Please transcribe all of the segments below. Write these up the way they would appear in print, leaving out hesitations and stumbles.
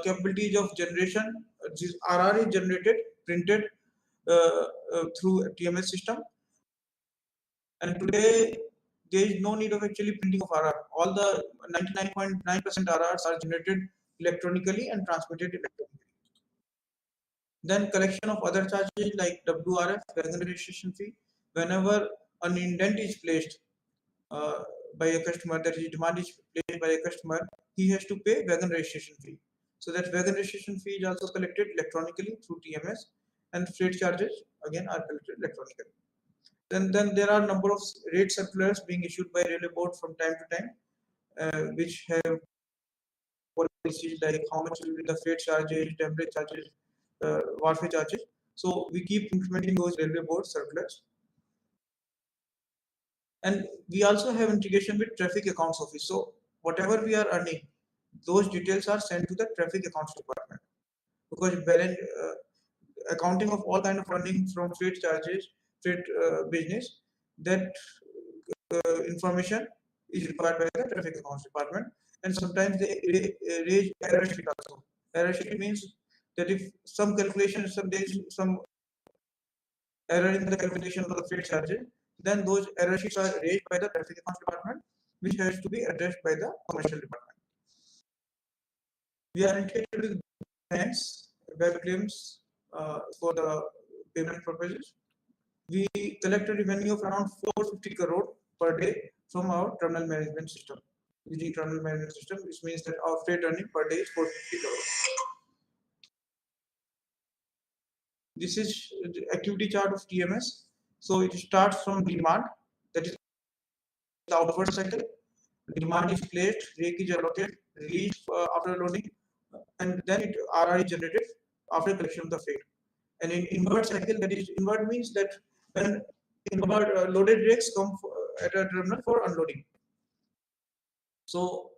capabilities of generation. This RR is generated, printed through a TMS system. And today, there is no need of actually printing of RR. All the 99.9% RRs are generated electronically and transmitted electronically. Then collection of other charges like WRF, wagon registration fee. Whenever an indent is placed by a customer, that is demand is placed by a customer, he has to pay wagon registration fee. So that wagon registration fee is also collected electronically through TMS, and freight charges again are collected electronically. Then there are number of rate circulars being issued by railway board from time to time, which have policies like how much will be the freight charges, temperature charges, warfare charges. So we keep implementing those railway board circulars. And we also have integration with traffic accounts office. So whatever we are earning, those details are sent to the traffic accounts department, because balance accounting of all kind of earning from freight charges, freight business, that information is required by the traffic accounts department. And sometimes they raise error sheet also. Error sheet means that if some calculation, some error in the calculation of the freight charges, then those error sheets are raised by the traffic accounts department, which has to be addressed by the commercial department. We are integrated with banks, web claims for the payment purposes. We collect a revenue of around 450 crore per day from our terminal management system. Using terminal management system, which means that our freight earning per day is 450 crore. This is the activity chart of TMS. So it starts from demand, that is the outward cycle. Demand is placed, rake is allocated, released after loading, and then RR is generated after collection of the freight. And in inward cycle, that is, inward means that when inward loaded rakes come at a terminal for unloading. So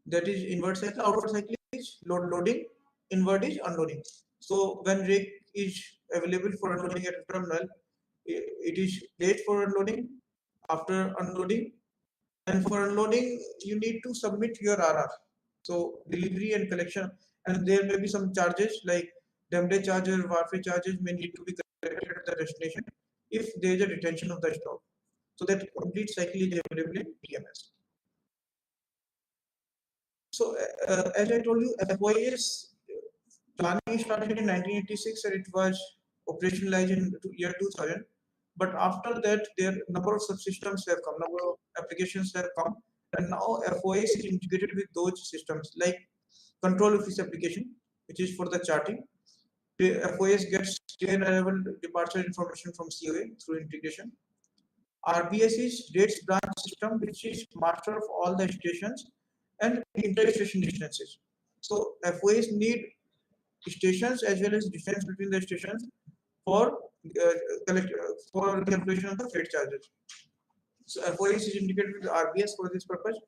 that is inward cycle. Outward cycle is loading, inward is unloading. So when rake is available for unloading at a terminal, it is placed for unloading. After unloading, and for unloading, you need to submit your RR. So delivery and collection, and there may be some charges like damage charges, warfare charges may need to be collected at the destination if there is a retention of the stock. So that complete cycle is available in TMS. So as I told you, FOIS planning started in 1986 and it was operationalized in year 2000. But after that, there number of subsystems have come, number of applications have come, and now FOIS is integrated with those systems like control office application, which is for the charting. The FOIS gets train arrival departure information from COA through integration. RBS is rates branch system, which is master of all the stations and inter-station distances. So FOIS need stations as well as distance between the stations for calculation of the freight charges. So FOIS is integrated with RBS for this purpose.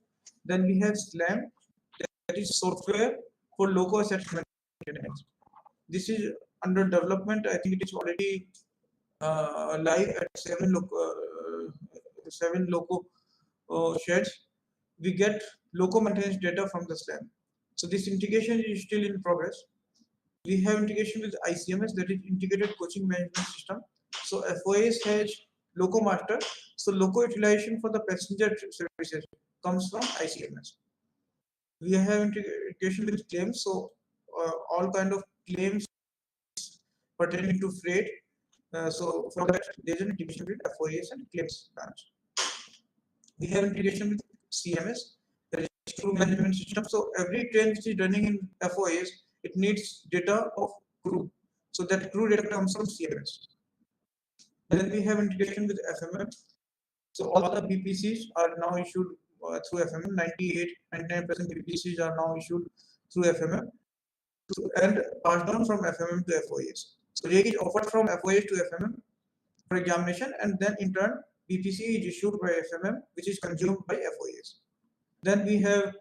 Then we have SLAM, that is software for loco asset maintenance. This is under development. I think it is already live at 7 loco sheds. We get loco maintenance data from the SLAM. So this integration is still in progress. We have integration with ICMS, that is integrated coaching management system. So FOIS has loco master. So loco utilization for the passenger services comes from ICMS. We have integration with claims. So all kind of claims pertaining to freight. So for that, there is an integration with FOIS and claims branch. We have integration with CMS, that is crew management system. So every train which is running in FOIS, it needs data of crew. So that crew data comes from CMS. Then we have integration with FMM. So all the BPCs are now issued through FMM. 99% BPCs are now issued through FMM and passed on from FMM to FOIS. So rake is offered from FOIS to FMM for examination, and then in turn BPC is issued by FMM, which is consumed by FOIS. Then we have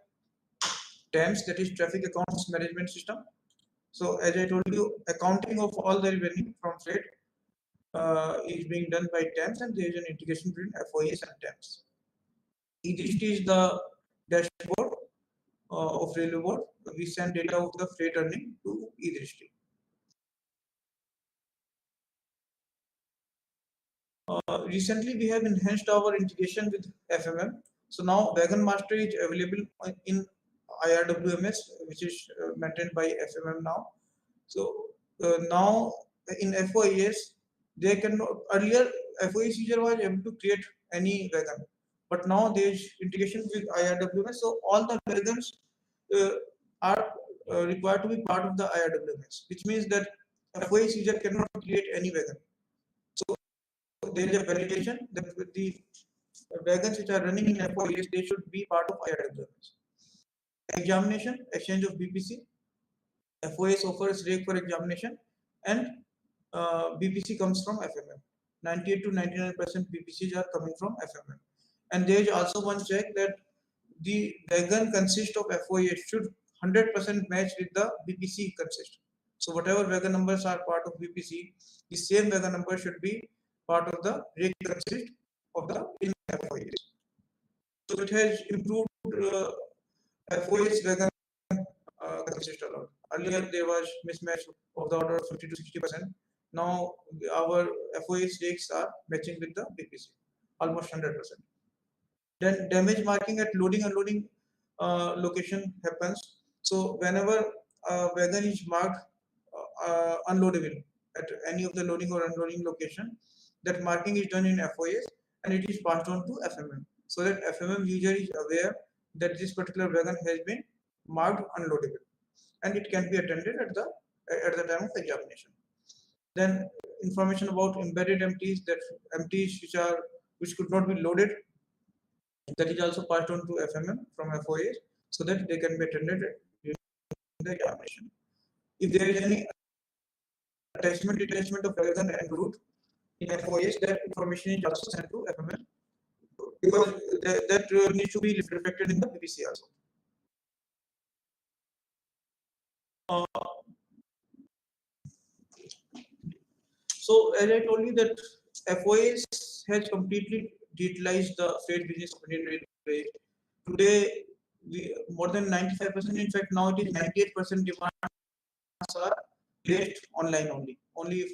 TAMS, that is traffic accounts management system. So as I told you, accounting of all the revenue from freight is being done by TAMS, and there is an integration between FOIS and TAMS. East is the dashboard of railway board, we send data of the freight earning to e-registry. Recently, we have enhanced our integration with FMM. So now Wagon Master is available in IRWMS, which is maintained by FMM now. So now in FOIS, they can earlier FOIS user was able to create any wagon, but now there is integration with IRWMS. So all the wagons uh, are required to be part of the IRWMS, which means that FOIS user cannot create any wagon. So there is a validation that with the wagons which are running in FOIS, they should be part of IRWMS. Examination, exchange of BPC. FOIS offers rate for examination, and BPC comes from FMM. 98 to 99% BPCs are coming from FMM. And there is also one check that the wagon consist of FOIS should 100% match with the BPC consist. So whatever wagon numbers are part of BPC, the same wagon number should be part of the rate consist of the in FOIS. So it has improved FOIS wagon consist a lot. Earlier there was mismatch of the order of 50 to 60%. Now our FOIS rates are matching with the BPC, almost 100%. Then damage marking at loading unloading location happens. So whenever a wagon is marked unloadable at any of the loading or unloading location, that marking is done in FOIS and it is passed on to FMM, so that FMM user is aware that this particular wagon has been marked unloadable, and it can be attended at the time of examination. Then information about embedded empties, that empties which could not be loaded, that is also passed on to FMM from FOIS, so that they can be attended during the examination. If there is any attachment detachment of wagon and route in FOIS, that information is also sent to FMM, because that needs to be reflected in the BPC also. So as I told you that FOIS has completely digitalized the freight business of Indian Railways. Today, more than 95%, in fact now it is 98% demands are placed online only. Only if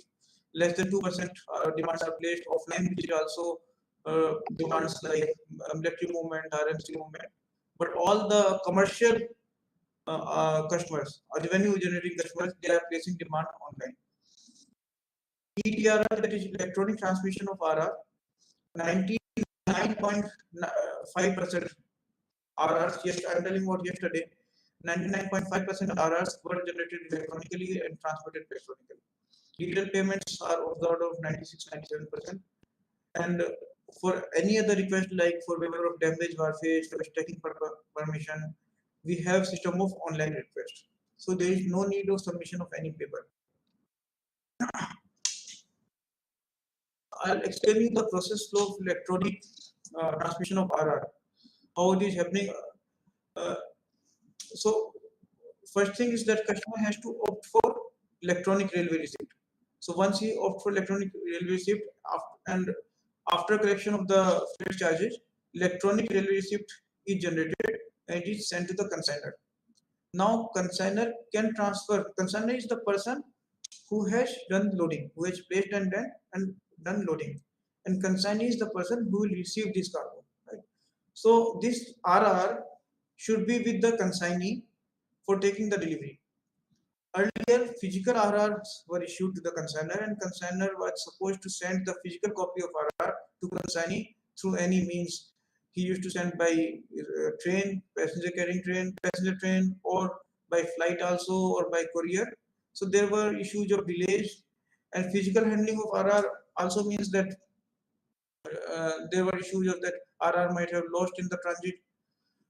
less than 2% demands are placed offline, which is also demands like military movement, RMC movement. But all the commercial customers, or revenue generating customers, they are placing demand online. ITIR, that is electronic transmission of RR, 99.5% RRs. Yes, I'm telling what yesterday. 99.5% RRs were generated electronically and transmitted electronically. Digital payments are of the order of 96-97%. And for any other request, like for waiver of damage warfare, for taking permission, we have system of online request. So there is no need of submission of any paper. I'll explain you the process flow of electronic transmission of RR, how it is happening. Uh, so first thing is that customer has to opt for electronic railway receipt. So once he opt for electronic railway receipt, after collection of the freight charges, electronic railway receipt is generated and it is sent to the consignor. Now consignor can transfer. Consignor is the person who has done loading, who has placed and done loading, and consignee is the person who will receive this cargo. Right? So this RR should be with the consignee for taking the delivery. Earlier, physical RRs were issued to the consignor, and consignor was supposed to send the physical copy of RR to consignee through any means. He used to send by train, passenger carrying train, passenger train, or by flight also, or by courier. So there were issues of delays, and physical handling of RR also means that there were issues of that RR might have lost in the transit.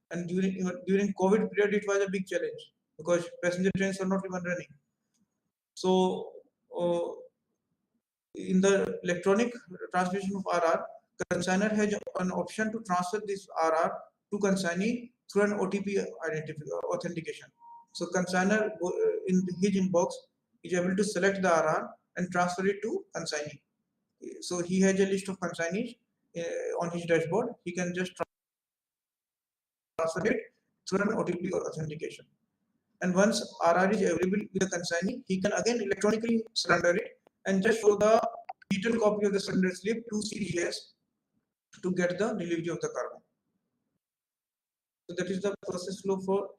And during COVID period, it was a big challenge because passenger trains were not even running. So in the electronic transmission of RR, consignor has an option to transfer this RR to consignee through an OTP authentication. So consignor in his inbox is able to select the RR and transfer it to consignee. So he has a list of consignees on his dashboard. He can just transfer it through an OTP or authentication. And once RR is available with the consignee, he can again electronically surrender it and just show the digital copy of the surrender slip to CGS to get the delivery of the cargo. So that is the process flow for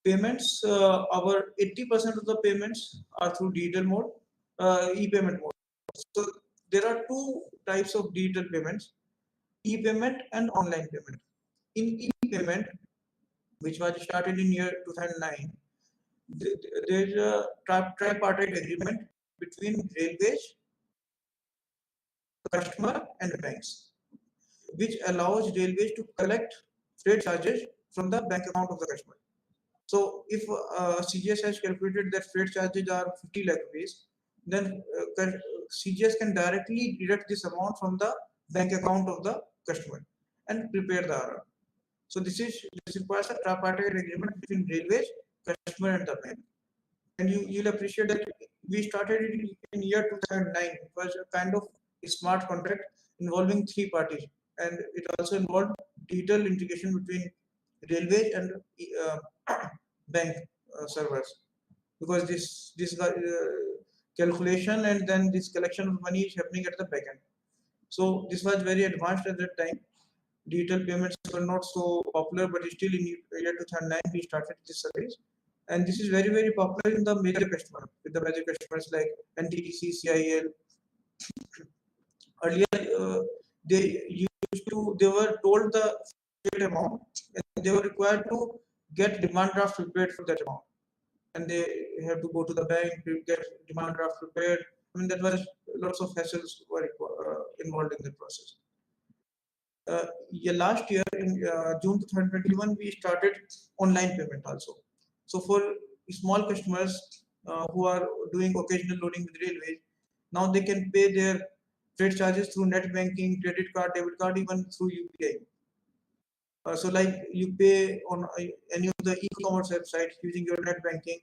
payments. Our 80% of the payments are through digital mode, e-payment mode. So there are two types of digital payments: e-payment and online payment. In e-payment, which was started in year 2009, there is a tripartite agreement between railways, customer, and banks, which allows railways to collect freight charges from the bank account of the customer. So if CGS has calculated that freight charges are 50 lakh rupees, then CGS can directly deduct this amount from the bank account of the customer and prepare the RR. So this requires a tripartite agreement between railways, customer, and the bank. And you'll appreciate that we started it in year 2009. It was a kind of a smart contract involving three parties, and it also involved digital integration between railways and bank servers, because this calculation and then this collection of money is happening at the back end. So this was very advanced at that time. Digital payments were not so popular, but still in year 2009 we started this service, and this is very popular in the major customers, with the major customers like NTTC, CIL. Earlier, they were told the freight amount, and they were required to get demand draft prepared for that amount, and they have to go to the bank to get demand draft prepared. I mean, that was lots of hassles were involved in the process. Yeah, last year in June 2021, we started online payment also. So for small customers who are doing occasional loading with railways, now they can pay their freight charges through net banking, credit card, debit card, even through UPI. So like you pay on any of the e-commerce websites using your net banking.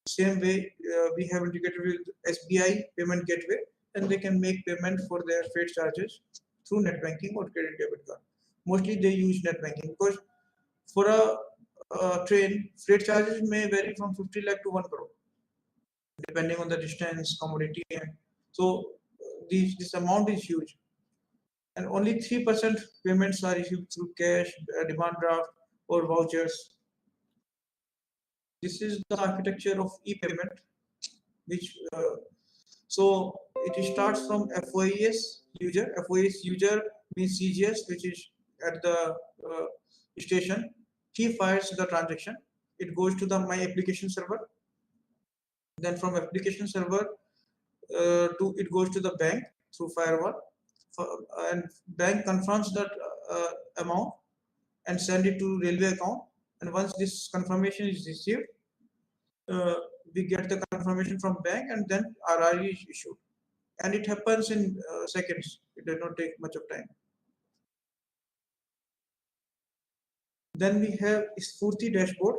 Same way, we have integrated with SBI payment gateway, and they can make payment for their freight charges through net banking or credit debit card. Mostly they use net banking because for a train, freight charges may vary from 50 lakh to 1 crore, depending on the distance, commodity, and so this amount is huge. And only 3% payments are issued through cash, demand draft, or vouchers. This is the architecture of e-payment, which so it starts from FOIS user. FOIS user means CGS, which is at the station. He fires the transaction. It goes to the my application server. Then from application server to it goes to the bank through firewall, and bank confirms that amount and send it to railway account. And once this confirmation is received, we get the confirmation from bank, and then RR is issued, and it happens in seconds. It does not take much of time. Then we have Spurti dashboard.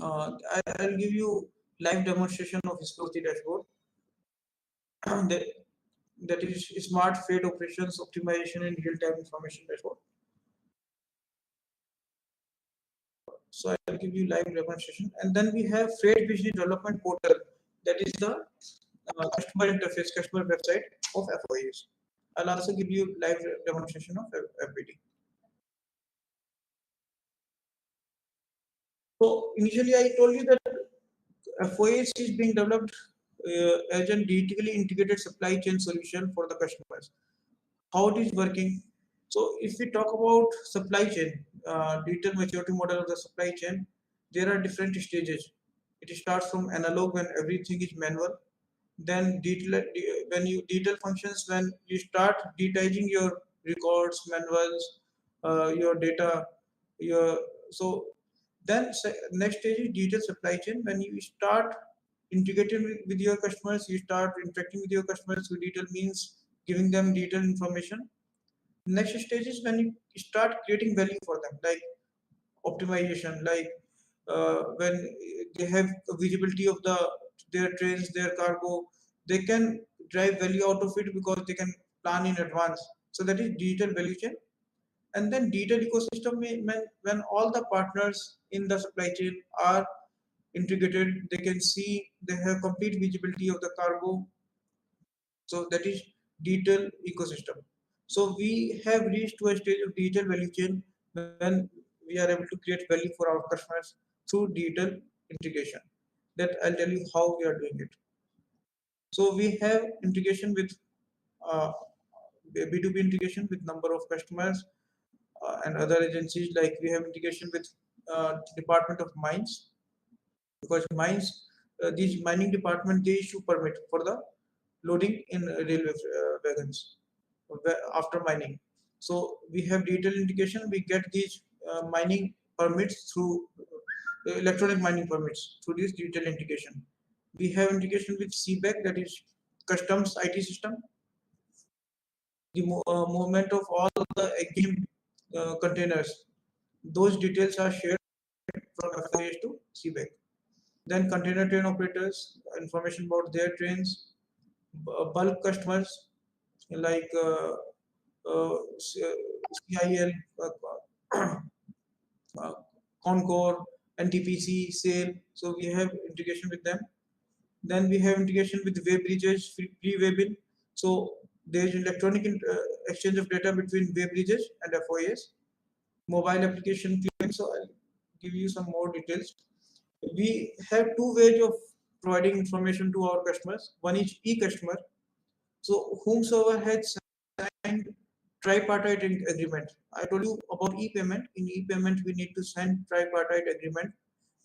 I'll give you live demonstration of Spurti dashboard. that is smart freight operations optimization and real-time information dashboard. So I'll give you live demonstration, and then we have freight business development portal. That is the customer interface, customer website of FOIS. I'll also give you live demonstration of FBD. So initially I told you that FOIS is being developed as a digitally integrated supply chain solution for the customers. How it is working? So if we talk about supply chain, digital maturity model of the supply chain, there are different stages. It starts from analog when everything is manual. Then digital functions when you start digitizing your records, manuals, your data, your so then next stage is digital supply chain when you start integrating with your customers, you start interacting with your customers through digital means, giving them digital information. Next stage is when you start creating value for them, like optimization, like when they have visibility of their trains, their cargo, they can drive value out of it because they can plan in advance. So that is digital value chain. And then detailed ecosystem when all the partners in the supply chain are integrated, they can see, they have complete visibility of the cargo. So that is detailed ecosystem. So we have reached to a stage of digital value chain when we are able to create value for our customers through digital integration. That I'll tell you how we are doing it. So we have integration with uh, B2B integration with number of customers and other agencies. Like we have integration with Department of Mines, because mines, these mining department, they issue permit for the loading in railway wagons after mining. So we have detailed indication. We get these mining permits through electronic mining permits through this digital integration. We have integration with CBAC, that is customs IT system. The movement of all the game containers, those details are shared from FOIS to CBAC. Then container train operators, information about their trains, bulk customers like CIL, uh, Concor, NTPC, SAIL. So we have integration with them. Then we have integration with web bridges, pre-webbing. So there is electronic exchange of data between web bridges and FOIS. Mobile application claims. So I'll give you some more details. We have two ways of providing information to our customers. One is e-customer. So whomsoever has signed tripartite agreement. I told you about e-payment. In e-payment, we need to sign tripartite agreement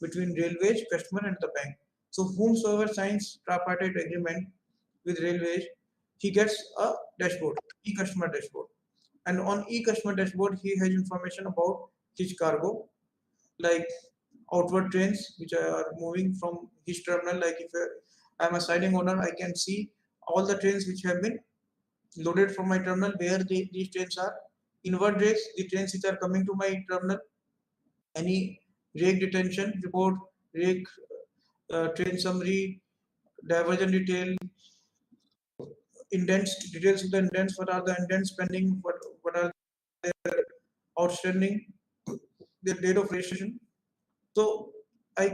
between railways, customer, and the bank. So whomsoever signs tripartite agreement with railways, he gets a dashboard, e-customer dashboard. And on e-customer dashboard, he has information about his cargo, like outward trains which are moving from his terminal. Like if I'm a siding owner, I can see all the trains which have been loaded from my terminal, where these trains are. Inward rakes, the trains which are coming to my terminal. Any rake detention report, rake train summary, diversion detail, indents, details of the indents, what are the indents pending, what are outstanding, their date of registration. So I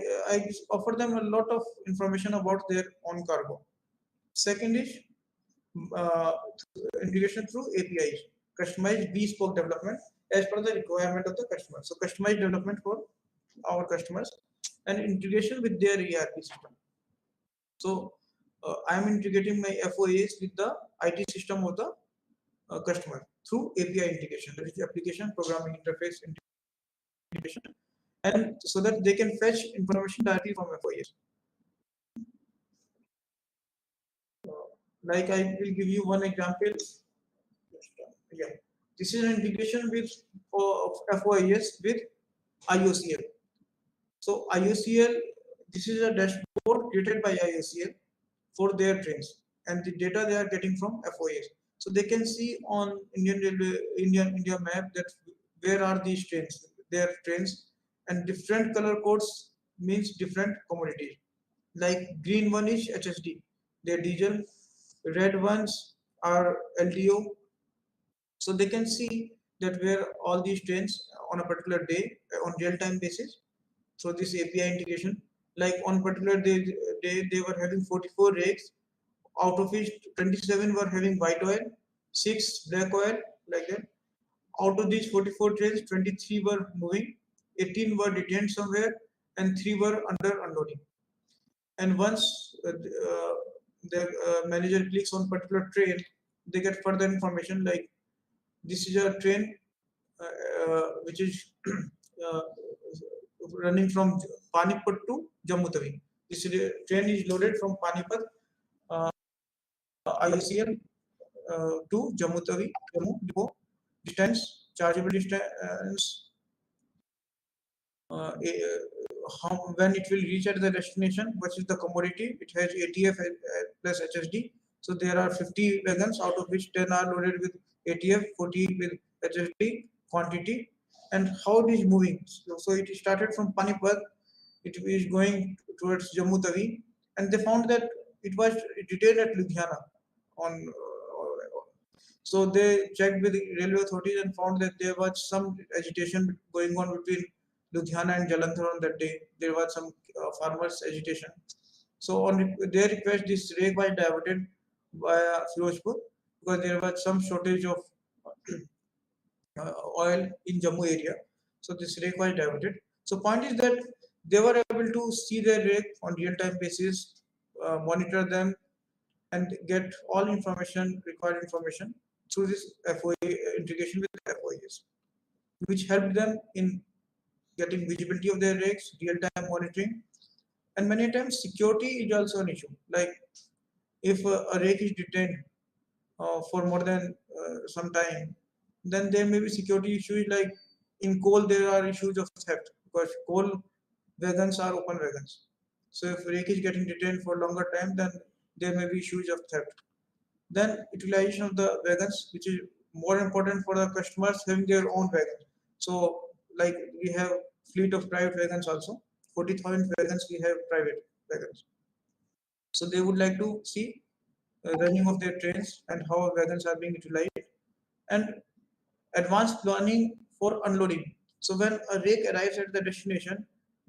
offer them a lot of information about their own cargo. Second is uh, integration through APIs, customized bespoke development as per the requirement of the customer. So customized development for our customers and integration with their ERP system. So I am integrating my FOIS with the IT system of the customer through API integration, that is application programming interface integration, and so that they can fetch information directly from FOIS. Like I will give you one example. Yeah, this is an integration with FOIS with IOCL. So IOCL, this is a dashboard created by IOCL for their trains, and the data they are getting from FOIS. So they can see on India map that where are these trains, their trains, and different color codes means different commodities. Like green one is HSD, their diesel, red ones are LDO. So they can see that where all these trains on a particular day on real-time basis. So this API integration, like on particular day they were having 44 rakes, out of which 27 were having white oil, 6 black oil, like that. Out of these 44 trains, 23 were moving, 18 were detained somewhere, and 3 were under unloading. And once the manager clicks on particular train, they get further information like this is a train which is uh, running from Panipat to Jammu Tawi. This train is loaded from Panipat ICL to Jammu Tawi, Jammu depot. Distance, chargeable distance, when it will reach at the destination, which is the commodity. It has ATF plus HSD. So there are 50 wagons, out of which 10 are loaded with ATF, 40 with HSD quantity. And how it is moving. So it started from Panipat, it is going towards Jammu Tawi, and they found that it was detained at Ludhiana on So they checked with the railway authorities and found that there was some agitation going on between Ludhiana and Jalandhar on that day. There was some farmers' agitation. So on their request, this rake was diverted via Firozpur because there was some shortage of oil in Jammu area. So this rake was diverted. So point is that they were able to see their rake on real-time basis, monitor them, and get all information, required information through this FOI integration with FOIS, which helped them in getting visibility of their rakes, real-time monitoring, and many times security is also an issue. Like if a rake is detained for more than some time, then there may be security issues. Like in coal, there are issues of theft because coal wagons are open wagons. So if rake is getting detained for longer time, then there may be issues of theft. Then utilization of the wagons, which is more important for the customers having their own wagons. So like we have fleet of private wagons also. 40,000 wagons we have private wagons. So they would like to see running of their trains and how wagons are being utilized and advanced planning for unloading. So when a rake arrives at the destination,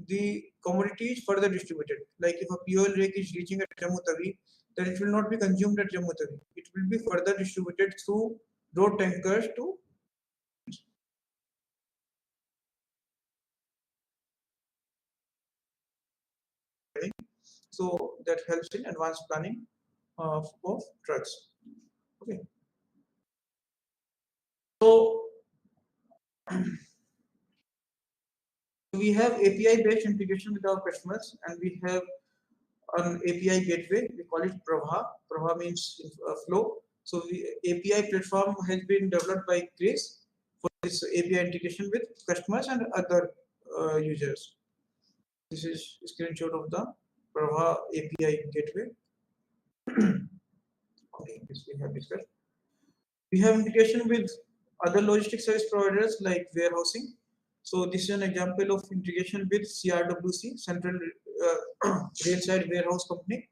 the commodity is further distributed. Like if a fuel rake is reaching at Jammu Tawi, then it will not be consumed at Jammu Tawi. It will be further distributed through road tankers to. So that helps in advanced planning of trucks. Okay. So we have API based integration with our customers, and we have an API gateway. We call it Prabha. Prabha means flow. So the API platform has been developed by Grace for this API integration with customers and other users. This is a screenshot of the Prabha API gateway. Okay, this we have discussed. We have integration with other logistics service providers like warehousing. So this is an example of integration with CRWC, Central Railside Warehouse Company.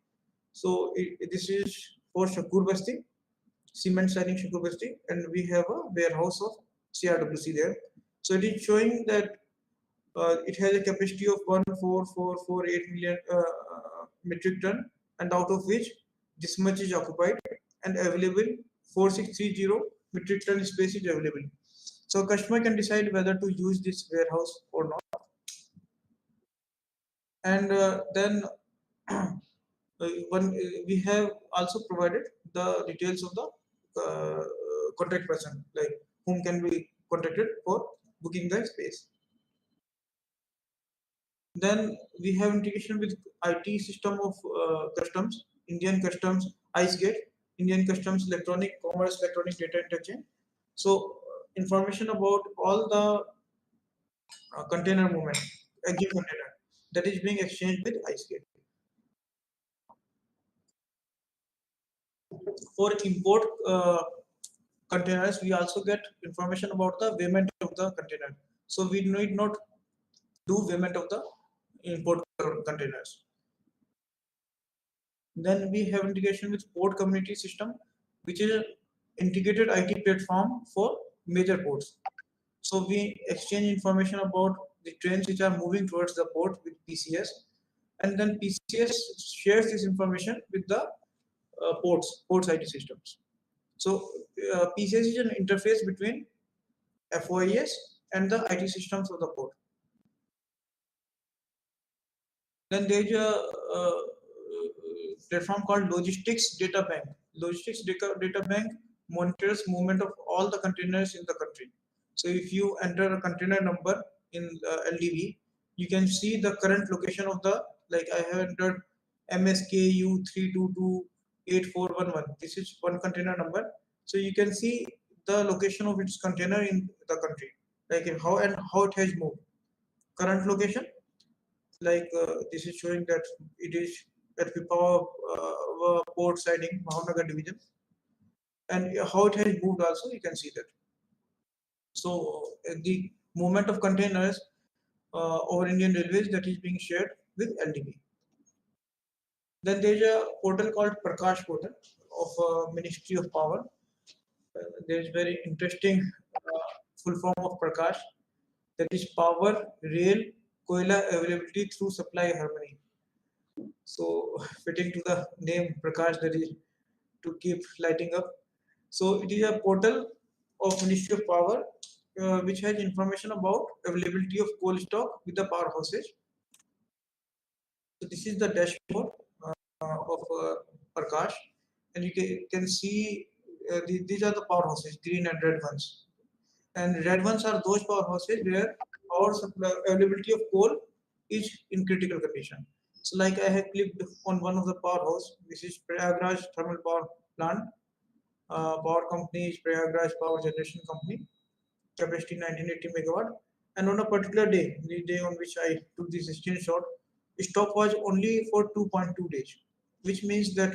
So this is for Shakur Basti, cement signing Shakur Basti, and we have a warehouse of CRWC there. So it is showing that it has a capacity of 14448 million metric ton, and out of which this much is occupied and available 4630 metric ton space is available. So customer can decide whether to use this warehouse or not. And then we have also provided the details of the contact person, like whom can be contacted for booking the space. Then we have integration with IT system of customs, Indian customs, IceGate, Indian customs, electronic commerce, electronic data interchange. So information about all the container movement, exit container that is being exchanged with IceGate. For import containers, we also get information about the payment of the container. So we need not do payment of the import containers. Then we have integration with port community system, which is an integrated IT platform for major ports. So we exchange information about the trains which are moving towards the port with PCS, and then PCS shares this information with the ports IT systems. So PCS is an interface between FOIS and the IT systems of the port. Then there is a platform called Logistics Data Bank. Logistics Data Bank monitors movement of all the containers in the country. So if you enter a container number in LDV, you can see the current location of the, like I have entered MSKU 3228411. This is one container number. So you can see the location of its container in the country, like how it has moved. Current location, like this is showing that it is at Pipavav port siding, Mahavnagar division, and how it has moved also you can see that. So the movement of containers over Indian Railways, that is being shared with LDB. Then there is a portal called Prakash portal of Ministry of Power. there is very interesting full form of Prakash, that is power, rail, Koila availability through supply harmony. So fitting to the name Prakash, that is to keep lighting up. So it is a portal of Ministry of Power which has information about availability of coal stock with the powerhouses. So this is the dashboard of Prakash, and you can see these are the powerhouses, green and red ones. And red ones are those powerhouses where power supply availability of coal is in critical condition. So like I have clicked on one of the powerhouse. This is Prayagraj Thermal Power Plant. Power company is Prayagraj Power Generation Company. Capacity 1980 megawatt. And on a particular day, the day on which I took this screenshot, stock was only for 2.2 days, which means that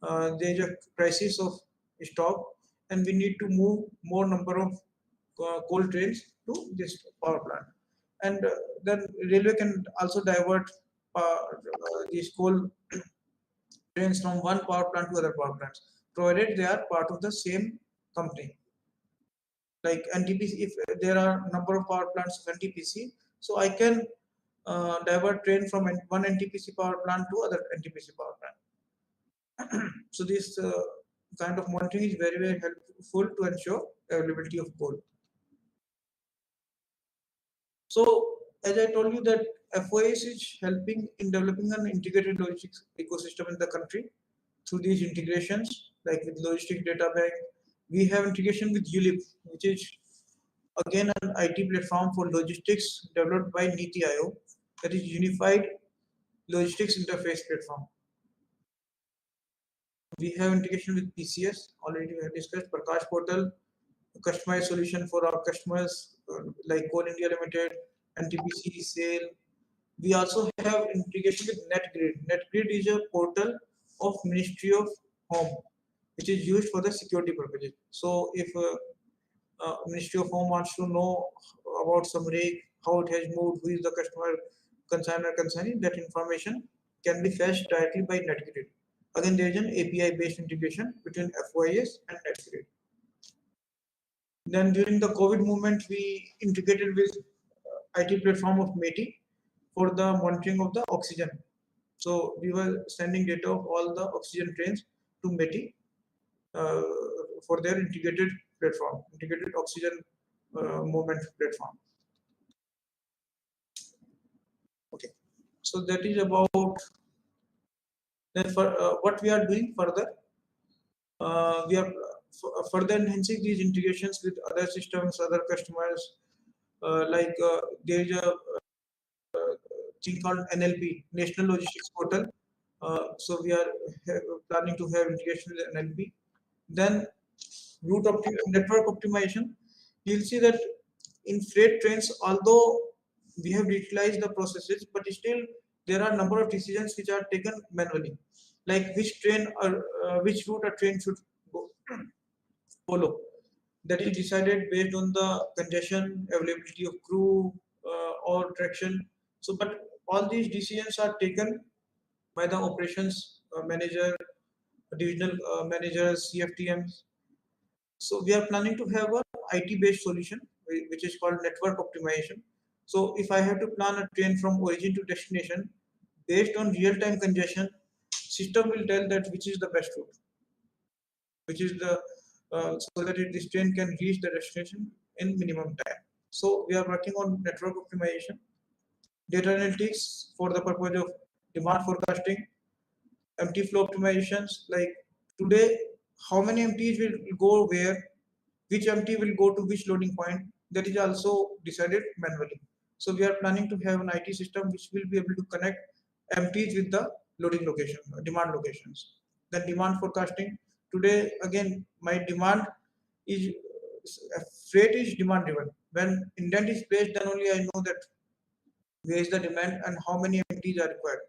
there is a crisis of stock, and we need to move more number of coal trains to this power plant. And then railway can also divert these coal trains from one power plant to other power plants, provided they are part of the same company. Like NTPC, if there are number of power plants of NTPC, so I can divert train from one NTPC power plant to other NTPC power plant. So this kind of monitoring is very, very helpful to ensure availability of coal. So as I told you that FOIS is helping in developing an integrated logistics ecosystem in the country through these integrations, like with logistics data bank. We have integration with ULIP, which is again an IT platform for logistics developed by NITI Aayog, that is Unified Logistics Interface Platform. We have integration with PCS, already we have discussed, Prakash Portal, a customized solution for our customers like Coal India Limited, NTPC, SAIL. We also have integration with NetGrid. NetGrid is a portal of Ministry of Home, which is used for the security purposes. So if Ministry of Home wants to know about some rake, how it has moved, who is the customer, consigner, consignee, that information can be fetched directly by NetGrid. Again, there is an API-based integration between FOIS and NetGrid. Then during the COVID movement, we integrated with IT platform of METI for the monitoring of the oxygen. So we were sending data of all the oxygen trains to METI for their integrated platform, integrated oxygen movement platform. Okay, so that is about. Then for what we are doing further, we are further enhancing these integrations with other systems, other customers. There is a thing called NLP, National Logistics Portal. So we are planning to have integration with NLP. Then network optimization. You'll see that in freight trains, although we have digitalized the processes, but still there are a number of decisions which are taken manually, like which train or which route a train should go, follow. That is decided based on the congestion, availability of crew, or traction. So, but all these decisions are taken by the operations manager, divisional managers, CFTMs. So we are planning to have a IT-based solution, which is called network optimization. So if I have to plan a train from origin to destination, based on real-time congestion, system will tell that which is the best route, which is the so that this train can reach the destination in minimum time. So we are working on network optimization, data analytics for the purpose of demand forecasting, empty flow optimizations. Like today, how many empties will go where, which empty will go to which loading point, that is also decided manually. So we are planning to have an IT system which will be able to connect empties with the loading location, demand locations. Then demand forecasting. Today, again, my demand is freight is demand driven. When indent is placed, then only I know that where is the demand and how many empties are required.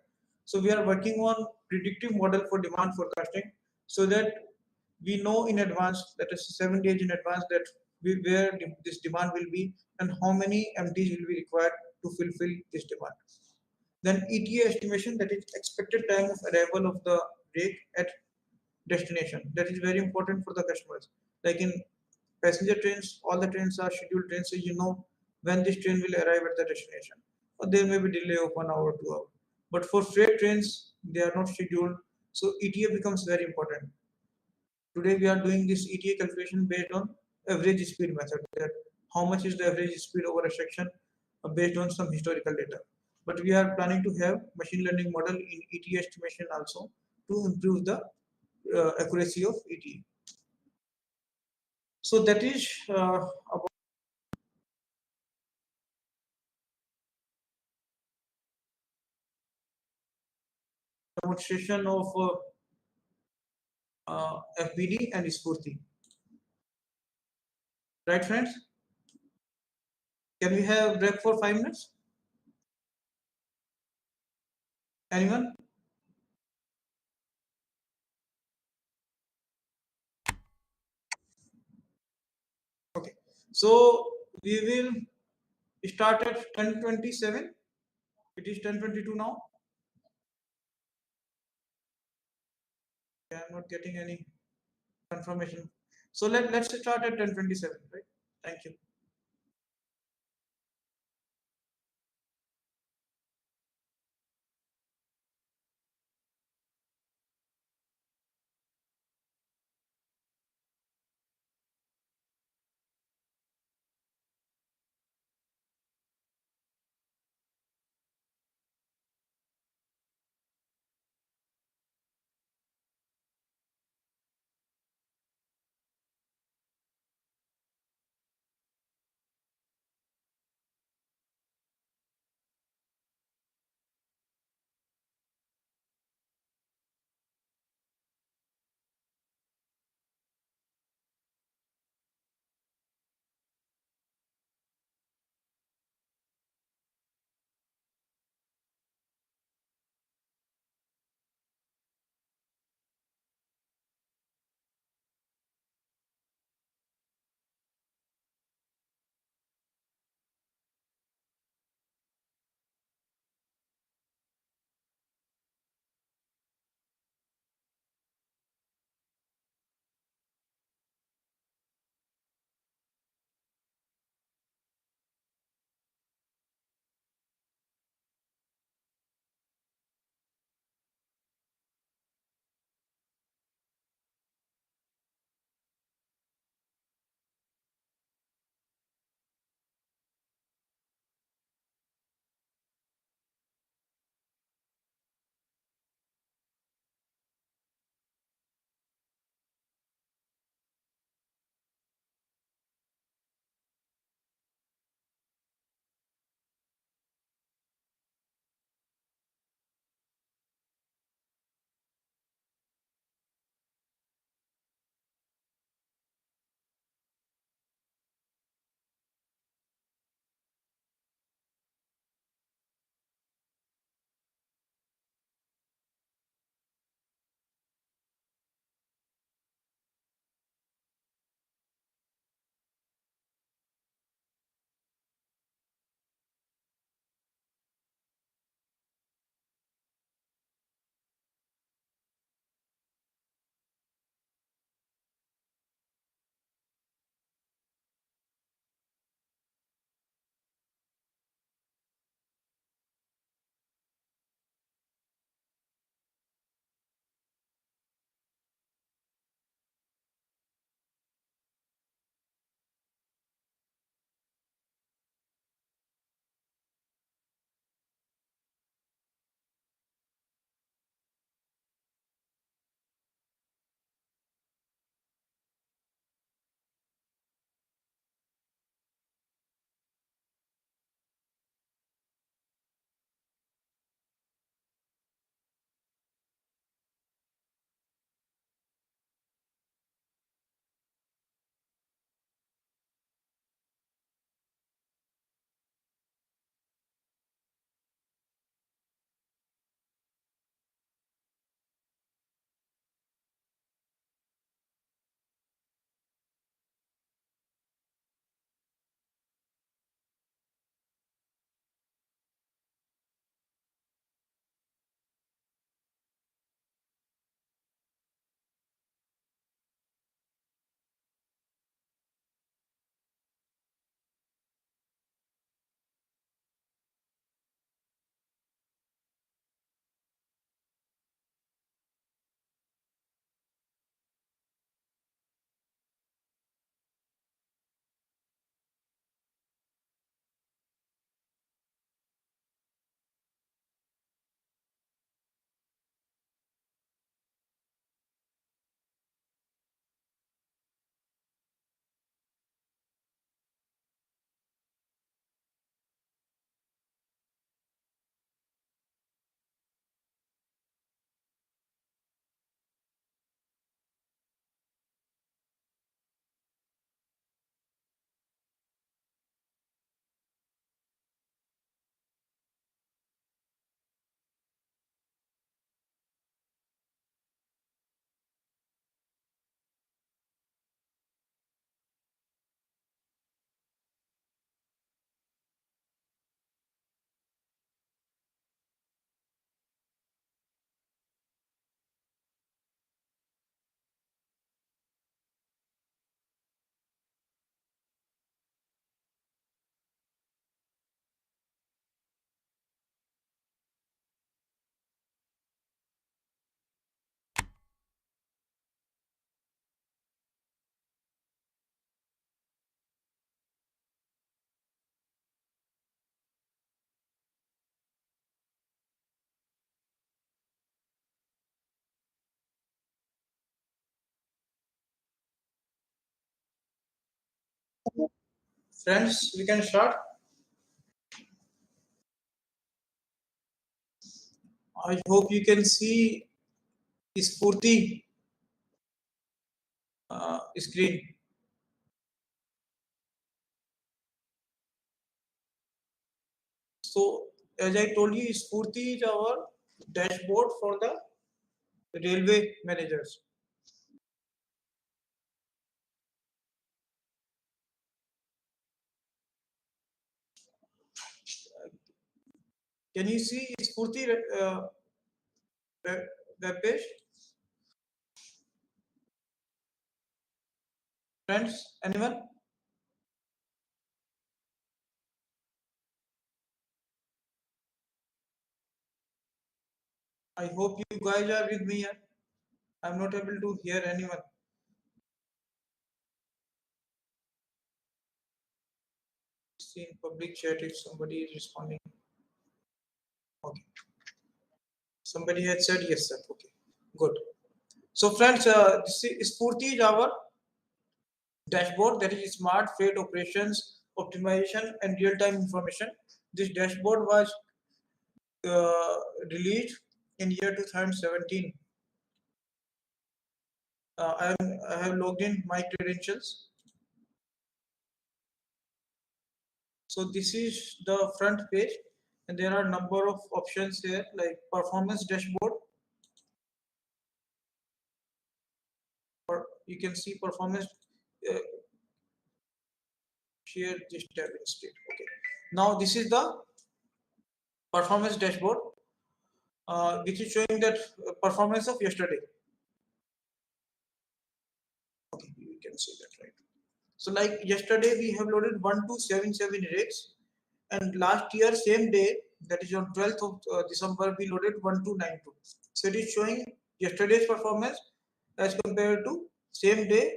So we are working on predictive model for demand forecasting, so that we know in advance, that is 7 days in advance, that where this demand will be and how many empties will be required to fulfill this demand. Then ETA estimation, that is expected time of arrival of the rake at destination. That is very important for the customers. Like in passenger trains, all the trains are scheduled trains, so you know when this train will arrive at the destination. Or there may be delay of 1 hour, 2 hour. But for freight trains, they are not scheduled, so ETA becomes very important. Today we are doing this ETA calculation based on average speed method. That how much is the average speed over a section based on some historical data. But we are planning to have machine learning model in ETA estimation also to improve the accuracy of ETA. So that is about demonstration of FBD and Spurti. Right, friends? Can we have break for 5 minutes? Anyone? Okay. So we will start at 10:27. It is 10:22 now. I am not getting any confirmation. So let's start at 10:27, right? Thank you. Friends, we can start. I hope you can see Spurti screen. So, as I told you, Spurti is our dashboard for the railway managers. Can you see Spurti web page? Friends, anyone? I hope you guys are with me here. I'm not able to hear anyone. See in public chat if somebody is responding. Okay. Somebody had said yes, sir. Okay. Good. So, friends, this is Spurti is our dashboard, that is smart freight operations optimization and real-time information. This dashboard was uh, released in year 2017. I have logged in my credentials. So this is the front page, and there are number of options here like performance dashboard, or you can see performance. Uh, Share this tab instead. Okay. Now this is the performance dashboard, which is showing that performance of yesterday. Okay, you can see that, right? So like yesterday we have loaded 1277 rigs, and last year same day, that is on 12th of December, we loaded 1292. So it is showing yesterday's performance as compared to same day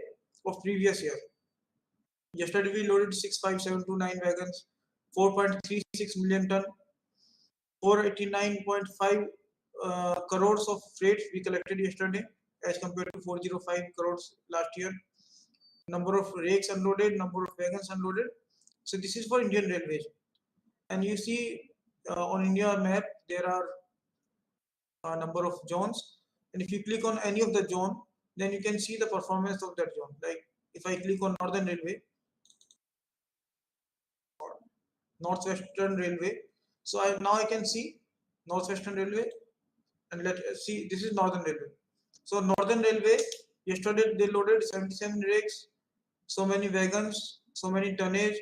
of previous year. Yesterday we loaded 65729 wagons, 4.36 million ton, 489.5 crores of freight we collected yesterday as compared to 405 crores last year. Number of rakes unloaded, number of wagons unloaded. So this is for Indian Railways. And you see on India map, there are a number of zones. And if you click on any of the zone, then you can see the performance of that zone. Like if I click on Northern Railway, Northwestern Railway. So now I can see Northwestern Railway, and let us see, this is Northern Railway. So Northern Railway, yesterday they loaded 77 rakes, so many wagons, so many tonnage,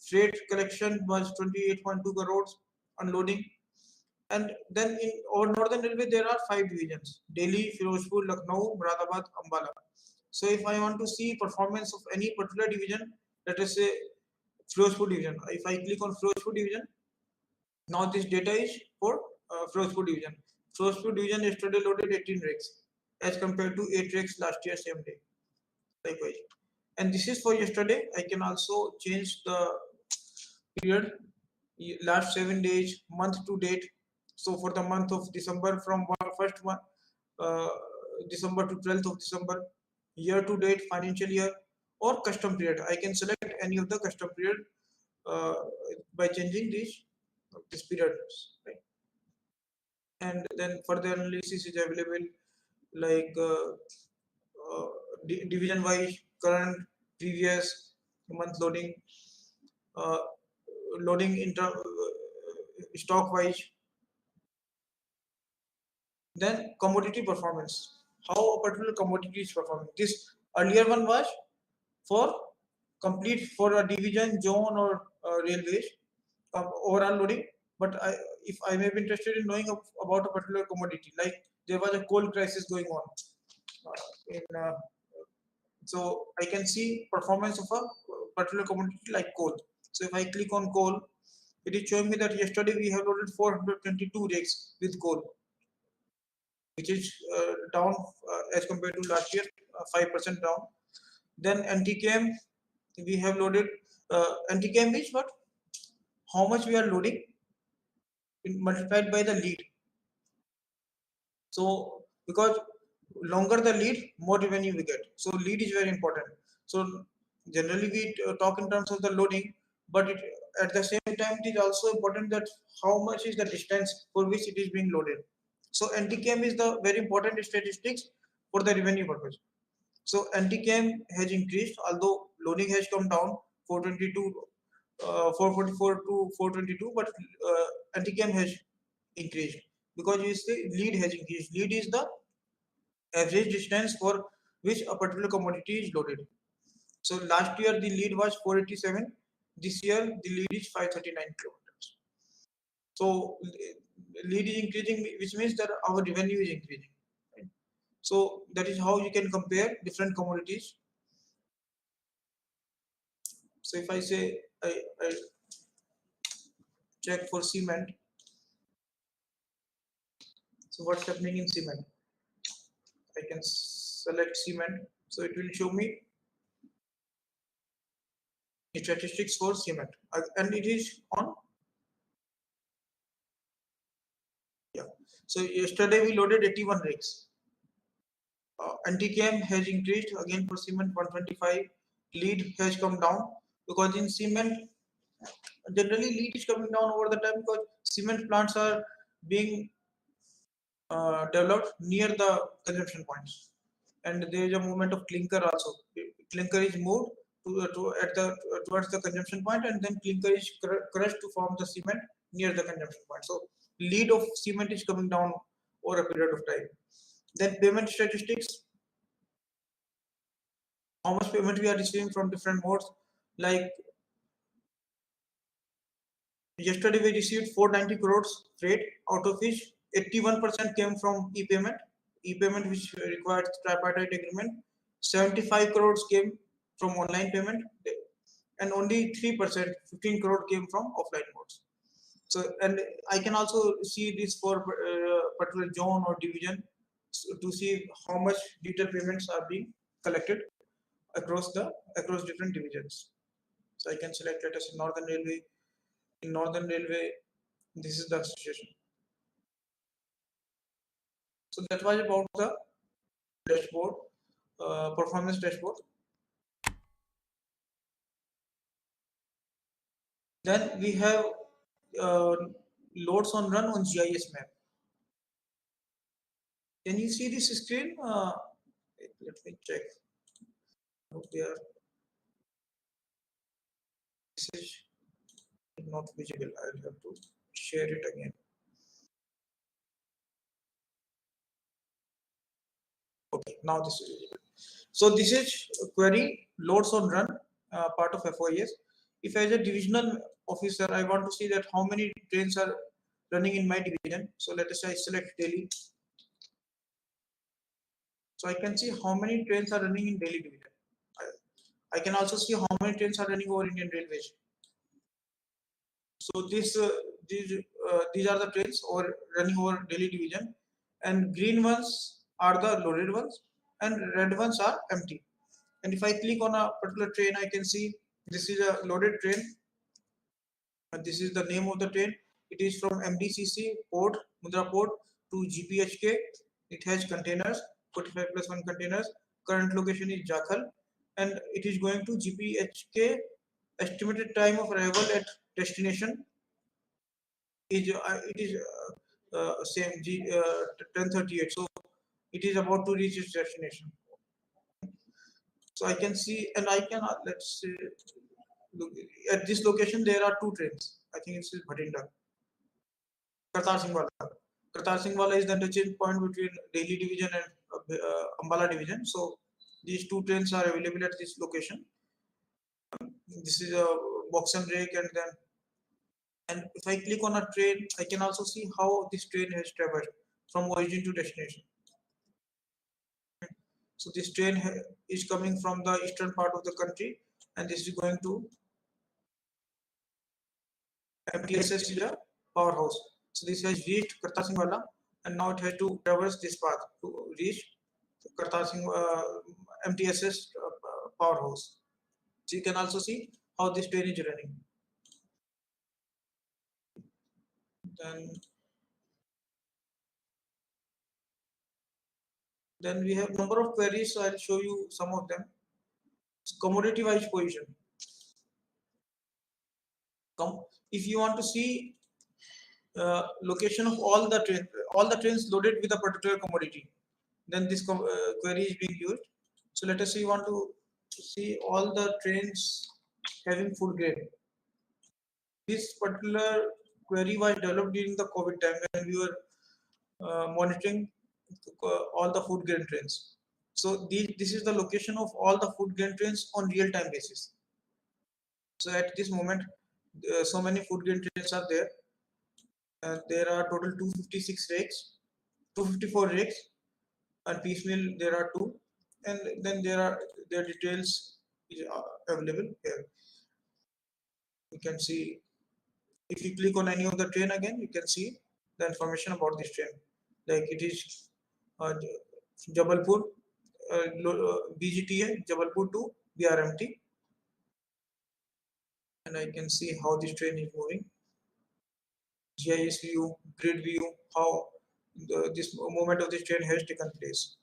freight collection was 28.2 crores, unloading. And then in our Northern Railway, there are 5 divisions: Delhi, Firozpur, Lucknow, Muradabad, Ambala. So if I want to see performance of any particular division, let us say Firozpur division. If I click on Firozpur division, now this data is for Firozpur division. Firozpur division yesterday loaded 18 rakes as compared to 8 rakes last year same day. Likewise. And this is for yesterday. I can also change the period, last 7 days, month to date. So for the month of December, from first month uh, December to 12th of December, year to date, financial year, or custom period. I can select any of the custom period uh, by changing this period, right? And then further analysis is available, like division wise, current, previous month loading, uh, loading stock wise. Then commodity performance, how a particular commodity is performing. This earlier one was for complete for a division, zone, or railways overall loading. But if I may be interested in knowing about a particular commodity, like there was a coal crisis going on in so I can see performance of a particular commodity like coal. So if I click on coal, it is showing me that yesterday we have loaded 422 rakes with coal, which is down as compared to last year, 5% down. Then NTKM, we have loaded, NTKM is what? How much we are loading multiplied by the lead. So because longer the lead, more revenue we get. So lead is very important. So Generally, we talk in terms of the loading, but at the same time, it is also important that how much is the distance for which it is being loaded. So NTKM is the very important statistics for the revenue purpose. So NTKM has increased, although loading has come down 422, 444 to 422, but NTKM has increased because you see lead has increased. Lead is the average distance for which a particular commodity is loaded. So last year the lead was 487. This year the lead is 539 kilometers. So lead is increasing, which means that our revenue is increasing. Right? So that is how you can compare different commodities. So if I say I check for cement, so what's happening in cement? I can select cement, so it will show me statistics for cement, and it is on. Yeah. So yesterday we loaded 81 rigs. NTKM has increased again for cement 125. Lead has come down because in cement generally lead is coming down over the time because cement plants are being developed near the consumption points, and there is a movement of clinker also. Clinker is moved towards the consumption point, and then clinker is crushed to form the cement near the consumption point. So lead of cement is coming down over a period of time. Then payment statistics, how much payment we are receiving from different modes. Like yesterday we received 490 crores freight, out of which 81% came from e-payment. E-payment which requires tripartite agreement. 75 crores came from online payment, and only 3%, 15 crore came from offline modes. So, and I can also see this for particular zone or division, to see how much detail payments are being collected across different divisions. So I can select, let us say, Northern Railway. In Northern Railway, this is the situation. So that was about the dashboard, performance dashboard. Then we have uh, loads on run on GIS map. Can you see this screen? Let me check. There, this is not visible. I'll have to share it again. Okay, now this is visible. So this is query loads on run, part of FOIS. If as a divisional officer, I want to see that how many trains are running in my division. So let us say I select Delhi. So I can see how many trains are running in Delhi division. I can also see how many trains are running over Indian Railways. So these are the trains or running over Delhi division, and green ones are the loaded ones, and red ones are empty. And if I click on a particular train, I can see this is a loaded train. And this is the name of the train. It is from MDCC port, Mundra port, to GPHK. It has containers, 45 plus 1 containers. Current location is Jakhal, and it is going to GPHK. Estimated time of arrival at destination is same 10:38. So it is about to reach its destination. So I can see, and I can let's say, look, at this location there are two trains. I think it's Bhatinda. Kartar Singh Wala. Kartar Singh Wala is the interchange point between Delhi division and Ambala division. So these two trains are available at this location. This is a box and rake, and if I click on a train, I can also see how this train has traveled from origin to destination. So this train is coming from the eastern part of the country, and this is going to MTSS to the powerhouse. So this has reached Kartar Singh Wala, and now it has to traverse this path to reach Kartar Singh MTSS powerhouse. So you can also see how this train is running. Then we have number of queries. So I'll show you some of them. Commodity wise position. If you want to see location of all the trains loaded with a particular commodity, then this query is being used. So let us say you want to see all the trains having food grade. This particular query was developed during the COVID time when we were monitoring all the food grain trains. So this is the location of all the food grain trains on real-time basis. So at this moment, so many food grain trains are there. There are total 256 rakes, 254 rakes, and piecemeal there are two, and then there are their details is available here. You can see if you click on any of the train again, you can see the information about this train. Like it is Jabalpur, BGTA, Jabalpur to BRMT, and I can see how this train is moving. GIS view, grid view, how this movement of this train has taken place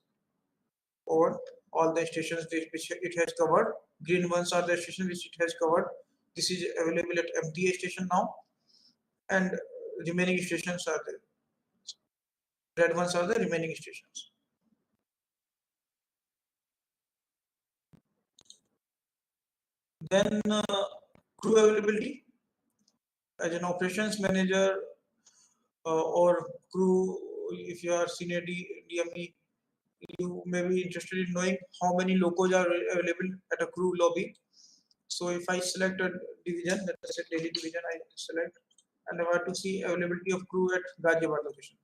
over all the stations which it has covered. Green ones are the stations which it has covered. This is available at MTA station now, and remaining stations are there. Red ones are the remaining stations. Then crew availability. As an operations manager or crew, if you are senior DME, you may be interested in knowing how many locos are available at a crew lobby. So if I select a division, let us say Delhi division, I select, and I want to see availability of crew at Ghaziabad location.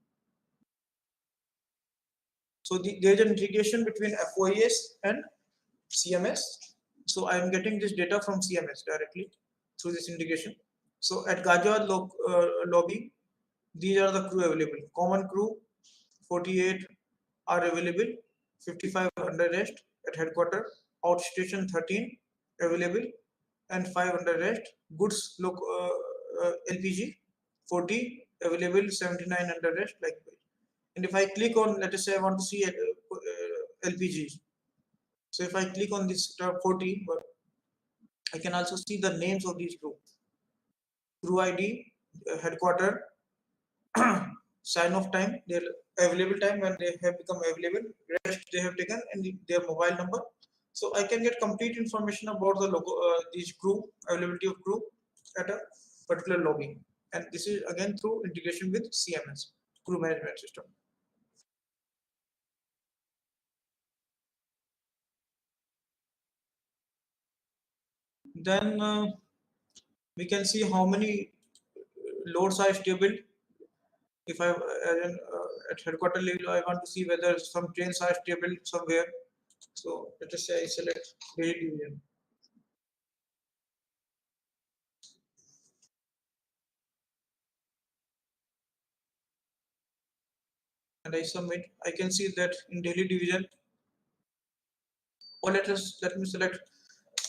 So there is an integration between FOIS and CMS. So I am getting this data from CMS directly through this integration. So at Ghaziabad lobby, these are the crew available. Common crew, 48 are available, 55 under rest at headquarters, outstation 13 available, and 5 under rest. Goods LPG 40 available, 79 under rest. And if I click on, let us say I want to see LPG. So if I click on this tab 40, I can also see the names of these crew. Crew ID, headquarter, sign off time, their available time when they have become available, rest they have taken, and their mobile number. So I can get complete information about the these crew, availability of crew at a particular lobby. And this is again through integration with CMS, crew management system. Then we can see how many loads are stable. If I at headquarter level, I want to see whether some trains are stable somewhere. So let us say I select Delhi division. And I submit. I can see that in Delhi division, or let me select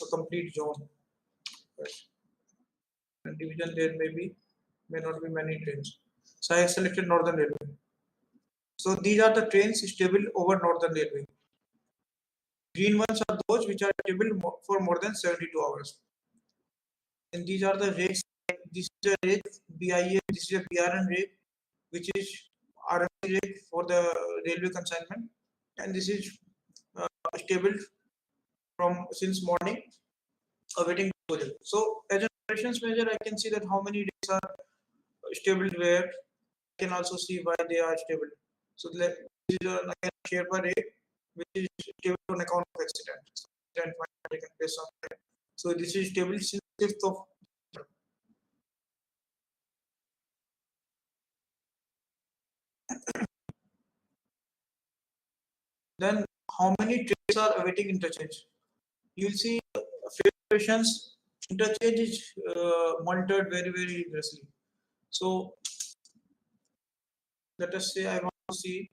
a complete zone. And division there may not be many trains. So I have selected Northern Railway. So these are the trains stable over Northern Railway. Green ones are those which are stable for more than 72 hours. And these are the rates. This is a rate BIA, this is a BRN rate, which is IRIMEE rate for the railway consignment. And this is stable from since morning, awaiting disposal. So as an operations manager, I can see that how many days are stable where. I can also see why they are stable. So this is again share per rate, which is stable on account of accident. Accident might have taken place somewhere. So this is stable since 5th of. Then how many trains are awaiting interchange? You will see stations interchange is monitored very rigorously. So let us say I want to see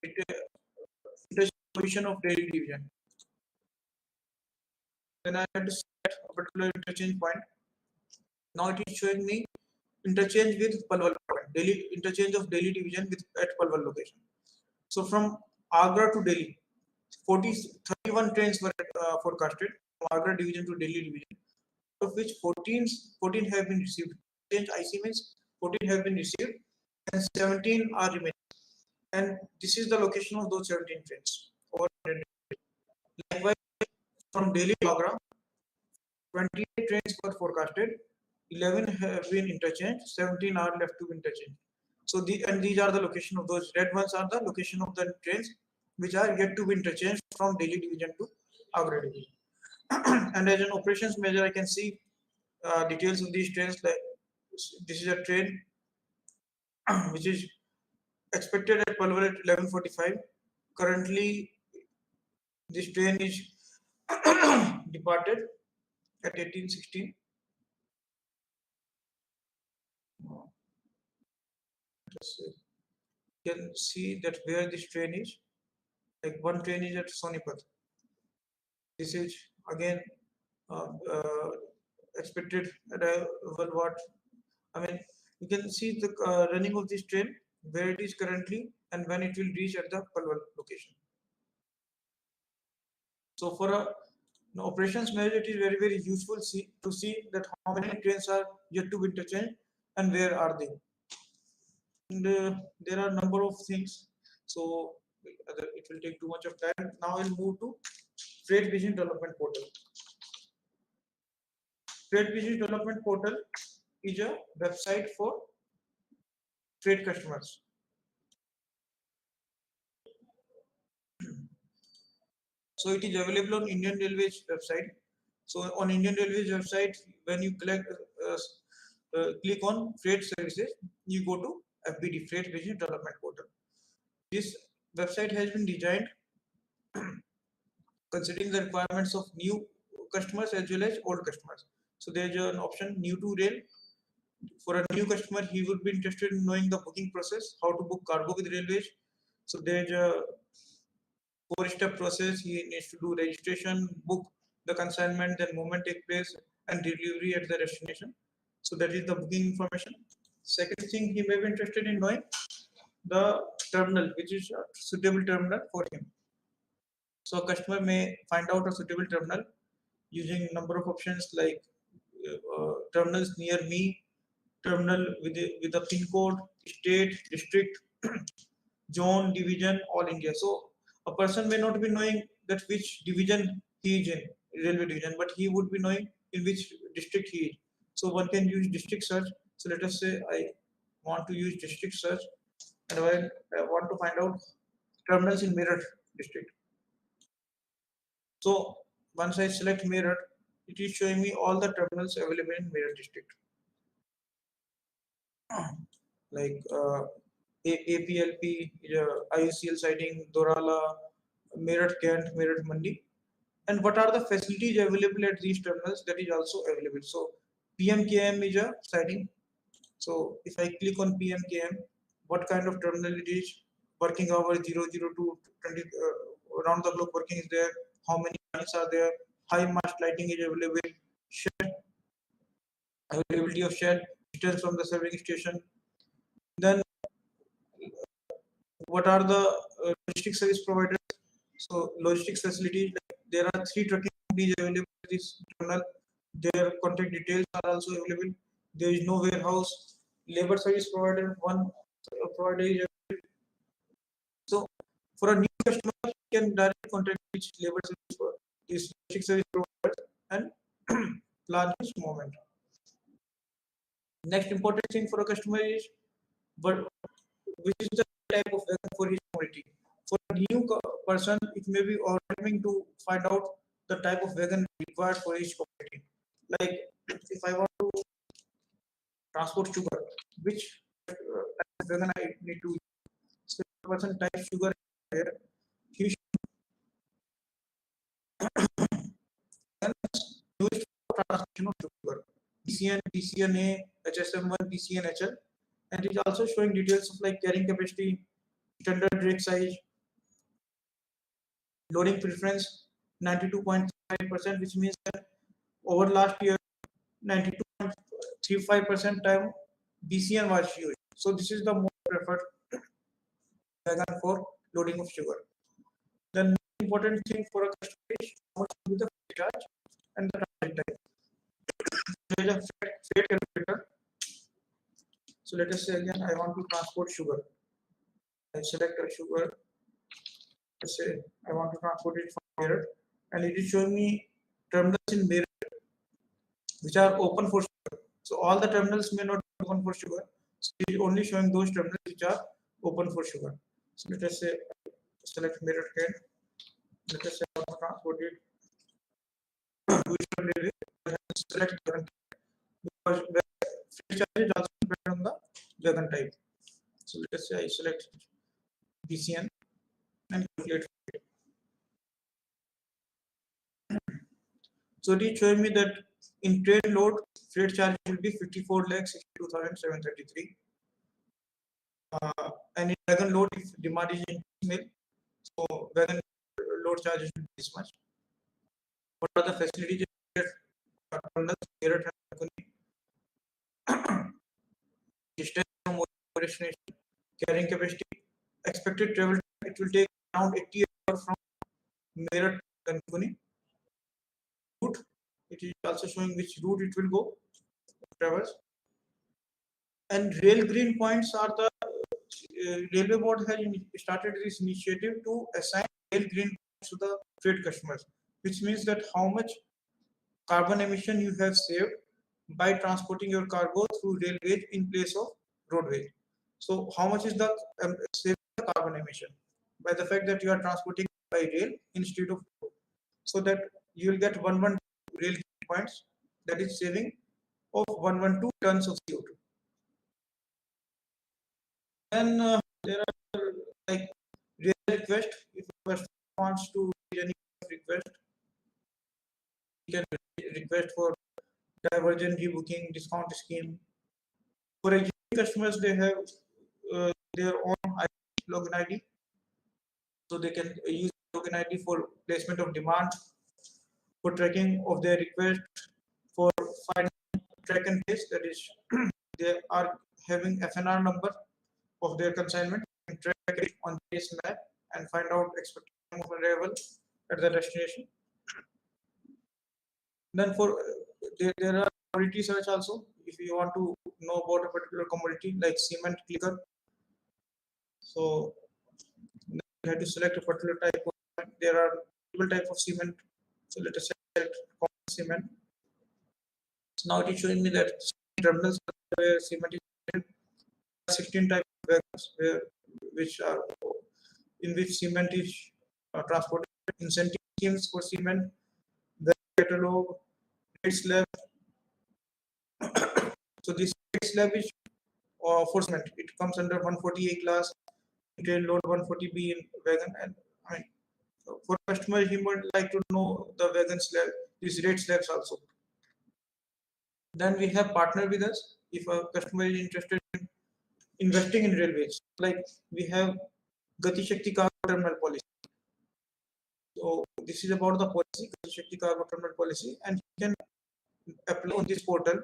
interchange position of Delhi division. Then I have to set a particular interchange point. Now it is showing me interchange with Palwal point. Delhi interchange of Delhi division with at Palwal location. So from Agra to Delhi, 31 trains were forecasted from Agra division to Delhi division, of which 14 have been received. ICMS 14 have been received and 17 are remaining. And this is the location of those 17 trains. Likewise, from Delhi to Agra, 28 trains were forecasted, 11 have been interchanged, 17 are left to be interchanged. So these are the location of those. Red ones are the location of the trains which are yet to be interchanged from Delhi division to Agra division. And as an operations measure, I can see details of these trains. Like this is a train which is expected at Palwal at 11:45. Currently, this train is departed at 18:16. You can see that where this train is. Like one train is at Sonipat. This is again expected what I mean. You can see the running of this train, where it is currently and when it will reach at the Palwal location. So for a operations measure, it is very useful to see that how many trains are yet to be interchanged and where are they. And there are a number of things. So it will take too much of time. Now I'll move to Freight Business Development Portal. Freight Business Development Portal is a website for freight customers. So it is available on Indian Railways website. So on Indian Railways website, when you click on freight services, you go to FBD, Freight Business Development Portal. This website has been designed considering the requirements of new customers as well as old customers. So there is an option new to rail. For a new customer, he would be interested in knowing the booking process, how to book cargo with railways. So there is a 4-step process. He needs to do registration, book the consignment, then movement take place, and delivery at the destination. So that is the booking information. Second thing, he may be interested in knowing the terminal, which is a suitable terminal for him. So a customer may find out a suitable terminal using number of options like terminals near me, terminal with a pin code, state, district, zone, division, all India. So a person may not be knowing that which division he is in, railway division, but he would be knowing in which district he is. So one can use district search. So let us say I want to use district search, and I want to find out terminals in Meerut district. So once I select Meerut, it is showing me all the terminals available in Meerut district. Like APLP, IUCL siding, Dorala, Meerut Kent, Meerut Mandi. And what are the facilities available at these terminals that is also available. So PMKM is a siding. So if I click on PMKM, what kind of terminal it is, working hour 0, 0 to 20, around the clock working is there, how many lines are there, high mast lighting is available, shed, availability of shed, distance from the serving station. Then what are the logistics service providers? So logistics facilities, there are 3 trucking companies available at this terminal. Their contact details are also available. There is no warehouse. Labor service provider, one provider is available. So for a new customer, you can directly contact each labor service for this logistics service provider and plan his movement. Next important thing for a customer is which is the type of wagon for his commodity. For a new person, it may be overwhelming to find out the type of wagon required for each commodity. Like if I want to transport sugar, which type of wagon I need to use. So if a person types sugar here, he should use for transportation of sugar. DCN, DCNA, HSM1, DCN, HL, and it is also showing details of like carrying capacity, standard rake size, loading preference 92.5%, which means that over last year 92.35% time BCN was used. So this is the most preferred wagon for loading of sugar. Then important thing for a customer is how much will be the freight charge and the transit time. There is a freight calculator. So let us say again I want to transport sugar. I select a sugar. Let's say I want to transport it from Meerut, and it is showing me terminals in Meerut which are open for sugar. So all the terminals may not be open for sugar. So it is only showing those terminals which are open for sugar. So let us say select Meerut again. Let us say I want to transport it to Eastern Railway. I have to select wagon type because freight charge is also dependent on the wagon type. So let us say I select BCN and calculate. So it is showing me that in train load, freight charge will be 54,62,733. And in wagon load, if demand is in mail, so wagon load charges will be this much. What are the facilities? Distance from destination, carrying capacity, expected travel time, it will take around 80 hours from Meerut to Kankuni. Route, it is also showing which route it will go, travels. And rail green points are the railway board has started this initiative to assign rail green points to the freight customers, which means that how much carbon emission you have saved by transporting your cargo through railways in place of roadway. So how much is the saving the carbon emission by the fact that you are transporting by rail instead of road, so that you will get 112 rail points, that is saving of 112 tons of CO2. Then there are like rail request. If a customer wants to raise any request, he can request for divergent rebooking, discount scheme. For existing customers, they have their own login ID, so they can use login ID for placement of demand, for tracking of their request, for finding track and trace. That is, they are having FNR number of their consignment and track it on this map and find out expected time of arrival at the destination. Then for there are commodity search also. If you want to know about a particular commodity like cement clicker, so you have to select a particular type of cement. There are multiple types of cement. So let us select common cement. So now it is showing me that terminals where cement is 16 types of vehicles which are in which cement is transported. Incentive schemes for cement, the catalog, rate slab. So this rate slab is for cement. It comes under 140A class, train load 140B in wagon, and I mean for customer he might like to know the wagon slab, these rate slabs also. Then we have partner with us. If a customer is interested in investing in railways, like we have Gati Shakti Cargo Terminal policy. So this is about the policy, Gati Shakti Cargo Terminal policy, and he can apply on this portal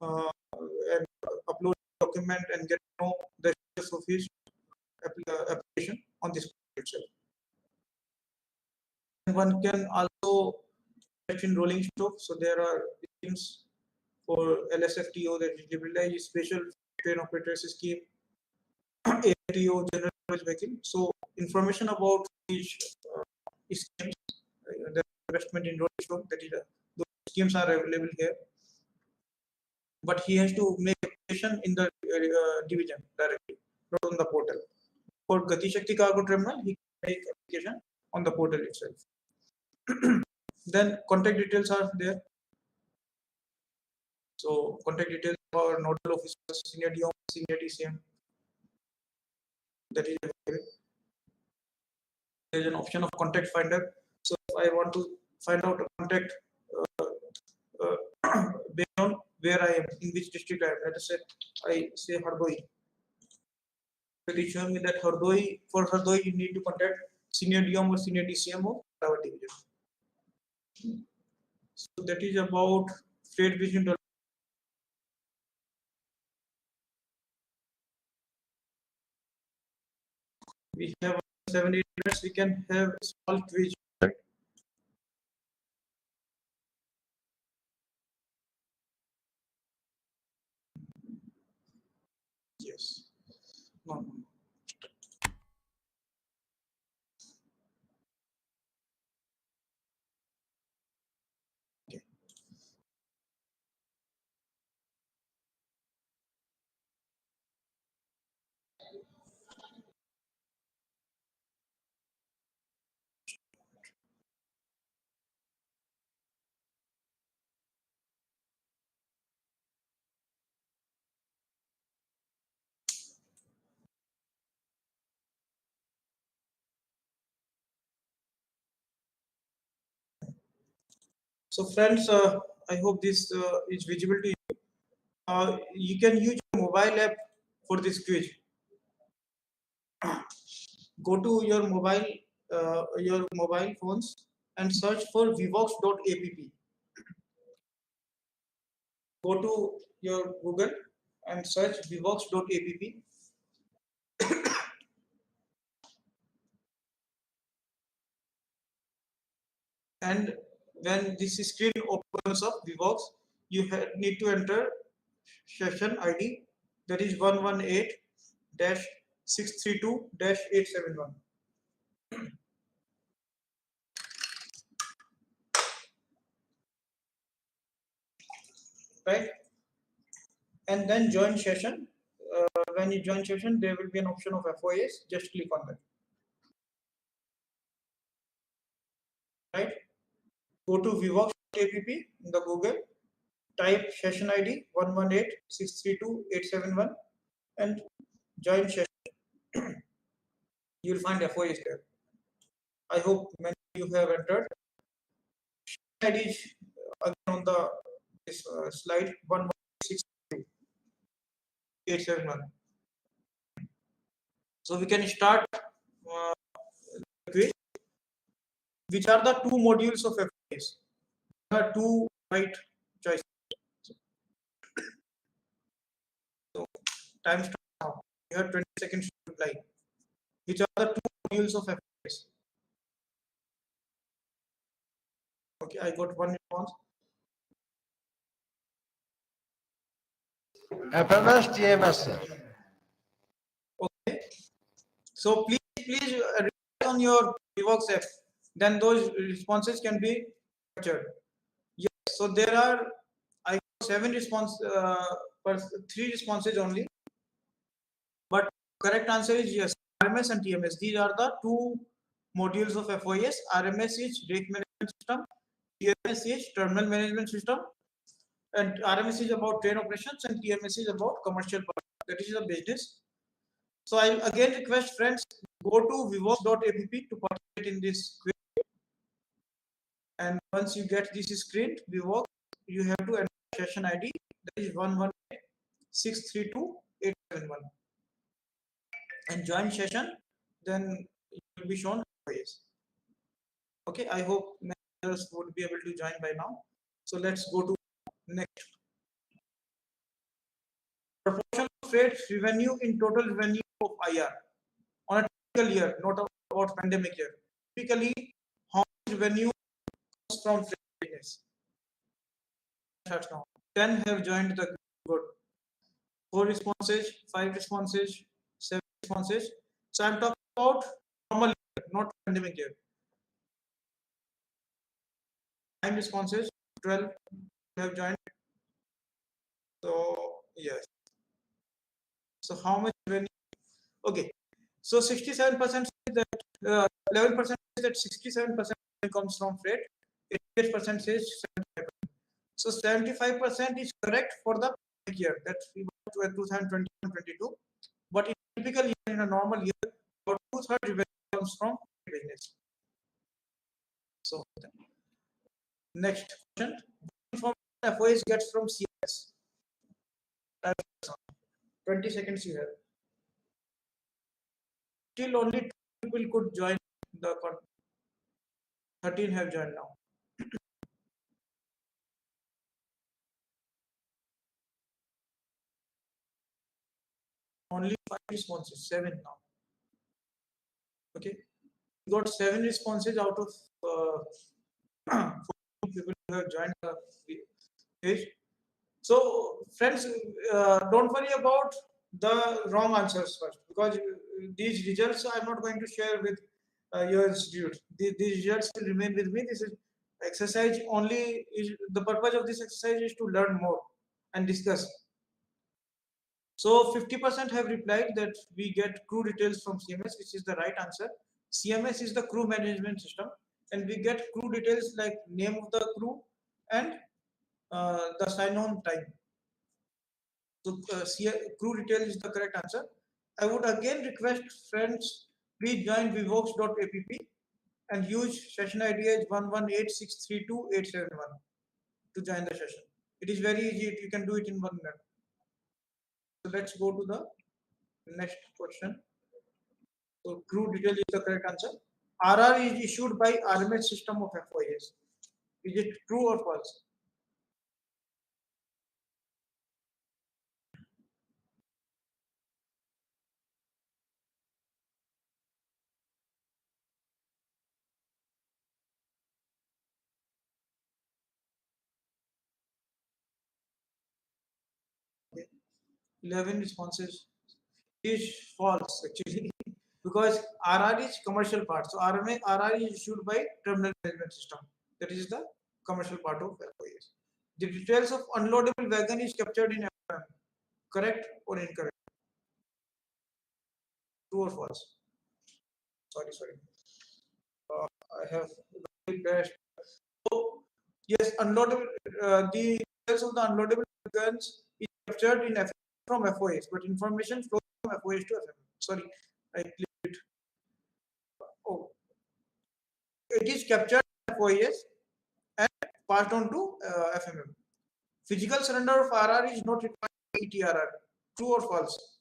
and upload document and get to know the status of his application on this portal itself. And one can also invest in rolling stock. So there are schemes for LSFTO, that is Liberalized Special Train Operators Scheme, ATO, General Purpose Vehicle. So information about these schemes, the investment in rolling stock, that is those schemes are available here. But he has to make application in the division directly, not on the portal. For Gati Shakti Cargo Terminal, he can make application on the portal itself. Then contact details are there. So contact details for nodal officers, senior DOM, senior DCM. That is available. There is an option of contact finder. So if I want to find out a contact based on where I am, in which district I am. Let us say I say Hardoi. It is showing me that Hardoi, for Hardoi you need to contact senior DOM or senior DCM of our division. So that is about freight vision. We have 7 8 minutes we can have a small quiz. Right? Yes. No, no, no. Okay. So friends, I hope this is visible to you. You can use your mobile app for this quiz. Go to your mobile phones and search for vivox.app. Go to your Google and search vivox.app. And when this screen opens up Vivox, you need to enter session ID, that is 118-632-871. Right? And then join session. When you join session, there will be an option of FOIS. Just click on that. Right? Go to vivox.app in the Google, type session ID 118-632-871 and join session. You'll find FOIS there. I hope many of you have entered. ID is again on the this slide 1162871. So we can start the quiz. Which are the two modules of FOIS? There are two right choices. So time starts now. You have 20 seconds to reply. Which are the two modules of FOIS? Okay, I got one response. FMS, TMS. Okay. So please rely on your Vivox app. Then those responses can be captured. Yes. So there are I got 7 response per 3 responses only. But correct answer is yes. RMS and TMS. These are the two modules of FOIS. RMS is rate management system. TMS is terminal management system. And RMS is about train operations and TMS is about commercial part. That is the business. So I again request friends, go to vivox.app to participate in this quiz. And once you get this screen, Vivox, you have to enter session ID, that is 118-632-871. And join session, then it will be shown ways. Okay, I hope many others would be able to join by now. So let's go to next. Proportion of freight revenue in total revenue of IR on a typical year, not about pandemic year. Typically, how much revenue comes from freight business? Now. 10 have joined the group. 4 responses, 5 responses, 7 responses. So I'm talking about normal year, not pandemic year. 9 responses, 12 have joined. So yes. So how much revenue? Okay. So 67% says that 11% says that 67% comes from freight. 88% says 75%. So 75% is correct for the year. That's 2021-22. But in a typical year, in a normal year, about 2/3 revenue comes from business. So next question: from FOIS gets from COIS. 20 seconds you have. Still only 2 people could join the 13 have joined now. Only 5 responses, 7 now. Okay, we got 7 responses out of 14 people who have joined the page. So, friends, don't worry about the wrong answers first, because these results I'm not going to share with your institute. These results will remain with me. This is exercise only. The purpose of this exercise is to learn more and discuss. So 50% have replied that we get crew details from CMS, which is the right answer. CMS is the crew management system, and we get crew details like name of the crew and the sign-on time. So crew detail is the correct answer. I would again request friends, please join vivox.app and use session ID as 1186328871 to join the session. It is very easy. You can do it in 1 minute. So let's go to the next question. So crew detail is the correct answer. RR is issued by IRIMEE system of FOIS. Is it true or false? 11 responses is false actually because RR is commercial part. So RR is issued by terminal management system. That is the commercial part of FOIS. The details of unloadable wagon is captured in FMM. Correct or incorrect? True or false? Sorry. I have very bad. So yes, unloadable. The details of the unloadable wagons is captured in FMM from FOIS, but information flows from FOIS to FMM. Sorry, I clicked it. Oh, it is captured in FOIS and passed on to FMM. Physical surrender of RR is not required by ITIR. True or false?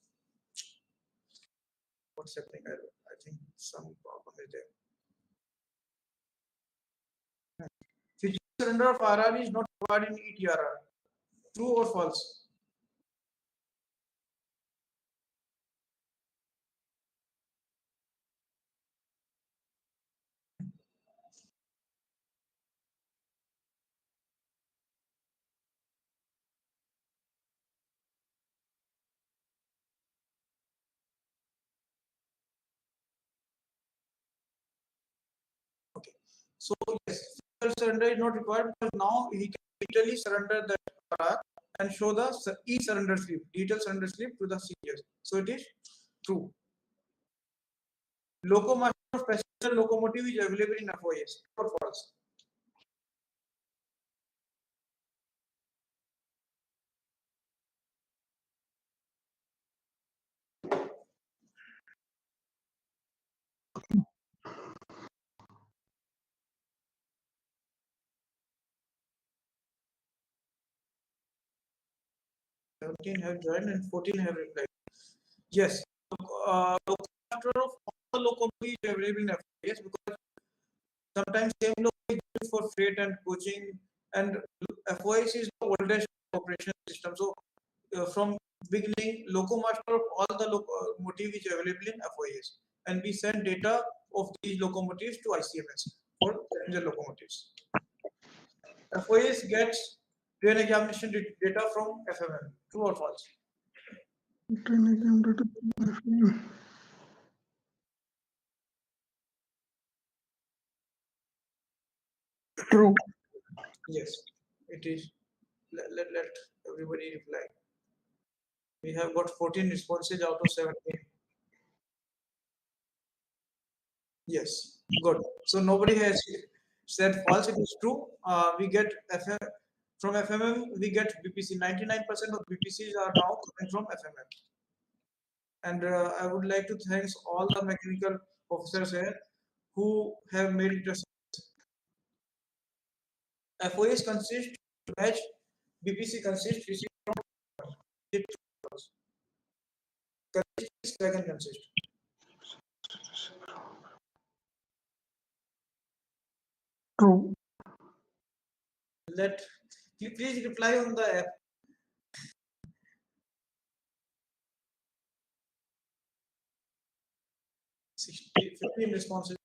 What's happening? I think some problem is there. Physical surrender of RR is not required in ITIR. True or false? Okay. So yes, physical surrender is not required because now he can literally surrender the RR and show the e-surrender slip, detailed surrender slip to the CGS. So it is true. Locomotive of passenger locomotive is available in FOIS. True or false? Seventeen have joined and 14 have replied. Yes, locomotive of all the locomotives is available in FOIS because sometimes same locomotive is used for freight and coaching, and FOIS is the oldest operation system. So from beginning, locomotive of all the locomotive is available in FOIS, and we send data of these locomotives to ICMS for passenger locomotives. FOIS gets train examination data from FMM. True or false? Train exam data from FMM. True. Yes, it is. Let everybody reply. We have got 14 responses out of 17. Yes, good. So nobody has said false. It is true. We get from FMM. We get BPC. 99% of BPCs are now coming from FMM. And I would like to thank all the mechanical officers here who have made it a success. FOS consists to match BPC consists received from it consist second consist. True. Let please reply on the app. 15 responses.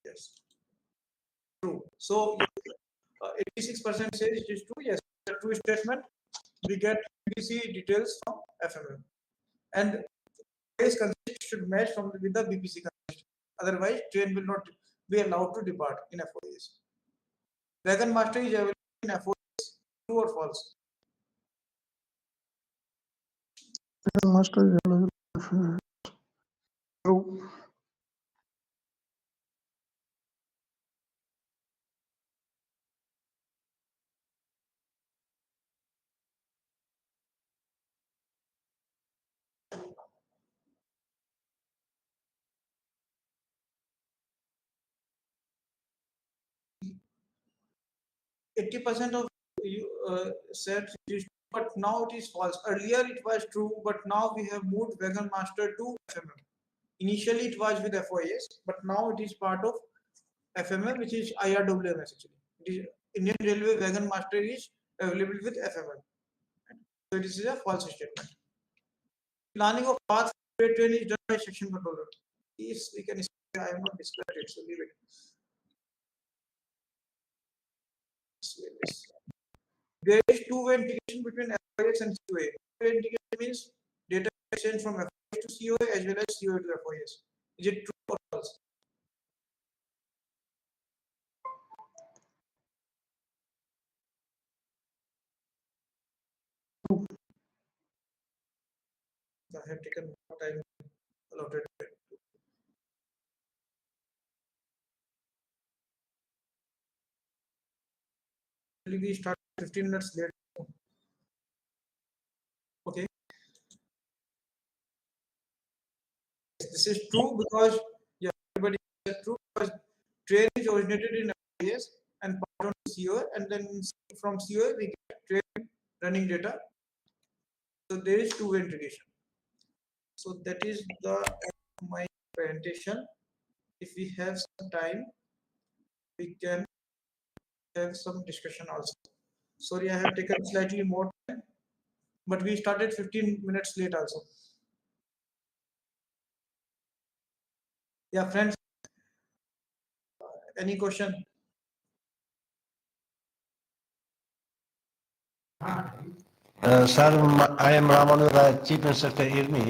Yes, true. So 86% says it is true. Yes, a true statement. We get BBC details from FMM, and FOIS consist should match with the BBC consist. Otherwise, train will not be allowed to depart in FOIS. Wagon master is available in FOIS. True or false? Master is available. True. 80% of you said it is true, but now it is false. Earlier it was true, but now we have moved Wagon Master to FMM. Initially it was with FOIS, but now it is part of FMM, which is IRWMS actually. It is Indian Railway Wagon Master is available with FMM. So it is a false statement. Planning of path for train is done by section controller. Yes, we can say I am not discussed it, so leave it. There is two-way integration between FOIS and COA. Two-way integration means data exchange from FOIS to COA as well as COA to FOIS. Is it true or false? I have taken more time allotted. We start 15 minutes late. Okay. This is true because everybody is true because train is originated in FOIS and passed on to COA, and then from COA we get train running data. So there is two-way integration. So that is the end of my presentation. If we have some time, we can have some discussion also. Sorry, I have taken slightly more time, but we started 15 minutes late also. Yeah, friends, any question? Sir I am Ramanu Rai chief inspector इरमी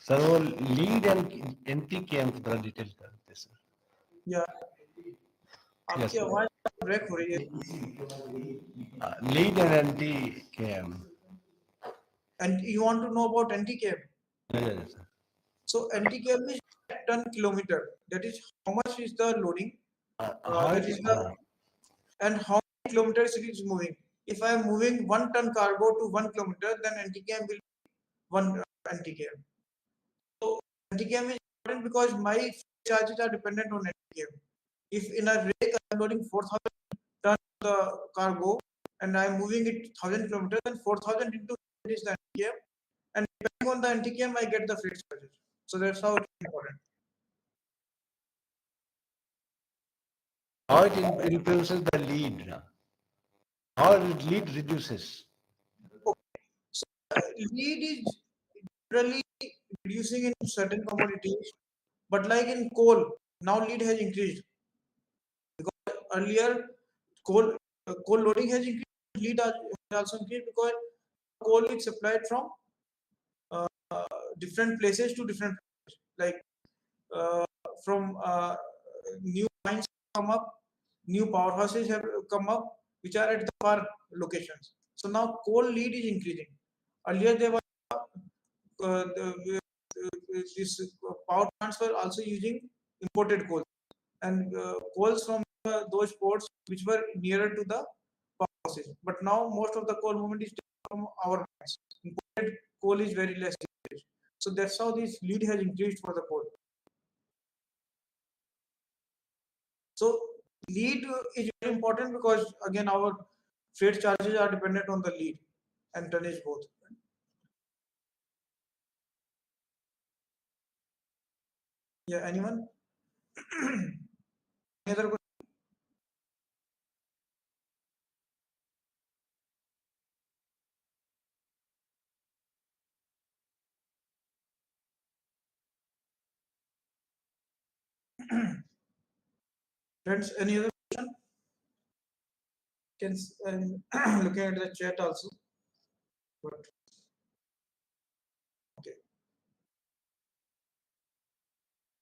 sir वो lead and anti chem की तरह detail करते sir या आपकी आवाज break हो रही है. Lead and anti came And you want to know about NTKM? yes sir. So NTKM is ton kilometer. That is how much is the loading. How That it is the and how many kilometers it is moving. If I am moving 1 ton cargo to 1 kilometer, then NTKM will be 1 NTKM. So NTKM is important because my charges are dependent on NTKM. If in a rake I am loading 4,000 ton the cargo and I am moving it 1,000 kilometers, then 4,000 into is the NTKM, and depending on the NTKM I get the freight charges. So that's how it is important. how it influences the lead how lead reduces Okay. So lead is generally reducing in certain commodities, but like in coal, now lead has increased. Because earlier coal loading has increased, lead has also increased because coal is supplied from different places to different places. Like from new mines come up, new powerhouses have come up, which are at the far locations. So now coal lead is increasing. Earlier there was this power plants were also using imported coal and coals from those ports which were nearer to the powerhouses. But now most of the coal movement is from our mines. Imported coal is very less. So that's how this lead has increased for the coal. So lead is very important because again our freight charges are dependent on the lead and tonnage both. Yeah, anyone? Any other question? Friends, any other question? Can looking at the chat also. But okay.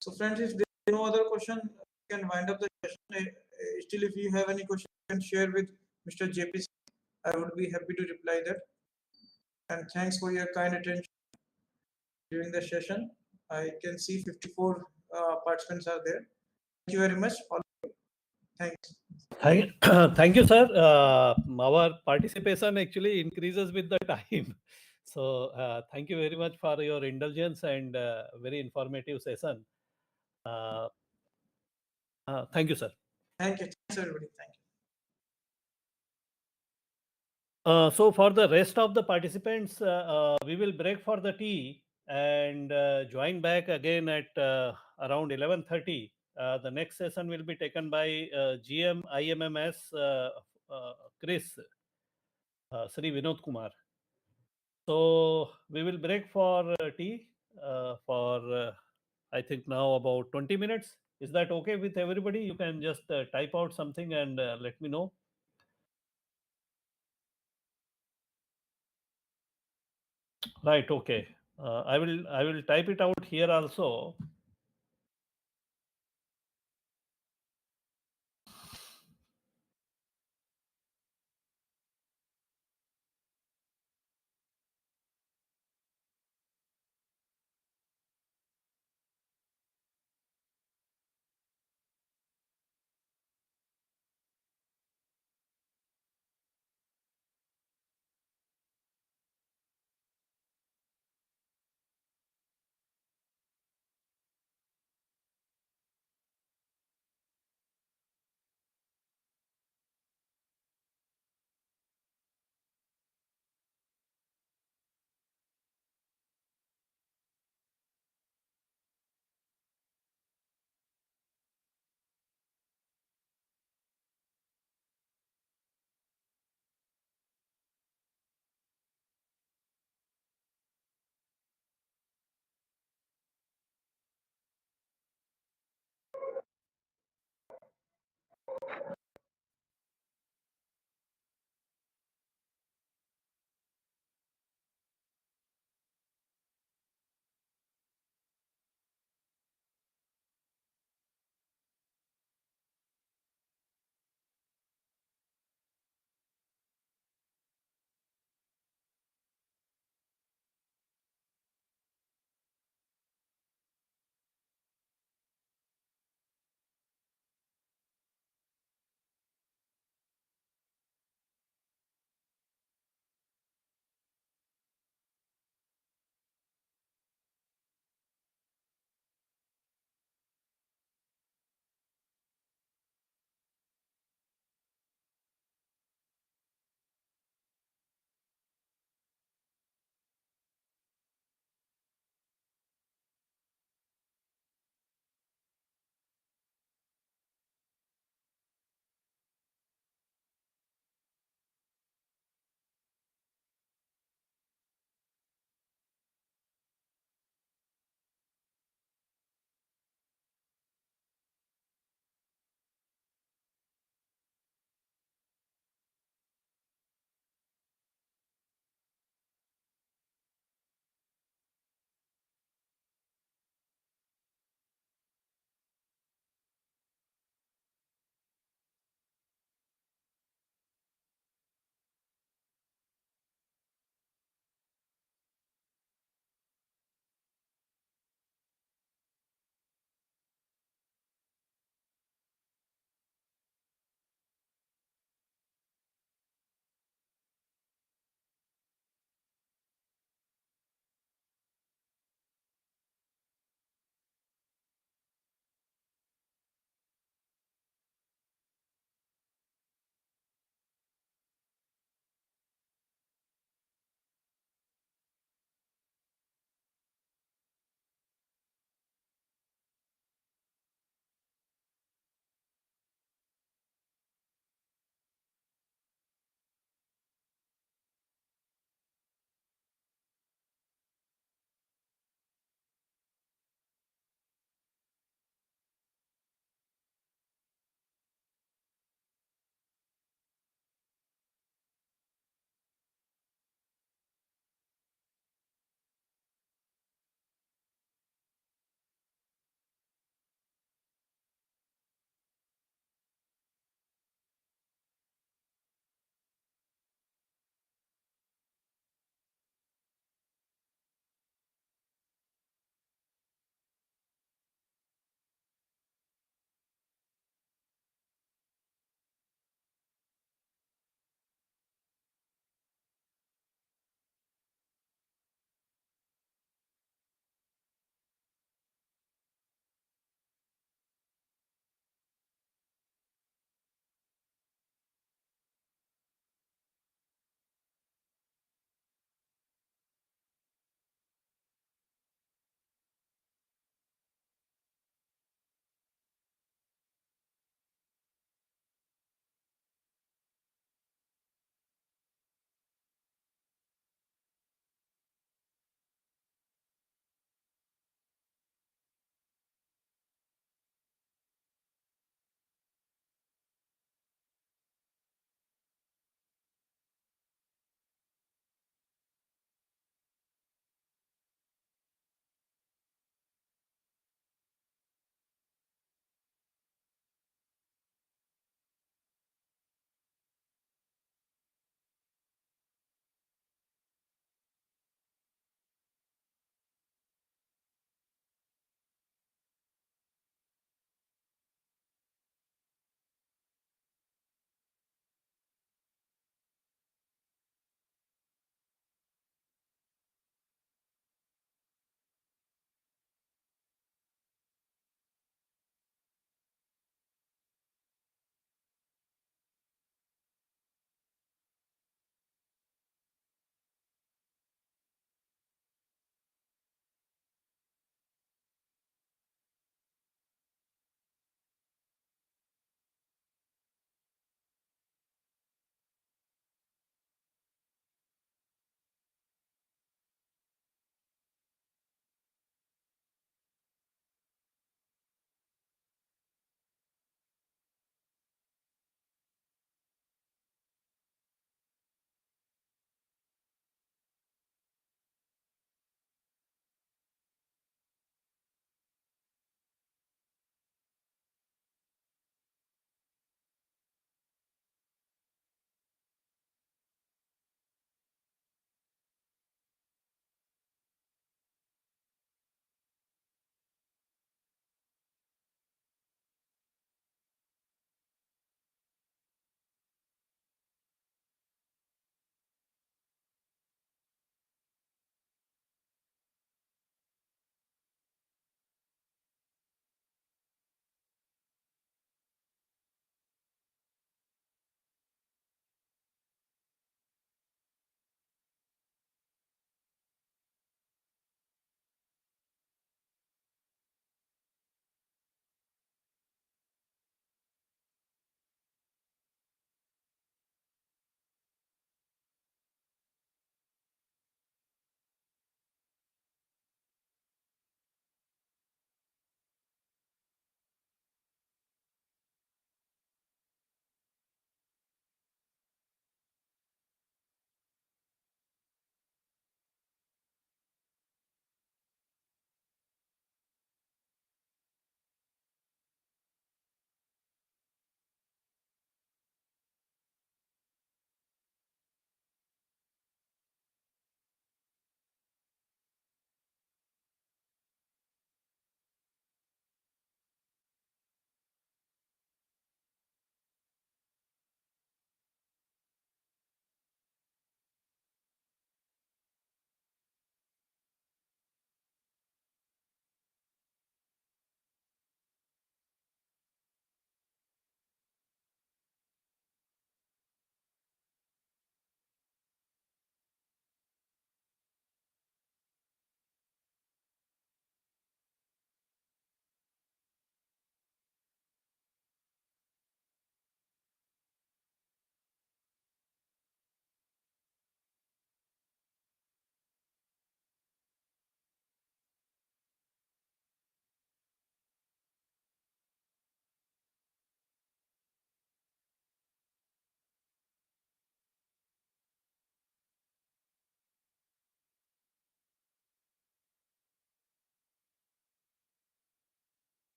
So friends, if there is no other question, we can wind up the session. Still, if you have any question, you can share with Mr. JP. I would be happy to reply that. And thanks for your kind attention during the session. I can see 54 participants are there. Thank you very much. Thanks. Thank you, sir. Our participation actually increases with the time. So thank you very much for your indulgence and very informative session. Thank you, sir. Thank you. Thanks, everybody. Thank you. So for the rest of the participants, we will break for the tea and join back again at around 11:30. The next session will be taken by GM iMMS Chris, Sri Vinod Kumar. So we will break for tea for I think now about 20 minutes. Is that okay with everybody? You can just type out something and let me know. Right. Okay. I will type it out here also.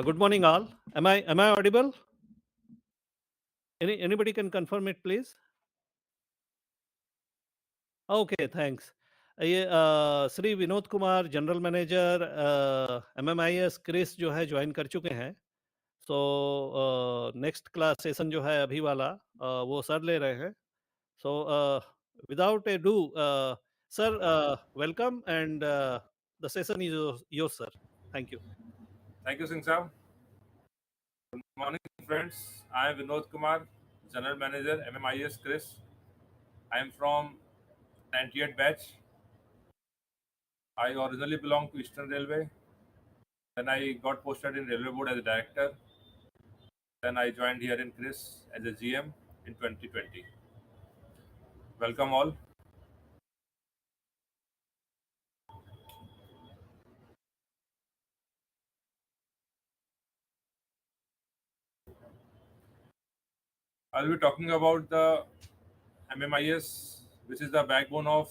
Good morning, all. Am I audible? Anybody can confirm it, please? Okay, thanks. ये Shri Vinod Kumar general manager MMIS CRIS जो है join कर चुके हैं. So next class session जो है अभी वाला वो सर ले रहे हैं. So without A do sir welcome and the session is your sir. Thank you. Thank you, Singh Saab. Good morning, friends. I am Vinod Kumar, General Manager, MMIS CRIS. I am from 98 batch. I originally belong to Eastern Railway. Then I got posted in Railway Board as a director. Then I joined here in CRIS as a GM in 2020. Welcome all. I will be talking about the MMIS, which is the backbone of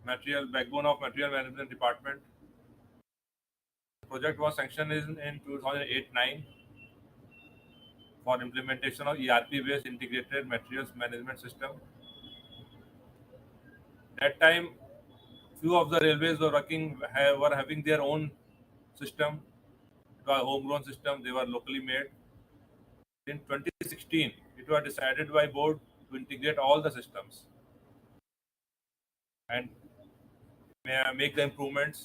material management department. The project was sanctioned in 2008-9 for implementation of ERP-based integrated materials management system. That time, few of the railways were having their own system. It was a homegrown system. They were locally made. In 2016, it was decided by board to integrate all the systems and make the improvements.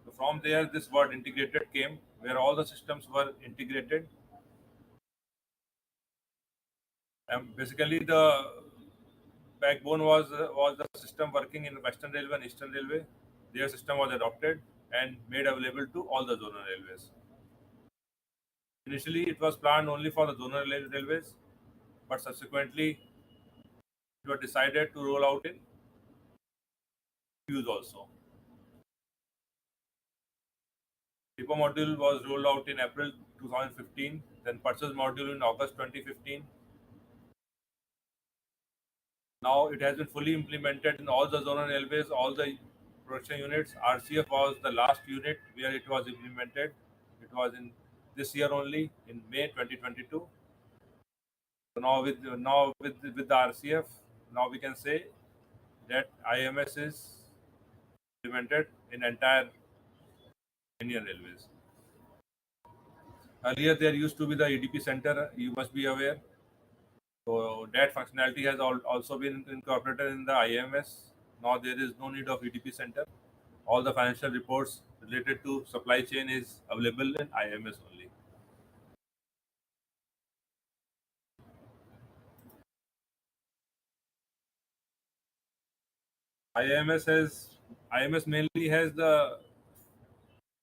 So from there, this word integrated came, where all the systems were integrated. And basically, the backbone was the system working in Western Railway and Eastern Railway. Their system was adopted and made available to all the zonal railways. Initially, it was planned only for the zonal railways, but subsequently, it was decided to roll out in use also. Depot module was rolled out in April 2015, then purchase module in August 2015. Now it has been fully implemented in all the zonal railways, all the production units. RCF was the last unit where it was implemented. It was in this year only, in May 2022. So now with the RCF, now we can say that iMMS is implemented in entire Indian Railways. Earlier there used to be the EDP center, you must be aware. So that functionality has also been incorporated in the iMMS. Now there is no need of EDP center. All the financial reports related to supply chain is available in iMMS only. iMMS mainly has the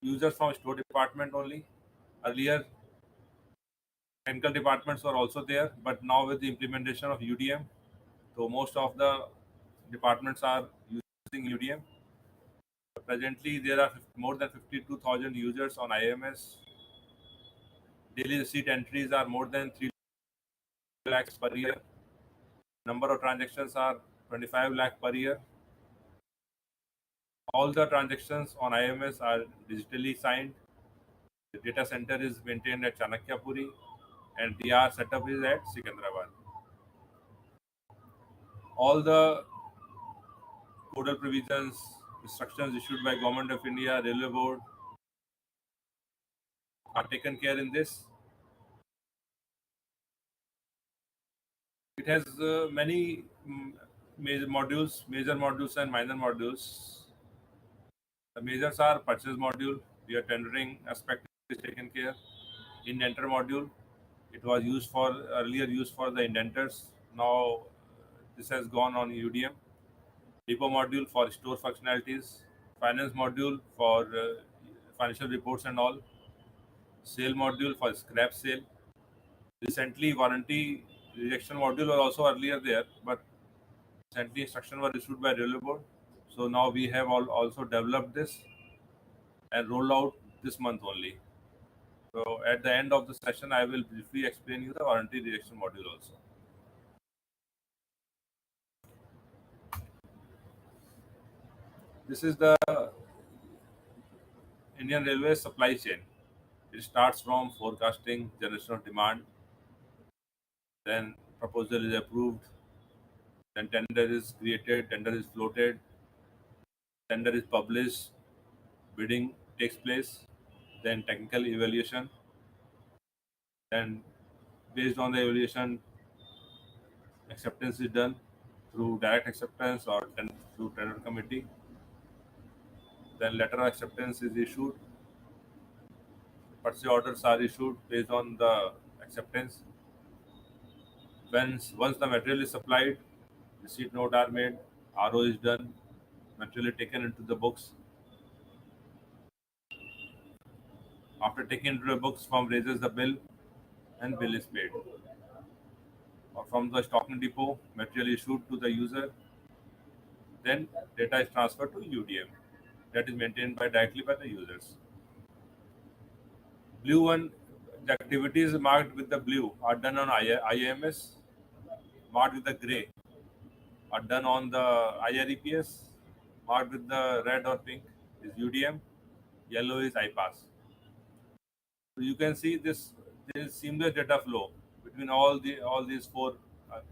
users from store department only. Earlier Chemical departments were also there, but now with the implementation of UDM, so most of the departments are using UDM. Presently, there are more than 52,000 users on iMMS. Daily receipt entries are more than 3 lakhs per year. Number of transactions are 25 lakh per year. All the transactions on iMMS are digitally signed. The data center is maintained at Chanakyapuri and DR setup is at Sikandrabad. All the codal provisions, instructions issued by Government of India, Railway Board are taken care in this. It has many major modules and minor modules. The majors are purchase module, where tendering aspect is taken care. Indenter module, it was earlier used for the indenters. Now this has gone on UDM. Depot module for store functionalities. Finance module for financial reports and all. Sale module for scrap sale. Recently, warranty rejection module was also earlier there, but recently instruction was issued by Railway Board. So now we have also developed this and roll out this month only. So at the end of the session, I will briefly explain you the warranty rejection module also. This is the Indian Railway supply chain. It starts from forecasting, generation of demand, then proposal is approved, then tender is created, tender is floated, tender is published, bidding takes place, then technical evaluation, then based on the evaluation, acceptance is done through direct acceptance or through tender committee. Then letter of acceptance is issued. Purchase orders are issued based on the acceptance. Once the material is supplied, receipt note are made, RO is done, material is taken into the books. After taking into the books, firm raises the bill and bill is paid. Or from the stocking depot, material issued to the user. Then data is transferred to UDM. That is maintained directly by the users. Blue one, the activities marked with the blue are done on iMMS. Marked with the gray are done on the IRIPS. Marked with the red or pink is UDM. Yellow is iPass. So you can see this. There is seamless data flow between all these four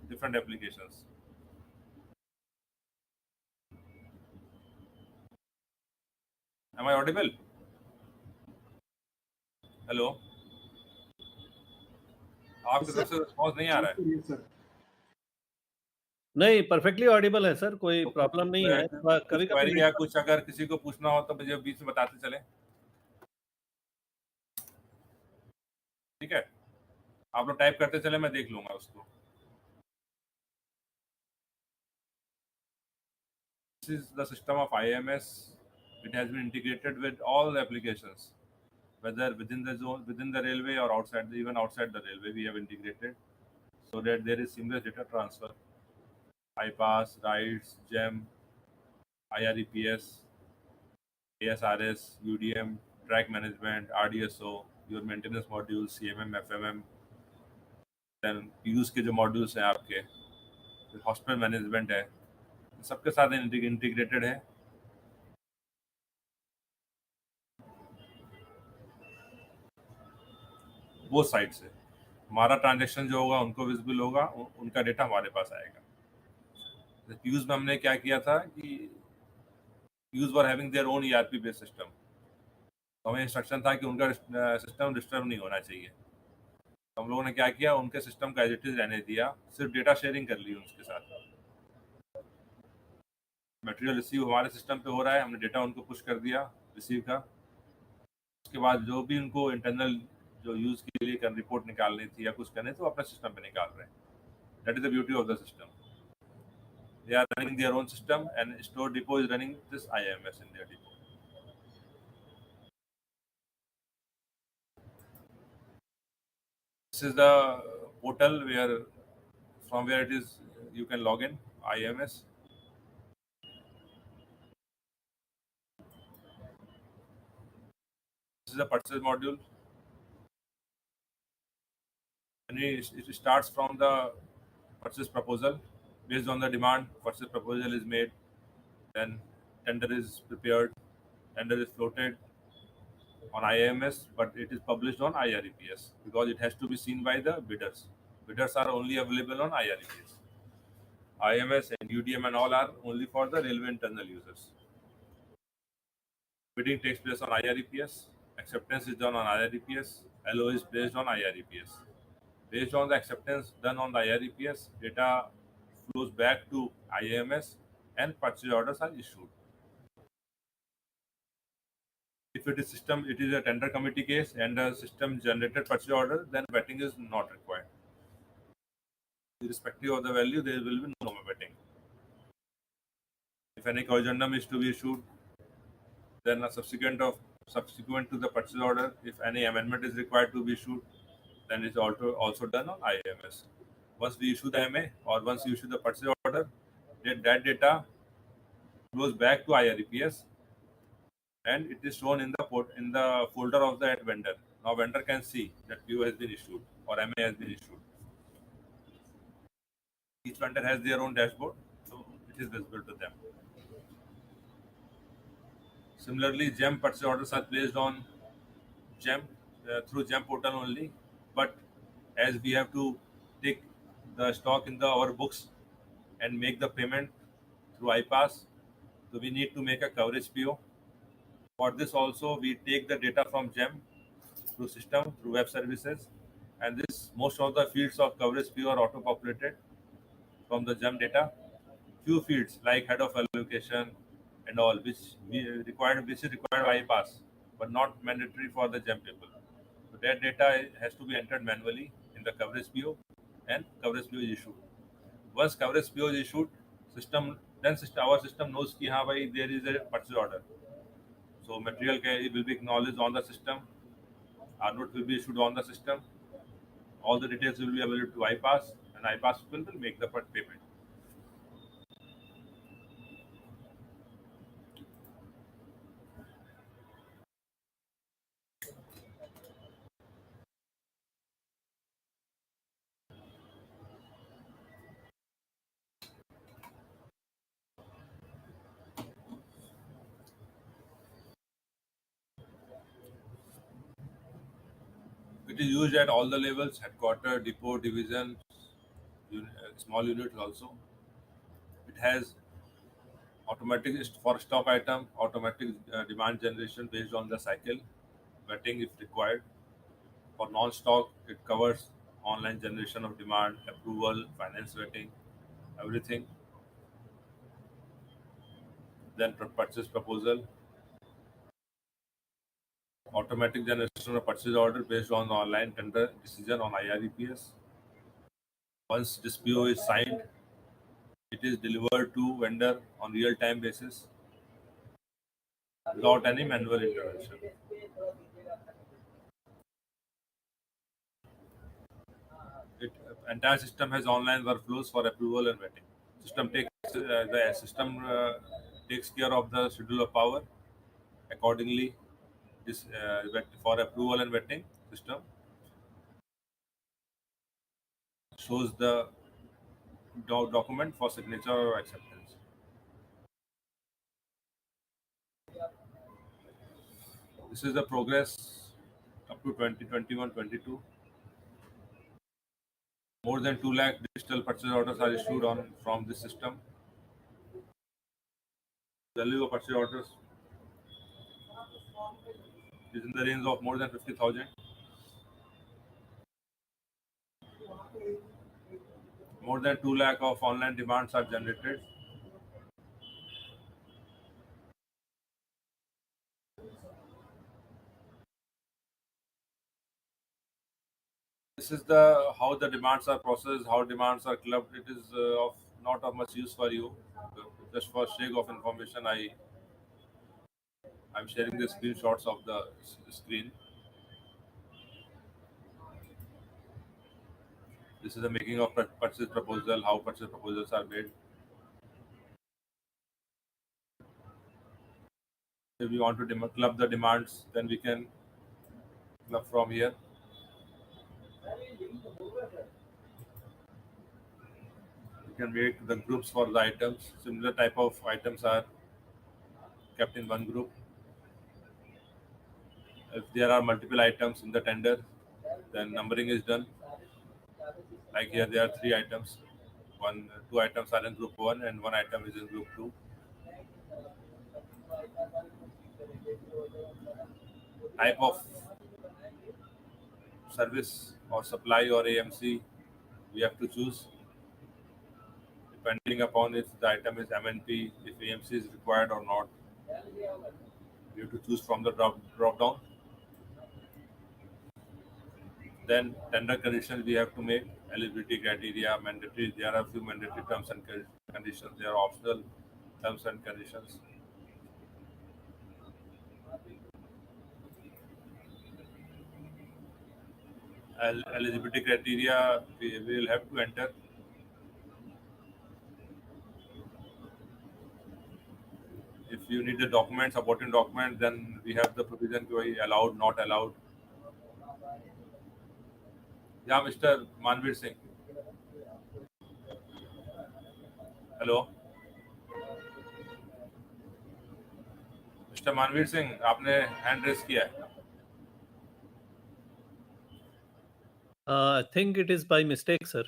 different applications. Am I audible? Hello. आपकी तरफ से response नहीं आ रहा है? नहीं, perfectly Audible है sir, कोई problem नहीं है। कभी क्वेरी या कुछ अगर किसी को पूछना हो तो मुझे बीच में बताते चले। ठीक है, आप लोग टाइप करते चले, मैं देख लूंगा उसको। This is the system of IMS. It has been integrated with all the applications, whether within the zone, within the railway, or outside, even outside the railway, we have integrated so that there is seamless data transfer. iPass, rides, GEM, IREPS, ASRS, UDM, track management, RDSO, your maintenance modules, CMM, FMM, then use के जो modules हैं आपके, hospital management है, सबके साथ integrated है। वो side से हमारा ट्रांजैक्शन जो होगा उनको विजिबल होगा, उनका डेटा हमारे पास आएगा। यूज में हमने क्या किया था कि use were having their own ERP based system, तो हमें इंस्ट्रक्शन था कि उनका सिस्टम डिस्टर्ब नहीं होना चाहिए। तो हम लोगों ने क्या किया, उनके सिस्टम का एज इट इज रहने दिया, सिर्फ डेटा शेयरिंग कर ली उनके साथ। मटेरियल रिसीव हमारे सिस्टम पे हो रहा है, हमने डेटा उनको पुश कर दिया रिसीव का। उसके बाद जो भी उनको इंटरनल जो यूज के लिए रिपोर्ट निकालनी थी या कुछ करने, तो अपने सिस्टम पे निकाल रहे हैं। That is the beauty of the system. They are running their own system and store depot is running this iMMS in their depot. This is the portal from where it is you can log in iMMS. This is the purchase module. And it starts from the purchase proposal. Based on the demand, purchase proposal is made. Then tender is prepared. Tender is floated on iMMS, but it is published on IRIPS because it has to be seen by the bidders. Bidders are only available on IRIPS. IMS and UDM and all are only for the railway internal users. Bidding takes place on IRIPS. Acceptance is done on IRIPS. LO is placed on IRIPS. Based on the acceptance done on the IRIPS, data flows back to iMMS and purchase orders are issued. If it is a tender committee case and a system generated purchase order, then vetting is not required. Irrespective of the value, there will be no vetting. If any corrigendum is to be issued, then subsequent to the purchase order, if any amendment is required to be issued, then it's also done on iMMS. Once we issue the MA or once you issue the purchase order, that data goes back to IRIPS and it is shown in the folder of that vendor. Now vendor can see that PO has been issued or MA has been issued. Each vendor has their own dashboard, so it is visible to them. Similarly, GEM purchase orders are placed on GEM through GEM portal only, but as we have to take the stock in our books and make the payment through iPass, so we need to make a coverage PO. For this also, we take the data from GEM through system, through web services, and most of the fields of coverage PO are auto-populated from the GEM data. Few fields like head of allocation and all, which is required iPass, but not mandatory for the GEM people. So that data has to be entered manually in the coverage PO, and coverage PO is issued. Once coverage PO is issued, our system knows that there is a purchase order. So material will be acknowledged on the system. Our note will be issued on the system. All the details will be available to iPass, and iPass will make the payment. It is used at all the levels: headquarter, depot, division, small units also. It has automatic for stock item, automatic demand generation based on the cycle, vetting if required. For non-stock, it covers online generation of demand, approval, finance vetting, everything. Then purchase proposal, automatic generation of purchase order based on the online tender decision on IRIPS. Once this PO is signed, it is delivered to vendor on real-time basis without any manual intervention. Entire system has online workflows for approval and vetting. The system takes care of the schedule of power accordingly. This for approval and vetting system shows the document for signature or acceptance. This is the progress up to 2021-22. More than 2 lakh digital purchase orders are issued from this system. The value of purchase orders is in the range of more than 50,000. More than 2 lakh of online demands are generated. This is how the demands are processed, how demands are clubbed. It is not of much use for you. Just for sake of information, I'm sharing the screenshots of the screen. This is the making of purchase proposal, how purchase proposals are made. If we want to club the demands, then we can club from here. We can make the groups for the items. Similar type of items are kept in one group. If there are multiple items in the tender, then numbering is done. Like here, there are 3 items. Two items are in group 1 and 1 item is in group 2. Type of service or supply or AMC we have to choose depending upon if the item is MNP, if AMC is required or not. You have to choose from the drop down. Then tender conditions we have to make, eligibility criteria, mandatory. There are a few mandatory terms and conditions. There are optional terms and conditions. Eligibility criteria we will have to enter. If you need the document, supporting document, then we have the provision allowed, not allowed. Yeah, Mr. Manveer Singh. Hello. Mr. Manveer Singh, आपने hand raise किया है? I think it is by mistake, sir.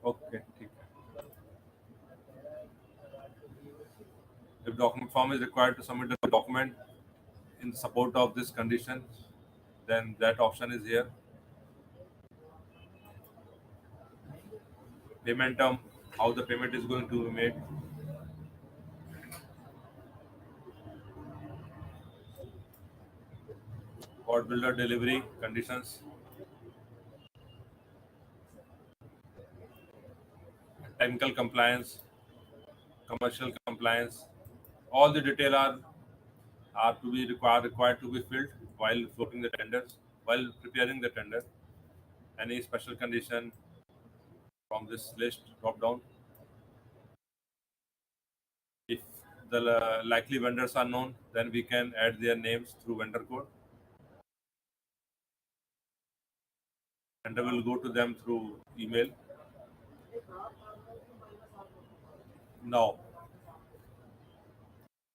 Okay, ठीक है. If document form is required to submit a document in support of this condition, then that option is here. Payment term, how the payment is going to be made. For builder delivery conditions. Technical compliance, commercial compliance. All the detail are to be required to be filled while floating the tenders, while preparing the tender. Any special condition from this list drop down. If the likely vendors are known, then we can add their names through vendor code. Vendor will go to them through email. Now,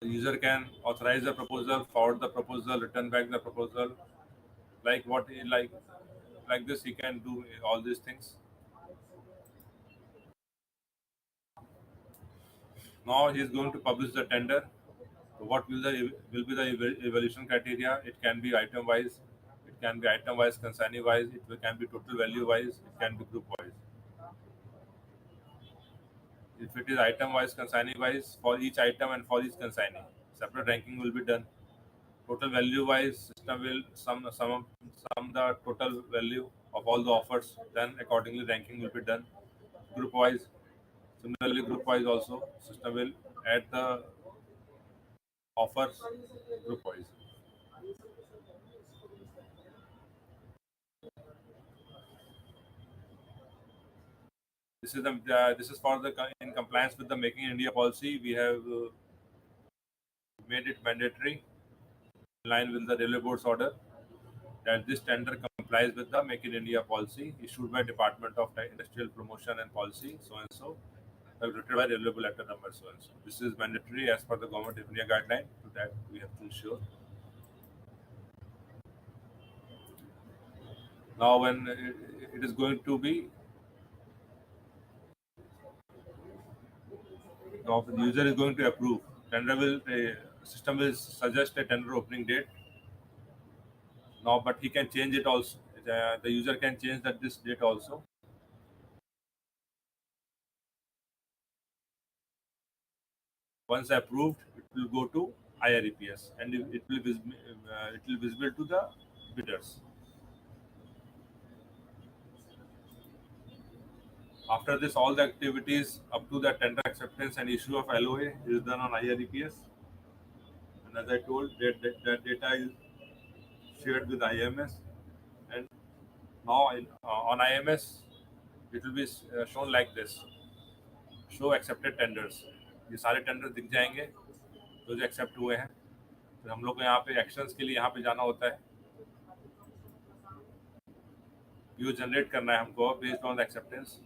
the user can authorize the proposal, forward the proposal, return back the proposal. Like what like this, he can do all these things. Now he is going to publish the tender. So what will be the evaluation criteria? It can be item wise, it can be item wise, consignee wise, it can be total value wise, it can be group wise. If it is item wise, consignee wise, for each item and for each consignee, separate ranking will be done. Total value wise, system will sum the total value of all the offers. Then accordingly ranking will be done. Group wise, similarly group wise also, system will add the offers group wise. This is for the in compliance with the Making in India policy. We have made it mandatory in line with the Railway Board's order that this tender complies with the Make in India policy issued by Department of Industrial Promotion and Policy, so and so, written by Railway letter number so and so. This is mandatory as per the Government of India guideline. To that we have to ensure. Now, when it is going to be, the user is going to approve. System will suggest a tender opening date. Now, but he can change it also. The user can change this date also. Once approved, it will go to IRIPS and it will visible to the bidders. After this, all the activities up to the tender acceptance and issue of LOA is done on IRIPS. And as I told, that data is shared with IMMS. And now on IMS, it will be shown like this, show accepted tenders. ये सारे tender दिख जाएंगे जो जो accept हुए हैं। फिर हम लोग को यहाँ पे एक्शंस के लिए यहाँ पे जाना होता है, व्यू जनरेट करना है हमको बेस्ड ऑन द एक्सेप्टेंस।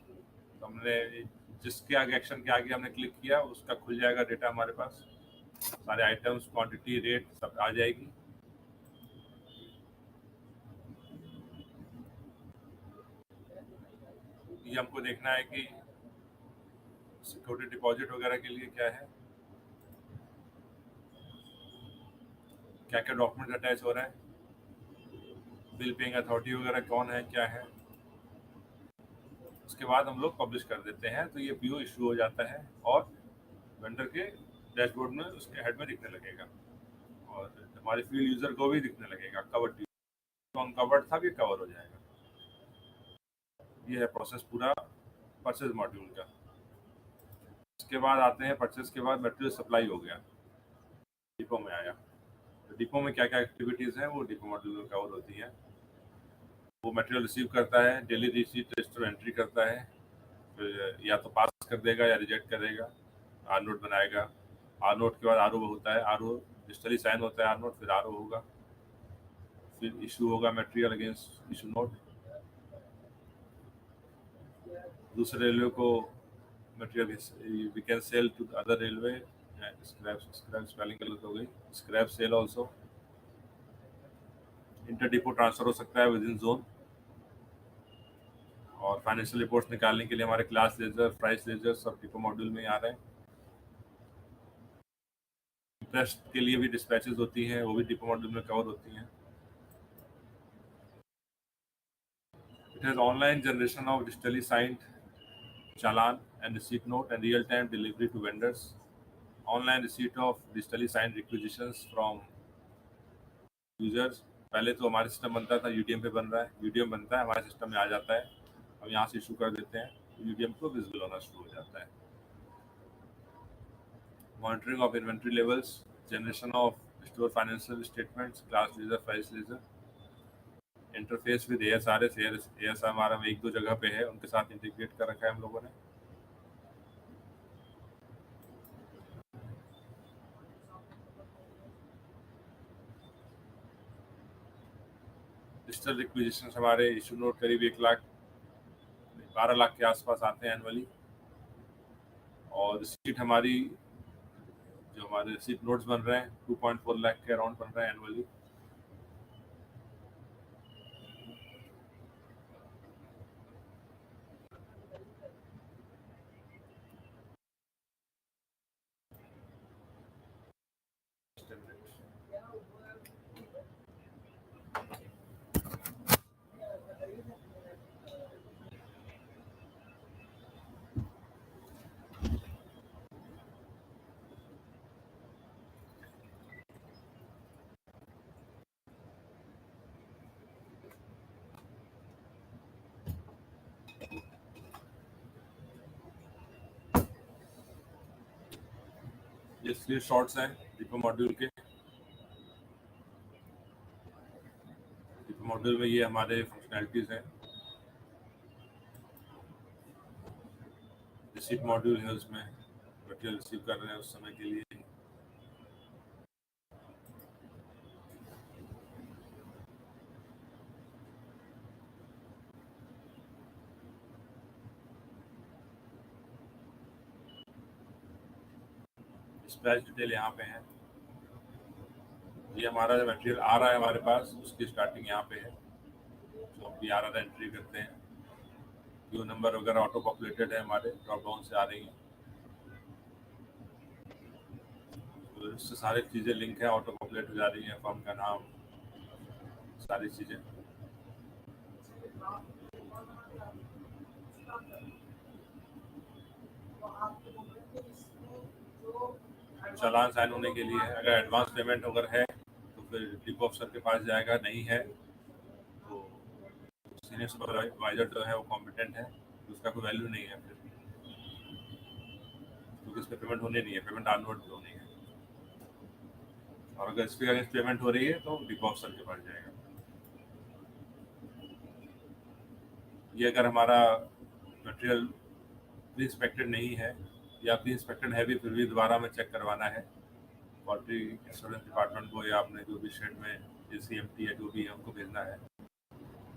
तो हमने जिसके आगे एक्शन के आगे हमने क्लिक किया उसका खुल जाएगा डेटा हमारे पास, सारे आइटम्स, क्वांटिटी, रेट सब आ जाएगी। ये हमको देखना है कि सिक्योरिटी डिपॉजिट वगैरह के लिए क्या है, क्या क्या डॉक्यूमेंट अटैच हो रहे हैं, बिल पेइंग अथॉरिटी वगैरह कौन है क्या है। उसके बाद हम लोग पब्लिश कर देते हैं, तो ये व्यू इशू हो जाता है और वेंडर के डैशबोर्ड में उसके हेड में दिखने लगेगा और हमारे फील्ड यूजर को भी दिखने लगेगा। कवर्ड तो अनकवर्ड था कि कवर हो जाएगा। ये है प्रोसेस पूरा परचेज मॉड्यूल का। इसके बाद आते हैं, परचेज के बाद मटेरियल सप्लाई हो गया, डिपो में आया। तो डिपो में क्या क्या एक्टिविटीज़ हैं वो डिपो मॉड्यूल में कवर होती हैं। वो मटेरियल रिसीव करता है, डेली रिसीट रजिस्टर एंट्री करता है, फिर या तो पास कर देगा या रिजेक्ट करेगा, आर नोट बनाएगा। आर नोट के बाद आर होता है, आर डिजिटली साइन होता है आर नोट, फिर आर होगा, फिर इशू होगा मटेरियल अगेंस्ट इशू नोट। दूसरे रेलवे को material we can sell to other railway. Scrap spelling गलत हो गई, scrap sell also. Inter depot transfer हो सकता है विद इन जोन। और फाइनेंशियल रिपोर्ट्स निकालने के लिए हमारे क्लास लेजर, प्राइस लेजर सब डिपो मॉड्यूल में आ रहे हैं। इंटरेस्ट के लिए भी डिस्पैचेस होती हैं, वो भी डिपो मॉड्यूल में कवर होती हैं। It has online generation of digitally signed challan and receipt note and real time delivery to vendors. Online receipt of digitally signed requisitions from users. पहले तो हमारे सिस्टम बनता था, यूडीएम पे बन रहा है, यूडीएम बनता है हमारे सिस्टम में आ जाता है, हम यहाँ से इशू कर देते हैं, यूडीएम को विजिबल होना शुरू हो जाता है। Monitoring of inventory levels, generation of store financial statements, class ledger, price ledger. Interface with ASRS, ASR हमारा एक दो जगह पे है, उनके साथ इंटीग्रेट कर रखा है हम लोगों ने। डिजिटल रिक्विजिशन हमारे इशू नोट करीब 12 लाख के आसपास आते हैं एनुअली। और रिसीट हमारी जो हमारे रिसीट नोट्स बन रहे हैं 2.4 लाख के अराउंड बन रहे हैं एनुअली। ये स्क्रीन शॉट्स हैं डिपो मॉड्यूल के। डिपो मॉड्यूल में ये हमारे फंक्शनैलिटीज हैं। रिसीट मॉड्यूल है, उसमें मटेरियल रिसीव कर रहे हैं उस समय के लिए। डिस्पैच डिटेल यहाँ पे है। ये हमारा जो मटेरियल आ रहा है हमारे पास उसकी स्टार्टिंग यहाँ पे है, जो हम भी आ रहा था एंट्री करते हैं। क्यू नंबर वगैरह ऑटो पॉपुलेटेड है, हमारे ड्रॉप डाउन से आ रही हैं। तो इससे सारी चीज़ें लिंक है, ऑटो पॉपुलेट हो जा रही हैं, फर्म का नाम, सारी चीज़ें। चालान साइन होने के लिए अगर एडवांस पेमेंट अगर है तो फिर डिपो अफसर के पास जाएगा, नहीं है तो सीनियर सुपरवाइजर जो है वो कॉम्पिटेंट है, तो उसका कोई वैल्यू नहीं है फिर, क्योंकि इस पर पेमेंट होनी नहीं है, पेमेंट आनवर्ड भी होनी है। और अगर इस पर अगेंस्ट पेमेंट हो रही है तो डिपो अफसर के पास जाएगा। ये अगर हमारा मटेरियल प्री इंस्पेक्टेड नहीं है या प्री इंस्पेक्टेड है भी फिर भी दोबारा हमें चेक करवाना है क्वालिटी एश्योरेंस डिपार्टमेंट को या आपने जो भी शेड में ACMT या जो भी है उनको भेजना है,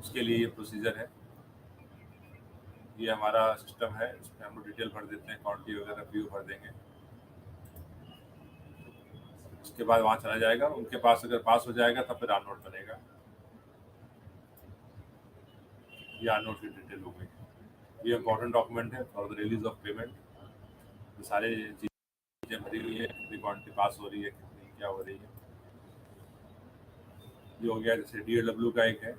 उसके लिए ये प्रोसीजर है। ये हमारा सिस्टम है, इसमें हम लोग डिटेल भर देते हैं, क्वांटिटी वगैरह PO भर देंगे, उसके बाद वहाँ चला जाएगा, उनके पास अगर पास हो जाएगा तब फिर आर नोट बनेगा। ये आर नोट की डिटेल हो गई। ये इम्पोर्टेंट डॉक्यूमेंट है for the release of payment. ये सारे चीज़ें भरी हुई है, कितनी क्वांटिटी पास हो रही है, कितनी क्या हो रही है। ये हो गया। जैसे DAW का एक है,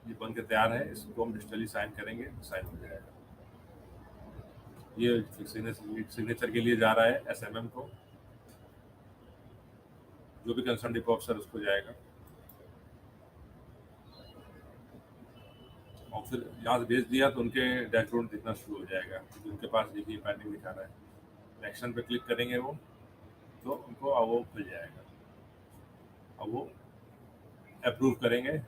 ये बन के तैयार है, इसको हम डिजिटली साइन करेंगे, साइन हो जाएगा। ये सिग्नेचर के लिए जा रहा है SMM को, जो भी कंसर्न डिपो अफसर उसको जाएगा, और फिर यहाँ से भेज दिया तो उनके डैशबोर्ड दिखना शुरू हो जाएगा, क्योंकि उनके पास देखिए पेंडिंग दिखा रहा है। एक्शन पे क्लिक करेंगे वो, तो उनको अब वो खुल जाएगा। अब वो अप्रूव करेंगे,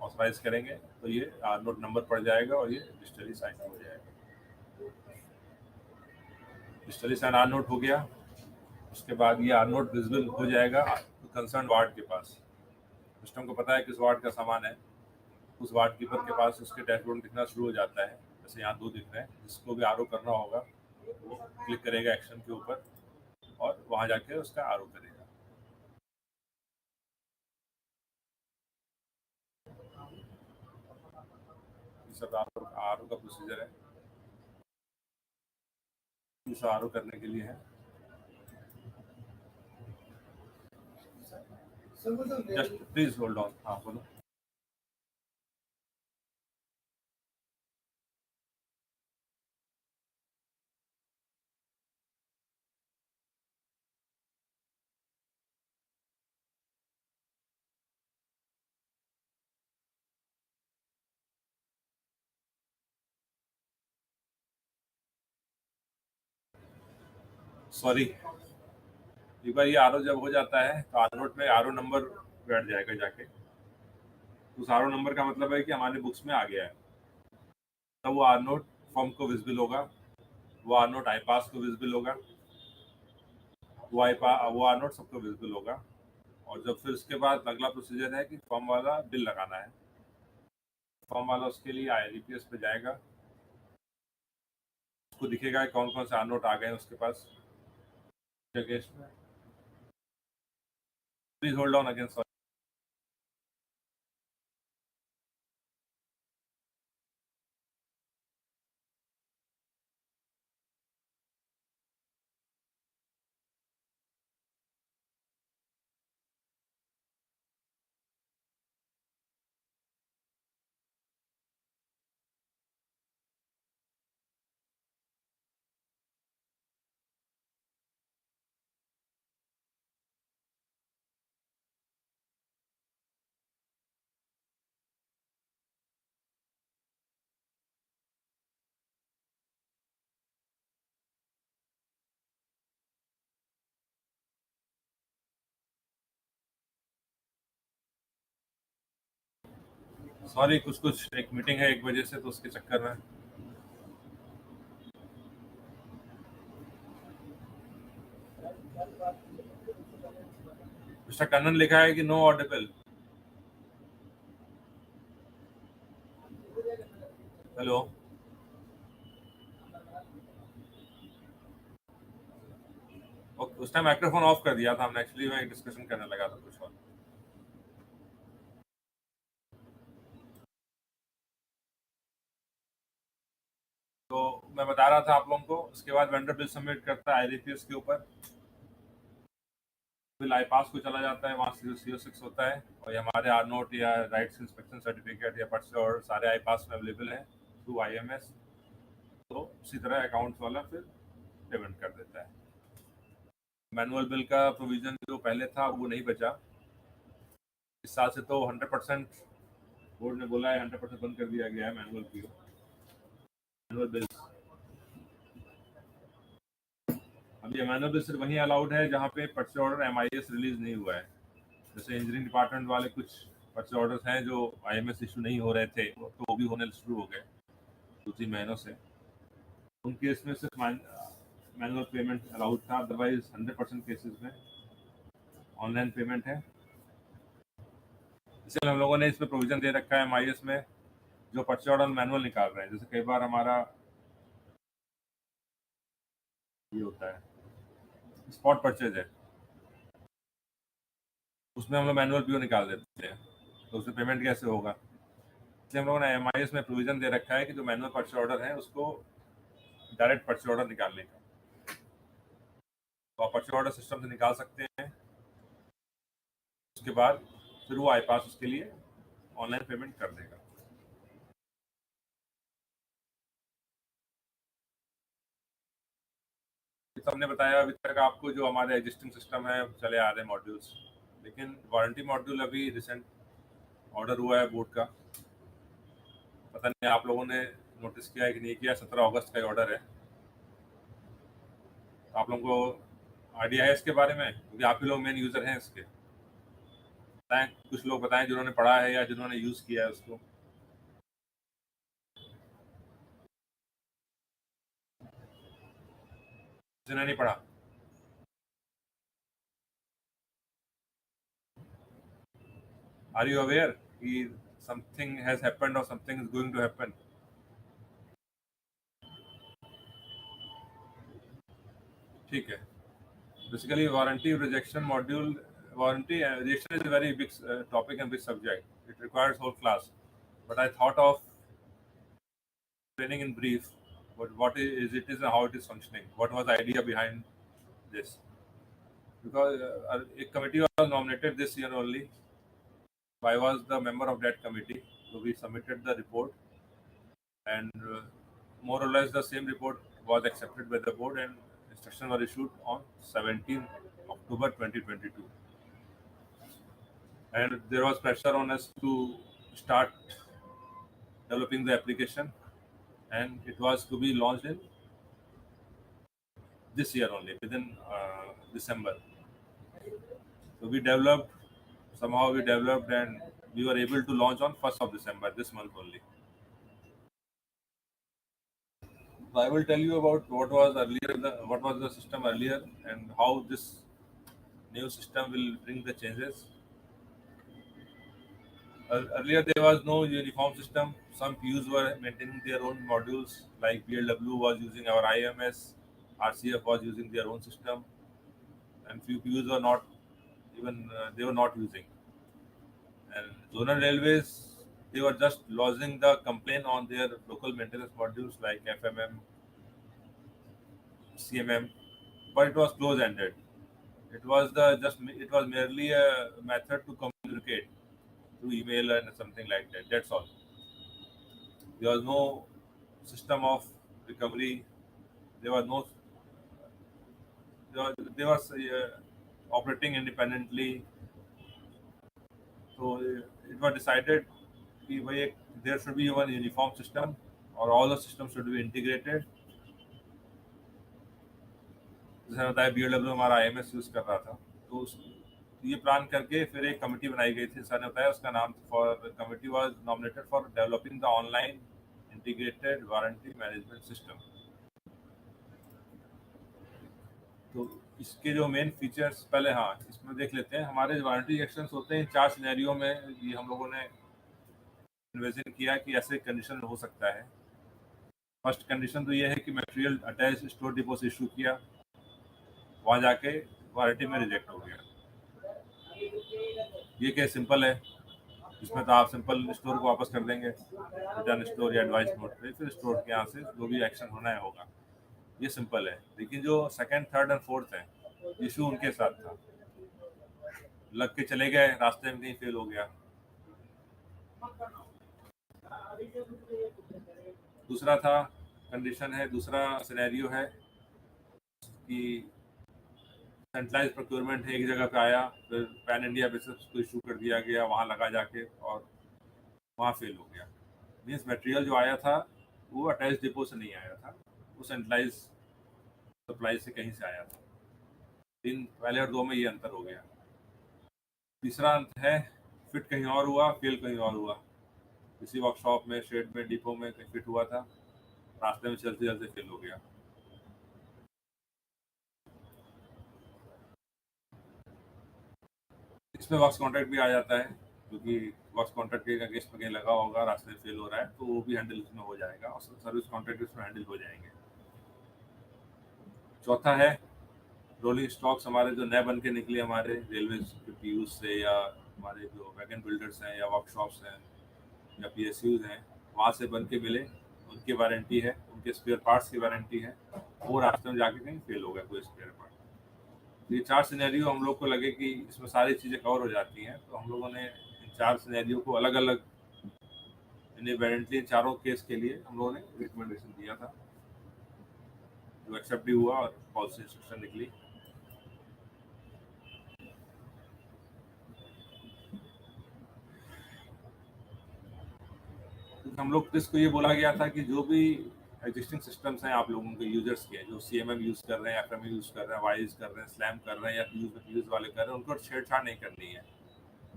ऑथराइज करेंगे, तो ये आर नोट नंबर पड़ जाएगा और ये डिजिटली साइन हो जाएगा। डिजिटली साइन आर नोट हो गया। उसके बाद ये आर नोट विजिबल हो जाएगा कंसर्न वार्ड के पास। सिस्टम को पता है किस वार्ड का सामान है, उस वार्ड कीपर के पास उसके डैशबोर्ड दिखना शुरू हो जाता है। जैसे यहाँ 2 दिख रहे हैं, जिसको भी आरओ करना होगा वो क्लिक करेगा एक्शन के ऊपर और वहाँ जाके उसका आरओ करेगा। ये सब आरओ का प्रोसीजर है, ये सब आरओ करने के लिए है। Just please hold on. हाँ बोलो। सॉरी, एक बार ये आरओ जब हो जाता है तो आर नोट में आरओ नंबर बैठ जाएगा जाके। उस आरओ नंबर का मतलब है कि हमारे बुक्स में आ गया है, तब वो आर नोट फॉर्म को विजिबल होगा, वो आर नोट आईपास को विजिबल होगा, वो आर नोट सबको विजिबल होगा। और जब फिर उसके बाद अगला प्रोसीजर है कि फॉर्म वाला बिल लगाना है। फॉर्म वाला उसके लिए IRIPS पे जाएगा, उसको दिखेगा कौन कौन से आर नोट आ गए हैं उसके पास। Please hold on again. Sorry, कुछ एक मीटिंग है 1 बजे से, तो उसके चक्कर में। मिस्टर कन्नन लिखा है कि नो ऑडिबल। हेलो, उस टाइम माइक्रोफोन ऑफ कर दिया था हमने, एक्चुअली मैं डिस्कशन करने लगा था कुछ और। तो मैं बता रहा था आप लोगों को, उसके बाद वेंडर बिल सबमिट करता है IRIPS के ऊपर, बिल आईपास को चला जाता है, वहाँ CO6 होता है, और ये हमारे आर नोट या राइट्स इंस्पेक्शन सर्टिफिकेट या पर्चे और सारे आईपास में अवेलेबल है थ्रू IMS। तो उसी तरह अकाउंट्स वाला फिर पेमेंट कर देता है। मैनुअल बिल का प्रोविजन जो पहले था वो नहीं बचा इस साल से, तो 100% बोर्ड ने बोला है 100% बंद कर दिया गया है मैनुअल बिल। अब ये मैनुअल बिल सिर्फ वहीं अलाउड है जहाँ पे पर्चे ऑर्डर MIS रिलीज नहीं हुआ है। जैसे इंजीनियरिंग डिपार्टमेंट वाले कुछ परचेज ऑर्डर्स हैं जो IMS इशू नहीं हो रहे थे तो वो भी होने शुरू हो गए 2-3 महीनों से। उन केस में सिर्फ मैनुअल पेमेंट अलाउड था, अदरवाइज 100% केसेस में ऑनलाइन पेमेंट है। इसलिए हम लोगों ने इसमें प्रोविजन दे रखा है MIS में, जो परचेज ऑर्डर मैनुअल निकाल रहे हैं। जैसे कई बार हमारा ये होता है स्पॉट परचेज है, उसमें हम लोग मैनुअल PO निकाल देते हैं, तो उसमें पेमेंट कैसे होगा? इसलिए हम लोगों ने MIS में प्रोविजन दे रखा है कि जो मैनुअल परचेज ऑर्डर है उसको डायरेक्ट परचेज ऑर्डर निकालने का, तो आप परचेज ऑर्डर सिस्टम से निकाल सकते हैं। उसके बाद फिर वो iPass उसके लिए ऑनलाइन पेमेंट कर देगा। हमने बताया अभी तक आपको जो हमारे एग्जिस्टिंग सिस्टम है चले आ रहे हैं मॉड्यूल्स, लेकिन वारंटी मॉड्यूल अभी रिसेंट ऑर्डर हुआ है बोर्ड का। पता नहीं आप लोगों ने नोटिस किया है कि नहीं किया, 17 अगस्त का ऑर्डर है। आप लोगों को आइडिया है इसके बारे में, क्योंकि आप ही लोग मेन यूज़र हैं इसके। बताएं, कुछ लोग बताएं जिन्होंने पढ़ा है या जिन्होंने यूज़ किया है उसको। जिन्होंने नहीं पढ़ा, आर यू अवेयर कि समथिंग हैज हैपेंड और something is going to happen? ठीक है। Basically, warranty rejection module, warranty rejection is a very big topic and big subject. It requires whole class. But I thought of training in brief. But what is it is and how it is functioning. What was the idea behind this? Because a committee was nominated this year only. I was the member of that committee. So we submitted the report, and more or less the same report was accepted by the board, and instructions were issued on 17 October 2022. And there was pressure on us to start developing the application, and it was to be launched in this year only, within December. So we developed and we were able to launch on 1st of December, this month only. So I will tell you about what was the system earlier and how this new system will bring the changes. Earlier there was no uniform system. Some PUs were maintaining their own modules, like BLW was using our iMMS, RCF was using their own system, and few PUs were not even they were not using. And zonal railways, they were just lodging the complaint on their local maintenance modules like FMM, CMM, but it was close-ended. It was merely a method to communicate through email and something like that. That's all. There was no system of recovery. There was no. They were operating independently. So it was decided that there should be one uniform system, or all the systems should be integrated. जैसे बताया BLW हमारा IMS use कर रहा था, तो ये plan करके फिर एक कमेटी बनाई गई थी। सर ने बताया उसका नाम committee was nominated for developing the online integrated warranty management system. तो इसके जो मेन फीचर्स पहले इसमें देख लेते हैं। हमारे जो वारंटी एक्शंस होते हैं 4 सिनेरियो में, ये हम लोगों ने इन्विजन किया कि ऐसे कंडीशन हो सकता है। फर्स्ट कंडीशन तो ये है कि मटेरियल अटैच स्टोर डिपो से इशू किया, वहाँ जाके वारंटी में रिजेक्ट हो गया। ये केस सिंपल है, इसमें तो आप सिंपल स्टोर को वापस कर देंगे रिटर्न स्टोर या एडवाइस नोट पे, फिर स्टोर के यहाँ से जो भी एक्शन होना है होगा। ये सिंपल है। लेकिन जो सेकंड, थर्ड एंड फोर्थ है, इशू उनके साथ था। लग के चले गए, रास्ते में कहीं फेल हो गया। दूसरा सिनेरियो है कि सेंट्रलाइज प्रोक्योरमेंट है, एक जगह पे आया, फिर पैन इंडिया बेसिस को इशू कर दिया गया, वहाँ लगा जाके और वहाँ फेल हो गया। मीन्स मटेरियल जो आया था वो अटैच डिपो से नहीं आया था, वो सेंट्रलाइज सप्लाई से कहीं से आया था। पहले और 2 में ये अंतर हो गया। तीसरा अंत है फिट कहीं और हुआ, फेल कहीं और हुआ। किसी वर्कशॉप में, शेड में, डिपो में कहीं फिट हुआ था, रास्ते में चलते चलते फेल हो गया। इसमें वर्क्स कॉन्ट्रैक्ट भी आ जाता है, क्योंकि वर्क्स कॉन्ट्रैक्ट के अगेंस्ट में कहीं लगा होगा, रास्ते में फेल हो रहा है, तो वो भी हैंडल इसमें हो जाएगा और सर्विस कॉन्ट्रैक्ट इसमें हैंडल हो जाएंगे। चौथा है रोलिंग स्टॉक्स, हमारे जो नए बन के निकले हमारे रेलवे के पीयूष से, या हमारे जो वैगन बिल्डर्स हैं या वर्कशॉप्स हैं या पीएसयूज हैं, वहाँ से बन के मिले, उनकी वारंटी है, उनके स्पेयर पार्ट्स की वारंटी है, वो रास्ते में जाके कहीं फेल हो गया कोई स्पेयर पार्ट। ये 4 सिनेरियो हम लोग को लगे कि इसमें सारी चीज़ें कवर हो जाती हैं, तो हम लोगों ने इन 4 सिनेरियो को अलग अलग इंडिपेंडेंटली चारों केस के लिए हम लोगों ने रिकमेंडेशन दिया था, जो एक्सेप्ट भी हुआ और पॉलिसी इंस्ट्रक्शन निकली। हम लोग इसको ये बोला गया था कि जो भी एग्जिस्टिंग सिस्टम्स हैं आप लोगों के यूजर्स के, जो सीएमएम यूज़ कर रहे हैं, एफएमए यूज़ कर रहे हैं, वाइज कर रहे हैं, स्लैम कर रहे हैं, या पीयूष वाले कर रहे हैं, उनको छेड़छाड़ नहीं करनी है।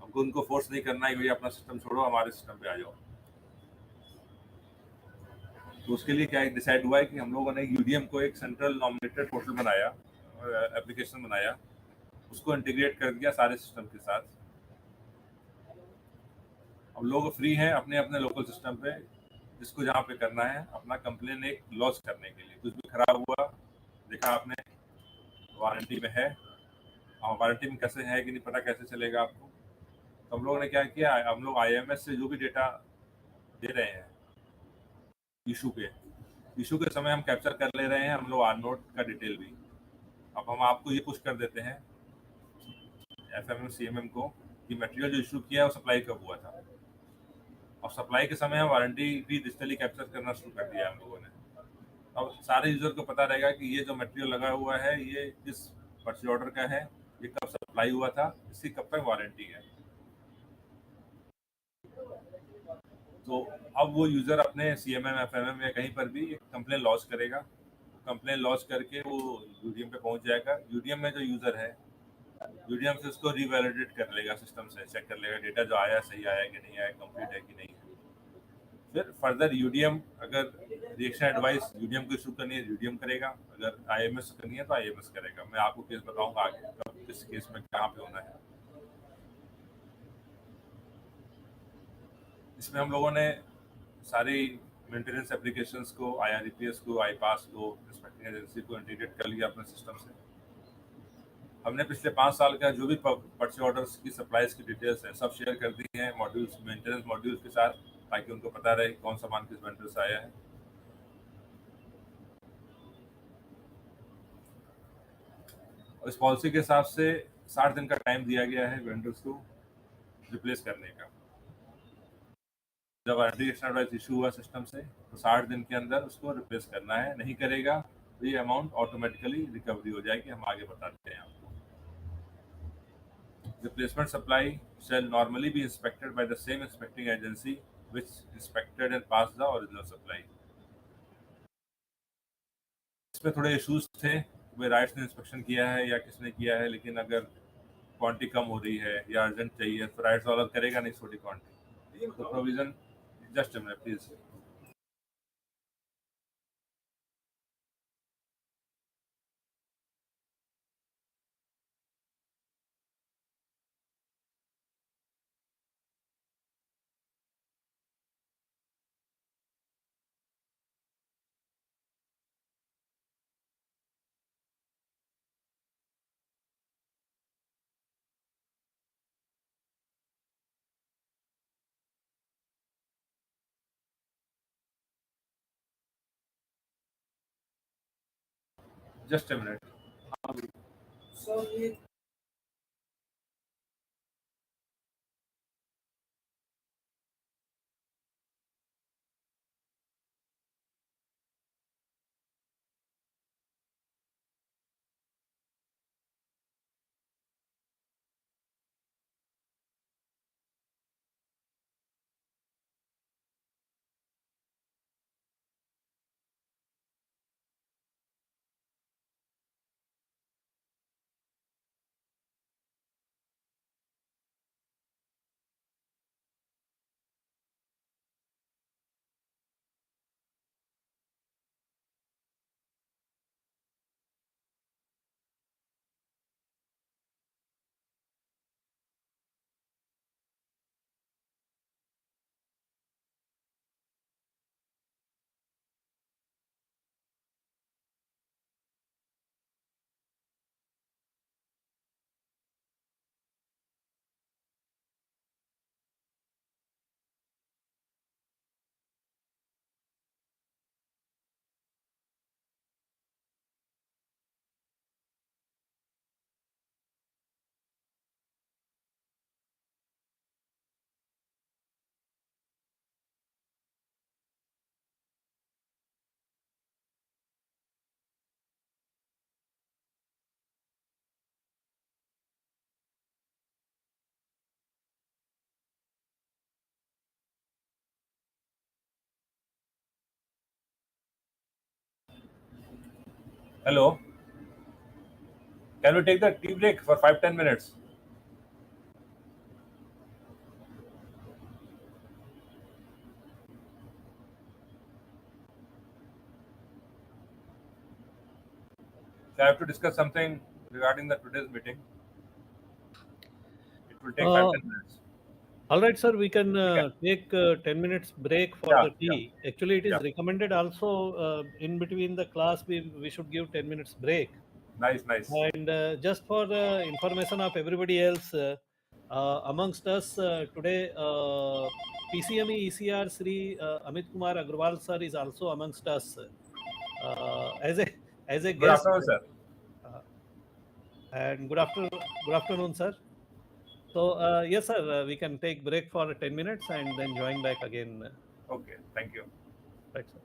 हमको उनको फोर्स नहीं करना है कि भैया अपना सिस्टम छोड़ो, हमारे सिस्टम पे आ जाओ। तो उसके लिए क्या डिसाइड हुआ है कि हम लोगों ने यूडीएम को एक सेंट्रल नॉमिनेटेड पोर्टल बनाया, एप्लीकेशन बनाया, उसको इंटीग्रेट कर दिया सारे सिस्टम के साथ। अब लोग फ्री हैं अपने अपने लोकल सिस्टम पे, जिसको जहाँ पे करना है अपना कंप्लेन एक लॉन्च करने के लिए। कुछ भी खराब हुआ, देखा आपने, वारंटी में है, और वारंटी में कैसे है कि नहीं पता कैसे चलेगा आपको। तो हम लोगों ने क्या किया, हम लोग आईएमएस से जो भी डेटा दे रहे हैं इशू के समय हम कैप्चर कर ले रहे हैं हम लोग आर नोट का डिटेल भी। अब हम आपको ये पुश कर देते हैं एफएमएम सीएमएम को कि मटेरियल जो इशू किया है वो सप्लाई कब हुआ था, और सप्लाई के समय हम वारंटी भी डिजिटली कैप्चर करना शुरू कर दिया हम लोगों ने। अब सारे यूजर को पता रहेगा कि ये जो मटेरियल लगा हुआ है ये किस परचेज ऑर्डर का है, ये कब सप्लाई हुआ था, इसकी कब तक वारंटी है। तो अब वो यूजर अपने सीएमएम एफएमएम या कहीं पर भी एक कंप्लेन लॉन्च करेगा, कंप्लेन लॉन्च करके वो यूडीएम पे पहुंच जाएगा। यूडीएम में जो यूजर है, यूडीएम से उसको रिवैलिडेट कर लेगा, सिस्टम से चेक कर लेगा डेटा जो आया सही आया कि नहीं आया, कंप्लीट है कि नहीं है। फिर फर्दर यूडीएम अगर रिएक्शन एडवाइस यूडीएम को इशू करनी है यूडीएम करेगा, अगर आईएमएस करनी है तो आईएमएस करेगा। मैं आपको केस बताऊंगा आगे कब किस केस में कहाँ पे होना है। इसमें हम लोगों ने सारी मेंटेनेंस एप्लीकेशंस को, आईआरईपीएस को, आईपास को, इंस्पेक्टिंग एजेंसी को इंटीग्रेट कर लिया अपने सिस्टम से। हमने पिछले 5 साल का जो भी परचेज ऑर्डर्स की सप्लाईज की डिटेल्स हैं सब शेयर कर दी हैं मॉड्यूल्स, मेंटेनेंस मॉड्यूल्स के साथ, ताकि उनको पता रहे कौन सा सामान किस वेंडर से आया है। और इस पॉलिसी के हिसाब से 60 दिन का टाइम दिया गया है वेंडर्स को रिप्लेस करने का। जब वारंटी एडवाइस इशू हुआ सिस्टम से तो 60 दिन के अंदर उसको रिप्लेस करना है, नहीं करेगा तो ये अमाउंट ऑटोमेटिकली रिकवरी हो जाएगी। हम आगे बताते हैं आपको। Replacement supply shall normally be inspected by the same inspecting agency which inspected and passed the original supply. इसमें थोड़े इश्यूज थे, वे राइट्स ने इंस्पेक्शन किया है या किसने किया है, लेकिन अगर क्वांटिटी कम हो रही है या अर्जेंट चाहिए तो राइट्स वाला करेगा नहीं छोटी क्वांटिटी। तो provision, just a minute please. Just a minute. Hello. Can we take the tea break for 5-10 minutes? So I have to discuss something regarding the today's meeting. It will take 5-10 minutes. All right, sir, we can Okay. take 10 minutes break for Yeah, the tea. Actually, it is yeah. recommended also in between the class, we should give 10 minutes break. Nice. And just for the information of everybody else, amongst us today, PCME ECR Sri Amit Kumar Agrawal sir is also amongst us as a Good guest. afternoon, sir. And good afternoon, sir. So yes, sir, we can take break for 10 minutes and then join back again. Okay, thank you. Right, sir.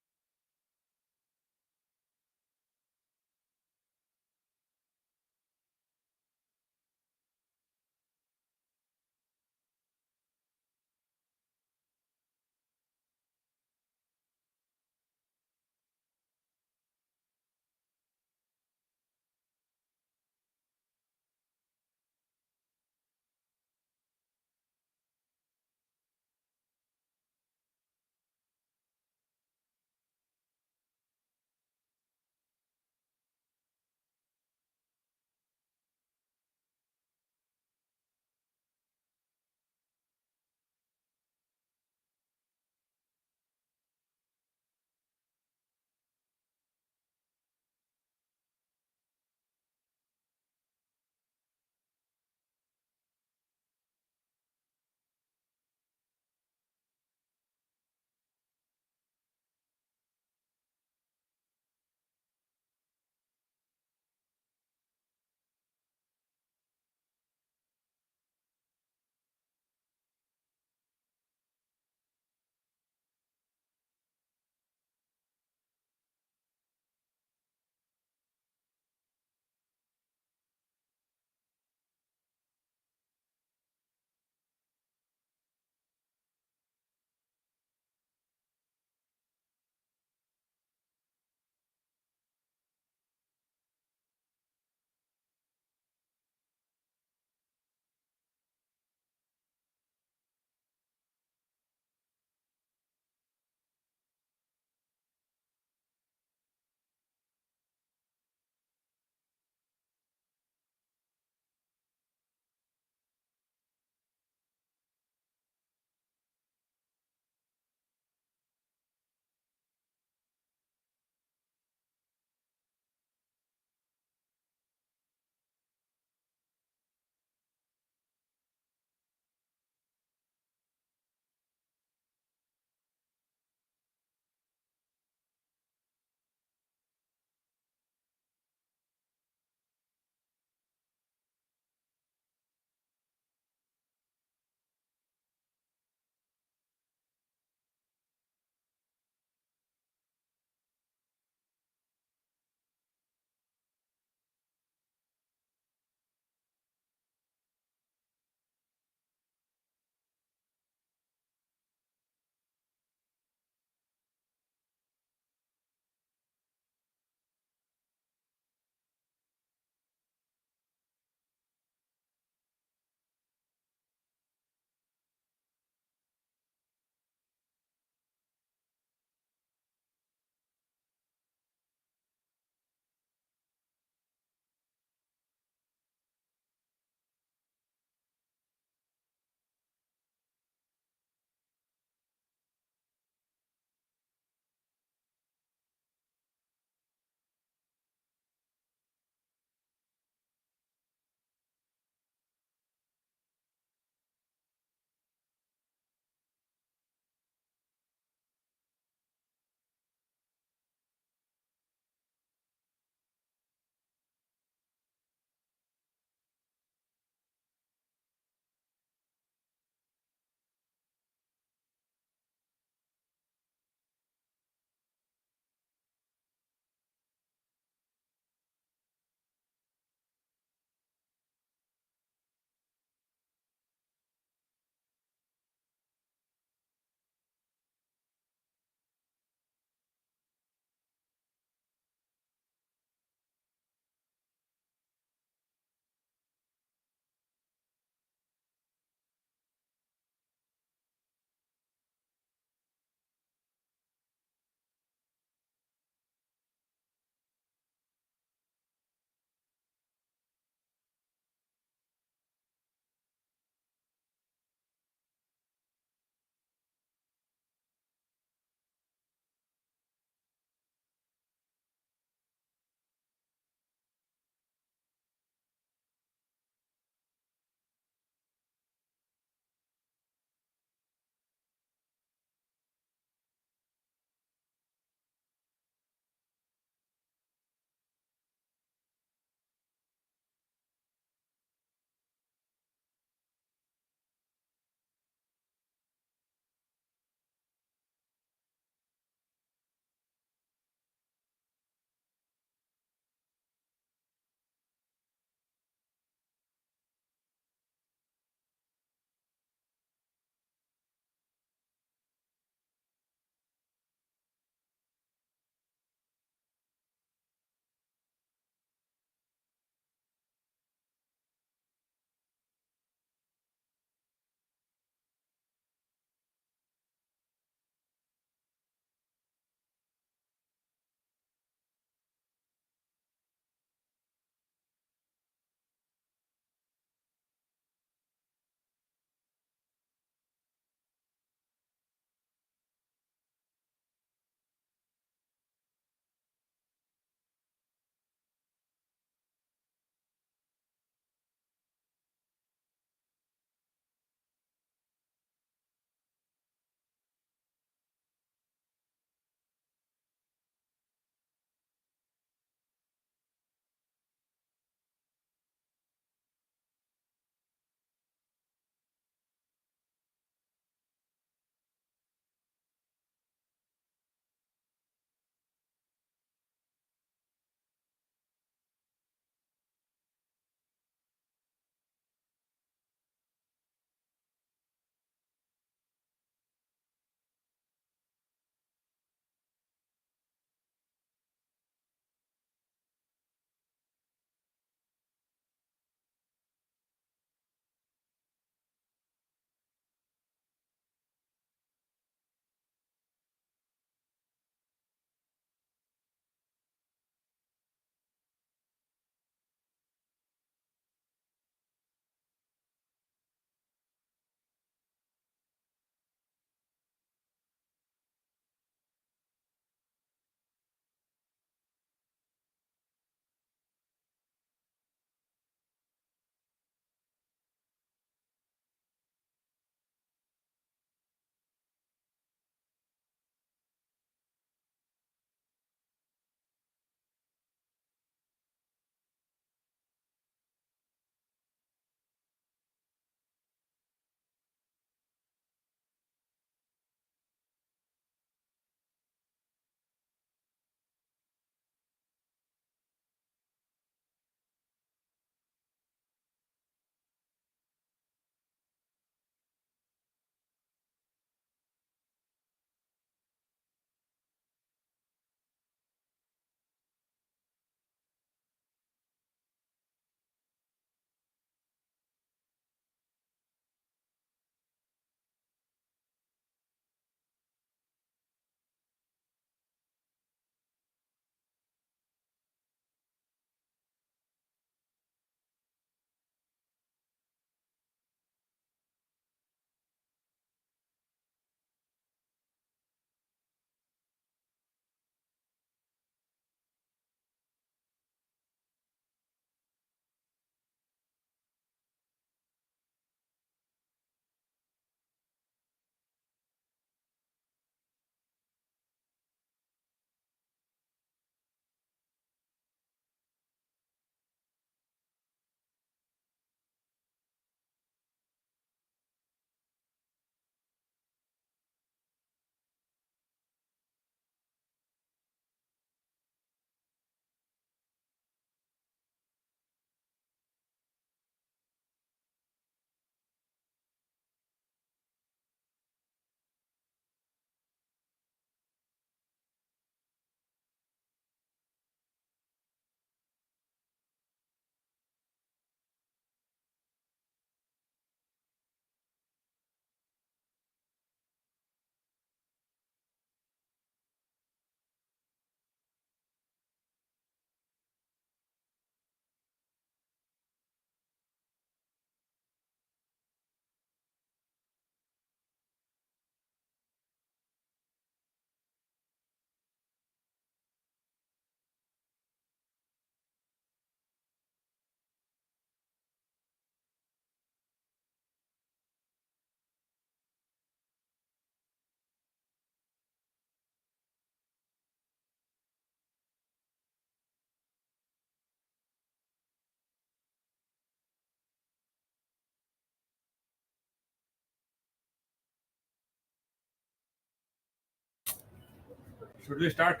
Should we start?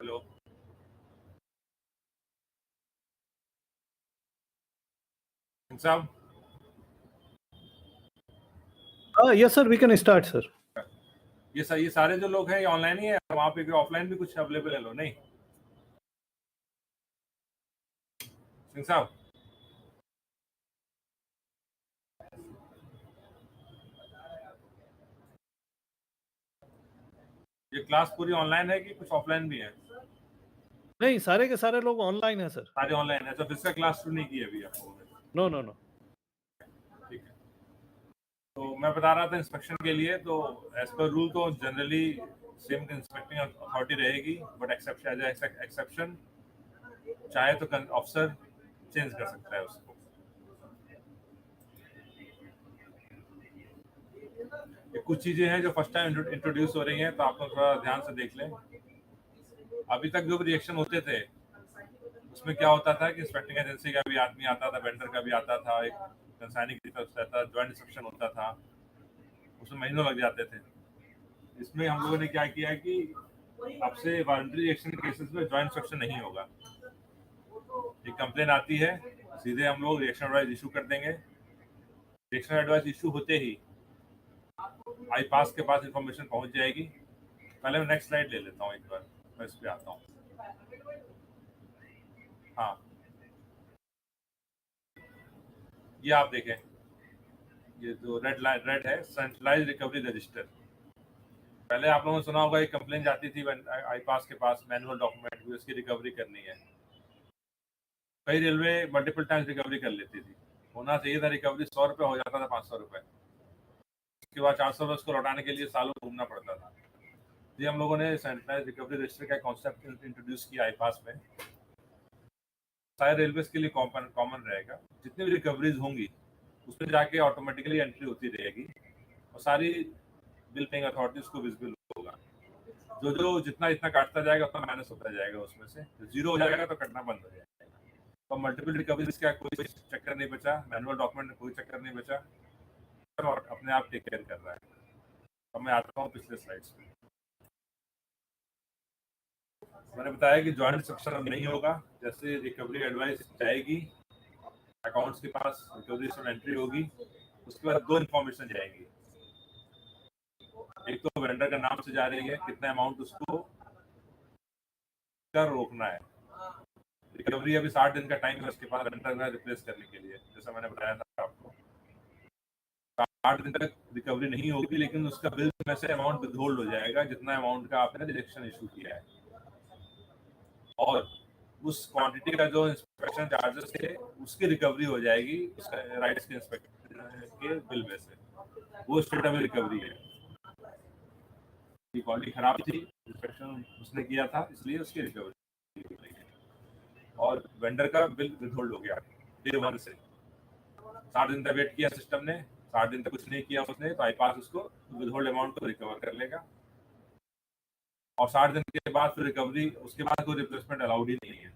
Hello. Sam? Yes, sir. We can start, sir. ये सारे जो लोग हैं ये online ही है, वहाँ पे offline भी कुछ अवेलेबल है लो नहीं? सिंह साहब, ये क्लास पूरी ऑनलाइन है कि कुछ ऑफलाइन भी है? नहीं, सारे के सारे लोग ऑनलाइन है सर. सारे ऑनलाइन है, तो फिजिकल क्लास शुरू नहीं की है अभी आप लोगों ने? No no no. ठीक है, तो मैं बता रहा था इंस्पेक्शन के लिए, तो एज पर रूल तो जनरली सेम इंस्पेक्टिंग अथॉरिटी रहेगी, बट एक्सेप्शन चाहे तो ऑफिसर चेंज कर सकता है उसको. ये कुछ चीजें हैं जो फर्स्ट टाइम इंट्रोड्यूस हो रही हैं, तो आप लोग थोड़ा ध्यान से देख लें. अभी तक जो भी रिएक्शन होते थे उसमें क्या होता था कि इंस्पेक्टिंग एजेंसी का भी आदमी आता था, वेंडर का भी आता था, एक कंसाइनी की तरफ से आता, ज्वाइंट इंस्पेक्शन होता था, उसमें महीनों लग जाते थे. इसमें हम लोगों ने क्या किया कि अब से वॉलंटरी रिएक्शन केसेस में ज्वाइंट इंस्पेक्शन नहीं होगा. एक कंप्लेन आती है, सीधे हम लोग रिएक्शन एडवाइस इशू कर देंगे. रिएक्शन एडवाइस इशू होते ही आई पास के पास इंफॉर्मेशन पहुंच जाएगी. पहले मैं नेक्स्ट स्लाइड ले लेता हूँ, एक बार मैं इस पे आता हूँ. हाँ, ये आप देखें, ये जो रेड है सेंट्रलाइज रिकवरी रजिस्टर. पहले आप लोगों ने सुना होगा, एक कंप्लेन जाती थी आई पास के पास, मैनुअल डॉक्यूमेंट भी उसकी रिकवरी करनी है. कई रेलवे मल्टीपल टाइम्स रिकवरी कर लेती थी. होना चाहिए था रिकवरी 100 रुपये, हो जाता था 500 रुपये. उसके बाद 400 रुपये उसको लौटाने के लिए सालों घूमना पड़ता था. ये हम लोगों ने सेंट्रलाइज रिकवरी रजिस्टर का कॉन्सेप्ट इंट्रोड्यूस किया आई पास में. सारे रेलवे के लिए कॉमन रहेगा. जितनी भी रिकवरीज होंगी उसमें जाके ऑटोमेटिकली एंट्री होती रहेगी और सारी बिल पेइंग अथॉरिटीज को विजिबल होगा. जो जितना इतना काटता जाएगा उतना माइनस होता जाएगा, उसमें से जीरो हो जाएगा तो कटना बंद हो जाएगा. तो मल्टीपल रिकवरीज का कोई चक्कर नहीं बचा, मैनुअल डॉक्यूमेंट में कोई चक्कर नहीं बचा, और अपने आप टेक केयर कर रहा है. अब मैं आता हूँ पिछले स्लाइड्स पे. मैंने बताया कि ज्वाइंट इंस्पेक्शन अब नहीं होगा. जैसे रिकवरी एडवाइस जाएगी अकाउंट्स के पास, रिकवरी में एंट्री होगी, उसके बाद दो इन्फॉर्मेशन जाएगी. एक तो वेंडर का नाम से जा रही है, कितना अमाउंट उसको कर रोकना है. रिकवरी अभी 60 दिन का टाइम है उसके पास वेंडर का रिप्लेस करने के लिए, जैसा मैंने बताया था आपको. 60 दिन तक रिकवरी नहीं होगी, लेकिन उसका बिल में से अमाउंट विथहोल्ड हो जाएगा जितना अमाउंट का आपने रिजेक्शन इशू किया है, और उस क्वांटिटी का जो इंस्पेक्शन चार्जेस थे उसकी रिकवरी हो जाएगी उसका राइट्स के इंस्पेक्टर के बिल में से. वो स्टेट में रिकवरी है. क्वालिटी खराब थी, इंस्पेक्शन उसने किया था, इसलिए उसकी रिकवरी. और वेंडर का बिल विथहोल्ड हो गया डे 1 से. 60 दिन तक वेट किया सिस्टम ने, 60 दिन तक कुछ नहीं किया उसने, तो आई पास उसको विथहोल्ड अमाउंट को रिकवर कर लेगा. और 60 दिन के बाद फिर रिकवरी, उसके बाद कोई रिप्लेसमेंट अलाउड ही नहीं है.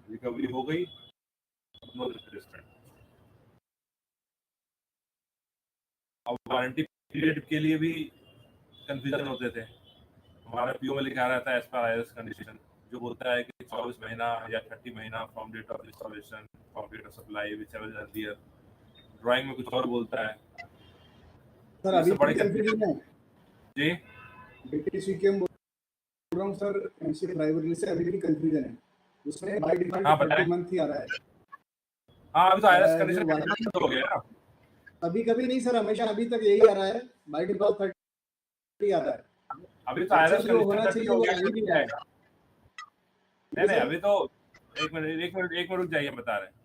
रिकवरी हो गई, नो रिप्लेसमेंट. अब वारंटी पीरियड के लिए भी कंफ्यूजन होते थे. हमारा पीओ में लिखा रहता है एज पर आईआरएस कंडीशन, जो बोलता है कि 24 महीना या 30 महीना from date of installation, from date of supply, whichever is earlier. Drawing में कुछ और बोलता है. सर अभी बड़े कंफ्यूजन है जी, बीटीसीकेएम बोल रहा हूं सर. एमसी प्राइवेट से अभी भी कंफ्यूजन है उसमें. बाय डिफॉल्ट हाँ, बताएं. 30 मंथ ही आ रहा है. हाँ, अभी तो आईआरएस कंडीशन हो गया ना. कभी कभी नहीं सर, हमेशा अभी तक यही आ रहा है. बाय डिफॉल्ट 30 आता है. अभी तो आईआरएस जो होना कंडीशन चाहिए हो वो गया. आ ही नहीं रहा है. नहीं, अभी तो एक मिनट रुक जाइए, बता रहे हैं.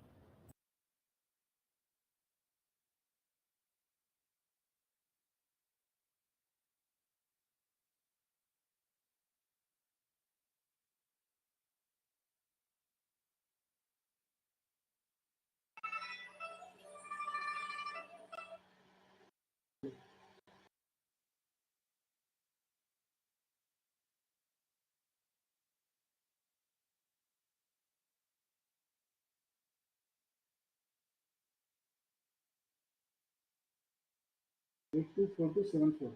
824274।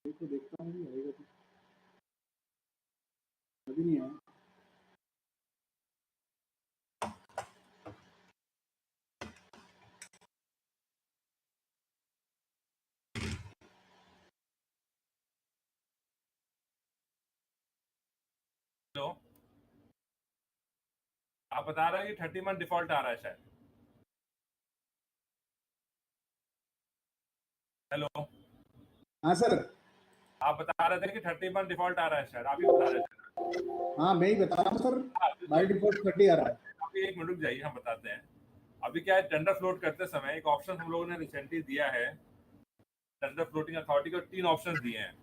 देखो देखता हूँ आएगा तो अभी नहीं आया। हेलो, आप बता रहे हैं कि 30 मंथ डिफॉल्ट आ रहा है शायद। हेलो, हाँ सर। आप बता रहे थे कि 30 मंथ डिफॉल्ट आ रहा है शायद, आप ही बता रहे थे। हाँ मैं ही बता रहा हूँ सर, हाँ, बाय डिफॉल्ट 30 आ रहा है। अभी 1 मिनट रुक जाइए, हम बताते हैं। अभी क्या है, टेंडर फ्लोट करते समय एक ऑप्शन हम लोगों ने रिसेंटली दिया है। टेंडर फ्लोटिंग अथॉरिटी को 3 ऑप्शंस दिए हैं।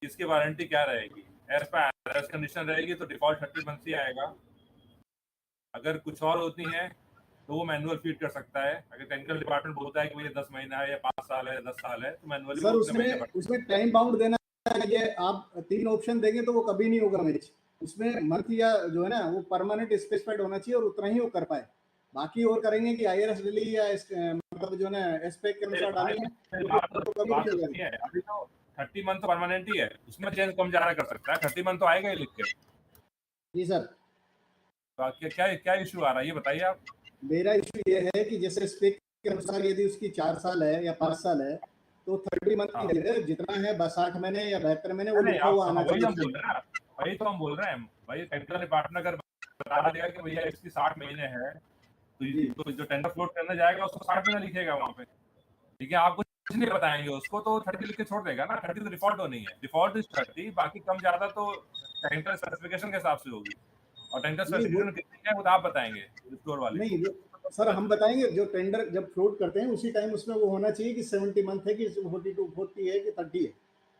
इसकी वारंटी क्या रहेगी? एज पर कंडीशन रहेगी तो डिफॉल्ट 30 मंथ ही आएगा। अगर कुछ और होती है तो वो मैनुअल फीड कर सकता है। अगर टेक्निकल डिपार्टमेंट बोलता है कि भैया 10 महीना है या 5 साल है या 10 साल है, तो मैनुअली सर वो उतने महीने उसमें टाइम बाउंड देना है। ये आप 3 ऑप्शन देंगे तो वो कभी नहीं होगा मैच। उसमें मंथ या जो है ना वो परमानेंट स्पेसिफाइड होना चाहिए और उतना ही वो कर पाए। बाकी और करेंगे कि IRS रिली या मतलब जो है ना एस्पेक्ट के अनुसार डालेंगे तो कभी नहीं होगा। अभी तो 30 मंथ तो परमानेंट ही है, उसमें चेंज कम ज्यादा कर सकता है। 30 मंथ तो आएगा ही लिख के। जी सर। तो क्या क्या इशू आ रहा है ये बताइए आप। मेरा इशू ये है कि जैसे स्पेक के अनुसार यदि उसकी 4 साल है या 5 साल है तो 30 मंथ की जगह जितना है 60 महीने या 72 महीने वो लिखा हुआ आना वही चाहिए। हम बोल रहे हैं ना, वही तो हम बोल रहे हैं भाई। टेक्निकल डिपार्टमेंट अगर बता देगा कि भैया इसकी 60 महीने है तो जो टेंडर फ्लोट करने जाएगा उसको 60 महीने लिखेगा वहां पे। ठीक है, आप कुछ नहीं बताएंगे उसको तो 30 लिख के छोड़ देगा ना। 30 तो डिफॉल्ट होनी है, डिफॉल्ट इज 30। बाकी कम ज्यादा तो टेक्निकल स्पेसिफिकेशन के हिसाब से होगी। और टेक्निकल स्पेसिफिकेशन कितनी है वो तो आप बताएंगे स्टोर वाले। नहीं सर हम बताएंगे जो टेंडर जब फ्लोट करते हैं उसी टाइम उसमें वो होना चाहिए कि 70 मंथ है कि 42 40 है कि 30 है।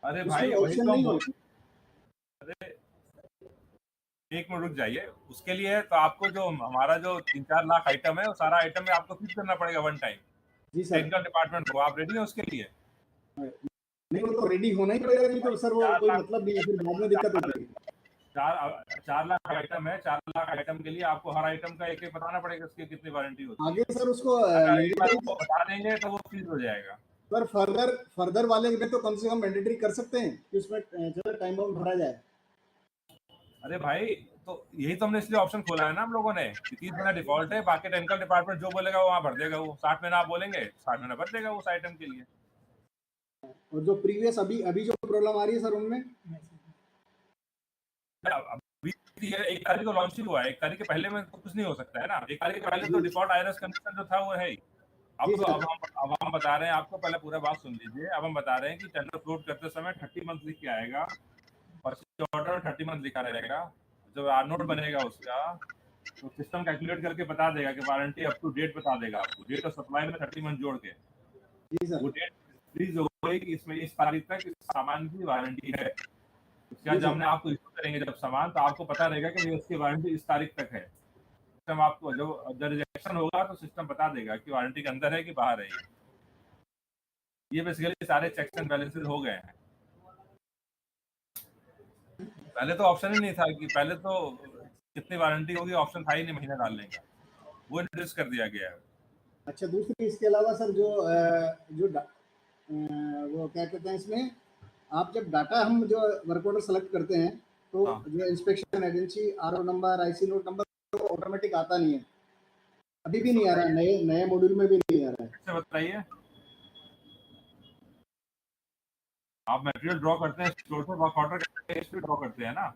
अरे उसमें भाई वही ऑप्शन तो हम नहीं बोल। होगा। अरे 1 मिनट रुक जाइए, उसके लिए तो आपको जो हमारा जो 3-4 लाख आइटम है वो सारा आइटम में आपको फिक्स करना पड़ेगा वन टाइम। जी सर। टेक्निकल डिपार्टमेंट को आप रेडी है उसके लिए? नहीं वो तो रेडी होना ही पड़ेगा, नहीं तो सर वो 4 कोई लाख मतलब नहीं है, फिर बाद में दिक्कत हो जाएगी। 4 लाख आइटम है। 4 लाख आइटम के लिए आपको हर आइटम का एक एक बताना पड़ेगा उसकी कितनी वारंटी होती है। आगे सर उसको अगर एक बार वो बता देंगे तो वो फ्रीज हो जाएगा। सर फर्दर वाले में तो कम से कम मैंडेटरी कर सकते हैं कि उसमें जो टाइम बाउंड भरा जाए। अरे भाई तो यही तो हमने इसलिए ऑप्शन खोला है ना हम लोगों ने कि 30 महीना डिफॉल्ट है। बाकी टेक्निकल डिपार्टमेंट जो बोलेगा वो वहां भर देगा। वो 60 महीना आप बोलेंगे 60 महीना भर देगा उस आइटम के लिए। और जो प्रीवियस अभी अभी जो प्रॉब्लम आ रही है सर उनमें अभी 1 तारीख को लॉन्च ही हुआ है। 1 तारीख के पहले में तो कुछ नहीं हो सकता है ना। 1 तारीख के पहले तो डिफॉल्ट IRS कंडीशन जो था वो है ही। अब तो अब हम बता रहे हैं आपको, पहले पूरा बात सुन लीजिए। अब हम बता रहे हैं कि टेंडर फ्लोट करते समय 30 मंथ लिख के आएगा। परचेज ऑर्डर में 30 मंथ लिखा रहेगा। जब आर-नोट बनेगा उसका तो सिस्टम कैलकुलेट करके बता देगा कि वारंटी अप टू डेट बता देगा आपको। डेट ऑफ सप्लाई में 30 मंथ जोड़ के वो डेट फ्रीज हो गई कि इसमें इस तारीख तक इस सामान की वारंटी है। उसके बाद जब हमने आपको इशू करेंगे जब सामान तो आपको पता रहेगा कि इसकी वारंटी इस तारीख तक है। सिस्टम आपको जब रिजेक्शन होगा तो सिस्टम बता देगा कि वारंटी के अंदर है कि बाहर है। ये बेसिकली सारे चेक्स एंड बैलेंसेस हो गए हैं। पहले तो ऑप्शन ही नहीं था कि पहले तो कितनी वारंटी होगी ऑप्शन था ही नहीं महीना डालने का। वो इंट्रोड्यूस कर दिया गया है। अच्छा दूसरी इसके अलावा सर जो वो क्या कहते हैं इसमें आप जब डाटा हम जो वर्क ऑर्डर सेलेक्ट करते हैं तो जो inspection agency RO number IC note number तो ऑटोमेटिक आता नहीं है। अभी भी नहीं आ रहा है, नए मॉड्यूल में भी नहीं आ रहा है। कैसे बताइए? आप मटेरियल ड्रॉ करते हैं स्टोर से वर्क ऑर्डर के ड्रॉ करते हैं ना।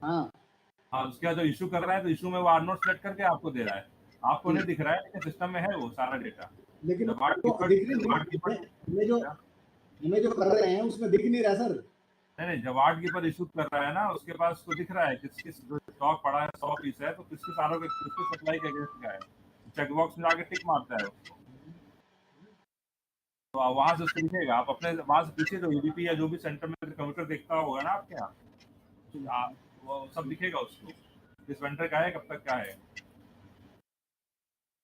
हाँ उसके बाद जो इशू कर रहा है तो इशू में वो आर-नोट सेलेक्ट करके आपको दे रहा है। आपको नहीं दिख रहा है लेकिन सिस्टम में है वो सारा डेटा। लेकिन हमें जो कर रहे हैं उसमें दिख नहीं रहा सर। नहीं जब वार्ड कीपर इशू कर रहा है ना उसके पास उसको दिख रहा है किस किस जो स्टॉक पड़ा है 100 पीस है तो किसके सारों के किसके सप्लाई के अगेंस्ट का है। चेकबॉक्स में आके टिक मारता है उसको तो वहां से उसको दिखेगा। आप अपने वहां से पूछिए जो UDP या जो भी सेंटर में कंप्यूटर देखता होगा ना आपके यहाँ वो सब दिखेगा उसको किस वेंडर का है कब तक का है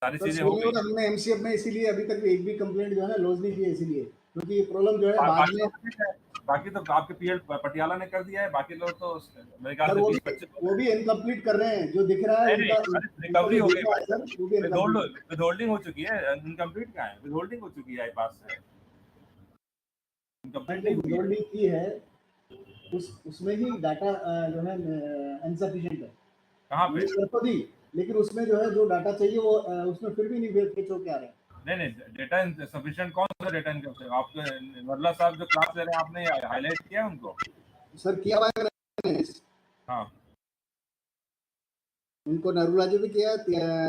सारी चीजें हो गई। हमने MCF में इसीलिए अभी तक एक भी कंप्लेंट जो है ना लॉन्च नहीं की है इसीलिए क्योंकि ये प्रॉब्लम जो है बाद में बाकी तो आपके पीएल पटियाला ने कर दिया है, बाकी लोग तो मेरे ख्याल सर से वो 20-25 वो भी इनकम्प्लीट कर रहे हैं, जो दिख रहा है नहीं उनका रिकवरी हो गई दिख रहा है सर, वो भी incomplete। विद होल्डिंग हो चुकी है, इनकम्प्लीट कहाँ है, विद होल्डिंग हो चुकी है पास से, इनकम्प्लीट नहीं हुई है। होल्डिंग की है उसमें ही डाटा जो है इनसफिशिएंट है, कहाँ पे? ये तो दी, लेकिन उसमें जो है जो डाटा चाहिए वो उसमें फिर भी नहीं भेज हो क्या रहे हैं। नहीं डेटा सफिशिएंट कौन सा डेटा इनकम आपके वर्ला साहब जो क्लास ले रहे हैं आपने हाईलाइट किया है उनको? सर किया हुआ है मैंने। हाँ उनको नरूला जी भी किया है,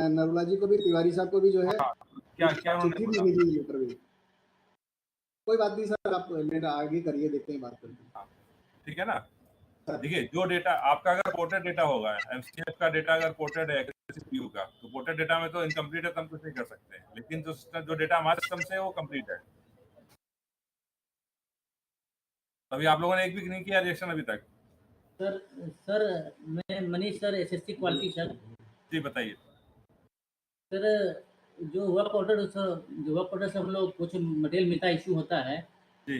नरूला जी को भी, तिवारी साहब को भी जो है हाँ, क्या क्या उन्होंने चिट्ठी बोला? भी भेजी, लेटर भी। कोई बात नहीं सर, आप मेरा आगे करिए, देखते हैं बात करके। हाँ, ठीक है ना। देखिए जो डेटा आपका अगर पोर्टेड डेटा होगा, एमसीएफ का डेटा अगर पोर्टेड है पीयू का, तो पोर्टेड डेटा में तो इनकम्प्लीट है तो हम कुछ नहीं कर सकते, लेकिन जो डेटा हमारे सिस्टम से है वो कंप्लीट है। अभी आप लोगों ने एक भी नहीं किया रिएक्शन अभी तक? सर मैं Manish sir, SSC quality sir. जी बताइए सर जो वर्क ऑर्डर से हम लोग कुछ मटेरियल मिलता इशू होता है, जी।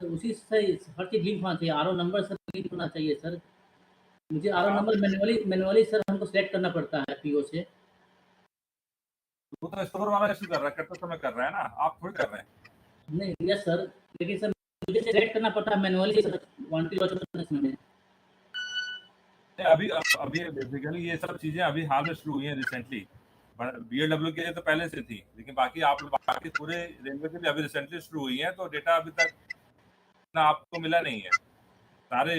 तो उसी से हर चीज लिंक होना चाहिए, आरओ नंबर सर लिंक होना चाहिए सर। मुझे आरओ नंबर मैनुअली सर हमको सेलेक्ट करना पड़ता है पीओ से। वो तो स्टोर वाला इशू कर रहा है, करते समय कर रहा है ना, आप थोड़ी कर रहे हैं। नहीं यस सर, लेकिन सर मुझे सेलेक्ट करना पड़ता है मैनुअली सर, वारंटी लॉन्च में। अभी बेसिकली ये सब चीजें अभी हाल में शुरू हुई हैं रिसेंटली, बीएलडब्ल्यू के लिए तो पहले से थी, लेकिन बाकी पूरे रेलवे के लिए अभी रिसेंटली शुरू हुई है, तो डेटा अभी तक ना आपको मिला नहीं है। सारे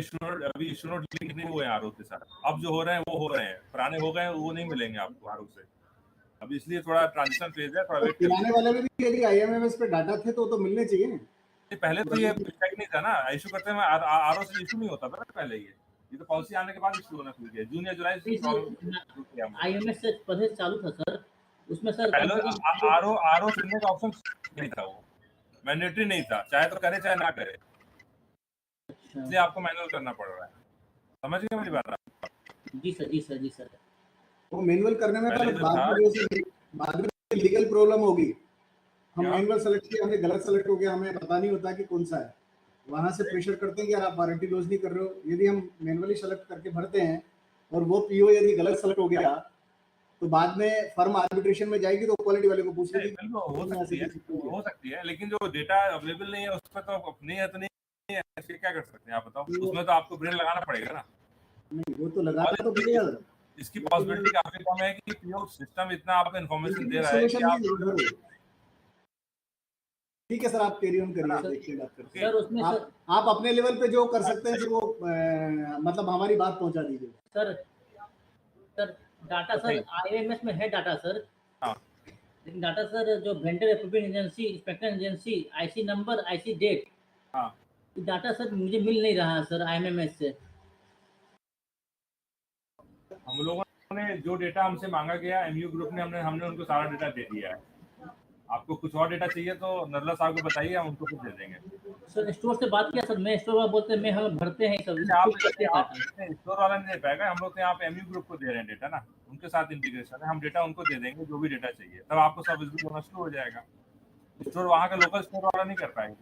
अभी इशू नोट लिंक नहीं हुए आरओ के साथ, अब जो हो रहे हैं वो हो रहे हैं, पुराने हो गए वो नहीं मिलेंगे आपको आरओ से अभी, इसलिए थोड़ा ट्रांजिशन फेज है, थोड़ा वेट करिए। पुराने वाले में भी यदि आईएमएमएस पे डाटा थे तो मिलने चाहिए ना। पहले तो ये चेक नहीं था ना, इशू करते हैं आरओ से इशू नहीं होता था ना पहले, ये तो पॉलिसी आने के बाद इशू होना शुरू किया, जून या जुलाई से प्रॉब्लम शुरू किया। आईएमएस से पहले चालू था सर, उसमें सर पहले आरओ चुनने का ऑप्शन नहीं था, वो मैंडेटरी नहीं था, चाहे तो करे चाहे ना करे, इसलिए आपको मैनुअल करना पड़ रहा है। समझ गए मेरी बात? जी सर। वो मैनुअल करने में पहले जो बाद में लीगल प्रॉब्लम होगी। हम क्या? मैनुअल सेलेक्ट किया, हमने गलत सेलेक्ट हो गया, हमें पता नहीं होता कि कौन सा है, वहां से प्रेशर करते हैं कि यार आप वारंटी लॉस नहीं कर रहे हो। यदि हम मैनुअली सेलेक्ट करके भरते हैं और वो पीओ यदि गलत सेलेक्ट हो गया तो बाद में फर्म आर्बिट्रेशन में जाएगी तो क्वालिटी वाले को पूछ लेगी। बिल्कुल हो सकती है, लेकिन जो डेटा अवेलेबल नहीं है उस पर तो नहीं है, तो नहीं है, इसके क्या कर सकते हैं आप बताओ? उसमें तो आपको ब्रेन लगाना पड़ेगा ना। नहीं वो तो लगाना तो पड़ेगा। इसकी पॉसिबिलिटी काफी कम है कि पीओ सिस्टम इतना आपको इन्फॉर्मेशन दे रहा है कि आप ठीक है सर, आप कैरी ऑन करिए, देखिए बात करते हैं। सर उसमें आप अपने लेवल पे जो कर सकते हैं सर वो मतलब हमारी बात पहुंचा दीजिए। सर डाटा सर आईएमएस में है डाटा सर, लेकिन डाटा सर जो vendor approving agency, inspection agency, IC number, IC date, data sir मुझे मिल नहीं रहा है सर आईएमएस से। हम लोगों ने जो डेटा हमसे मांगा गया एमयू ग्रुप ने, हमने उनको सारा डेटा दे दिया है। आपको कुछ और डेटा चाहिए तो नरला साहब को बताइए, हम उनको कुछ दे देंगे। सर स्टोर से बात किया सर, मैं स्टोर वाला बोलते हैं मैं हम भरते हैं सब। आप स्टोर वाला नहीं दे पाएगा, हम लोग तो यहाँ पे एमयू ग्रुप को दे रहे हैं डेटा ना, उनके साथ इंटीग्रेशन है, हम डेटा उनको दे देंगे जो भी डेटा चाहिए, तब आपको सब विजिबल होना शुरू हो जाएगा। स्टोर वहाँ का लोकल स्टोर वाला नहीं कर पाएगा।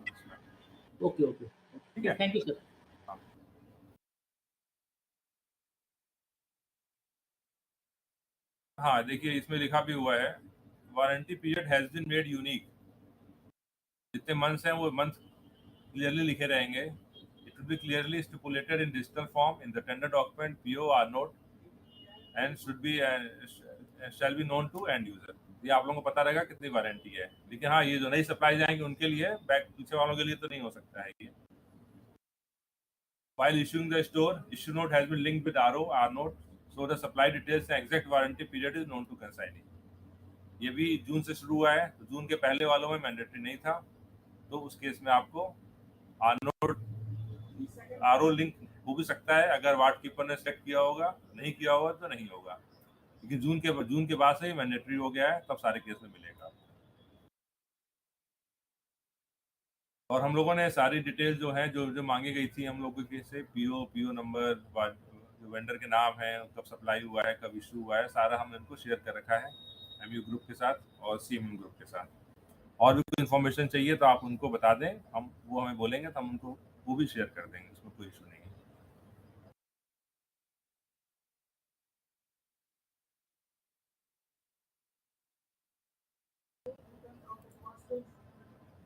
ओके ठीक है, थैंक यू सर। हाँ देखिए इसमें लिखा भी हुआ है, warranty period has been made unique. जितने मंथ्स हैं वो मंथ क्लियरली लिखे रहेंगे। It will be clearly stipulated in digital form in the tender document PO or note and should be shall be known to end user. ये आप लोगों को पता रहेगा कितनी वारंटी है, लेकिन हाँ ये जो नई सप्लाई जाएंगे उनके लिए, बैक पीछे वालों के लिए तो नहीं हो सकता है ये। While issuing the store, issue note has been linked with RO, R note, so the supply details and exact warranty period is known to consignee. ये भी जून से शुरू हुआ है, तो जून के पहले वालों में मैंडेटरी नहीं था, तो उस केस में आपको आर नोट आरओ लिंक हो भी सकता है, अगर वार्ड कीपर ने सेलेक्ट किया होगा, नहीं किया होगा तो नहीं होगा, लेकिन जून के बाद से ही मैंडेटरी हो गया है, तब सारे केस में मिलेगा। और हम लोगों ने सारी डिटेल जो है जो मांगी गई थी हम लोगों के से, पीओ नंबर, जो वेंडर के नाम है, कब सप्लाई हुआ है, कब इशू हुआ है, सारा हमने उनको शेयर कर रखा है एमयू ग्रुप के साथ और सीएमएम ग्रुप के साथ। और भी कोई इन्फॉर्मेशन चाहिए तो आप उनको बता दें, वो हमें बोलेंगे तो हम उनको वो भी शेयर कर देंगे, इसमें कोई इशू नहीं है।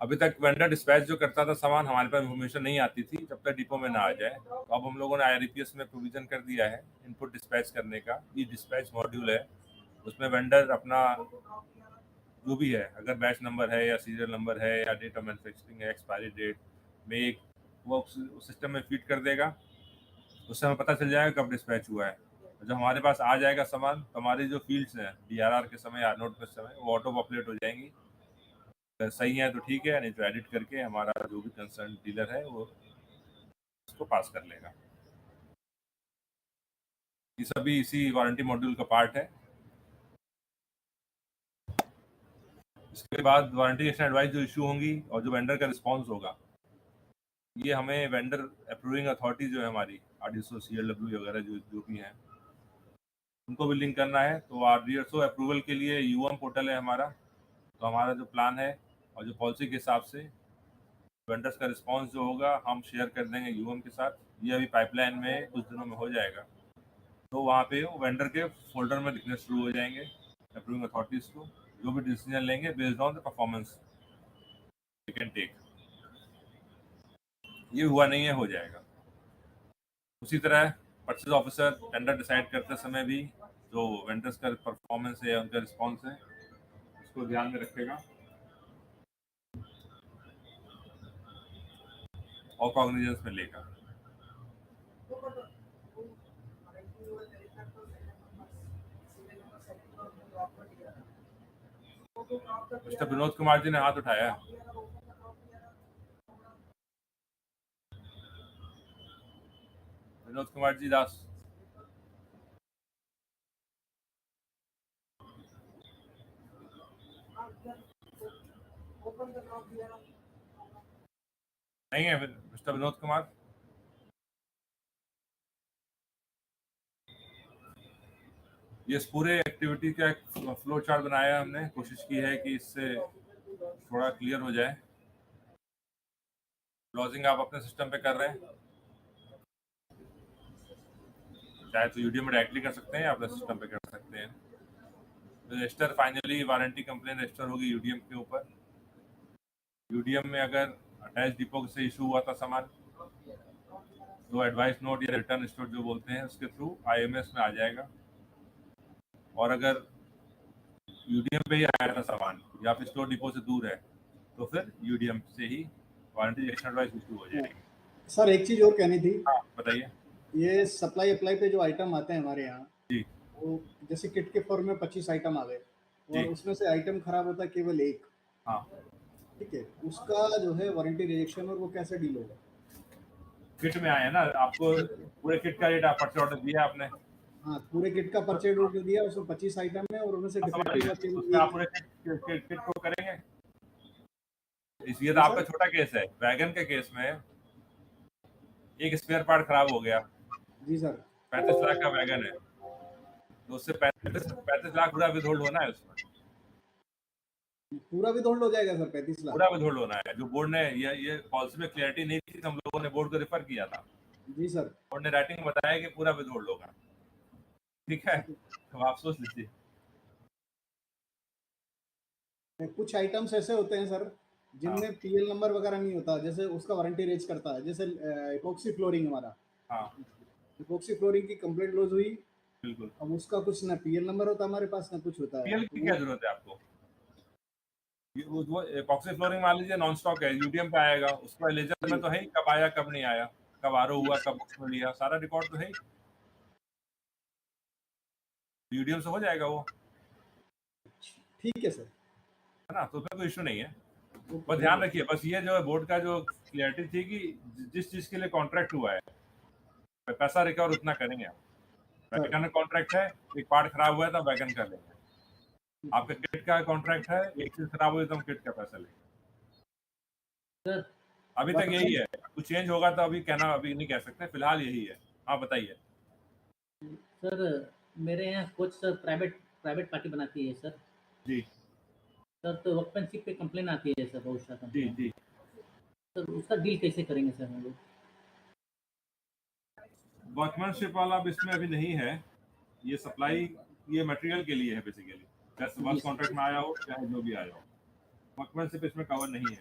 अभी तक वेंडर डिस्पैच जो करता था सामान, हमारे पास इन्फॉर्मेशन नहीं आती थी जब तक डिपो में ना आ जाए। तो अब हम लोगों ने IRPS में प्रोविजन कर दिया है इनपुट डिस्पैच करने का। ये डिस्पैच मॉड्यूल है, उसमें वेंडर अपना जो भी है, अगर बैच नंबर है या सीरियल नंबर है या डेट ऑफ मैन्युफैक्चरिंग है, एक्सपायरी डेट में एक वो सिस्टम में फीड कर देगा, उससे हमें पता चल जाएगा कब डिस्पैच हुआ है। जब हमारे पास आ जाएगा सामान तो हमारी जो फील्ड्स हैं DRR के समय या नोट के समय वो ऑटो पॉपुलेट हो जाएंगी। अगर सही है तो ठीक है, नहीं तो एडिट करके हमारा जो भी कंसर्न डीलर है वो उसको पास कर लेगा। ये सभी इसी वारंटी मॉड्यूल का पार्ट है। इसके बाद वारंटी एक्शन एडवाइस जो इशू होंगी और जो वेंडर का रिस्पॉन्स होगा, ये हमें वेंडर अप्रूविंग अथॉरिटी जो है हमारी RDSO CLW वगैरह जो भी हैं उनको भी लिंक करना है। तो RDSO अप्रूवल के लिए UM पोर्टल है हमारा। तो हमारा जो प्लान है और जो पॉलिसी के हिसाब से वेंडर्स का रिस्पांस जो होगा हम शेयर कर देंगे UM के साथ। ये अभी पाइपलाइन में कुछ दिनों में हो जाएगा। तो वहाँ पे वो वेंडर के फोल्डर में दिखने शुरू हो जाएंगे अप्रूविंग अथॉरिटीज़ को, जो भी डिसीजन लेंगे based on the performance we can take. ये हुआ नहीं है, हो जाएगा। उसी तरह परचेज ऑफिसर टेंडर डिसाइड करते समय भी जो वेंडर्स का परफॉर्मेंस है, उनका रिस्पॉन्स है, उसको ध्यान में रखेगा और कॉग्निजेंस में लेगा। मिस्टर विनोद कुमार जी ने हाथ उठाया। विनोद कुमार जी दास। नहीं है मिस्टर विनोद कुमार। ये पूरे एक्टिविटी का एक फ्लो चार्ट बनाया है हमने। कोशिश की है कि इससे थोड़ा क्लियर हो जाए। क्लोजिंग आप अपने सिस्टम पे कर रहे हैं, चाहे तो UDM में डायरेक्टली कर सकते हैं या अपने सिस्टम पे कर सकते हैं। Register finally warranty complain register होगी UDM के ऊपर। UDM में अगर अटैच डिपो से इशू हुआ था सामान तो एडवाइस नोट या रिटर्न स्टोर जो बोलते हैं उसके थ्रू IMS में आ जाएगा। और अगर UDM पे ही आया था सामान या फिर स्टोर डिपो से दूर है तो फिर UDM से ही वारंटी एक्शन एडवाइस इशू हो जाएगी। सर एक चीज और कहनी थी। हाँ बताइए। ये सप्लाई अप्लाई पे जो आइटम आते हैं हमारे यहाँ जी, वो जैसे किट के फॉर्म में 25 आइटम आ गए और उसमें से आइटम खराब होता है केवल एक। हाँ ठीक है, उसका जो है वारंटी रिजेक्शन और वो कैसे डील होगा? किट में आया ना, आपको पूरे किट का रेट आप परचेज ऑर्डर दिया आपने। हाँ, पूरे किट का परचेज ऑर्डर दिया, उसमें 25 आइटम है और उनमें से डिफेक्टिव उसमें आप पूरे किट को करेंगे। इसलिए तो आपका छोटा केस है। वैगन के केस में एक स्पेयर पार्ट खराब हो गया। जी सर। 35 लाख का वैगन है तो उससे 35 लाख पूरा विदहोल्ड होना है। उसमें पूरा विदहोल्ड हो जाएगा सर? 35 लाख पूरा विदहोल्ड होना है। जो बोर्ड ने ये पॉलिसी में क्लियरिटी नहीं थी, हम लोगों ने बोर्ड को रेफर किया था। जी सर। बोर्ड ने राइटिंग में बताया कि पूरा विदहोल्ड होगा। ठीक है, तो आप सोच लीजिए। कुछ आइटम्स ऐसे होते हैं सर जिनमें PL नंबर वगैरह नहीं होता, जैसे उसका वारंटी रेज करता है, जैसे इपॉक्सी फ्लोरिंग हमारा। हाँ इपॉक्सी फ्लोरिंग की कंप्लेंट लॉज हुई, बिल्कुल। अब उसका कुछ ना PL नंबर होता हमारे पास ना कुछ होता है। PL की क्या जरूरत है आपको? वो इपॉक्सी फ्लोरिंग मान लीजिए नॉन स्टॉक है, UDM पे आएगा, उसका लेजर में तो है ही कब आया कब नहीं आया, कब आरओ हुआ कब उसमें लिया, सारा रिकॉर्ड तो है ही। UDM से हो जाएगा वो। ठीक है सर, है ना, तो उसमें कोई इशू नहीं है। बस ध्यान रखिए, बस ये जो है बोर्ड का जो क्लियरिटी थी कि जिस चीज के लिए कॉन्ट्रैक्ट हुआ है पैसा रिकवर उतना करेंगे आप। वैगन का कॉन्ट्रैक्ट है, एक पार्ट खराब हुआ है तो वैगन कर लेंगे। आपका किट का कॉन्ट्रैक्ट है, एक चीज खराब हुई तो हम किट का पैसा लेंगे। सर अभी तक यही है, कुछ चेंज होगा तो अभी कहना अभी नहीं कह सकते, फिलहाल यही है। हाँ बताइए। सर मेरे यहाँ कुछ प्राइवेट पार्टी बनाती है सर। जी। सर तो वर्कमैनशिप पे कंप्लेन आती है सर, बहुत सारा जी कंप्लेन। जी। सर उसका डील कैसे करेंगे सर हम लोग? वर्कमैनशिप वाला अब इसमें अभी नहीं है, ये सप्लाई ये मटेरियल के लिए है बेसिकली, चाहे वर्क कॉन्ट्रैक्ट में आया हो चाहे जो भी आया हो, वर्कमैनशिप इसमें कवर नहीं है।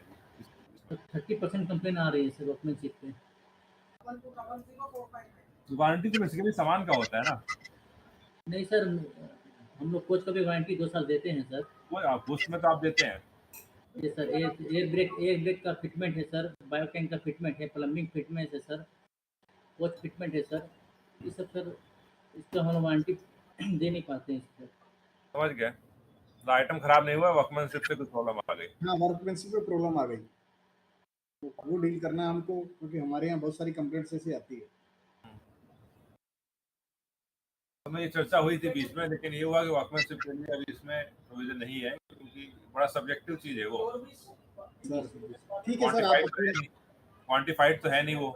तो 30% कंप्लेन आ रही है सर वर्कमैनशिप पे। वारंटी तो बेसिकली सामान का होता है ना। नहीं सर, हम लोग कोच का भी वारंटी 2 साल देते हैं सर। वो आप उसमें तो आप देते हैं। ये सर एयर ब्रेक का फिटमेंट है सर, बायो टैंक का फिटमेंट है, प्लम्बिंग फिटमेंट है सर, कोच फिटमेंट है सर, ये सब सर इसका हम वारंटी दे नहीं पाते हैं इस पर। समझ गए, तो आइटम खराब नहीं हुआ, वर्कमैनशिप पे कुछ प्रॉब्लम आ गई। हाँ, वर्कमैनशिप पे प्रॉब्लम आ गई, वो डील करना है हमको, क्योंकि हमारे यहाँ बहुत सारी कंप्लेंट्स ऐसी आती है। हमें ये चर्चा हुई थी बीच में, लेकिन ये हुआ कि वर्कमैनशिप के लिए अभी इसमें प्रोविजन नहीं है, क्योंकि बड़ा सब्जेक्टिव चीज है वो। सर ठीक है सर, आप अपने क्वांटिफाइड तो है नहीं वो।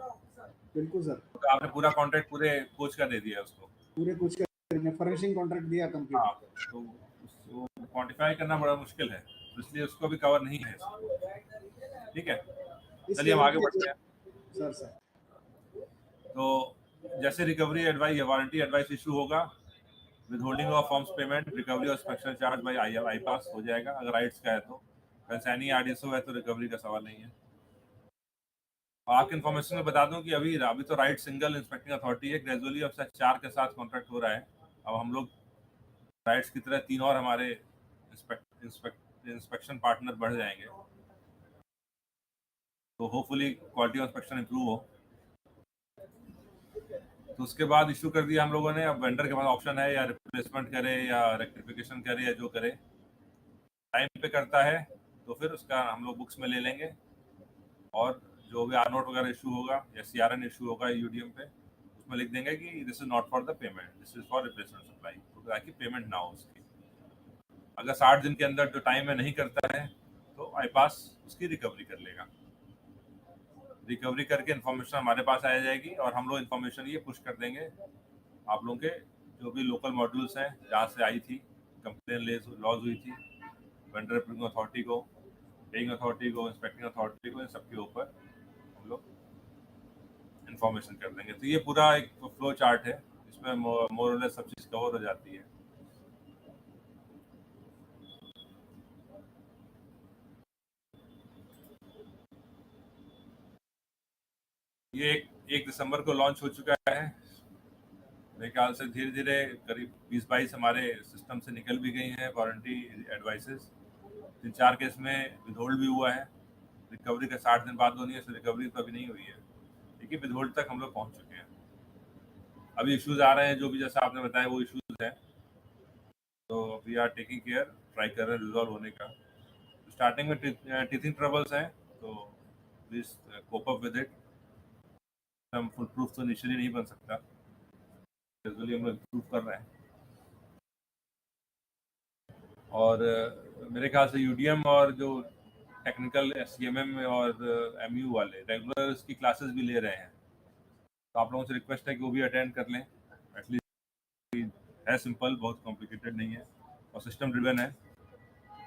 बिल्कुल सर, तो आपने पूरा कॉन्ट्रैक्ट पूरे कोच का दे दिया उसको। पूरे कुछ का फर्निशिंग कॉन्ट्रैक्ट दिया हाँ, कंप्लीट। तो उसको क्वांटिफाई करना बड़ा मुश्किल है, तो इसलिए उसको भी कवर नहीं है इसको। ठीक है, इस चलिए हम लेवल आगे की बढ़ते हैं। सर तो जैसे recovery advice, warranty advice issue होगा, withholding of forms payment, recovery of special charge by I pass हो जाएगा अगर राइट्स का है तो। कंसाइनी आरडीएसओ है तो रिकवरी का सवाल नहीं है। आपकी इन्फॉर्मेशन में बता दूं कि अभी तो राइट सिंगल इंस्पेक्टिंग अथॉरिटी है, ग्रेजुअली अब 4 के साथ कॉन्ट्रैक्ट हो रहा है। अब हम लोग राइट्स की तरह 3 और हमारे इंस्पेक्शन पार्टनर बढ़ जाएंगे, तो hopefully quality of inspection improve हो। तो उसके बाद इशू कर दिया हम लोगों ने। अब वेंडर के पास ऑप्शन है, या रिप्लेसमेंट करे या रेक्टिफिकेशन करे या जो करे, टाइम पे करता है तो फिर उसका हम लोग बुक्स में ले लेंगे, और जो भी आर नोट वगैरह इशू होगा या सीआरएन इशू होगा यूडीएम पे, उसमें लिख देंगे कि this is not for the payment, this is for replacement supply, तो ताकि पेमेंट ना हो उसकी। अगर 60 दिन के अंदर जो टाइम में नहीं करता है तो आई पास उसकी रिकवरी कर लेगा। रिकवरी करके इन्फॉर्मेशन हमारे पास आ जाएगी, और हम लोग इन्फॉर्मेशन ये पुश कर देंगे आप लोगों के जो भी लोकल मॉड्यूल्स हैं जहाँ से आई थी कंप्लेन लॉज हुई थी, वेंडर अप्रूविंग अथॉरिटी को, पेइंग अथॉरिटी को, इंस्पेक्टिंग अथॉरिटी को, इन सबके ऊपर हम लोग इन्फॉर्मेशन कर देंगे। तो ये पूरा एक फ्लो चार्ट है, इसमें मोर और लेस सब चीज़ कवर हो जाती है। ये 1 दिसंबर को लॉन्च हो चुका है। मेरे ख्याल से धीरे धीरे करीब 20-22 हमारे सिस्टम से निकल भी गई हैं वारंटी एडवाइसेस। 3-4 केस में विदहोल्ड भी हुआ है। रिकवरी का 60 दिन बाद होनी है, तो रिकवरी तो अभी नहीं हुई है, लेकिन विदहोल्ड तक हम लोग पहुंच चुके हैं। अभी इश्यूज आ रहे हैं, जो भी जैसा आपने बताया वो इश्यूज हैं, तो we are taking care, try कर रहे हैं रिजॉल्व होने का। स्टार्टिंग में टीथिंग ट्रबल्स हैं, तो please cope up with it. हम फुल प्रूफ तो इनिशियली नहीं बन सकता, ग्रेजुअली हम लोग इम्प्रूव कर रहे हैं। और मेरे ख्याल से यूडीएम और जो टेक्निकल सीएमएम और एमयू वाले रेगुलर इसकी क्लासेस भी ले रहे हैं, तो आप लोगों से रिक्वेस्ट है कि वो भी अटेंड कर लें। एटलीस्ट है सिंपल, बहुत कॉम्प्लिकेटेड नहीं है, और सिस्टम ड्रिवन है।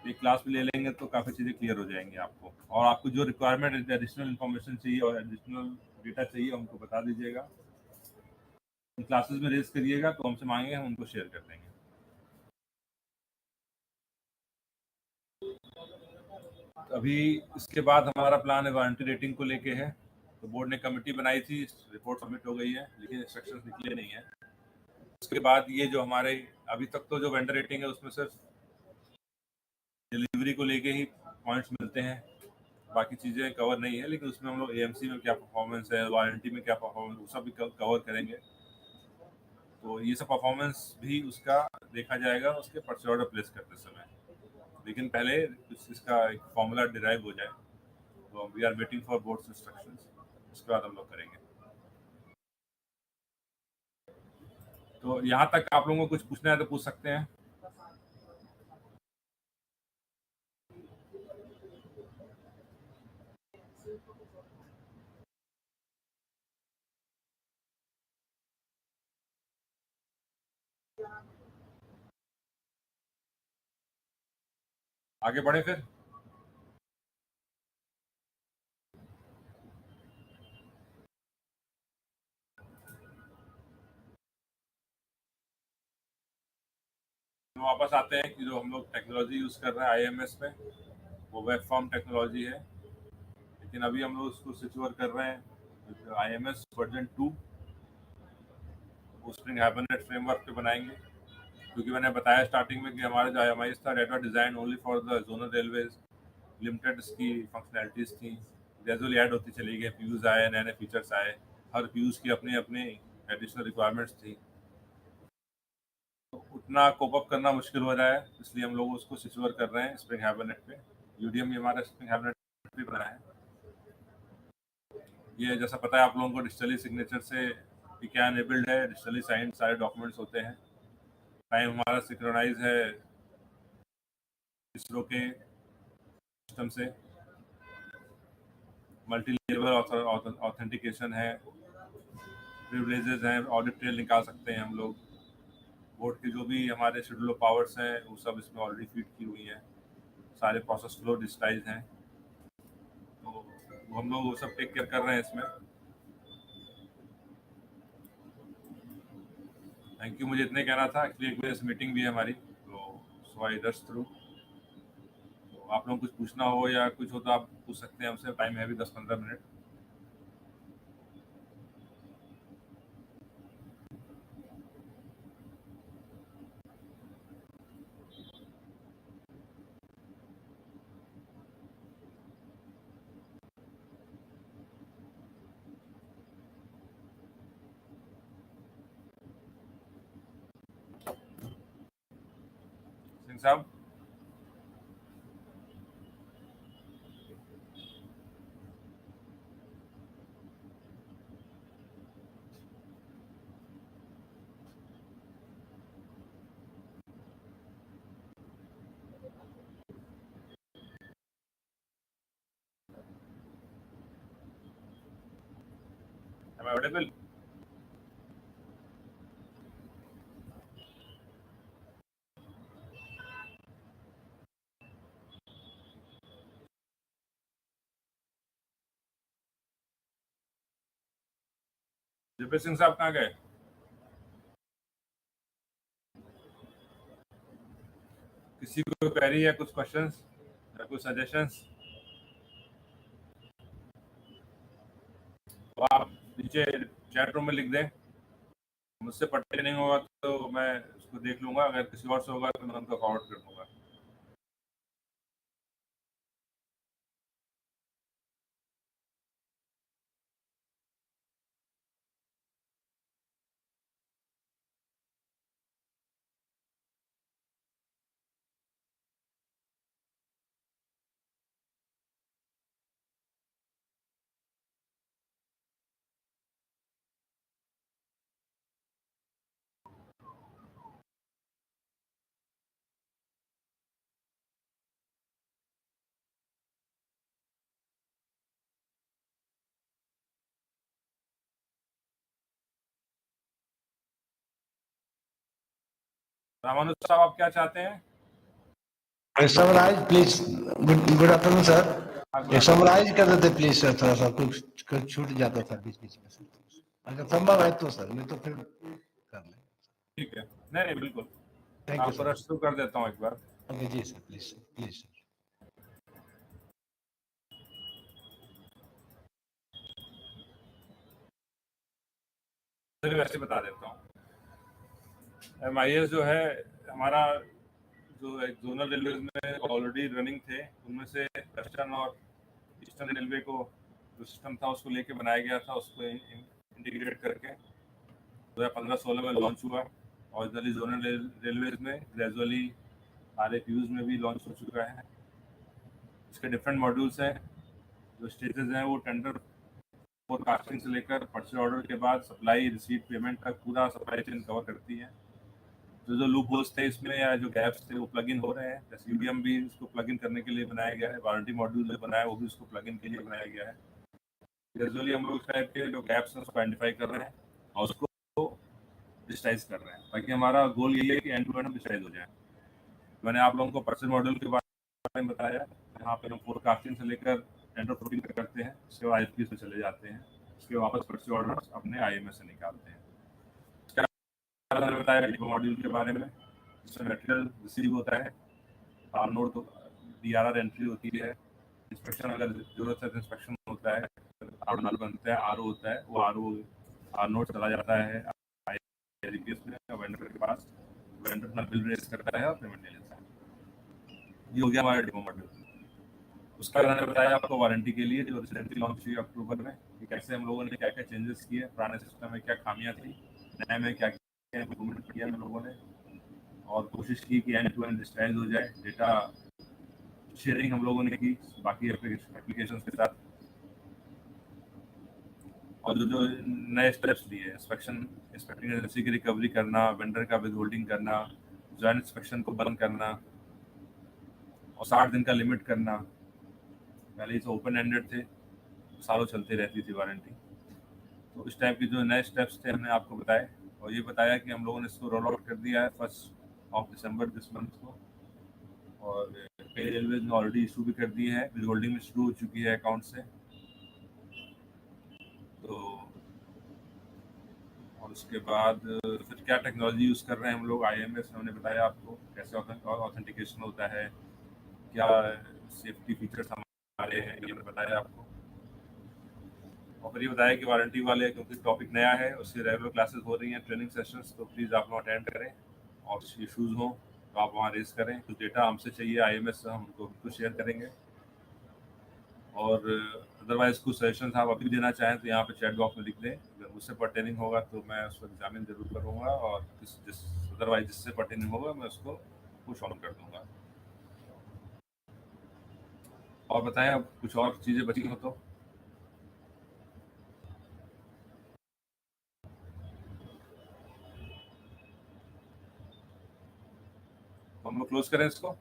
एक क्लास भी ले लेंगे तो काफ़ी चीज़ें क्लियर हो जाएंगी आपको, और आपको जो रिक्वायरमेंट एडिशनल इन्फॉर्मेशन चाहिए और एडिशनल डेटा चाहिए हमको बता दीजिएगा, क्लासेस में रेज करिएगा, तो हमसे मांगेंगे, हम उनको शेयर कर देंगे। अभी इसके बाद हमारा प्लान है वारंटी रेटिंग को लेके है। तो बोर्ड ने कमेटी बनाई थी, रिपोर्ट सबमिट हो गई है, लेकिन इंस्ट्रक्शंस निकले नहीं है। उसके बाद ये जो हमारे अभी तक तो जो वेंडर रेटिंग है उसमें सिर्फ डिलीवरी को लेके ही पॉइंट्स मिलते हैं, बाकी चीज़ें कवर नहीं है। लेकिन उसमें हम लोग एएमसी में क्या परफॉर्मेंस है, वारंटी में क्या परफॉर्मेंस, वो सब भी कवर करेंगे। तो ये सब परफॉर्मेंस भी उसका देखा जाएगा उसके परचेज ऑर्डर प्लेस करते समय, लेकिन पहले कुछ इसका एक फॉर्मूला डिराइव हो जाए। तो we are waiting for boards instructions, उसके बाद हम लोग करेंगे। तो यहाँ तक आप लोगों को कुछ पूछना है तो पूछ सकते हैं। आगे बढ़े फिर। वापस आते हैं कि जो हम लोग टेक्नोलॉजी यूज कर रहे हैं IMS में वो वेब फॉर्म टेक्नोलॉजी है, लेकिन अभी हम लोग उसको स्विच ओवर कर रहे हैं IMS version 2 spring hibernate framework पे बनाएंगे, क्योंकि मैंने बताया स्टार्टिंग में कि हमारा जो IMIS था that was design only for the zonal railways, limited इसकी फंक्शनैलिटीज थी, ग्रेजुअली ऐड होती चली गई, फ्यूज आए, नए नए फीचर्स आए, हर फ्यूज की अपनी अपनी एडिशनल रिक्वायरमेंट्स थी, तो उतना कोप अप करना मुश्किल हो रहा है, इसलिए हम लोग उसको स्विच ओवर कर रहे हैं स्प्रिंग हाइबरनेट पे। UDM भी हमारा स्प्रिंग हाइबरनेट पे बना है। ये जैसा पता है आप लोगों को डिजिटली सिग्नेचर से क्या एनेबल्ड है, डिजिटली साइंड सारे डॉक्यूमेंट्स होते हैं, टाइम हमारा सिंक्रोनाइज है इसरो के सिस्टम से, मल्टी लेवल ऑथेंटिकेशन है, प्रिविलेजेस हैं, ऑडिट ट्रेल निकाल सकते हैं हम लोग, बोर्ड के जो भी हमारे शेड्यूल ऑफ पावर्स हैं वो सब इसमें ऑलरेडी फीड की हुई हैं, सारे प्रोसेस फ्लो डिजिटाइज हैं, तो हम लोग वो सब टेक केयर कर रहे हैं इसमें। थैंक यू, मुझे इतने कहना था, एक्चुअली एक बजे से मीटिंग भी है हमारी, तो सो आई रश थ्रू। तो आप लोग कुछ पूछना हो या कुछ हो तो आप पूछ सकते हैं हमसे, टाइम है अभी 10-15 मिनट। सिंह साहब, am I audible? Divya Singh साहब कहाँ गए? किसी को क्वेरी या कुछ क्वेश्चंस या कुछ सजेशंस तो आप नीचे चैट रूम में लिख दें, मुझसे पढ़ते नहीं होगा तो मैं उसको देख लूंगा, अगर किसी और से होगा तो मैं उनको फॉरवर्ड कर दूंगा। रामानुज साहब, आप क्या चाहते हैं? Summarise please. Good afternoon sir. एक समराइज कर देते प्लीज सर, थोड़ा सा कुछ छूट जाता था बीच बीच में सर, अगर संभव है तो सर, नहीं तो फिर कर लें। ठीक है, नहीं बिल्कुल, थैंक यू आपको सर। रश कर देता हूँ एक बार। Okay ji sir, please sir, please sir. चलिए वैसे बता देता हूँ। MIS जो है हमारा, जो एक जोनल रेलवे में ऑलरेडी रनिंग थे, उनमें से वेस्टर्न और ईस्टर्न रेलवे को जो सिस्टम था उसको लेके बनाया गया था, उसको इंटीग्रेट करके 2015-16 में लॉन्च हुआ। ऑरिजिनली जोनल रेलवेज में, ग्रेजुअली सारे फ्यूज में भी लॉन्च हो चुका है। इसके डिफरेंट मॉड्यूल्स हैं, जो स्टेजेस हैं वो टेंडर फोरकास्टिंग से लेकर परचेज ऑर्डर के बाद सप्लाई रिसीट पेमेंट तक पूरा सप्लाई चेन कवर करती है। जो लूप होल्स थे इसमें या जो गैप्स थे वो प्लग इन हो रहे हैं, जैसे UDM भी उसको प्लग इन करने के लिए बनाया गया है, वारंटी मॉड्यूल जो बनाया वो भी उसको प्लग इन के लिए बनाया गया है। ग्रेजुअली हम लोग इस टाइप के जो गैप्स हैं उसको आइडेंटिफाई कर रहे हैं और उसको डिजिटाइज कर रहे हैं, ताकि हमारा गोल ये है कि एंड टू एंड डिजिटाइज हो जाए। मैंने आप लोगों को परचेज मॉड्यूल के बारे टाइम बताया, यहाँ पे हम फोरकास्टिंग से लेकर टेंडर फ्लोटिंग तक करते हैं, उसके बाद IFP से चले जाते हैं, उसके वापस परचेज ऑर्डर अपने IMS से निकालते हैं। मैंने बताया डिपो मॉड्यूल के बारे में, जिसमें मटेरियल रिसीव होता है, नोट तो DRR एंट्री होती है, इंस्पेक्शन अगर जरूरत है तो इंस्पेक्शन होता है, नल बनता है, RO होता है, वो RO नोट चला जाता है IRIMEE में वेंडर के पास, वेंडर अपना बिल रेज करता है और पेमेंट ले लेता है। ये हो गया हमारा डिपो मॉड्यूल। उसका मैंने बताया आपको वारंटी के लिए जो रिसेंटली लॉन्च हुई अक्टूबर में, कि कैसे हम लोगों ने क्या क्या चेंजेस किए, पुराने सिस्टम में क्या खामियां थी, नए में क्या क्या इम्प्रूवमेंट किया हम लोगों ने, और कोशिश की कि एंड टू एंड डिजिटाइज हो जाए। डेटा शेयरिंग हम लोगों ने की बाकी एप्लीकेशन के साथ, और जो नए स्टेप्स लिए, इंस्पेक्टिंग एजेंसी की रिकवरी करना, वेंडर का विद होल्डिंग करना, जॉइंट इंस्पेक्शन को बंद करना, और 60 दिन का लिमिट करना। पहले इसे ओपन एंडेड थे, सालों चलती रहती थी वारंटी। तो इस टाइप के जो नए स्टेप्स थे हमने आपको बताए, और ये बताया कि हम लोगों ने इसको रोल आउट कर दिया है 1 दिसंबर दिस मंथ को, और कई रेलवे ने ऑलरेडी इशू भी कर दिए हैं, विद होल्डिंग में शुरू हो चुकी है अकाउंट से। तो और उसके बाद फिर क्या टेक्नोलॉजी यूज़ कर रहे हैं हम लोग, IMS हमने बताया आपको कैसे ऑथेंटिकेशन होता है, क्या सेफ्टी फीचर्स हमारे हैं, ये हमने बताया आपको। और फिर ये बताया कि वारंटी वाले, क्योंकि टॉपिक नया है, उसकी रेगुलर क्लासेस हो रही हैं, ट्रेनिंग सेशंस, तो प्लीज़ आप लोग अटेंड करें, और इशूज़ हों तो आप वहाँ रेज करें। कुछ डेटा हमसे चाहिए IMS से, हम उनको शेयर करेंगे, और अदरवाइज कुछ सजेशंस आप अभी देना चाहें तो यहाँ पे चैट बॉक्स में लिख दें, अगर मुझसे पर्टेनिंग होगा तो मैं उसको एग्जामिन जरूर करूँगा, और अदरवाइज जिससे पर्टेनिंग होगा मैं उसको पुश ऑन कर दूँगा। और बताएं अब कुछ और चीज़ें बची हो तो। हम लोग क्लोज करें इसको।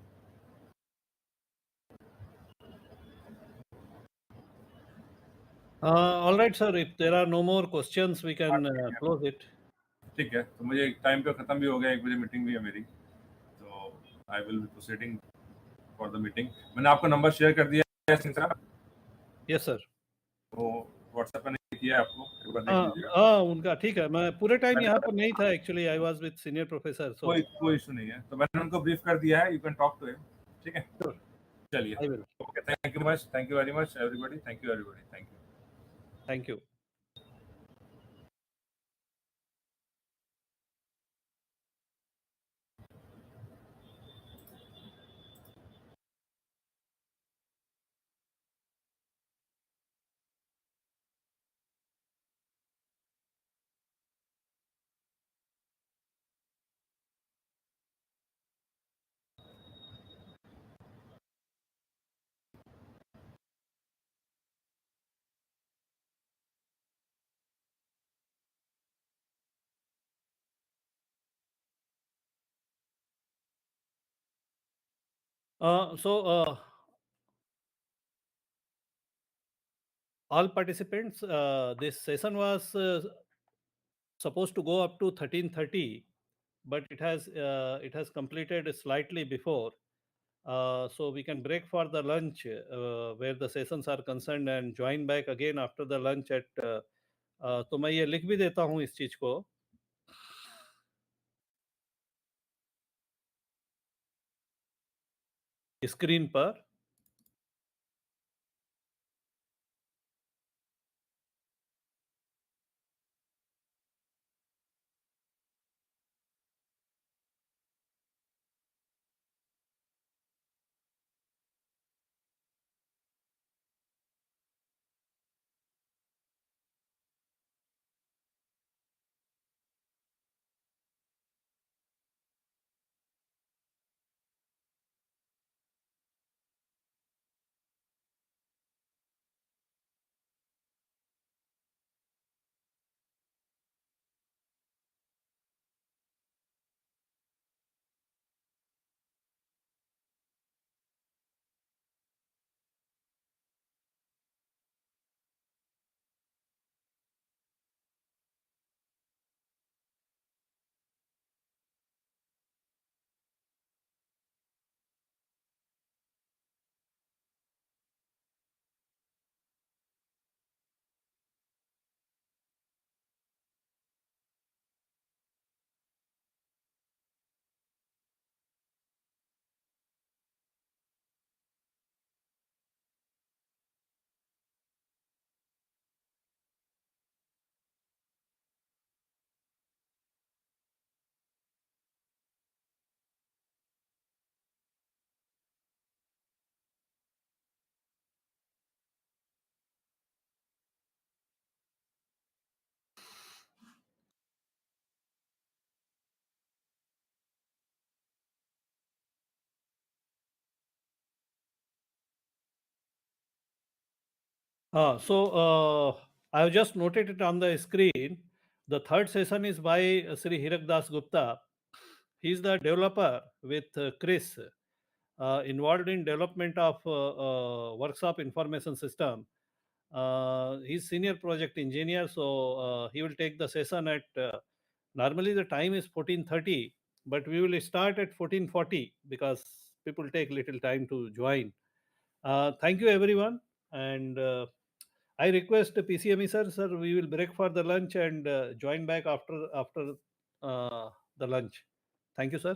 All right, sir. If there are no more questions, we can close it. ठीक है, तो मुझे टाइम पे ख़त्म भी हो गया, 1 बजे मीटिंग भी है मेरी, तो I will be proceeding for the meeting. मैंने आपको नंबर शेयर कर दिया है सिंह साहब, Yes, sir. वो व्हाट्सएप पे नहीं किया है आपको, एक बार देख लीजिएगा। हाँ उनका ठीक है, मैं पूरे टाइम यहाँ पर नहीं था actually, I was with senior professor, so कोई इशू नहीं है, तो मैंने उनको ब्रीफ कर दिया है, you can talk to him. ठीक है, Sure. चलिए, I will. Okay, thank you much, thank you very much everybody, thank you everybody, thank you. Thank you. So all participants, this session was supposed to go up to 13:30, but it has completed slightly before. So we can break for the lunch where the sessions are concerned and join back again after the lunch at तो मैं ये लिख भी देता हूँ इस चीज को स्क्रीन पर। I have just noted it on the screen. The third session is by Sri Hirak Das Gupta. He is the developer with Chris, involved in development of workshop information system. He's senior project engineer, so he will take the session at normally the time is 14:30, but we will start at 14:40 because people take little time to join. Thank you everyone, and I request PCME sir, we will break for the lunch and join back after the lunch. Thank you, sir.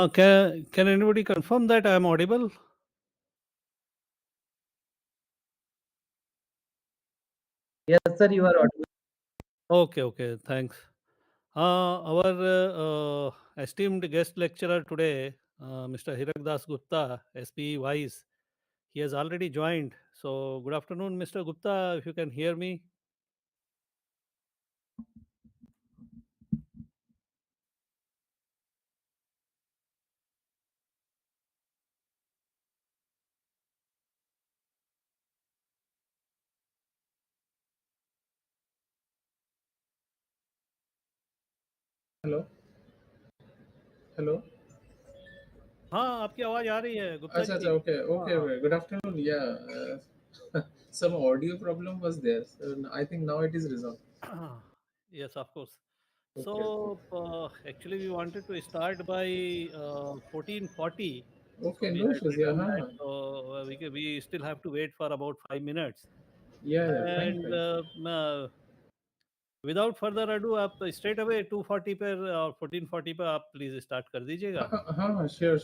Can anybody confirm that I am audible? Yes, sir, you are audible. Okay, thanks. Our esteemed guest lecturer today, Mr. Hirak Gupta, SPE WISE, he has already joined. So, good afternoon, Mr. Gupta, if you can hear me. Hello hello हाँ, आपकी आवाज आ रही है गुप्ता अच्छा जी। Okay okay हाँ, good afternoon या some audio problem was there, so I think now it is resolved. yes, of course. Okay, So, actually, we wanted to start by 1440. So, okay, we no had issues, yeah, written that. So, we still have to wait for about 5 minutes. yeah, fine, And fine. Without further ado आप straight away 240 पर और 1440 पर आप please start कर दीजिएगा। हाँ sure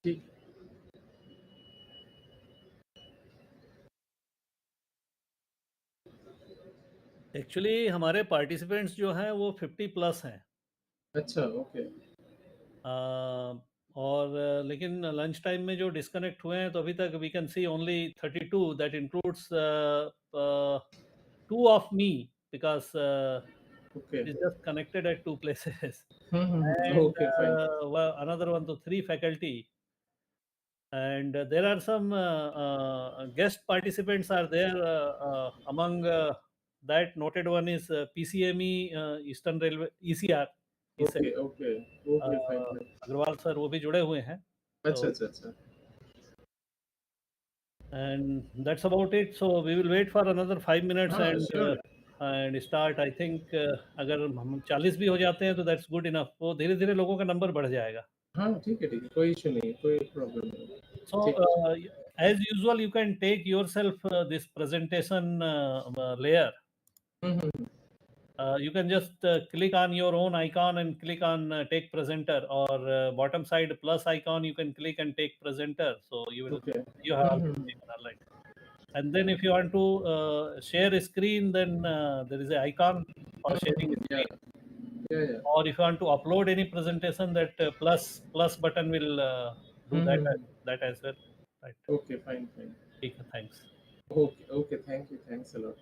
ठीक। Actually हमारे पार्टिसिपेंट्स जो हैं वो 50 प्लस हैं। अच्छा ओके। और लेकिन लंच टाइम में जो डिस्कनेक्ट हुए हैं तो अभी तक we can see only 32 that includes 2 of me because Okay. it is just connected at 2 places Mm-hmm. and Okay, fine. another one to 3 faculty. And there are some guest participants are there among that noted one is PCME Eastern Railway ECR he said. Okay, fine, fine. Agarwal sir वो भी जुड़े हुए हैं अच्छा। and that's about it. So we will wait for another 5 minutes हाँ sure. and start. I think अगर हम 40 भी हो जाते हैं तो that's good enough. वो धीरे धीरे लोगों का नंबर बढ़ जाएगा. हाँ ठीक है कोई इशू नहीं, कोई प्रॉब्लम नहीं। So, as usual, you can take yourself this presentation layer. Mm-hmm. You can just click on your own icon and click on take presenter, or bottom side plus icon you can click and take presenter. So you will you have already taken a light. And then if you want to share a screen, then there is an icon for sharing a screen. Yeah. Or if you want to upload any presentation, that plus button will do that as well. Right. Okay, fine. Okay, thanks. Okay, thanks a lot.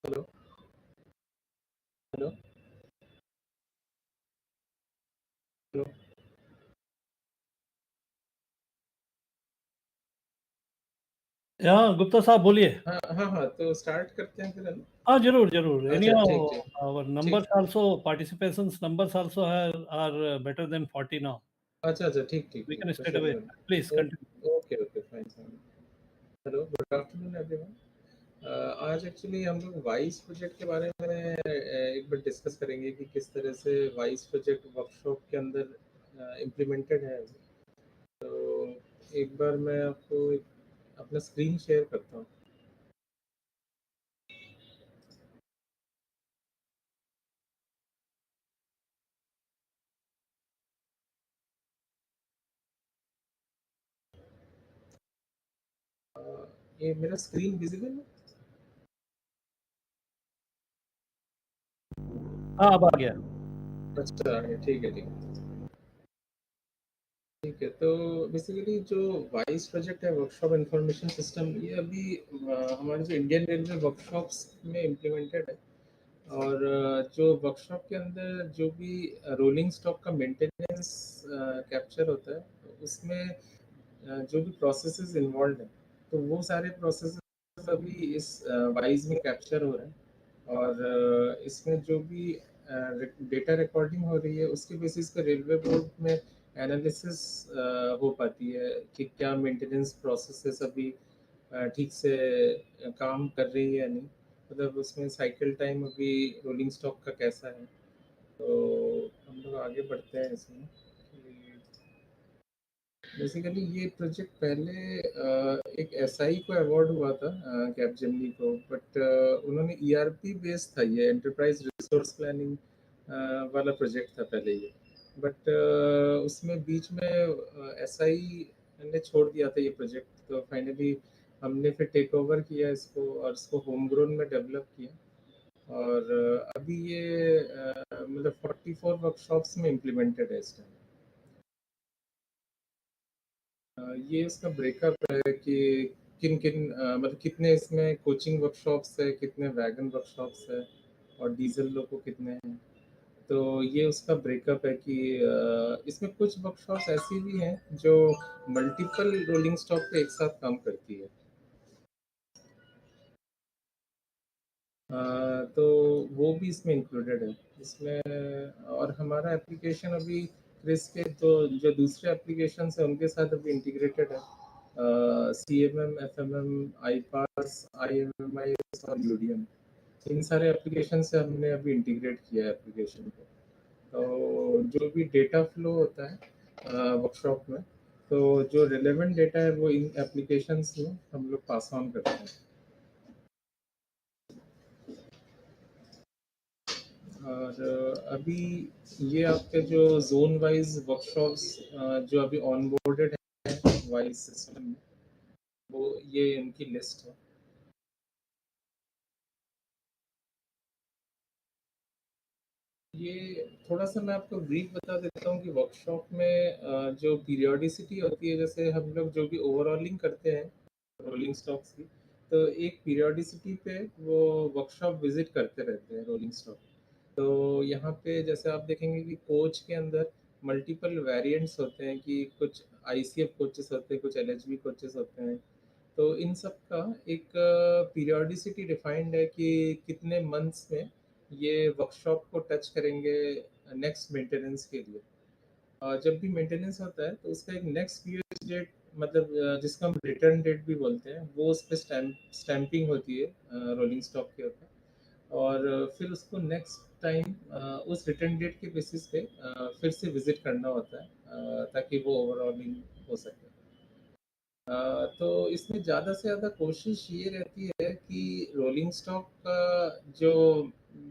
Hello hello hello हाँ गुप्ता साहब बोलिए। हाँ हाँ हाँ, तो start करते हैं फिर, है ना? हाँ जरूर जरूर। अच्छा, Anyhow, ठीक ठीक our ठीक। numbers also, participations numbers also are better than 40 now. अच्छा अच्छा, ठीक ठीक We ठीक, can तो straight फिर away. Please continue. Okay okay, fine fine. Hello, good afternoon everyone. आज एक्चुअली हम लोग वाइस प्रोजेक्ट के बारे में एक बार डिस्कस करेंगे कि किस तरह से वाइस प्रोजेक्ट वर्कशॉप के अंदर इम्प्लीमेंटेड है। तो एक बार मैं आपको अपना स्क्रीन शेयर करता हूँ। ये मेरा स्क्रीन विजिबल है? हाँ अब आ गया। अच्छा, ठीक है ठीक है ठीक है। तो बेसिकली जो वाइस प्रोजेक्ट है, वर्कशॉप इंफॉर्मेशन सिस्टम, ये अभी हमारे जो इंडियन रेलवे वर्कशॉप्स में इम्प्लीमेंटेड है। और जो वर्कशॉप के अंदर जो भी रोलिंग स्टॉक का मेंटेनेंस कैप्चर होता है, उसमें जो भी प्रोसेसेस इन्वॉल्व हैं, तो वो सारे प्रोसेसेस अभी इस वाइज में कैप्चर हो रहे हैं। और इसमें जो भी डेटा रिकॉर्डिंग हो रही है, उसके बेसिस पे रेलवे बोर्ड में एनालिसिस हो पाती है कि क्या मेंटेनेंस प्रोसेसेस अभी ठीक से काम कर रही है या नहीं। मतलब उसमें साइकिल टाइम अभी रोलिंग स्टॉक का कैसा है। तो हम लोग आगे बढ़ते हैं इसमें। बेसिकली ये प्रोजेक्ट पहले एक एसआई को अवार्ड हुआ था, कैपजेमिनी को, बट उन्होंने ईआरपी बेस्ड था, ये एंटरप्राइज रिसोर्स प्लानिंग वाला प्रोजेक्ट था पहले ये। बट उसमें बीच में एसआई ने छोड़ दिया था ये प्रोजेक्ट। तो फाइनली हमने फिर टेक ओवर किया इसको और इसको होम ग्रोन में डेवलप किया। और अभी ये मतलब 44 वर्कशॉप्स में इम्प्लीमेंटेड है इस टाइम। ये इसका ब्रेकअप है कि किन किन मतलब कितने इसमें कोचिंग वर्कशॉप्स है, कितने वैगन वर्कशॉप्स है, और डीजल लोको कितने हैं। तो ये उसका ब्रेकअप है कि इसमें कुछ वर्कशॉप्स ऐसी भी हैं जो मल्टीपल रोलिंग स्टॉक पे एक साथ काम करती है। तो वो भी इसमें इंक्लूडेड है इसमें। और हमारा एप्लीकेशन अभी क्रिस के तो जो दूसरे एप्लीकेशन है उनके साथ अभी इंटीग्रेटेड है। CMM, FMM, iPass, IMMS और यूडीएम, इन सारे एप्लीकेशन से हमने अभी इंटीग्रेट किया है एप्लीकेशन को। तो जो भी डेटा फ्लो होता है वर्कशॉप में, तो जो रिलेवेंट डेटा है वो इन एप्लीकेशंस में हम लोग पास ऑन करते हैं। और अभी ये आपके जो जोन वाइज वर्कशॉप्स जो अभी ऑनबोर्डेड है वाइज सिस्टम में, वो ये इनकी लिस्ट है। ये थोड़ा सा मैं आपको ब्रीफ बता देता हूँ कि वर्कशॉप में जो पीरियोडिसिटी होती है, जैसे हम लोग जो भी ओवरऑलिंग करते हैं रोलिंग स्टॉक्स की, तो एक पीरियोडिसिटी पे वो वर्कशॉप विजिट करते रहते हैं रोलिंग स्टॉक। तो यहाँ पे जैसे आप देखेंगे कि कोच के अंदर मल्टीपल वेरिएंट्स होते हैं कि कुछ आईसीएफ कोचेस होते हैं, कुछ एलएचबी कोचेस होते हैं। तो इन सब का एक पीरियोडिसिटी डिफाइंड है कि कितने मंथ्स में ये वर्कशॉप को टच करेंगे नेक्स्ट मेंटेनेंस के लिए। जब भी मेंटेनेंस होता है तो उसका एक नेक्स्ट पीरियड डेट, मतलब जिसको हम रिटर्न डेट भी बोलते हैं, वो उस पर स्टैंपिंग होती है रोलिंग स्टॉक के ऊपर। और फिर उसको नेक्स्ट टाइम उस रिटर्न डेट के बेसिस पे फिर से विजिट करना होता है ताकि वो ओवरऑलिंग हो सके। तो इसमें ज़्यादा से ज़्यादा कोशिश ये रहती है कि रोलिंग स्टॉक का जो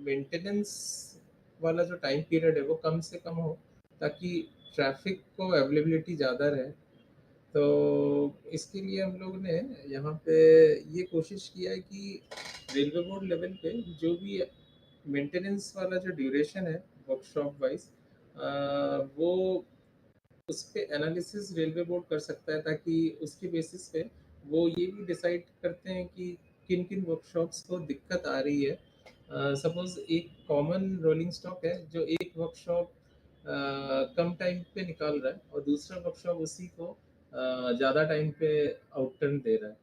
मेंटेनेंस वाला जो टाइम पीरियड है वो कम से कम हो, ताकि ट्रैफिक को अवेलेबिलिटी ज़्यादा रहे। तो इसके लिए हम लोग ने यहाँ पे ये कोशिश किया है कि रेलवे बोर्ड लेवल पे जो भी मेंटेनेंस वाला जो ड्यूरेशन है वर्कशॉप वाइज, वो उस पे एनालिसिस रेलवे बोर्ड कर सकता है, ताकि उसके बेसिस पे वो ये भी डिसाइड करते हैं कि किन किन वर्कशॉप्स को दिक्कत आ रही है। सपोज एक कॉमन रोलिंग स्टॉक है जो एक वर्कशॉप कम टाइम पे निकाल रहा है और दूसरा वर्कशॉप उसी को ज़्यादा टाइम पे आउटटर्न दे रहा है,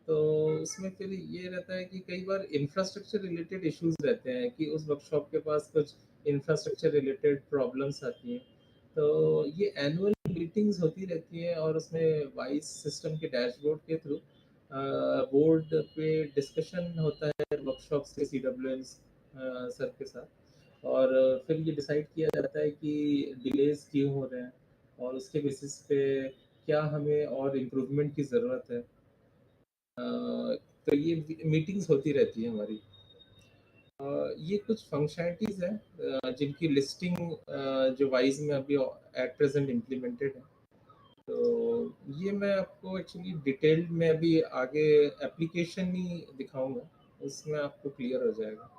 तो उसमें फिर ये रहता है कि कई बार इंफ्रास्ट्रक्चर रिलेटेड इश्यूज रहते हैं कि उस वर्कशॉप के पास कुछ इंफ्रास्ट्रक्चर रिलेटेड प्रॉब्लम्स आती हैं। तो ये एनुअल मीटिंग्स होती रहती हैं और उसमें वाइस सिस्टम के डैशबोर्ड के थ्रू बोर्ड पे डिस्कशन होता है वर्कशॉप से CWM सर के साथ, और फिर ये डिसाइड किया जाता है कि डिलेज क्यों हो रहे हैं और उसके बेसिस पे क्या हमें और इम्प्रूवमेंट की ज़रूरत है। तो ये मीटिंग्स होती रहती है हमारी। ये कुछ फंक्शनैलिटीज़ हैं जिनकी लिस्टिंग जो वाइज में अभी एट प्रेजेंट इम्प्लीमेंटेड है। तो ये मैं आपको एक्चुअली डिटेल्ड में अभी आगे एप्लीकेशन ही दिखाऊंगा, उसमें आपको क्लियर हो जाएगा।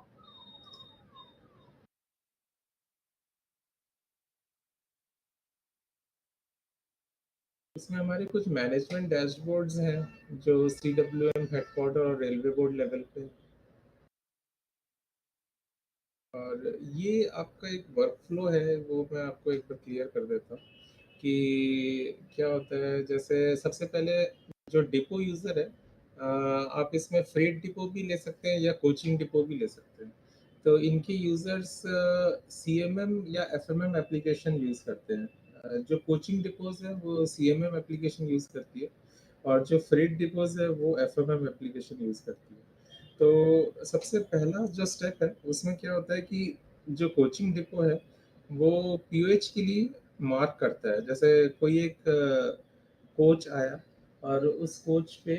इसमें हमारे कुछ मैनेजमेंट डैशबोर्ड्स हैं जो CWM हेडक्वार्टर और रेलवे बोर्ड लेवल पे, और ये आपका एक वर्कफ्लो है वो मैं आपको एक बार क्लियर कर देता हूँ कि क्या होता है। जैसे सबसे पहले जो डिपो यूज़र है, आप इसमें फ्रेट डिपो भी ले सकते हैं या कोचिंग डिपो भी ले सकते हैं। तो इनके यूज़र्स CMM या FMM एप्लीकेशन यूज़ करते हैं। जो कोचिंग डिपोज है वो CMM एप्लीकेशन यूज़ करती है और जो फ्रेट डिपोज है वो FMM एप्लीकेशन यूज़ करती है। तो सबसे पहला जो स्टेप है उसमें क्या होता है कि जो कोचिंग डिपो है वो POH के लिए मार्क करता है। जैसे कोई एक कोच आया और उस कोच पे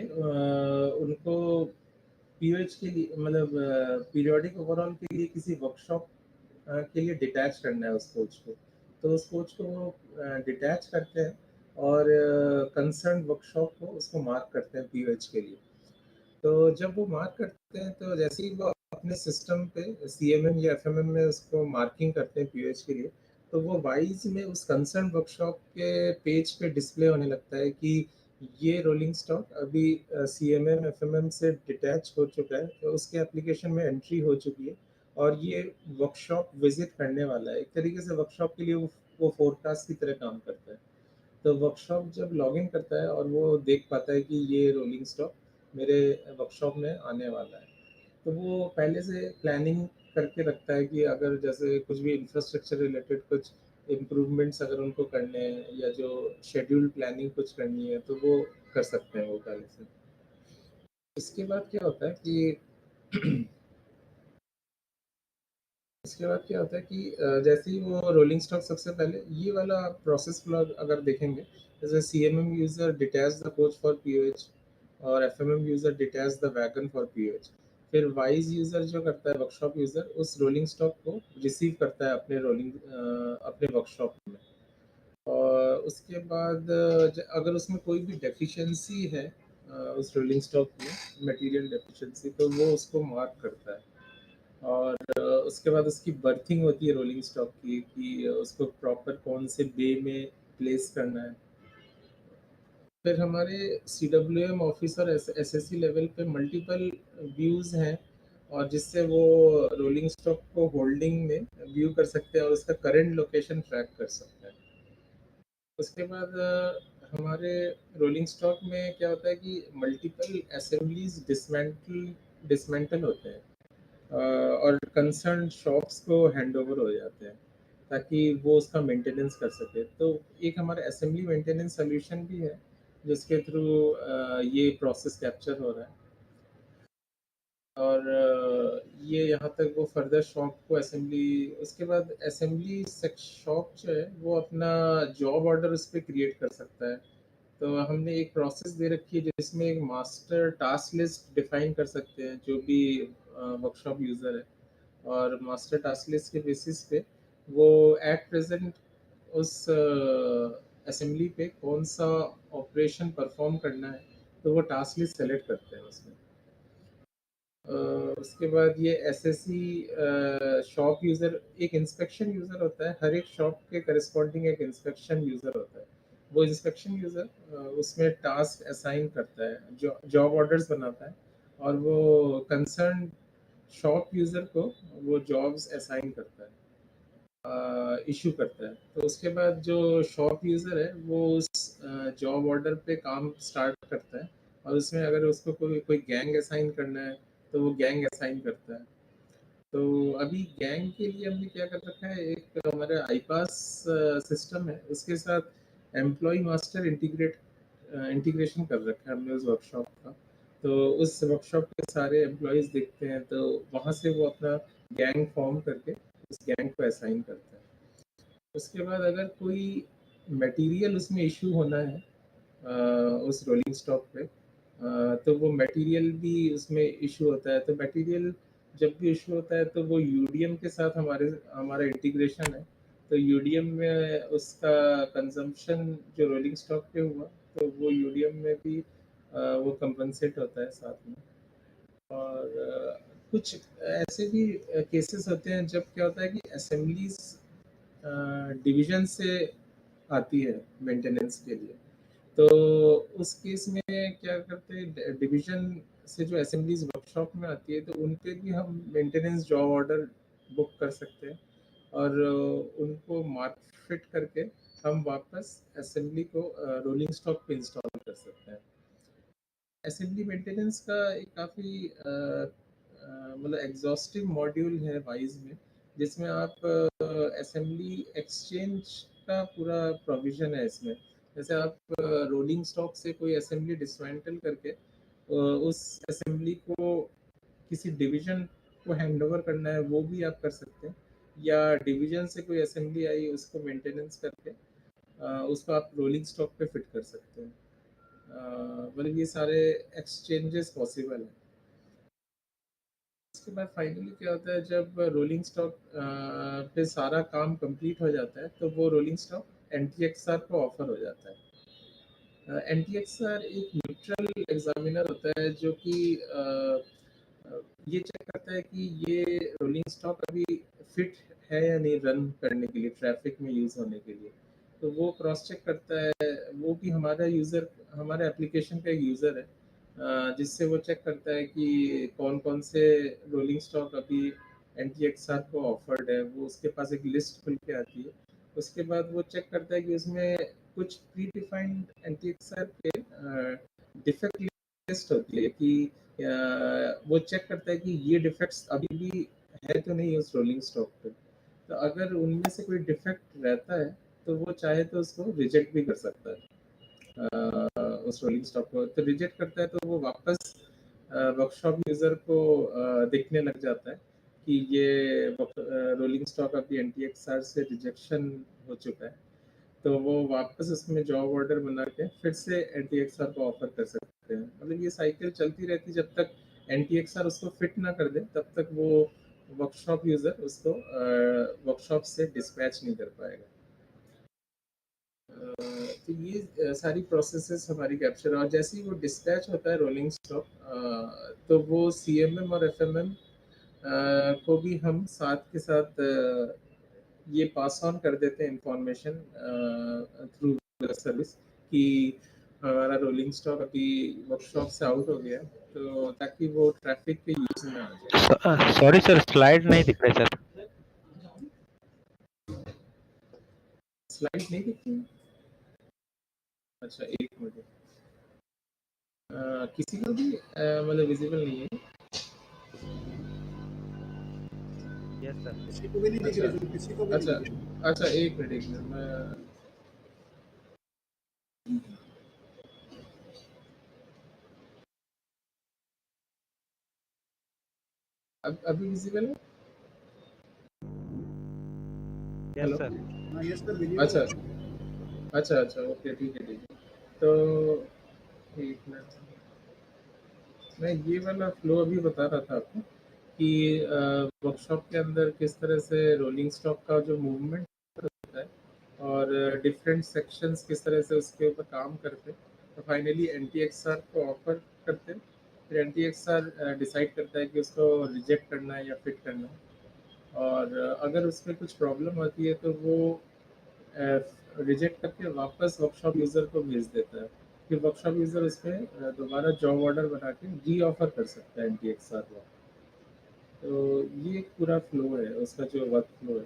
उनको POH के लिए मतलब पीरियोडिक ओवरऑल के लिए किसी वर्कशॉप के लिए डिटैच करना है उस कोच को, तो उस कोच को वो डिटैच करते हैं और कंसर्न वर्कशॉप को उसको मार्क करते हैं POH के लिए। तो जब वो मार्क करते हैं तो जैसे ही वो अपने सिस्टम पे CMM या FMM में उसको मार्किंग करते हैं POH के लिए, तो वो वाइज में उस कंसर्न वर्कशॉप के पेज पे डिस्प्ले होने लगता है कि ये रोलिंग स्टॉक अभी CMM FMM से डिटैच हो चुका है, तो उसके एप्लीकेशन में एंट्री हो चुकी है और ये वर्कशॉप विजिट करने वाला है। एक तरीके से वर्कशॉप के लिए वो फोरकास्ट की तरह काम करता है। तो वर्कशॉप जब लॉगिन करता है और वो देख पाता है कि ये रोलिंग स्टॉक मेरे वर्कशॉप में आने वाला है, तो वो पहले से प्लानिंग करके रखता है कि अगर जैसे कुछ भी इंफ्रास्ट्रक्चर रिलेटेड कुछ इम्प्रूवमेंट्स अगर उनको करने हैं या जो शेड्यूल प्लानिंग कुछ करनी है तो वो कर सकते हैं वो पहले से। इसके बाद क्या होता है कि इसके बाद क्या होता है कि जैसे ही वो रोलिंग स्टॉक सबसे पहले ये वाला प्रोसेस फ्लो अगर देखेंगे, जैसे CMM user detach the coach for POH और FMM user detach the wagon for POH। फिर वाइज यूज़र जो करता है वर्कशॉप यूज़र उस रोलिंग स्टॉक को रिसीव करता है अपने अपने वर्कशॉप में, और उसके बाद अगर उसमें कोई भी डेफिशिएंसी है उस रोलिंग स्टॉक में मटेरियल डेफिशिएंसी, तो वो उसको मार्क करता है। और उसके बाद उसकी बर्थिंग होती है रोलिंग स्टॉक की कि उसको प्रॉपर कौन से बे में प्लेस करना है। फिर हमारे CWM ऑफिसर SSC लेवल पे मल्टीपल व्यूज़ हैं और जिससे वो रोलिंग स्टॉक को होल्डिंग में व्यू कर सकते हैं और उसका करंट लोकेशन ट्रैक कर सकते हैं। उसके बाद हमारे रोलिंग स्टॉक में क्या होता है कि मल्टीपल असेंबलीज डिसमेंटल होते हैं और कंसर्न शॉप्स को हैंडओवर हो जाते हैं ताकि वो उसका मेंटेनेंस कर सके। तो एक हमारा असेंबली मेंटेनेंस सोल्यूशन भी है जिसके थ्रू ये प्रोसेस कैप्चर हो रहा है, और ये यहाँ तक वो फर्दर शॉप को असेंबली, उसके बाद असेंबली शॉप जो है वो अपना जॉब ऑर्डर उस पर क्रिएट कर सकता है। तो हमने एक प्रोसेस दे रखी है जिसमें एक मास्टर टास्क लिस्ट डिफाइन कर सकते हैं जो भी वर्कशॉप यूज़र है, और मास्टर टास्क लिस्ट के बेसिस पे वो एट प्रेजेंट उस असेंबली पे कौन सा ऑपरेशन परफॉर्म करना है तो वो टास्क लिस्ट सेलेक्ट करते हैं उसमें। उसके बाद ये SSC शॉप यूज़र एक इंस्पेक्शन यूज़र होता है, हर एक शॉप के करस्पॉन्डिंग एक इंस्पेक्शन यूज़र होता है। वो इंस्पेक्शन यूज़र उसमें टास्क असाइन करता है, जॉब ऑर्डर्स बनाता है और वो कंसर्न शॉप यूज़र को वो जॉब्स असाइन करता है, इशू करता है। तो उसके बाद जो शॉप यूज़र है वो उस जॉब ऑर्डर पे काम स्टार्ट करता है, और उसमें अगर उसको कोई गैंग असाइन करना है तो वो गैंग असाइन करता है। तो अभी गैंग के लिए हमने क्या कर रखा है, एक हमारा आईपास सिस्टम है, उसके साथ एम्प्लॉय मास्टर इंटीग्रेशन कर रखा है हमने उस वर्कशॉप का। तो उस वर्कशॉप के सारे एम्प्लॉयज़ देखते हैं, तो वहाँ से वो अपना गैंग फॉर्म करके उस गैंग को असाइन करता है। उसके बाद अगर कोई मटेरियल उसमें इशू होना है उस रोलिंग स्टॉक पे, तो वो मटेरियल भी उसमें इशू होता है। तो मटेरियल जब भी इशू होता है तो वो यूडीएम के साथ हमारा इंटीग्रेशन है। तो यूडीएम में उसका कंजम्पशन जो रोलिंग स्टॉक पे हुआ, तो वो यूडीएम में भी वो कंपनसेट होता है साथ में। और कुछ ऐसे भी केसेस होते हैं जब क्या होता है कि असेंबलीज डिवीजन से आती है मेंटेनेंस के लिए। तो उस केस में क्या करते हैं, डिवीजन से जो असेंबलीज वर्कशॉप में आती है, तो उन पे भी हम मेंटेनेंस जॉब ऑर्डर बुक कर सकते हैं, और उनको मार्क फिट करके हम वापस असेंबली को रोलिंग स्टॉक पे इंस्टॉल कर सकते हैं। असेंबली मेंटेनेंस का एक काफ़ी मतलब एग्जॉस्टिव मॉड्यूल है वाइज में, जिसमें आप असेंबली एक्सचेंज का पूरा प्रोविज़न है इसमें। जैसे आप रोलिंग स्टॉक से कोई असेंबली डिसमेंटल करके उस असेंबली को किसी डिवीज़न को हैंडओवर करना है, वो भी आप कर सकते हैं। या डिवीज़न से कोई असेंबली आई, उसको मेंटेनेंस करके उसको आप रोलिंग स्टॉक पे फिट कर सकते हैं। मतलब ये सारे एक्सचेंजेस पॉसिबल हैं। उसके बाद फाइनली क्या होता है, जब रोलिंग स्टॉक पे सारा काम कंप्लीट हो जाता है, तो वो रोलिंग स्टॉक एनटीएक्सआर को ऑफर हो जाता है। एनटीएक्सआर एक न्यूट्रल एग्जामिनर होता है जो कि ये चेक करता है कि ये रोलिंग स्टॉक अभी फिट है या नहीं रन करने के लिए, ट्रैफिक में यूज़ होने के लिए। तो वो क्रॉस चेक करता है, वो भी हमारे एप्लीकेशन का एक यूज़र है, जिससे वो चेक करता है कि कौन कौन से रोलिंग स्टॉक अभी एनटीएक्सआर को ऑफर्ड है। वो उसके पास एक लिस्ट खुल के आती है। उसके बाद वो चेक करता है कि उसमें कुछ प्री डिफाइंड एनटीएक्सआर के डिफेक्ट लिस्ट होती है कि वो चेक करता है कि ये डिफेक्ट्स अभी भी है तो नहीं उस रोलिंग स्टॉक पे। तो अगर उनमें से कोई डिफेक्ट रहता है तो वो चाहे तो उसको रिजेक्ट भी कर सकता है, उस रोलिंग स्टॉक को। तो रिजेक्ट करता है तो वो वापस वर्कशॉप यूज़र को दिखने लग जाता है कि ये रोलिंग स्टॉक अभी एनटीएक्सआर से रिजेक्शन हो चुका है। तो वो वापस उसमें जॉब ऑर्डर बना के फिर से एनटीएक्सआर को ऑफर कर सकते हैं। मतलब ये साइकिल चलती रहती है, जब तक एनटीएक्सआर उसको फिट ना कर दे तब तक वो वर्कशॉप यूज़र उसको वर्कशॉप से डिस्पैच नहीं कर पाएगा। तो ये सारी प्रोसेसेस हमारी कैप्चर, और जैसे ही वो डिस्पैच होता है रोलिंग स्टॉक, तो वो सीएमएम और एफएमएम को भी हम साथ के साथ ये पास ऑन कर देते हैं इंफॉर्मेशन थ्रू सर्विस कि हमारा रोलिंग स्टॉक अभी वर्कशॉप से आउट हो गया, तो ताकि वो ट्रैफिक के यूज में आ जाए। सॉरी सर, स्लाइड नहीं दिख रहे सर। स्लाइड नहीं दिखती? अच्छा, एक मिनट। किसी को भी मतलब विजिबल नहीं है? Yes sir. किसी को भी नहीं दिख रही, किसी को भी नहीं दिख रही। अच्छा, एक मिनट मैं अभी विजिबल है? Yes sir. हाँ यस सर, अच्छा अच्छा अच्छा, ओके, ठीक है ठीक है। तो एक मिनट, मैं ये वाला फ्लो अभी बता रहा था आपको कि वर्कशॉप के अंदर किस तरह से रोलिंग स्टॉक का जो मूवमेंट होता है और डिफरेंट सेक्शंस किस तरह से उसके ऊपर काम करते हैं। तो फाइनली एनटीएक्सआर को ऑफर करते हैं, फिर एनटीएक्सआर डिसाइड करता है कि उसको रिजेक्ट करना है या फिट करना है। और अगर उसमें कुछ प्रॉब्लम आती है तो वो रिजेक्ट करके वापस वर्कशॉप यूज़र को भेज देता है। फिर वर्कशॉप यूजर उसमें दोबारा जॉब ऑर्डर बना के री ऑफर कर सकता है NTXR को। तो ये एक पूरा फ्लो है उसका, जो वर्क फ्लो है।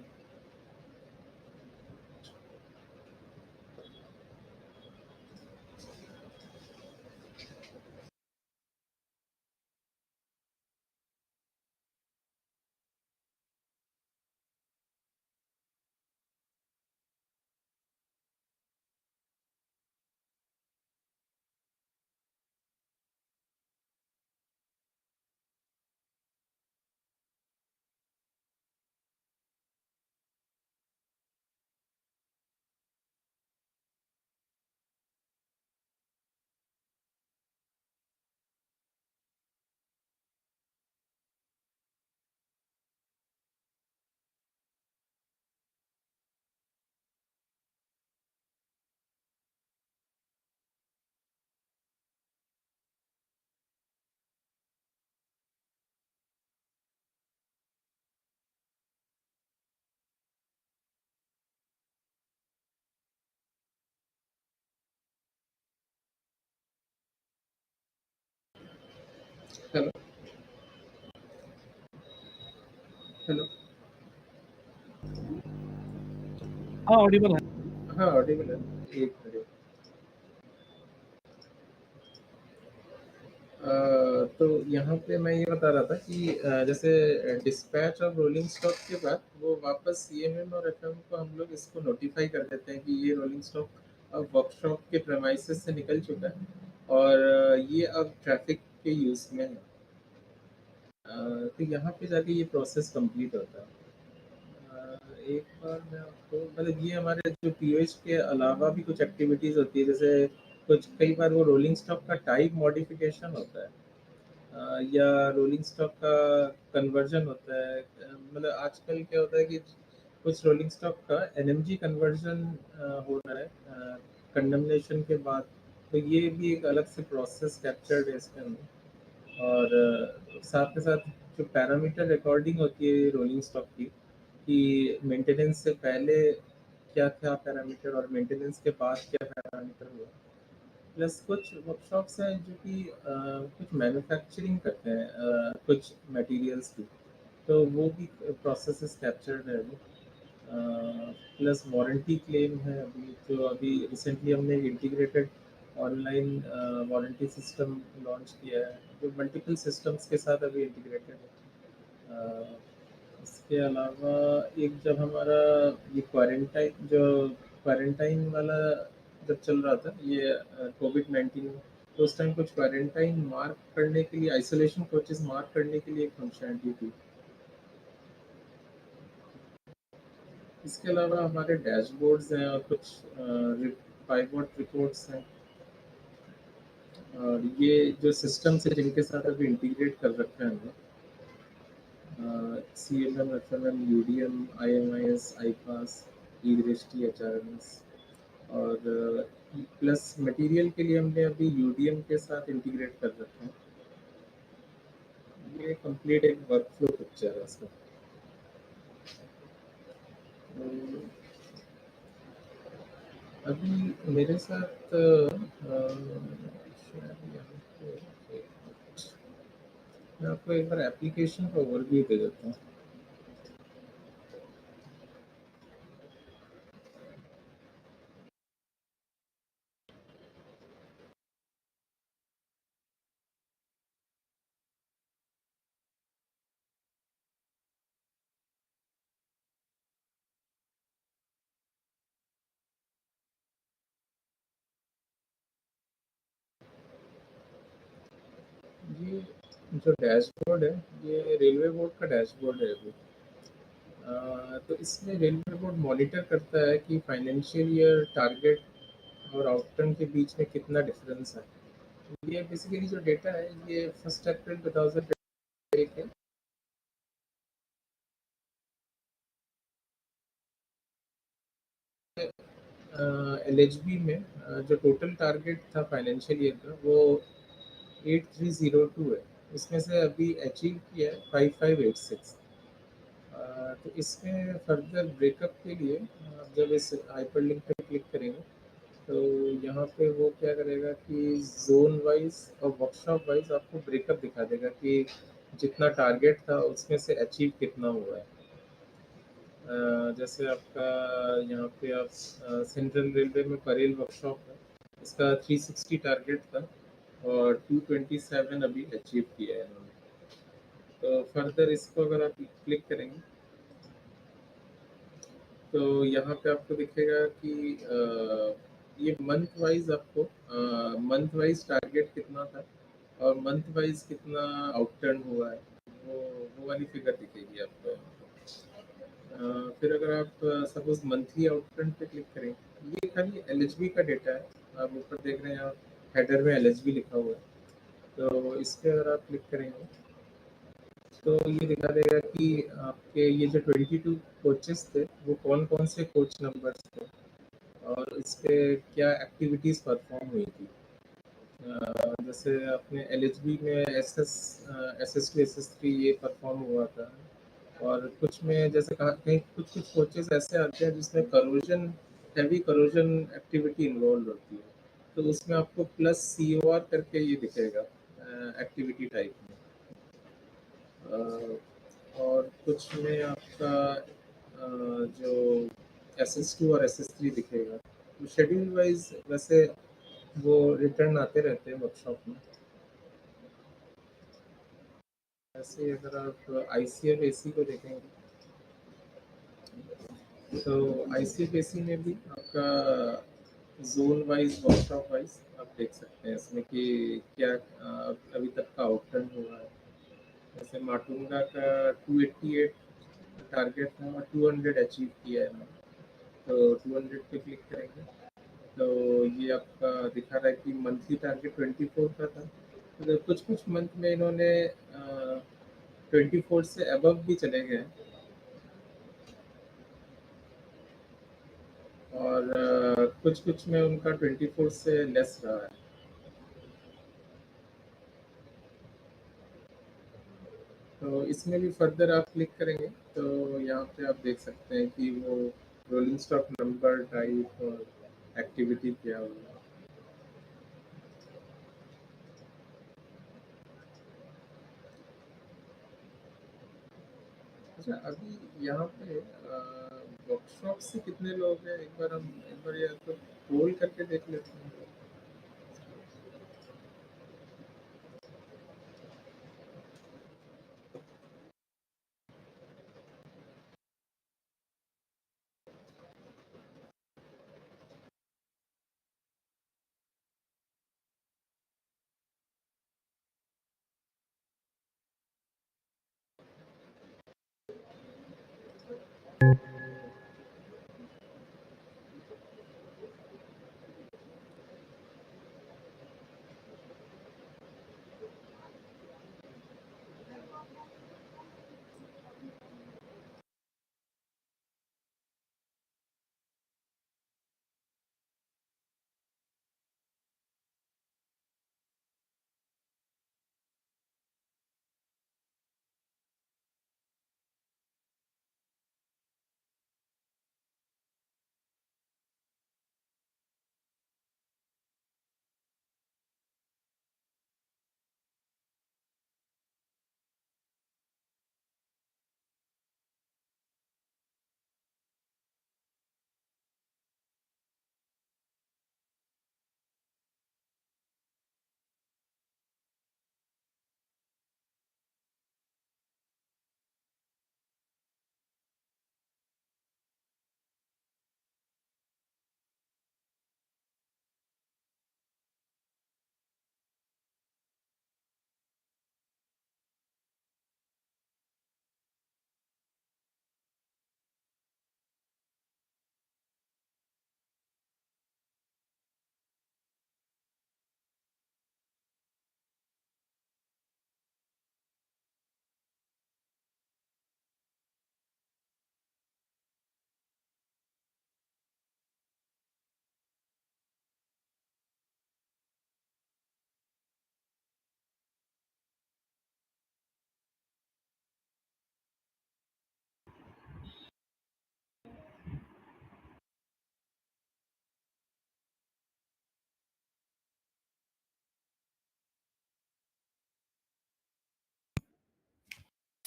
हेलो हेलो, हाँ ऑडिबल है। हाँ ऑडिबल है। एक मिनट। तो यहाँ पे मैं ये बता रहा था कि जैसे डिस्पैच और रोलिंग स्टॉक के बाद वो वापस CMM और FM को हम लोग इसको नोटिफाई कर देते हैं कि ये रोलिंग स्टॉक अब वर्कशॉप के प्रेमाइसेस से निकल चुका है और ये अब ट्रैफिक के यूज़ में है। तो यहाँ पे जाके ये प्रोसेस कंप्लीट होता है। एक बार मैं आपको मतलब ये हमारे जो POH के अलावा भी कुछ एक्टिविटीज़ होती है, जैसे कुछ कई बार वो रोलिंग स्टॉक का टाइप मॉडिफिकेशन होता है या रोलिंग स्टॉक का कन्वर्जन होता है। मतलब आजकल क्या होता है कि कुछ रोलिंग स्टॉक का NMG कन्वर्जन हो रहा है कंडमनेशन के बाद, तो ये भी एक अलग से प्रोसेस कैप्चर्ड है इसके अंदर। और साथ के साथ जो पैरामीटर रिकॉर्डिंग होती है रोलिंग स्टॉक की, कि मेंटेनेंस से पहले क्या था पैरामीटर और मेंटेनेंस के बाद क्या पैरामीटर हुआ। प्लस कुछ वर्कशॉप्स हैं जो कि कुछ मैन्युफैक्चरिंग करते हैं कुछ मटेरियल्स की, तो वो भी प्रोसेसेस कैप्चर्ड है अभी। प्लस वारंटी क्लेम है अभी, जो अभी रिसेंटली हमने integrated online warranty system launch किया है, जो मल्टीपल सिस्टम्स के साथ अभी इंटीग्रेटेड है। इसके अलावा एक जब हमारा ये क्वारंटाइन वाला जब चल रहा था ये COVID-19 में, तो उस टाइम कुछ क्वारंटाइन मार्क करने के लिए, आइसोलेशन कोचेस मार्क करने के लिए एक फंक्शनलिटी थी। इसके अलावा हमारे डैशबोर्ड्स हैं और कुछ पाइवट रिपोर्ट्स हैं, और ये जो सिस्टम्स है जिनके साथ अभी इंटीग्रेट कर रखा है हमने, CMM, FMM, UDM, IMIS, IPAS, EDRST, HRMS, और प्लस मटेरियल के लिए हमने अभी UDM के साथ इंटीग्रेट कर रखा है। ये कंप्लीट एक वर्कफ्लो पिक्चर है इसका। अभी मेरे साथ मैं आपको एक बार एप्लीकेशन का ओवरव्यू दे देता हूँ। ये जो डैशबोर्ड है, ये रेलवे बोर्ड का डैशबोर्ड है अभी। तो इसमें रेलवे बोर्ड मॉनिटर करता है कि फाइनेंशियल ईयर टारगेट और आउटकम के बीच में कितना डिफरेंस है। ये बेसिकली जो डेटा है ये 1 अप्रैल 2021 है। LHB में जो टोटल टारगेट था फाइनेंशियल ईयर का वो 8302 है, इसमें से अभी अचीव किया है 5586। तो इसमें फर्दर ब्रेकअप के लिए जब इस हाइपरलिंक पे क्लिक करेंगे तो यहाँ पे वो क्या करेगा कि जोन वाइज और वर्कशॉप वाइज आपको ब्रेकअप दिखा देगा कि जितना टारगेट था उसमें से अचीव कितना हुआ है। जैसे आपका यहाँ पे आप सेंट्रल रेलवे में परेल वर्कशॉप है, इसका 360 टारगेट था और 227 अभी अचीव किया है इन्होंने। तो फर्दर इसको अगर आप क्लिक करेंगे तो यहाँ पे आपको दिखेगा कि ये मंथ वाइज आपको मंथ वाइज टारगेट कितना था और मंथ वाइज कितना आउटटर्न हुआ है, वो वाली फिगर दिखेगी आपको यहाँ पे। फिर अगर आप सपोज मंथली आउटटर्न पे क्लिक करें, ये खाली एलएचबी का डेटा है। आप ऊपर देख रहे हैं, आप हेडर में एलएचबी लिखा हुआ है, तो इस पर अगर आप क्लिक करेंगे तो ये दिखा देगा कि आपके ये जो 22 कोचेस थे वो कौन कौन से कोच नंबर्स थे और इस पे क्या एक्टिविटीज़ परफॉर्म हुई थी। जैसे अपने एलएचबी में SS2 SS3 ये परफॉर्म हुआ था, और कुछ में जैसे कहा कहीं कुछ कुछ कोचेस ऐसे आते हैं जिसमें corrosion heavy corrosion activity involve होती है, तो उसमें आपको प्लस COR करके ये दिखेगा एक्टिविटी टाइप में। और कुछ में आपका जो SS2 और SS3 दिखेगा। तो शेड्यूल वाइज वैसे वो रिटर्न आते रहते हैं वर्कशॉप में। ऐसे अगर आप ICMS को देखेंगे तो ICMS में भी आपका जोन वाइज वर्कशॉप वाइज आप देख सकते हैं इसमें कि क्या अभी तक का आउटटर्न हुआ है। जैसे माटुंगा का 288 टारगेट था और 200 अचीव किया है, तो 200 पे क्लिक करेंगे तो ये आपका दिखा रहा है कि मंथली टारगेट 24 का था। तो कुछ कुछ मंथ में इन्होंने 24 से अबव भी चले गए और कुछ कुछ में उनका 24 से लेस रहा है। तो इसमें भी फर्दर आप क्लिक करेंगे तो यहाँ पे आप देख सकते हैं कि वो रोलिंग स्टॉक नंबर, टाइप और एक्टिविटी क्या होगा। अच्छा, अभी यहाँ पे वर्कशॉप से कितने लोग हैं, एक बार या तो पोल करके देख लेते हैं।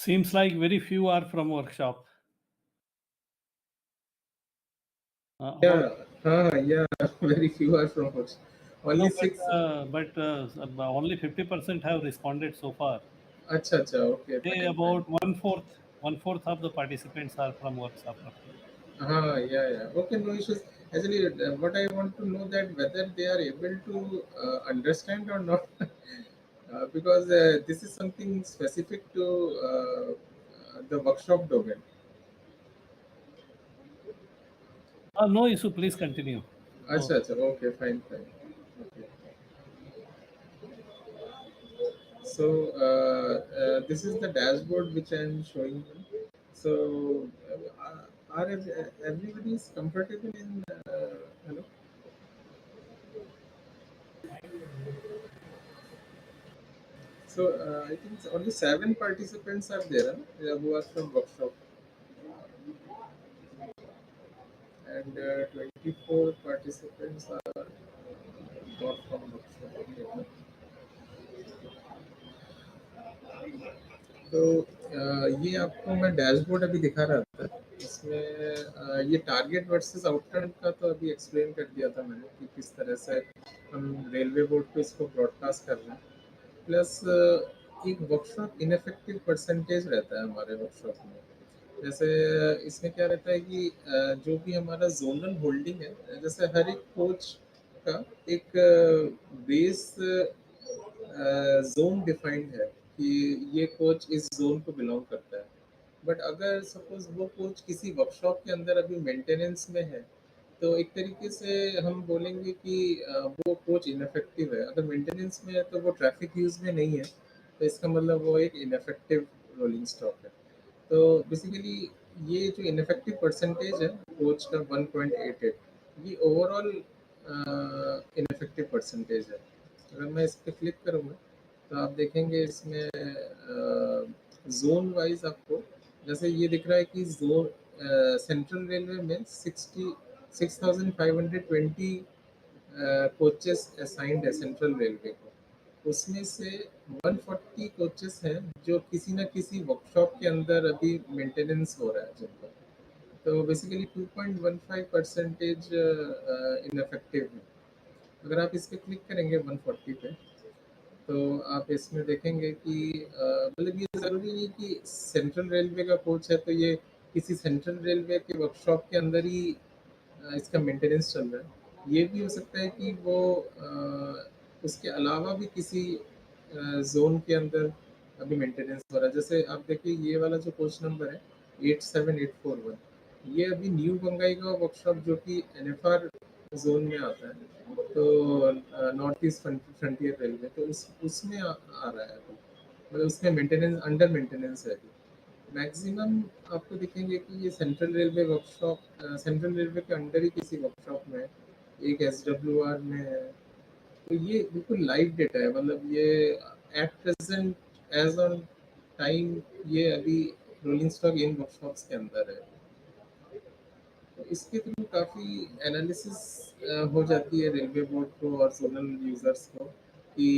Seems like very few are from workshop. Yeah, very few are from workshop. Only No, 6. but only 50% have responded so far. अच्छा, okay, Say fine. about one fourth of the participants are from workshop roughly. Yeah. Okay, no issues. Actually, what I want to know that whether they are able to understand or not, because this is something specific to the workshop domain. No issue, please continue. अच्छा, okay, fine. Okay. So this is the dashboard which I am showing you. So are everybody is comfortable in hello? So I think only 7 participants are there who are from workshop, and 24 participants are not from workshop. Okay. तो ये आपको मैं dashboard अभी दिखा रहा था। इसमें ये टारगेट वर्सेस आउटकम का तो अभी एक्सप्लेन कर दिया था मैंने कि किस तरह से हम रेलवे बोर्ड पे इसको ब्रॉडकास्ट कर रहे हैं। प्लस एक वर्कशॉप इनफेक्टिव परसेंटेज रहता है हमारे वर्कशॉप में। जैसे इसमें क्या रहता है कि जो भी हमारा जोनल होल्डिंग है, जैसे हर एक कोच का एक बेस जोन डिफाइंड है कि ये कोच इस जोन को बिलोंग करता है। बट अगर सपोज वो कोच किसी वर्कशॉप के अंदर अभी मेंटेनेंस में है, तो एक तरीके से हम बोलेंगे कि वो कोच इनफेक्टिव है। अगर मेंटेनेंस में है तो वो ट्रैफिक यूज में नहीं है, तो इसका मतलब वो एक इनफेक्टिव रोलिंग स्टॉक है। तो बेसिकली ये जो इनफेक्टिव परसेंटेज है कोच का 1.88, ये ओवरऑल इनफेक्टिव परसेंटेज है। अगर मैं इस पर क्लिक करूँगा तो आप देखेंगे इसमें जोन वाइज आपको जैसे ये दिख रहा है कि जोन सेंट्रल रेलवे में 6,520 कोचेस असाइंड है सेंट्रल रेलवे को। उसमें से 140 कोचेस हैं जो किसी न किसी वर्कशॉप के अंदर अभी मेंटेनेंस हो रहा है जिनका। तो बेसिकली 2.15% इनफेक्टिव है। अगर आप इस पर क्लिक करेंगे 140 पे, तो आप इसमें देखेंगे कि मतलब ये ज़रूरी नहीं कि सेंट्रल रेलवे का कोच है तो ये किसी सेंट्रल रेलवे के वर्कशॉप के अंदर ही इसका मेंटेनेंस चल रहा है। ये भी हो सकता है कि वो उसके अलावा भी किसी जोन के अंदर अभी मेंटेनेंस हो रहा है। जैसे आप देखिए ये वाला जो कोच नंबर है 87841, ये अभी न्यू बंगाईगांव वर्कशॉप जो कि NFR जोन में आता है, तो नॉर्थ ईस्ट फ्रंटियर रेलवे, तो उसमें आ रहा है अभी, मतलब उसमें मेंटेनेंस अंडर मेंटेनेंस है अभी। मैक्सिमम आपको दिखेंगे कि ये central railway workshop central railway के अंडर ही किसी वर्कशॉप में है, एक SWR में है। तो ये बिल्कुल लाइव डेटा है, मतलब ये at present as on time ये अभी रोलिंग स्टॉक इन वर्कशॉप्स के अंदर है। तो इसके थ्रू काफ़ी एनालिसिस हो जाती है रेलवे बोर्ड को और जोनल यूज़र्स को, कि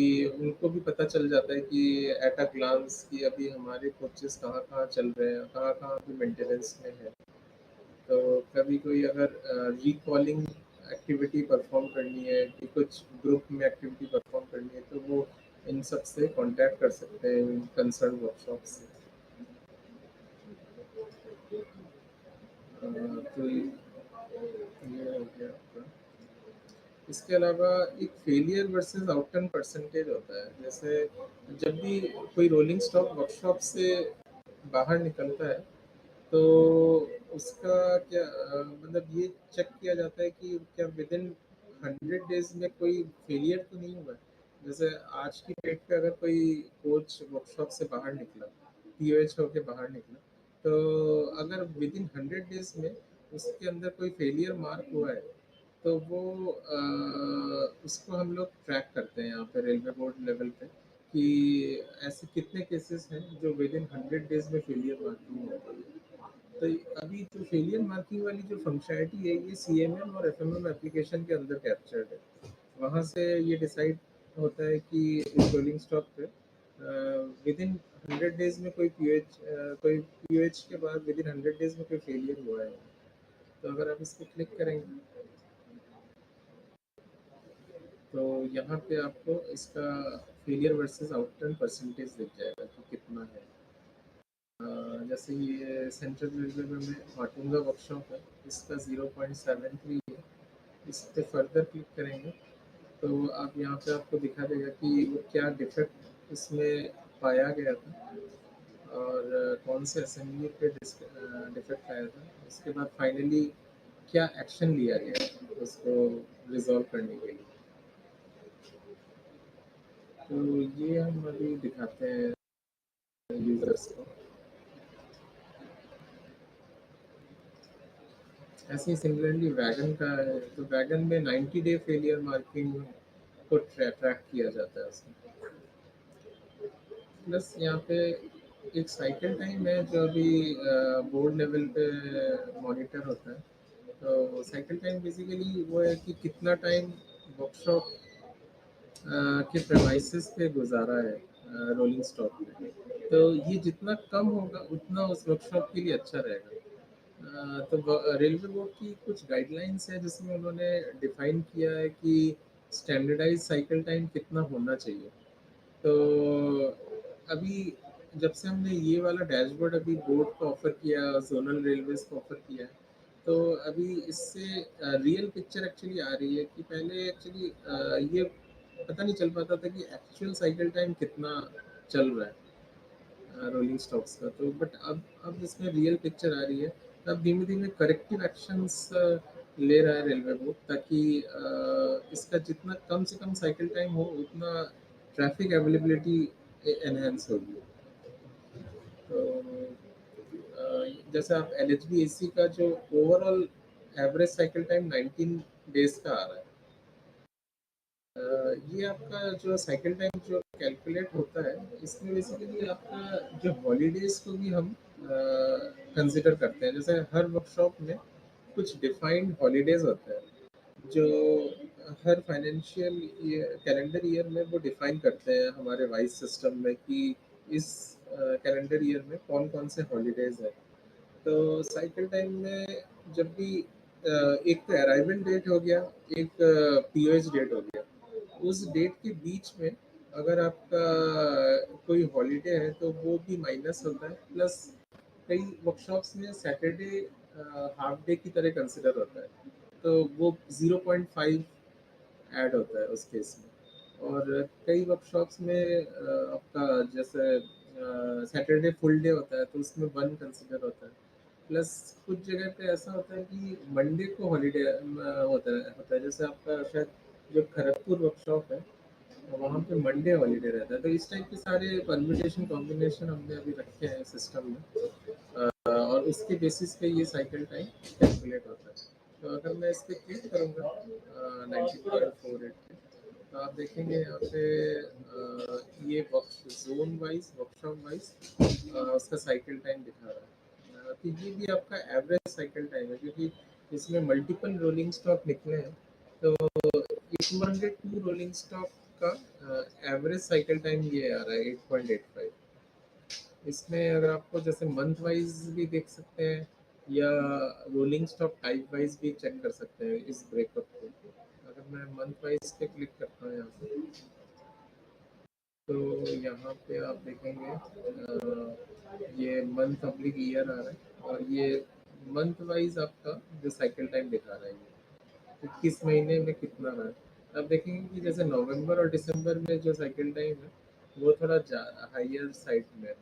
उनको भी पता चल जाता है कि एट अ ग्लांस कि अभी हमारे कोचेस कहाँ चल रहे हैं, कहाँ अभी मेंटेनेंस में है। तो कभी कोई अगर रिकॉलिंग एक्टिविटी परफॉर्म करनी है कि कुछ ग्रुप में एक्टिविटी परफॉर्म करनी है, तो वो इन सब से कांटेक्ट कर सकते हैं कंसर्न वर्कशॉप से। तो ये हो गया आपका। इसके अलावा एक फेलियर वर्सेस आउटकम परसेंटेज होता है। जैसे जब भी कोई रोलिंग स्टॉक वर्कशॉप से बाहर निकलता है, तो उसका क्या मतलब ये चेक किया जाता है कि क्या विद इन 100 डेज में कोई फेलियर तो नहीं हुआ है। जैसे आज की डेट पे अगर कोई कोच वर्कशॉप से बाहर निकला, POH होके बाहर निकला, तो अगर विद इन 100 डेज में उसके अंदर कोई फेलियर मार्क हुआ है, तो वो उसको हम लोग ट्रैक करते हैं यहाँ पे रेलवे बोर्ड लेवल पे कि ऐसे कितने केसेस हैं जो विद इन 100 डेज में फेलियर मार्किंग होती है। तो अभी जो फेलियर मार्किंग वाली जो फंक्शनैलिटी है, ये CMM और FMM एप्लीकेशन के अंदर कैप्चर्ड है। वहाँ से ये डिसाइड होता है कि इस रोलिंग स्टॉक पे विद इन 100 डेज में कोई पीओएच के बाद विद इन 100 डेज में कोई फेलियर हुआ है। तो अगर आप इस पर क्लिक करेंगे तो यहाँ पे आपको इसका फेलियर वर्सेस आउटटर्न परसेंटेज दिख जाएगा कि कितना है। जैसे ये सेंट्रल रेलवे में माटुंगा वर्कशॉप है, इसका 0.73 है। इस पर फर्दर क्लिक करेंगे तो आप यहाँ पे आपको दिखा देगा कि वो क्या डिफेक्ट इसमें पाया गया था और कौन से असेंबली पे डिफेक्ट आया था। उसके बाद फाइनली क्या एक्शन लिया गया उसको रिजॉल्व करने के लिए। तो ये हम अभी दिखाते हैं यूजर्स को। ऐसे ही सिमिलरली वैगन का है, तो वैगन में 90 डे फेलियर मार्किंग को ट्रैक किया जाता है उसमें। प्लस यहाँ पे एक साइकिल टाइम है जो अभी बोर्ड लेवल पे मॉनिटर होता है। तो साइकिल टाइम बेसिकली वो है कि कितना टाइम वर्कशॉप के प्रेमाइसेस पे गुजारा है रोलिंग स्टॉक में। तो ये जितना कम होगा उतना उस वर्कशॉप के लिए अच्छा रहेगा। तो रेलवे बोर्ड की कुछ गाइडलाइंस है जिसमें उन्होंने डिफाइन किया है कि स्टैंडर्डाइज साइकिल टाइम कितना होना चाहिए। तो अभी जब से हमने ये वाला डैशबोर्ड अभी बोर्ड को ऑफर किया, जोनल रेलवेज को ऑफर किया है, तो अभी इससे रियल पिक्चर एक्चुअली आ रही है कि पहले एक्चुअली ये पता नहीं चल पाता था कि एक्चुअल साइकिल टाइम कितना चल रहा है रोलिंग स्टॉक्स का। तो बट अब इसमें रियल पिक्चर आ रही है। तब धीमे धीमे करेक्टिव एक्शंस ले रहा है रेलवे बोर्ड ताकि इसका जितना कम से कम साइकिल टाइम हो उतना ट्रैफिक अवेलेबिलिटी एनहेंस होगी। तो जैसे आप LHB-AC का जो overall average cycle time 19 days का आ रहा है। ये आपका जो साइकिल टाइम जो कैलकुलेट होता है इसमें बेसिकली आपका जो हॉलीडेज को भी हम कंसिडर करते हैं। जैसे हर वर्कशॉप में कुछ डिफाइंड हॉलीडेज होता है जो हर फाइनेंशियल कैलेंडर ईयर में वो डिफाइन करते हैं हमारे वाइस सिस्टम में कि इस कैलेंडर ईयर में कौन कौन से हॉलीडेज है। तो साइकिल टाइम में जब भी एक तो अराइवल डेट हो गया, एक पीओएच डेट हो गया, उस डेट के बीच में अगर आपका कोई हॉलीडे है तो वो भी माइनस होता है। प्लस कई वर्कशॉप्स में सैटरडे हाफ डे की तरह कंसिडर होता है, तो वो 0.5 ऐड होता है उस केस में। और कई वर्कशॉप्स में आपका जैसे सैटरडे फुल डे होता है तो उसमें 1 कंसिडर होता है। प्लस कुछ जगह पे ऐसा होता है कि मंडे को हॉलीडे होता है जैसे आपका शायद जो खड़गपुर वर्कशॉप है वहाँ पे मंडे हॉलीडे रहता है। तो इस टाइप के सारे परम्यूटेशन कॉम्बिनेशन हमने अभी रखे हैं सिस्टम में और उसके बेसिस पे ये साइकिल टाइम कैलकुलेट होता है। तो अगर मैं इस पर क्लिक करूँगा 90.48 पे तो आप देखेंगे यहाँ पे ये जोन वाइज वर्कशॉप वाइज उसका साइकिल टाइम दिखा रहा है। तो ये भी आपका एवरेज साइकिल टाइम है क्योंकि इसमें मल्टीपल रोलिंग स्टॉक निकले हैं। तो 202 रोलिंग स्टॉक का एवरेज साइकिल टाइम ये आ रहा है 8.85। इसमें अगर आपको जैसे मंथ वाइज भी देख सकते हैं या रोलिंग स्टॉक टाइप वाइज भी चेक कर सकते हैं इस ब्रेकअप को। अगर मैं मंथ वाइज पे क्लिक करता हूँ यहाँ पे तो यहाँ पे आप देखेंगे ये मंथ अब्लिक ईयर आ रहा है और ये मंथ वाइज आपका जो साइकिल टाइम दिखा रहा है तो किस महीने में कितना रहा है। आप देखेंगे कि जैसे नवंबर और दिसंबर में जो साइकिल टाइम है वो थोड़ा हाइयर साइड में है।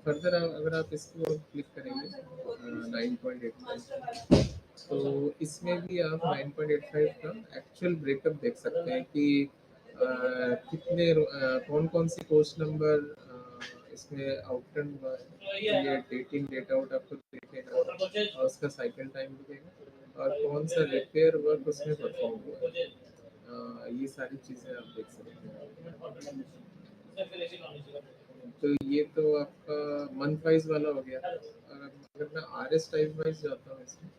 फर्दर अगर आप इसको क्लिक करेंगे 9.85 तो इसमें भी आप 9.85 का एक्चुअल ब्रेकअप देख सकते हैं कि कितने कौन कौन सी कोर्स नंबर इसमें आउटरन हुआ है। ये डेट इन डेट आउट आपको दिखेगा और उसका साइकिल टाइम दिखेगा और कौन सा रिपेयर वर्क उसमें परफॉर्म हुआ है। ये सारी चीज़ें आप देख सकते हैं। तो ये तो आपका मंथ वाइज वाला हो गया। अगर मैं RS टाइप वाइज जाता हूँ इसमें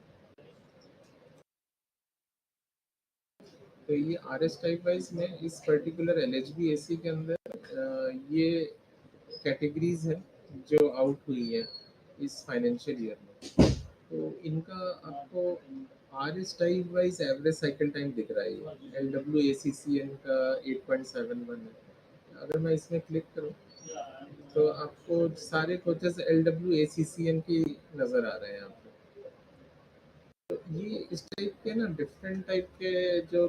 तो ये RS टाइप वाइज में इस पर्टिकुलर LHB-AC के अंदर ये कैटेगरीज हैं जो आउट हुई हैं इस फाइनेंशियल ईयर में, तो इनका आपको RS type wise average cycle time दिख रहा है। LWACCN का 8.71 है। अगर मैं इसमें क्लिक करूं तो आपको सारे कोचेस LWACCN की नज़र आ रहे हैं यहाँ पे। तो ये इस टाइप के ना डिफरेंट टाइप के जो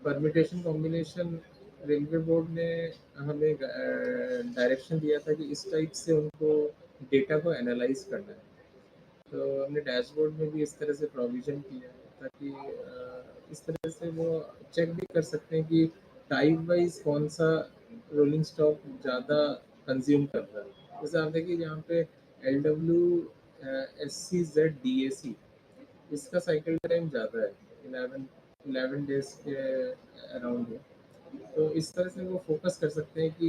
परमिटेशन कॉम्बिनेशन रेलवे बोर्ड ने हमें डायरेक्शन दिया था कि इस टाइप से उनको डेटा को एनालाइज करना है। तो हमने डैशबोर्ड में भी इस तरह से प्रोविजन किया है ताकि इस तरह से वो चेक भी कर सकते हैं कि टाइप वाइज कौन सा रोलिंग स्टॉक ज़्यादा कंज्यूम कर रहा है। जैसे आप देखिए यहाँ पे LWSCZDAC इसका साइकिल टाइम ज़्यादा है, 11 डेज के अराउंड है। तो इस तरह से वो फोकस कर सकते हैं कि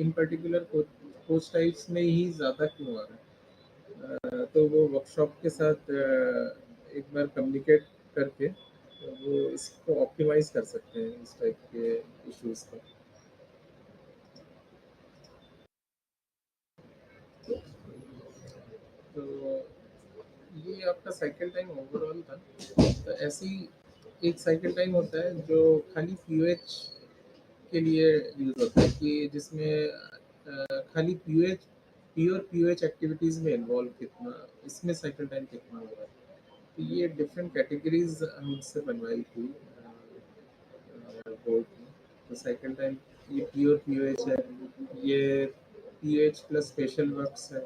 इन पर्टिकुलर कोच टाइप्स में ही ज़्यादा क्यों आ रहा है। तो वो वर्कशॉप के साथ एक बार कम्युनिकेट करके वो इसको ऑप्टिमाइज कर सकते हैं इस टाइप के इश्यूज को। तो ये आपका साइकिल टाइम ओवरऑल था। तो ऐसी एक साइकिल टाइम होता है जो खाली पीओएच के लिए यूज होता है कि जिसमें खाली प्योर पीओएच एक्टिविटीज में इन्वॉल्व कितना, इसमें साइकिल टाइम कितना होगा। तो ये डिफरेंट कैटेगरीज हमसे बनवाई थी बोर्ड में। तो साइकिल टाइम ये प्योर पीओएच है, ये पीओएच प्लस स्पेशल वर्क्स है,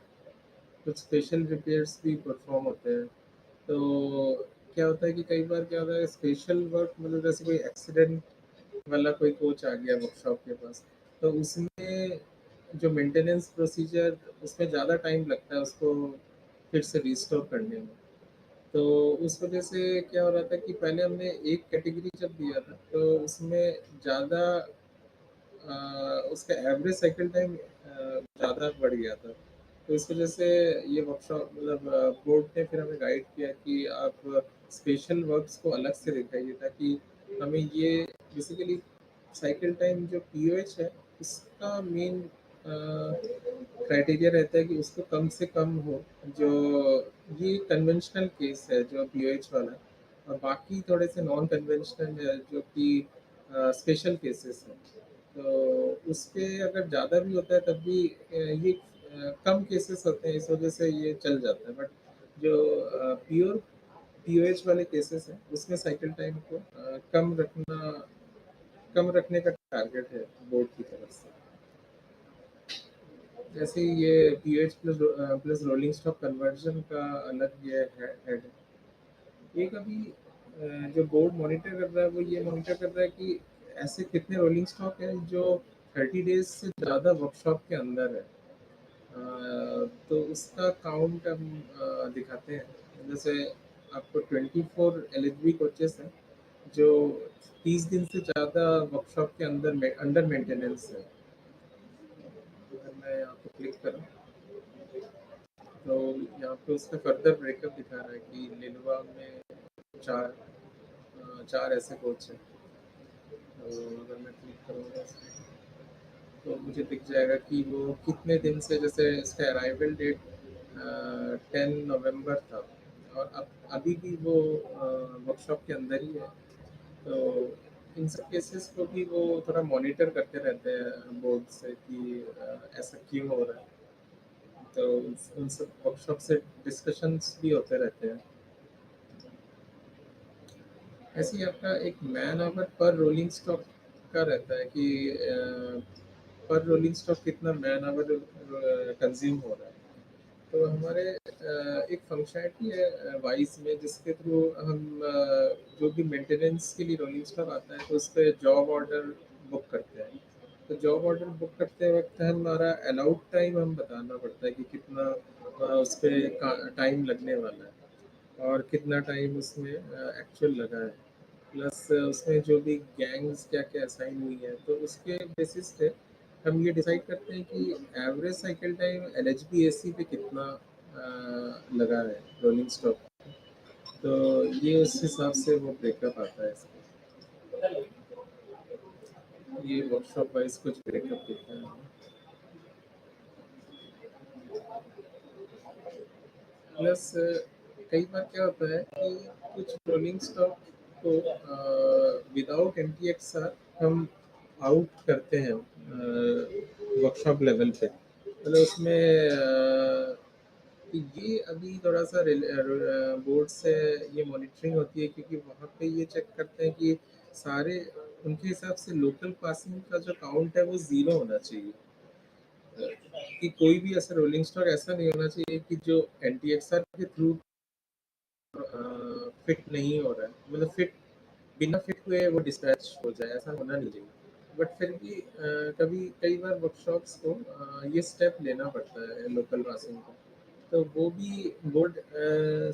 कुछ स्पेशल रिपेयर्स भी परफॉर्म होते हैं। तो क्या होता है कि कई बार क्या होता है स्पेशल वर्क मतलब जैसे कोई एक्सीडेंट वाला कोई कोच आ गया वर्कशॉप के पास, तो उसमें जो मेंटेनेंस प्रोसीजर उसमें ज़्यादा टाइम लगता है उसको फिर से रिस्टोर करने में। तो उस वजह से क्या हो रहा था कि पहले हमने एक कैटेगरी जब दिया था तो उसमें ज़्यादा उसका एवरेज साइकिल टाइम ज़्यादा बढ़ गया था। तो इस वजह से ये वर्कशॉप मतलब बोर्ड ने फिर हमें गाइड किया कि आप स्पेशल वर्क्स को अलग से दिखाइए ताकि हमें ये बेसिकली साइकिल टाइम जो पीओएच है इसका मेन क्राइटेरिया रहता है कि उसको कम से कम हो। जो ये कन्वेंशनल केस है जो पीओएच वाला, और बाकी थोड़े से नॉन कन्वेंशनल है जो कि स्पेशल केसेस हैं। तो उस पे अगर ज़्यादा भी होता है तब भी ये कम केसेस होते हैं, इस वजह से ये चल जाता है। बट जो प्योर पीओएच वाले केसेस हैं उसमें साइकिल टाइम को कम रखने का टारगेट है बोर्ड की तरफ से। जैसे ये pOH plus rolling stock conversion का अलग ये हेड है। एक अभी जो बोर्ड मॉनिटर कर रहा है वो ये मॉनिटर कर रहा है कि ऐसे कितने रोलिंग स्टॉक है जो 30 डेज से ज़्यादा वर्कशॉप के अंदर है। तो उसका काउंट हम दिखाते हैं। जैसे आपको 24 एलिजिबल कोचेस हैं जो 30 दिन से ज़्यादा वर्कशॉप के अंडर मेंटेनेंस है। अगर मैं यहाँ पे क्लिक करूँ तो यहाँ पे उसका फर्दर ब्रेकअप दिखा रहा है कि लिलवा में चार ऐसे कोच हैं। तो अगर मैं क्लिक करूँगा तो मुझे दिख जाएगा कि वो कितने दिन से, जैसे इसका अराइवल डेट 10 नवंबर था और अभी भी वो वर्कशॉप के अंदर ही है। तो इन सब केसेस को भी वो थोड़ा मॉनिटर करते रहते हैं बोर्ड से कि ऐसा क्यों हो रहा है। तो उन सब वर्कशॉप से डिस्कशंस भी होते रहते हैं। ऐसे ही आपका एक मैन आवर पर रोलिंग स्टॉक का रहता है कि पर रोलिंग स्टॉक कितना मैन आवर कंज्यूम हो रहा है। तो हमारे एक फंक्शनलिटी है वाइस में जिसके थ्रू हम जो भी मेंटेनेंस के लिए रोलिंग स्टॉक आता है तो उस पर जॉब ऑर्डर बुक करते हैं। तो जॉब ऑर्डर बुक करते वक्त हमारा अलाउड टाइम हम बताना पड़ता है कि कितना उस पर टाइम लगने वाला है और कितना टाइम उसमें एक्चुअल लगा है, प्लस उसमें जो भी गैंग्स क्या क्या असाइन हुई है तो उसके बेसिस पे हम ये डिसाइड करते हैं कि एवरेज साइकिल टाइम LHBAC पे कितना लगा है रोलिंग स्टॉक। तो ये उस हिसाब से वो ब्रेकअप आता है इसका। ये वर्कशॉप वाइज कुछ ब्रेकअप देता है। प्लस कई बार क्या होता है कि कुछ रोलिंग स्टॉक को विदाउट NTXR हम आउट करते हैं वर्कशॉप लेवल पे, मतलब उसमें ये अभी थोड़ा सा बोर्ड से ये मॉनिटरिंग होती है, क्योंकि वहाँ पे ये चेक करते हैं कि सारे उनके हिसाब से लोकल पासिंग का जो काउंट है वो 0 होना चाहिए, कि कोई भी ऐसा रोलिंग स्टॉक ऐसा नहीं होना चाहिए कि जो NTXR के थ्रू फिट नहीं हो रहा है, मतलब फिट बिना फिट हुए वो डिस्पैच हो जाए, ऐसा होना नहीं चाहिए। बट फिर भी कई बार वर्कशॉप्स को ये स्टेप लेना पड़ता है लोकल पासिंग को, तो वो भी बोर्ड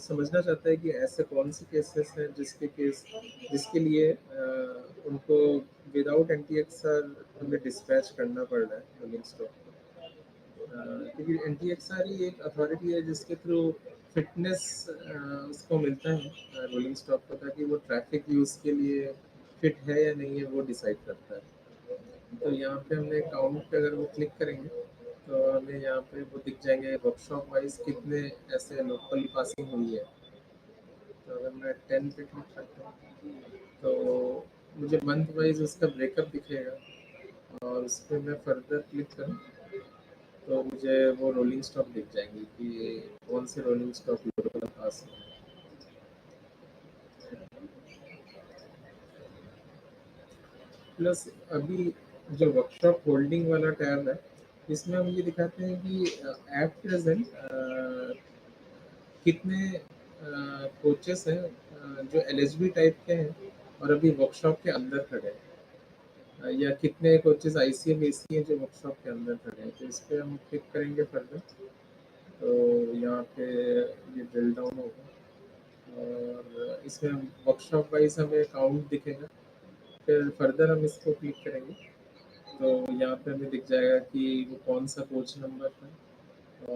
समझना चाहता है कि ऐसे कौन से केसेस हैं जिसके लिए उनको विदाउट NTXR हमें डिस्पैच करना पड़ रहा है रोलिंग स्टॉक को, क्योंकि NTXR ही एक अथॉरिटी है जिसके थ्रू फिटनेस उसको मिलता है रोलिंग स्टॉक को, ताकि वो ट्रैफिक यूज़ के लिए फिट है या नहीं है वो डिसाइड करता है। तो यहाँ पे हमने काउंट पे अगर वो क्लिक करेंगे तो हमें यहाँ पे वो दिख जाएंगे वर्कशॉप वाइज कितने ऐसे लोकल पासिंग हुई है। तो अगर मैं 10 पे क्लिक करता हूँ तो मुझे मंथ वाइज उसका ब्रेकअप दिखेगा, और उस पर मैं फर्दर क्लिक करूँ तो मुझे वो रोलिंग स्टॉक दिख जाएंगी कि कौन से रोलिंग स्टॉक लोकल पास है। प्लस अभी जो वर्कशॉप होल्डिंग वाला टैब है, इसमें हम ये दिखाते हैं कि एट प्रेजेंट कितने कोचेस हैं जो LHB टाइप के हैं और अभी वर्कशॉप के अंदर खड़े हैं, या कितने कोचेस ICMS हैं जो वर्कशॉप के अंदर खड़े हैं। तो इस पर हम क्लिक करेंगे फर्दर, तो यहाँ पे ये ड्रिल डाउन होगा और इसमें वर्कशॉप वाइज हमें काउंट दिखेगा। फिर फर्दर हम इसको क्लिक करेंगे तो यहाँ पे हमें दिख जाएगा कि वो कौन सा कोच नंबर है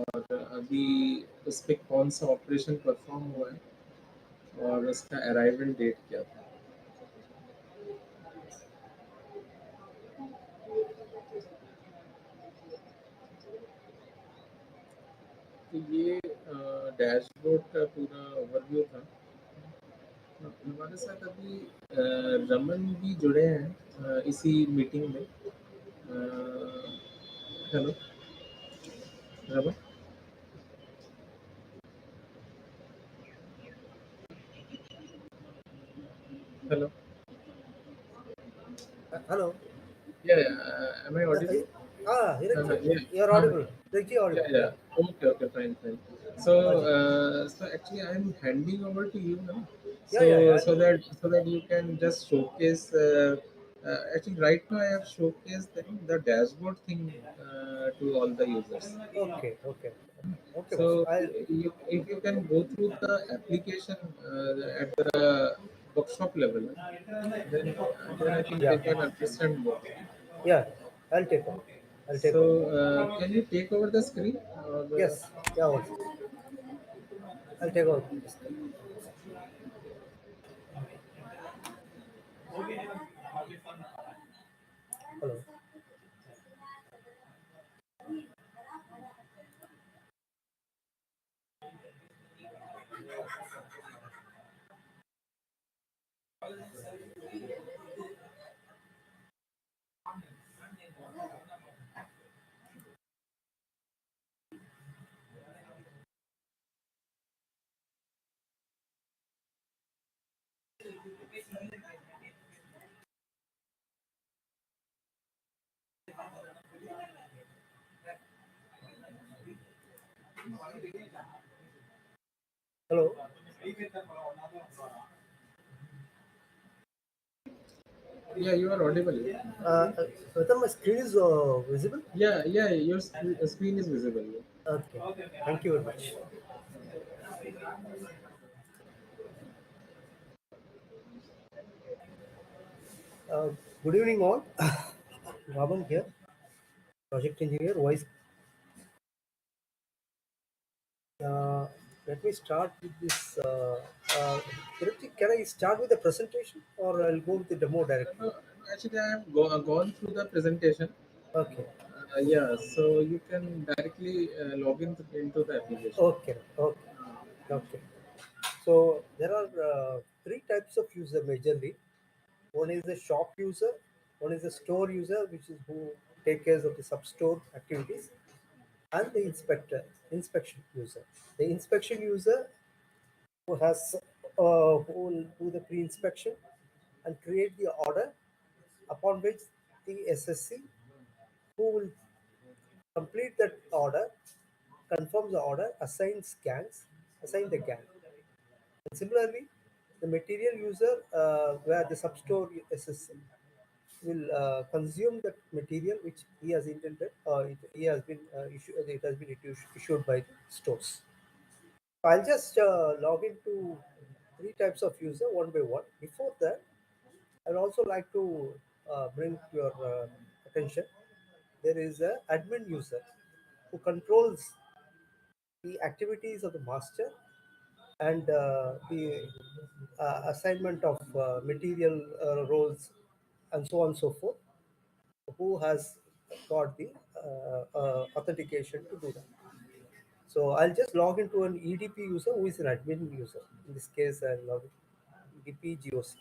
और अभी उस पर कौन सा ऑपरेशन परफॉर्म हुआ है और उसका अराइवल डेट क्या था। तो ये डैशबोर्ड का पूरा ओवरव्यू था। हमारे साथ अभी रमन भी जुड़े हैं इसी मीटिंग में। Hello Raman, hello, Hello. am I audible? Hirakji, you're हाँ, audible. Hirakji audible. yeah. Okay, fine. So, so actually, I'm handing over to you now. So, Yeah. so that you can just showcase. Actually, right now I have showcased the dashboard thing to all the users. Okay. So, I'll, if you can go through the application at the workshop level, then I think they can understand more. yeah, I'll take over. So, can you take over the screen? Or, Yes. Yeah. Also. I'll take over. Hello. Hello. Yeah, you are audible. Whether my screen is visible? Yeah, your screen is visible. Okay. Thank you very much. Good evening, all. Raman here, project engineer, voice. Let me start with this. Hirakji, can I start with the presentation or I'll go with the demo directly? Actually, I have gone through the presentation. Okay. Yeah, so you can directly log into the application. Okay. Okay. So there are three types of user majorly. One is the shop user, one is the store user, which is who take care of the sub-store activities, and the inspection user. The inspection user who has who will do the pre-inspection and create the order, upon which the SSC who will complete that order, confirm the order, assign the gang. And similarly, the material user, where the sub-store SSC will consume that material which he has intended, he has been it has been issued by the stores. I'll just log into three types of user one by one. Before that, I'd also like to bring to your attention, there is an admin user who controls the activities of the master and the assignment of material roles and so on and so forth, who has got the authentication to do that. So I'll just log into an EDP user who is an admin user. In this case, I'll log in EDP GOC.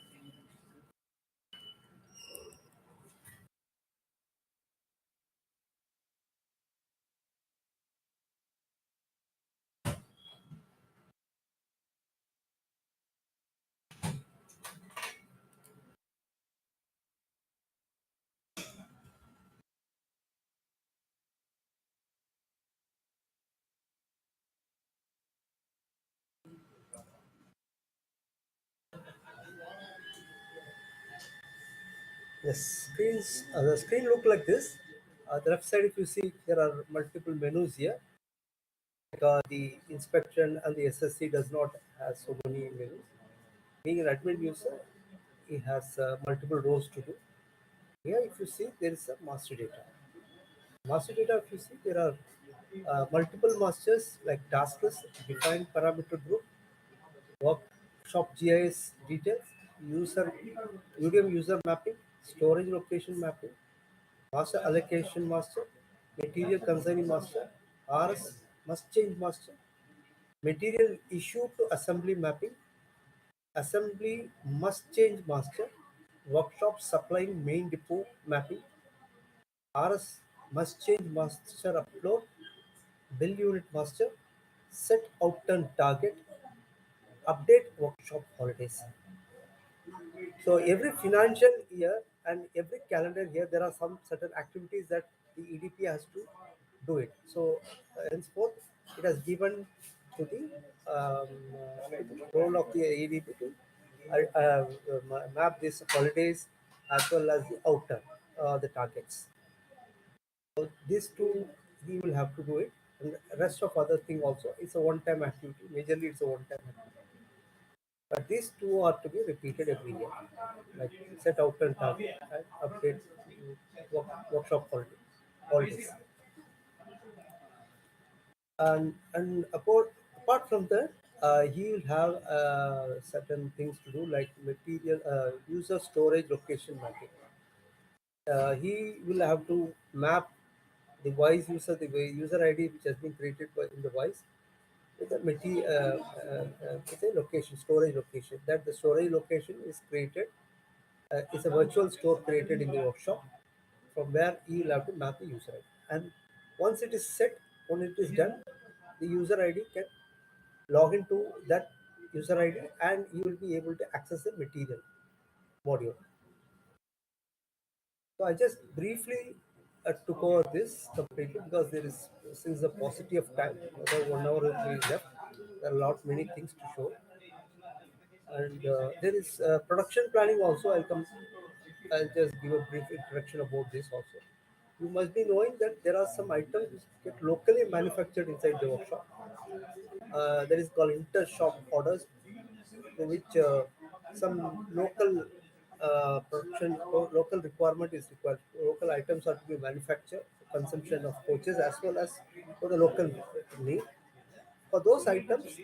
The screen look like this. The left side, if you see, there are multiple menus here. The inspection and the SSC does not have so many menus. Being an admin user, he has multiple rows to do. Here, if you see, there is a master data. Master data, if you see, there are multiple masters like taskless, defined parameter group, workshop GIS details, UDM user mapping, storage location mapping, master allocation master, material consigning master, RS must change master, material issue to assembly mapping, assembly must change master, workshop supplying main depot mapping, RS must change master upload, bill unit master, set outturn target, update workshop holidays. So every financial year and every calendar year, there are some certain activities that the EDP has to do it. So henceforth, it has given to the role of the EDP to map these holidays as well as the outer the targets. So these two, he will have to do it, and the rest of other thing also. It's a one-time activity. Majorly, it's a one-time activity. But these two are to be repeated every year, like set out and target and update workshop holidays. And apart from that, he will have certain things to do like material user storage location mapping. He will have to map the voice user, the user ID which has been created in the voice, with a with a location, storage location. That the storage location is created. It's a virtual store created in the workshop, from where you will have to map the user ID. And once it is set, when it is done, the user ID can log into that user ID, and you will be able to access the material module. So I just briefly took over this completely because there is, since the paucity of time, about 1 hour we left, there are many things to show. And there is production planning also. I'll just give a brief introduction about this also. You must be knowing that there are some items which get locally manufactured inside the workshop. That is called inter-shop orders, to which some local production, local requirement is required. Local items are to be manufactured for consumption of coaches as well as for the local need. For those items,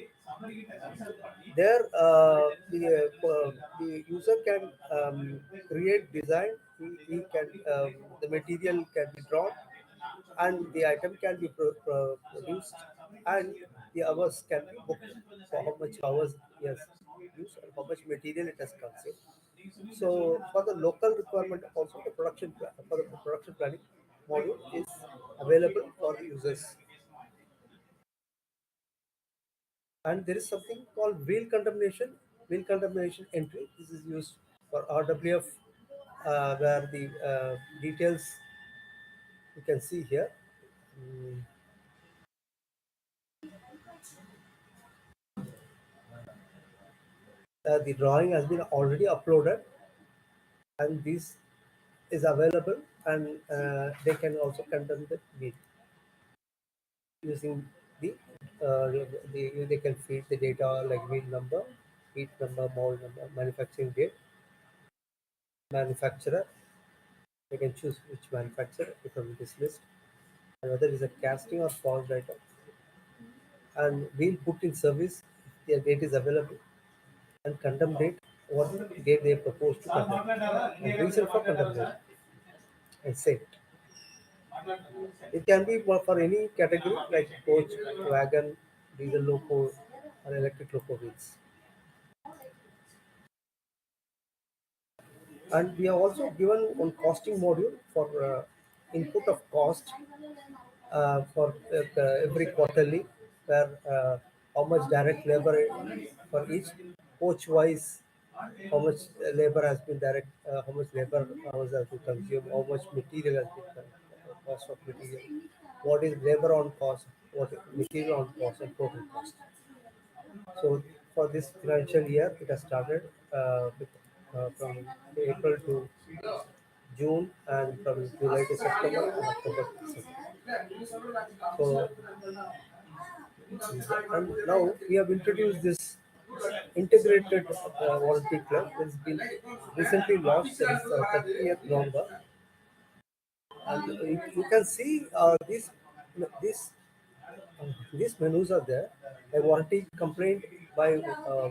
there the user can create design. He can the material can be drawn, and the item can be produced, and the hours can be booked for how much hours he has used and how much material it has consumed. So for the local requirement, also the production for the production planning module is available for the users. And there is something called wheel contamination entry. This is used for RWF, where the details you can see here. The drawing has been already uploaded, and this is available, and they can also contain the wheel using they can feed the data like wheel number, heat number, mold number, manufacturing date, manufacturer. They can choose which manufacturer from this list, and whether it is a casting or forged item. And wheel put in service if their date is available, and condemn date, what date they propose to condemn, and reason for condemnation, and say it. It can be for any category like coach, wagon, diesel loco, or electric loco wheels. And we have also given one costing module for input of cost for every quarterly, where how much direct labor for each coach wise, how much labor has been direct, how much labor hours has been consumed, how much material has been cost of material, what is labor on cost, what is material on cost, and total cost. So for this financial year, it has started from April to June, and from July to September, and October to September. So, and now we have introduced this integrated warranty club. It has been recently launched since 30th November. And you can see these these menus are there. A warranty complaint by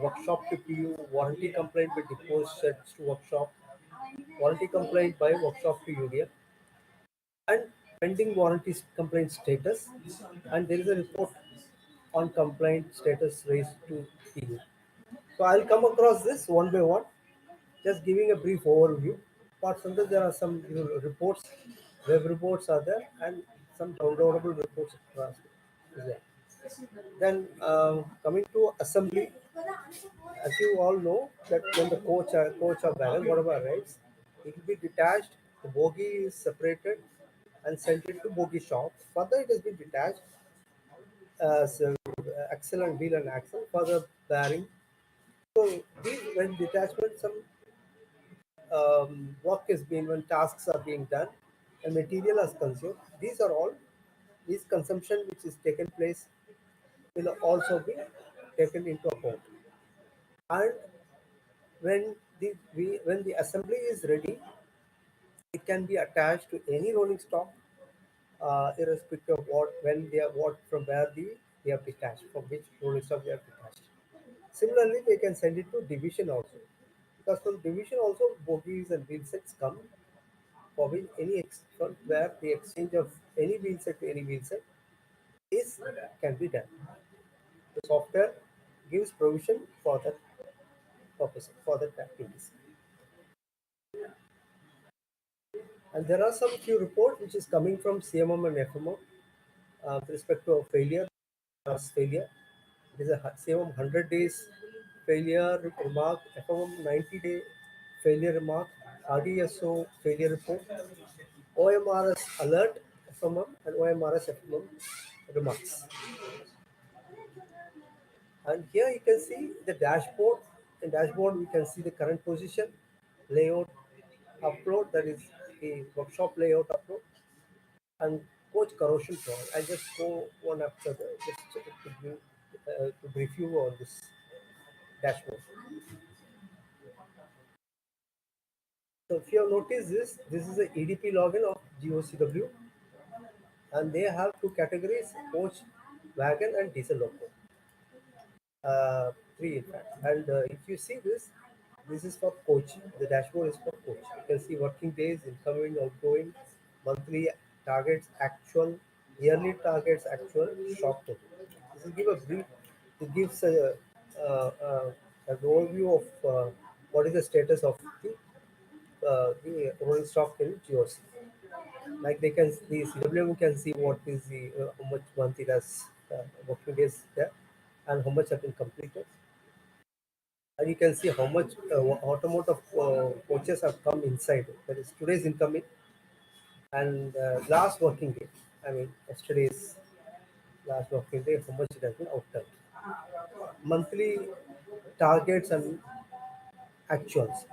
workshop to PU, warranty complaint by deposed sets to workshop, warranty complaint by workshop to UDF, and pending warranty complaint status. And there is a report on complaint status raised to PU. So I'll come across this one by one, just giving a brief overview. Apart from this, there are some reports, web reports are there, and some downloadable reports is there. Then coming to assembly, as you all know that when the coach or wagon, whatever arrives, it will be detached, the bogie is separated and sent into bogie shop. Further, it has been detached as axle and wheel and axle, further bearing. So when detachment, some work is being, when tasks are being done, and material is consumed. These are all, this consumption which is taken place will also be taken into account. And when the assembly is ready, it can be attached to any rolling stock, irrespective of what from where they have detached, from which rolling stock they have detached. Similarly, they can send it to division also, because from division also bogies and wheel sets come, for which from where the exchange of any wheel set to any wheel set can be done. The software gives provision for that purpose, for that activities. And there are some few reports which is coming from CMM and FMM with respect to a failure. Failure. It is a CMM 100 days failure remark, FMM 90-day failure remark, RDSO failure report, OMRS alert FMM, and OMRS FMM remarks. And here you can see the dashboard. In dashboard, we can see the current position, layout, upload, that is the workshop layout upload, and coach corrosion point. I'll just go one after the just to brief you on this dashboard. So if you have noticed this is the EDP login of GOCW, and they have two categories: coach, wagon, and diesel loco. Three in fact. And if you see this is for coach. The dashboard is for coach. You can see working days, incoming, outgoing, monthly targets, actual, yearly targets, actual, shop total. This give a brief. It gives an overview of what is the status of the rolling stock in GOC. Like the CWM can see what is the how much month it has working days there, and how much have been completed. And you can see how much what amount of coaches have come inside. That is today's incoming and last working day. I mean yesterday's last working day, how much it has been outturned. Monthly targets and actuals.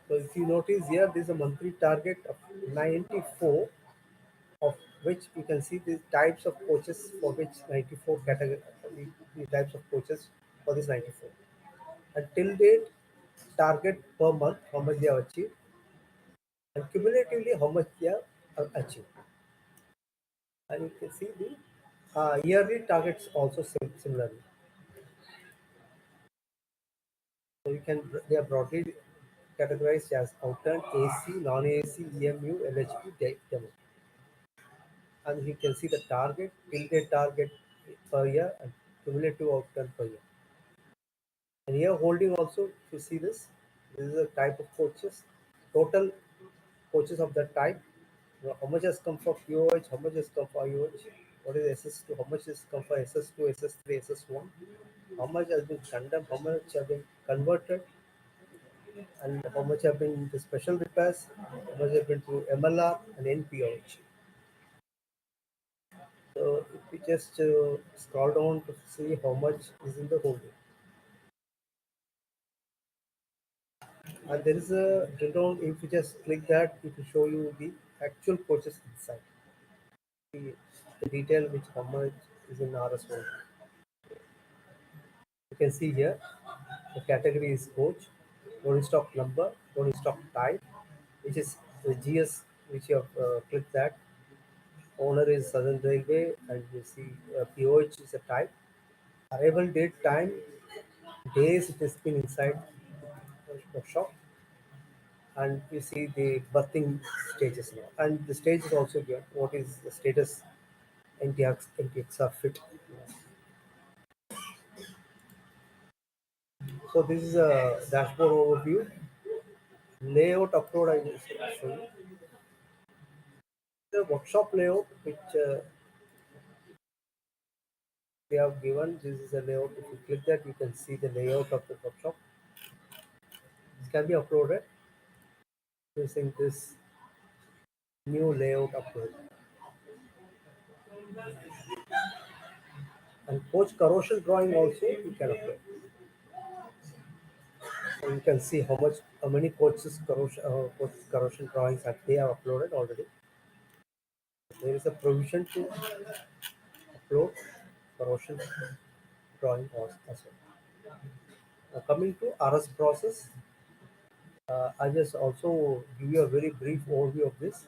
So if you notice here, there is a monthly target of 94, of which you can see the types of coaches for which 94 category, the types of coaches for this 94. And till date, target per month, how much they have achieved, and cumulatively how much they have achieved. And you can see the yearly targets also similarly. So you can they are broadly categorized as outturned, AC, non-AC, EMU, LHP, demo. And you can see the target, till date target per year and cumulative outturn per year. And here holding also, if you see this is a type of coaches, total coaches of that type. How much has come for QOH, how much has come for IOH, what is SS2, how much has come for SS2, SS3, SS1, how much has been condemned, how much have been converted, and how much have been into special repairs, how much have been to MLR and NPOH. So if we just scroll down to see how much is in the holding. And there is a drill down, if you just click that, it will show you the actual coaches inside. The detail which how much is in RS1. You can see here, the category is coach, rolling stock number, rolling stock type, which is the GS, which you have clicked that. Owner is Southern Railway, and you see POH is a type. Arrival date, time, days it has been inside the workshop, and you see the birthing stages now. And the stage is also given. What is the status? NTX are fit. So this is a dashboard overview. Layout upload I will show you. The workshop layout which they have given. This is a layout. If you click that, you can see the layout of the workshop. It can be uploaded using this new layout upload. And coach corrosion drawing also you can upload. So you can see how many coaches corrosion drawings that they have uploaded already. There is a provision to upload corrosion drawing as well. Coming to RS process, I just also give you a very brief overview of this.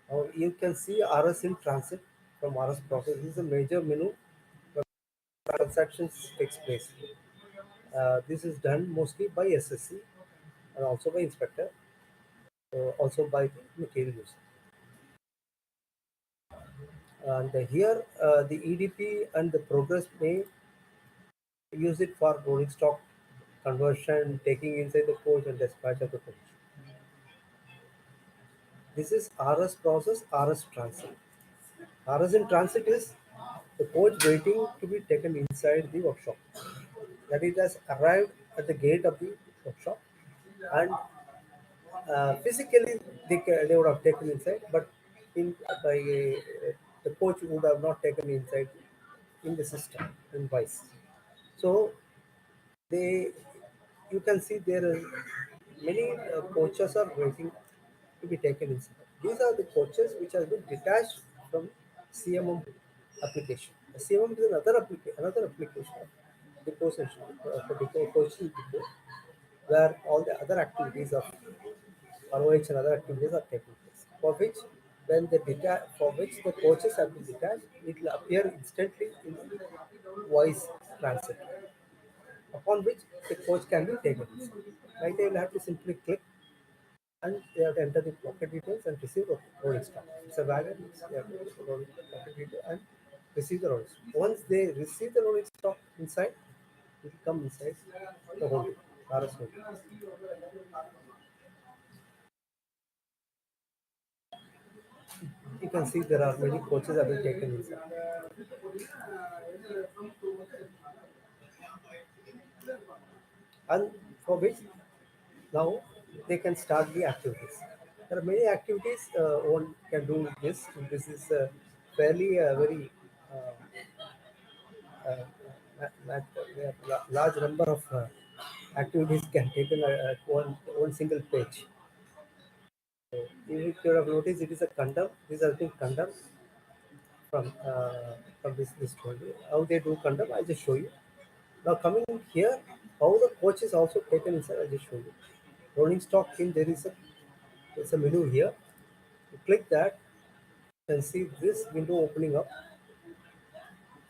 Now you can see RS in transit from RS process. This is a major menu where transactions takes place. This is done mostly by SSC and also by inspector, also by the material user. And here the EDP and the progress may use it for rolling stock conversion, taking inside the coach and dispatch of the coach. This is RS process, RS transit. RS in transit is the coach waiting to be taken inside the workshop. That it has arrived at the gate of the workshop, and physically they would have taken inside, but by the coach would have not taken inside in the system in VICE. So you can see there are many coaches are waiting to be taken inside. These are the coaches which have been detached from CMM application. The CMM is another application of deposition, deposition depot, where all the other activities of ROH and other activities are taking place. For which the coaches have been detached, it will appear instantly in voice transit, upon which the coach can be taken. Right, they will have to simply click and they have to enter the pocket details and receive rolling stock. It's a wagon, they have to rolling pocket detail and receive the rolling stock. Once they receive the rolling stock inside, it will come inside the holding, RS holding. You can see there are many coaches have been taken inside. And for which now they can start the activities. There are many activities one can do this. This is fairly very uh, large number of activities can taken at one single page. So if you have noticed, it is a condom. This has been condom from this story. How they do condom, I just show you. Now coming here, how the coach is also taken inside, I just show you. Rolling stock in there's a menu here. You click that and see this window opening up,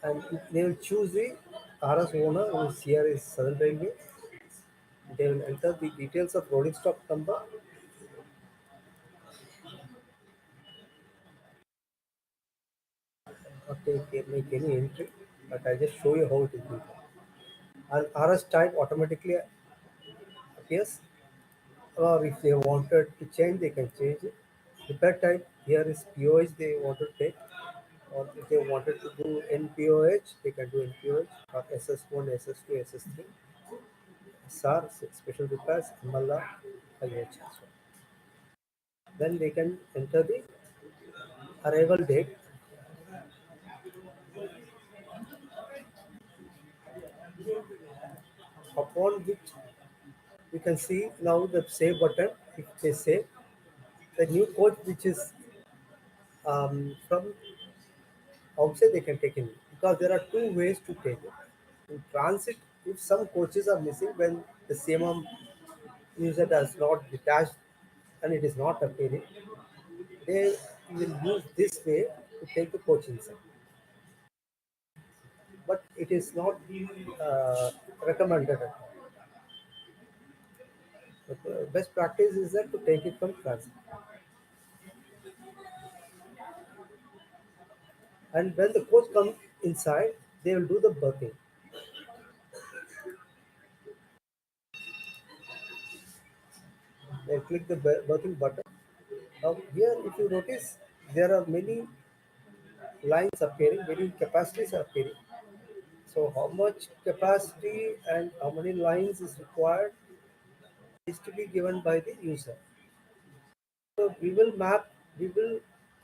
and they will choose the RS owner, whose here is Southern Railway. They will enter the details of rolling stock number. Not make any entry, but I just show you how it is done. And RS type automatically appears, or if they wanted to change, they can change it. Repair type here is POH they want to take, or if they wanted to do NPOH, they can do NPOH, or SS1, SS2, SS3, SAR, special repairs, MLR, IH as well. Then they can enter the arrival date. Upon which you can see now the save button. If they save the new coach, which is from outside, they can take in, because there are two ways to take it. In transit, if some coaches are missing, when the CMM user does not detach and it is not appearing, they will use this way to take the coach inside. But it is not recommended. The best practice is that to take it from transit. And when the coach comes inside, they will do the berthing. They click the berthing button. Now here, if you notice, there are many lines appearing, many capacities are appearing. So how much capacity and how many lines is required is to be given by the user. So we will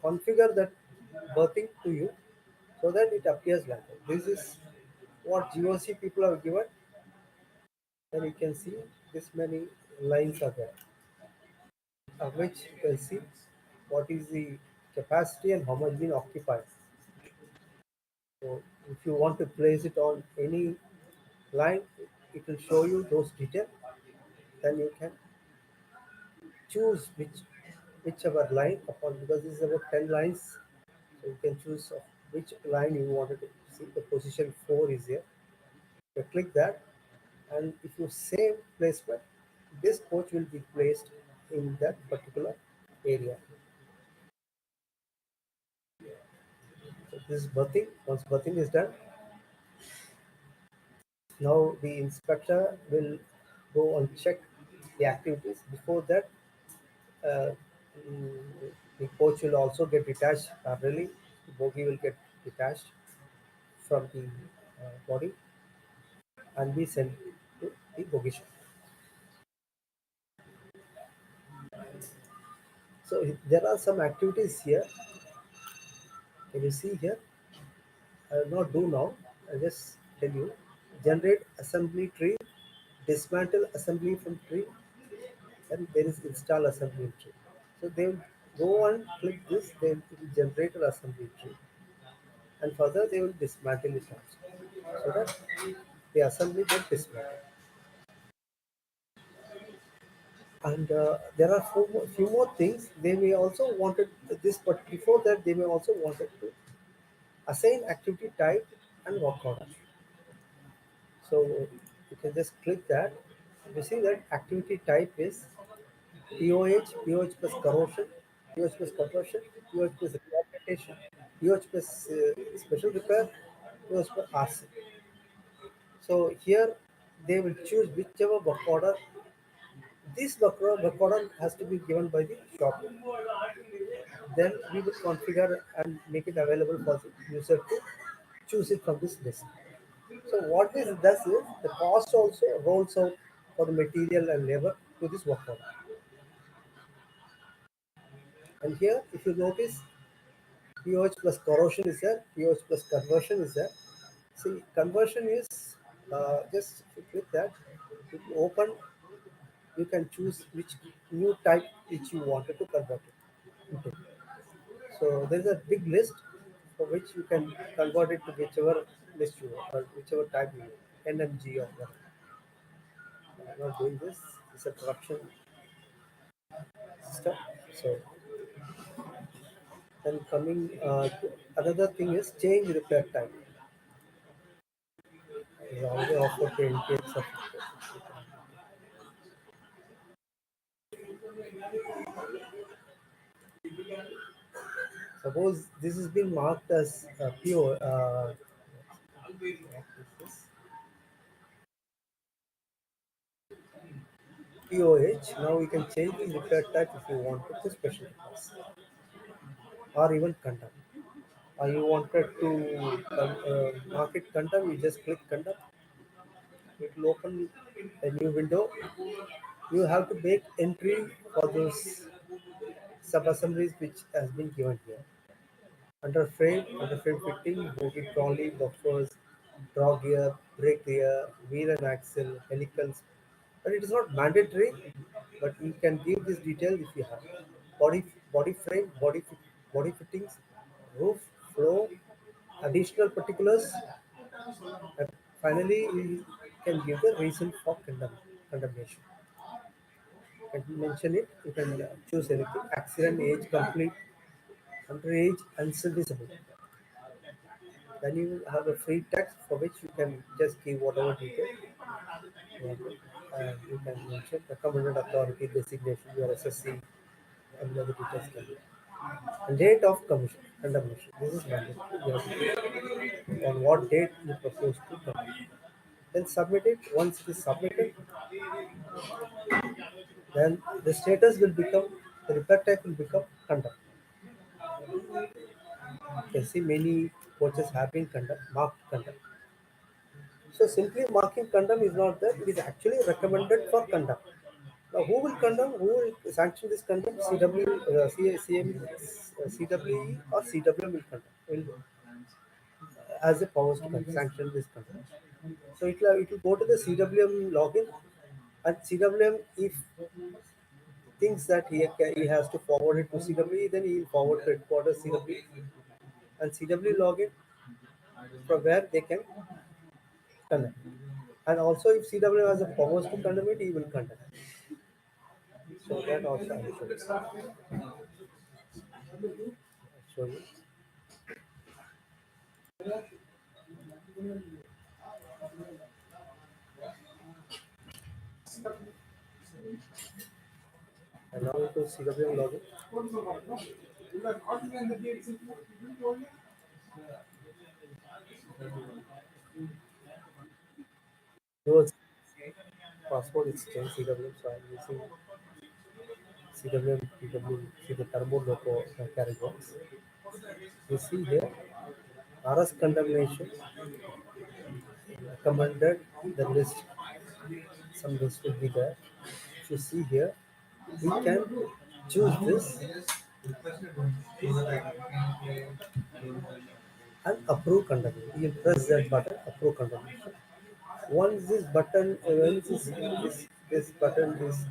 configure that berthing to you so that it appears like that. This is what GOC people have given. Then you can see this many lines are there, of which you can see what is the capacity and how much been occupied. So if you want to place it on any line, it will show you those details. Then you can choose whichever line upon, because this is about 10 lines. So you can choose which line you wanted to see. The position 4 is here. You click that, and if you save placement, this coach will be placed in that particular area. So this is berthing. Once berthing is done, now the inspector will go and check the activities. Before that, uh, the coach will also get detached parallelly. The bogie will get detached from the body and be sent to the bogie shop. So there are some activities here. Can you see here? I will not do now. I just tell you. Generate assembly tree, dismantle assembly from tree, and there is install assembly tree. So they will go and click this, they will generate an assembly tree. And further they will dismantle it also. So that the assembly gets dismantled. And there are few more things. They may also wanted this, but before that they may also wanted to assign activity type and work order. So you can just click that. You see that activity type is POH, POH plus corrosion, POH plus compression, POH plus rehabilitation, POH plus special repair, POH plus RC. So here they will choose whichever work order. This work order has to be given by the shop. Then we will configure and make it available for the user to choose it from this list. So what this does is the cost also rolls out for the material and labor to this work order. And here, if you notice, POH plus corrosion is there, POH plus conversion is there. See, conversion is just if you click that, if you open, you can choose which new type which you wanted to convert it into. So there is a big list for which you can convert it to whichever list you want or whichever type you want, NMG or whatever. I'm not doing this. It's a production system. So then coming to another thing is change repair type. Is already offered to NPX of suppose this has been marked as PO. What is this? POH. Now you can change the repair type if you wanted to special class or even condemn. Or you wanted to mark it condemn, you just click condemn. It will open a new window. You have to make entry for those sub-assemblies which has been given here. Under frame fitting, bogie trolley, buffers, draw gear, brake gear, wheel and axle, helicals. But it is not mandatory, but you can give this detail if you have. Body frame, body fittings, roof, floor, additional particulars, and finally you can give the reason for condemnation. You can mention it, you can choose anything, accident, age, complete, underage, unserviceable. Then you have a free text for which you can just give whatever detail you want. And you can mention recommended authority designation, your SSC, and other details can be. And date of condemnation. This is mandatory. You have to put on what date you propose to condemn. Then submit it. Once it is submitted, then the status will become, the repair type will become condemned. You can see many coaches have been marked condemned. So simply marking condemn is not that, it is actually recommended for condemn. Now who will condemn, who will sanction this condemn? CW, CWE or CWM will condemn, as a powers to sanction this condemn. So it will go to the CWM login, and CWM, if thinks that he has to forward it to CWE, then he will forward to headquarters CWE, and CWE login from where they can condemn. And also if CWM has a powers to condemn it, he will condemn. So that also I will show you. And now to CWM login. Yours password is changed CWM, so I'm using CWM PW, see the turbo loco carry box. You see here, RS condemnation recommended, the list, some list will be there. If you see here, we can choose this and approve condemnation. You press that button, approve condemnation. Once this button, this button is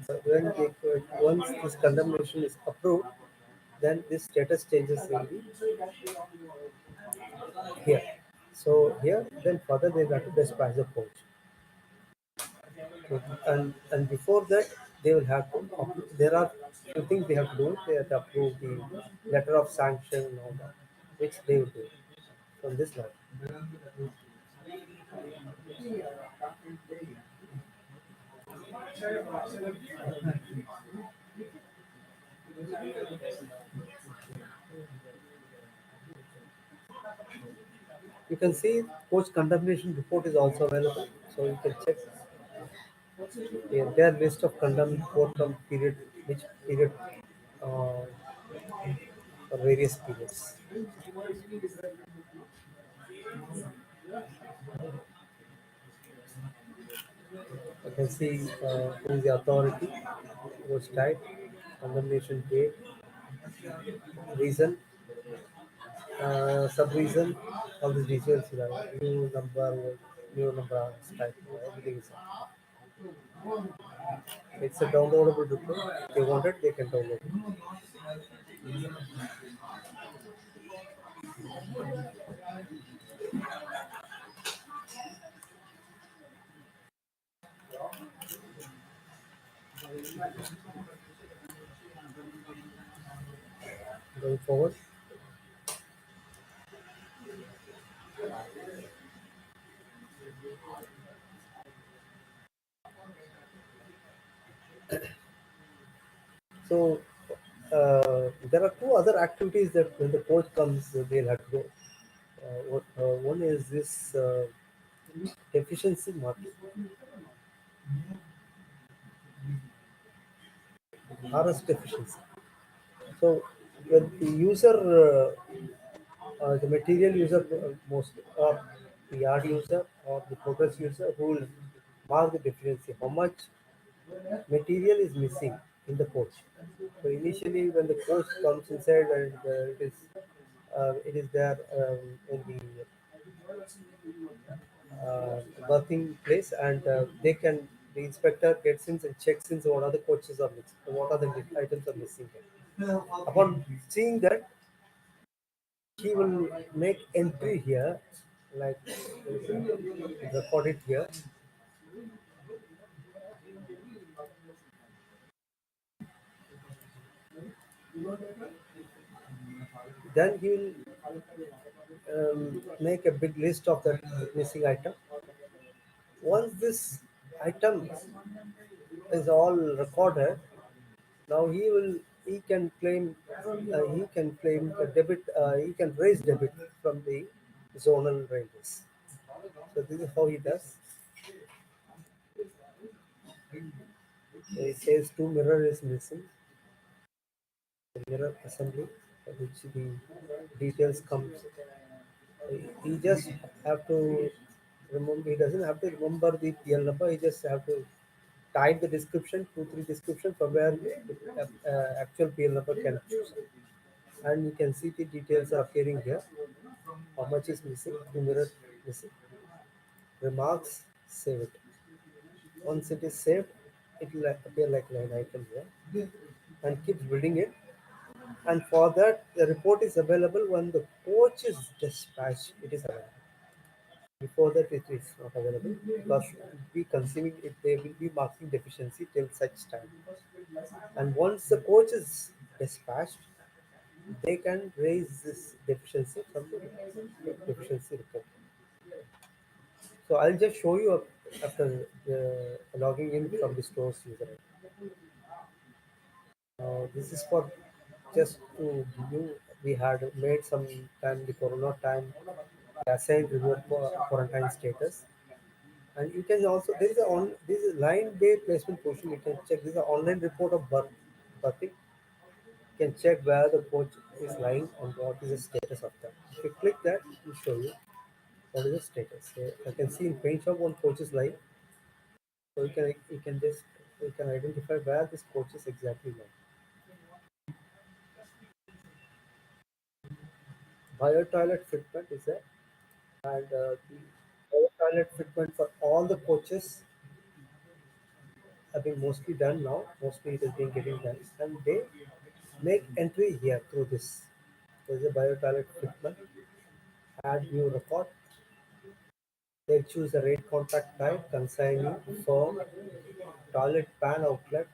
once this condemnation is approved, then this status changes will be here. So here, then further they have to dispatch the coach. And before that, they will have to. There are few things they have to do. They have to approve the letter of sanction and all that, which they will do from this line. You can see coach condemnation report is also available, so you can check the entire list of condemned report from period, which period, for various periods. You can see who is the authority, coach type, condemnation date, reason, sub-reason, all these details, new number, type, everything is there. It's a downloadable report. If they want it, they can download it. Going forward. So there are two other activities that when the coach comes, they'll have to do. One is this deficiency marking, RS deficiency. So when the user, the material user mostly, or the yard user or the progress user who will mark the deficiency, how much material is missing in the coach. So initially, when the coach comes inside and it is there in the working place, and the inspector gets in and checks in what other coaches are missing, what other items are missing. Upon seeing that, he will make entry here, like record it here. Then he will make a big list of the missing item. Once this item is all recorded, now he can claim a debit. He can raise debit from the zonal ranges. So this is how he does. He says two mirror is missing. The mirror assembly, which the details comes. He just have to remember. He doesn't have to remember the PL number. He just have to type the description, 2-3 description from where the actual PL number can choose. And you can see the details are appearing here. How much is missing? The mirror missing. Remarks, save it. Once it is saved, it will appear like line item here, and keep building it. And for that, the report is available when the coach is dispatched. It is available. Before that, it is not available because we consuming it. They will be marking deficiency till such time. And once the coach is dispatched, they can raise this deficiency from the deficiency report. So I'll just show you after logging in from the stores user. This is for just to give you. We had made some time the corona time assigned remote quarantine status, and you can also this is line based placement portion. You can check this is an online report of birthing. You can check where the coach is lying and what is the status of that. If you click that, it will show you what is the status. So I can see in paint shop one coach is lying. So you can identify where this coach is exactly lying. Bio toilet fitment is there, and the bio toilet fitment for all the coaches have been mostly done now. Mostly it has been getting done, and they make entry here through this. There's a bio toilet fitment. Add new record. They choose the rate contact type, consignee, firm, toilet pan outlet.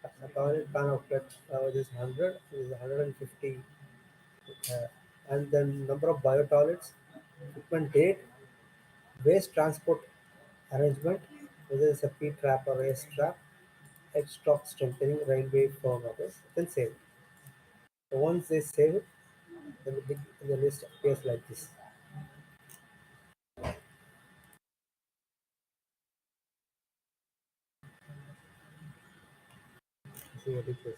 A toilet pan outlet is 100, is 150, and then number of bio toilets, fitment date, waste transport arrangement, whether it's a P trap or S trap, H stock strengthening, railway firm others, then save it. So once they save it, then the list appears like this. See what it is.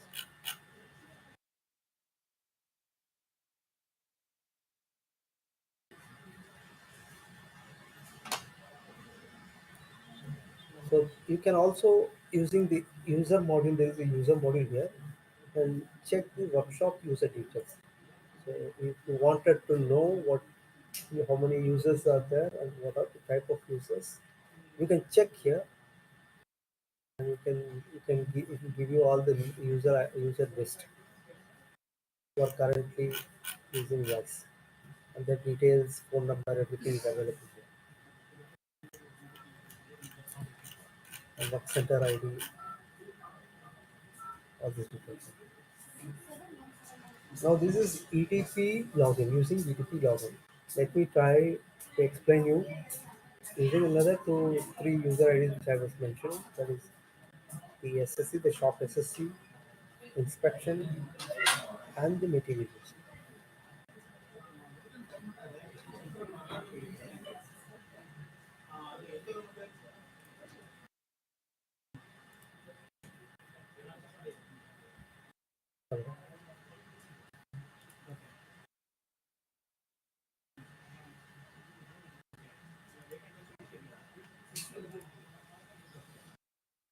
So you can also, using the user module, there is a user module here, and check the workshop user details. So if you wanted to know how many users are there and what are the type of users, you can check here, and it will give you all the user list who are currently using Wise, and the details, phone number, everything is available here. And work center ID, all these details. Now this is ETP login, using ETP login. Let me try to explain you using another 2-3 user IDs which I was mentioning. That is the SSC, the shop SSC, inspection, and the material use.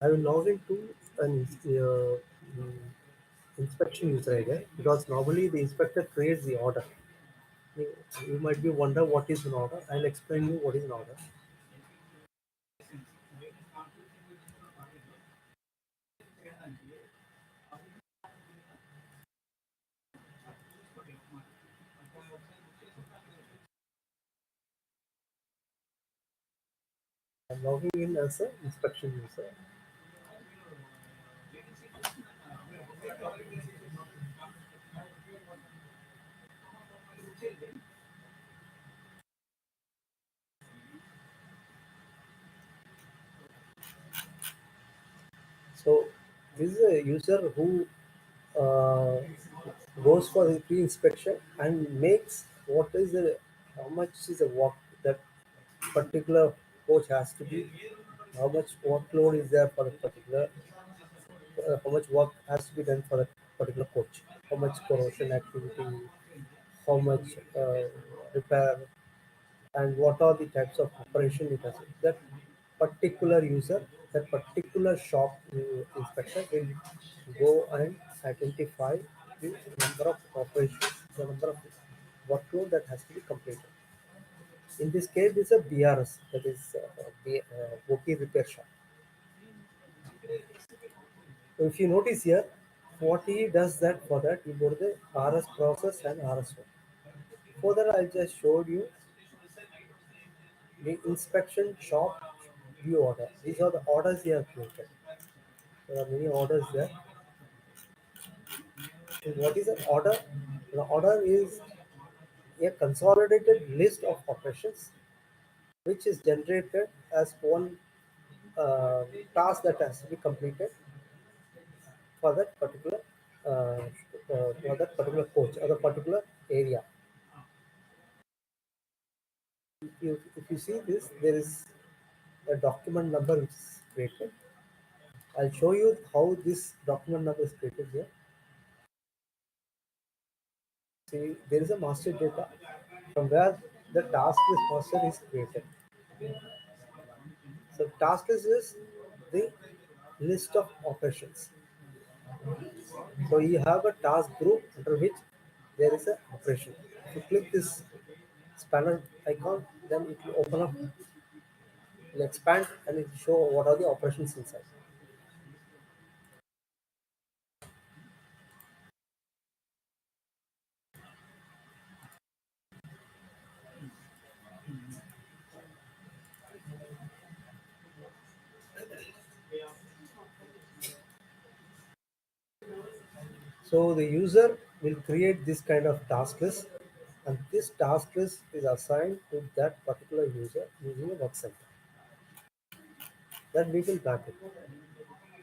I will log into an inspection user ID, because normally the inspector creates the order. You might be wonder what is an order. I'll explain you what is an order. I'm logging in as an inspection user. So this is a user who goes for the pre-inspection and makes how much is the work that particular coach has to be, how much workload is there for the particular, how much work has to be done for a particular coach, how much corrosion activity, how much repair, and what are the types of operation it has. That particular user, that particular shop inspector will go and identify the number of operations, the number of workload that has to be completed. In this case, it's a BRS, that is bookie repair shop. So if you notice here, what he does that for that, you go to the RS process and RS1. For that, I just showed you the inspection shop view order. These are the orders here created. There are many orders there. So what is an order? The order is a consolidated list of operations which is generated as one task that has to be completed for that particular coach or the particular area. If you see this, there is a document number which is created. I'll show you how this document number is created here. See, there is a master data from where the task list master is created. So task list is the list of operations. So you have a task group under which there is an operation. If you click this spanner icon, then it will open up, it will expand, and it will show what are the operations inside. So the user will create this kind of task list, and this task list is assigned to that particular user using a work center. That we will back it.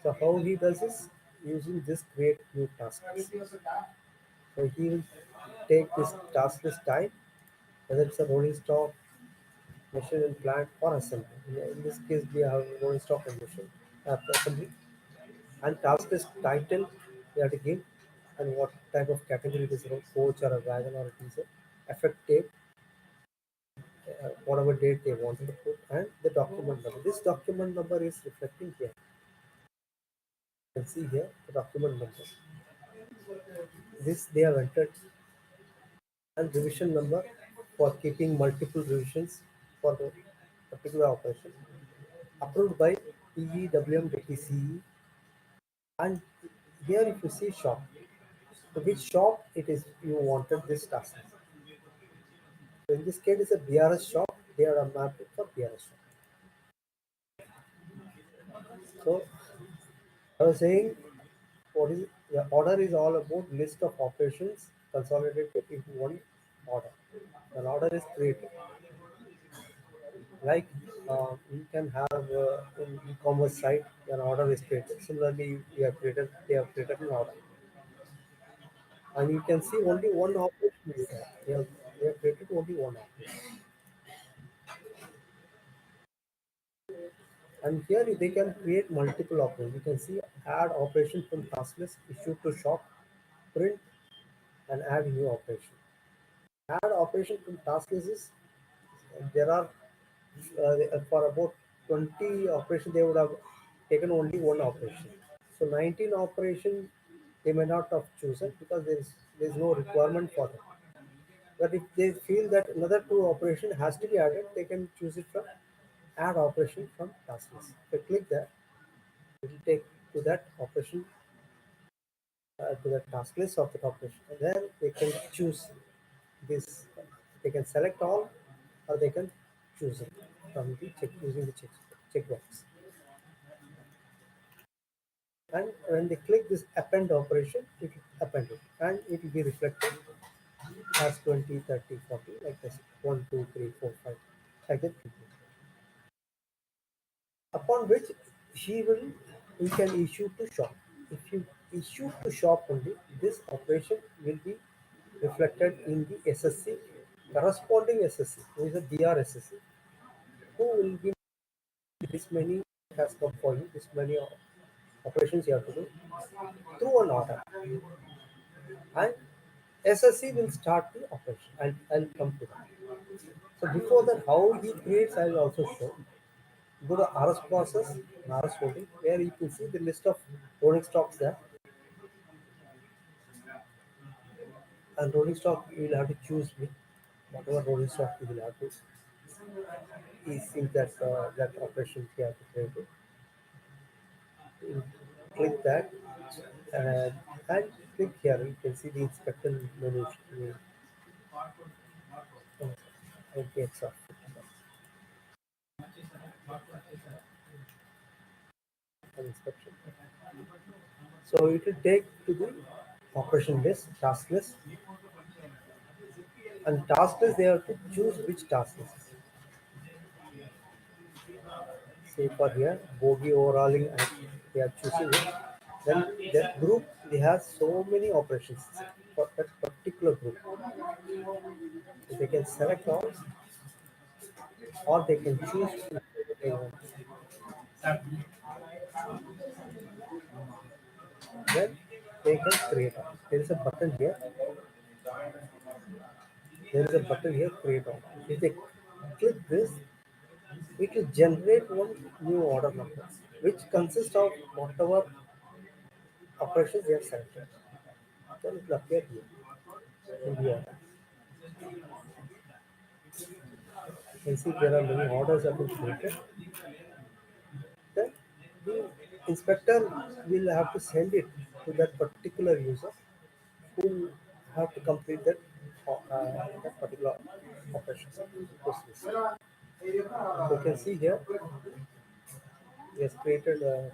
So how he does this? Using this create new task list. So he will take this task list type, whether it's a rolling stock, machine and plant, or assembly. In this case, we have rolling stock and machine assembly. And task list title you have to give, and what type of category it is, a coach or a wagon or a diesel, effective, whatever date they wanted to put, and the document number. This document number is reflecting here. You can see here the document number. This they have entered, and revision number for keeping multiple revisions for the particular operation, approved by PEWM-CE. And here if you see shop, so which shop it is you wanted this task. So in this case it's a BRS shop, they are mapped for BRS shop. So I was saying, what is the order is all about list of operations consolidated into one order. An order is created. Like you can have in e-commerce site, an order is created. Similarly, they have created an order, and you can see only one operation is there. They have created only one operation, and here they can create multiple operations. You can see add operation from task list, issue to shop, print, and add new operation. Add operation from task list is there are for about 20 operations they would have taken only one operation. So 19 operation they may not have chosen because there's no requirement for them. But if they feel that another two operation has to be added, they can choose it from add operation from task list. If I click that, it will take to that operation to the task list of the operation. And then they can choose this. They can select all, or they can choose it from the check using the checkbox. And when they click this append operation, it will append it, and it will be reflected as 20, 30, 40, like this 1, 2, 3, 4, 5, like that. Upon which you can issue to shop. If you issue to shop only, this operation will be reflected in the SSC, corresponding SSC, who is a BR SSC, who will be this many has come for you, this many operations you have to do through an order. And SSC will start the operation. I'll come to that. So before that, how he creates, I will also show. Go to RS process, RS holding, where you can see the list of rolling stocks there. And rolling stock, you will have to choose whatever rolling stock you will have to. He thinks that that operation you have to create it. You click that and click here. You can see the inspector menu. Okay, it's off. Inspection. So it will take to the operation list, task list, and task list they have to choose which task list. Say for here, bogey overhauling, and they are choosing it. Then that group they have so many operations for that particular group. So they can select all, or they can choose. Then they can create all. There is a button here. There is a button here, create all. If they click this, it will generate one new order number, which consists of whatever operations they have selected. Then it will appear here in the order. You can see there are many orders have been created. Then the inspector will have to send it to that particular user who have to complete that particular operation. So you can see here, he has created an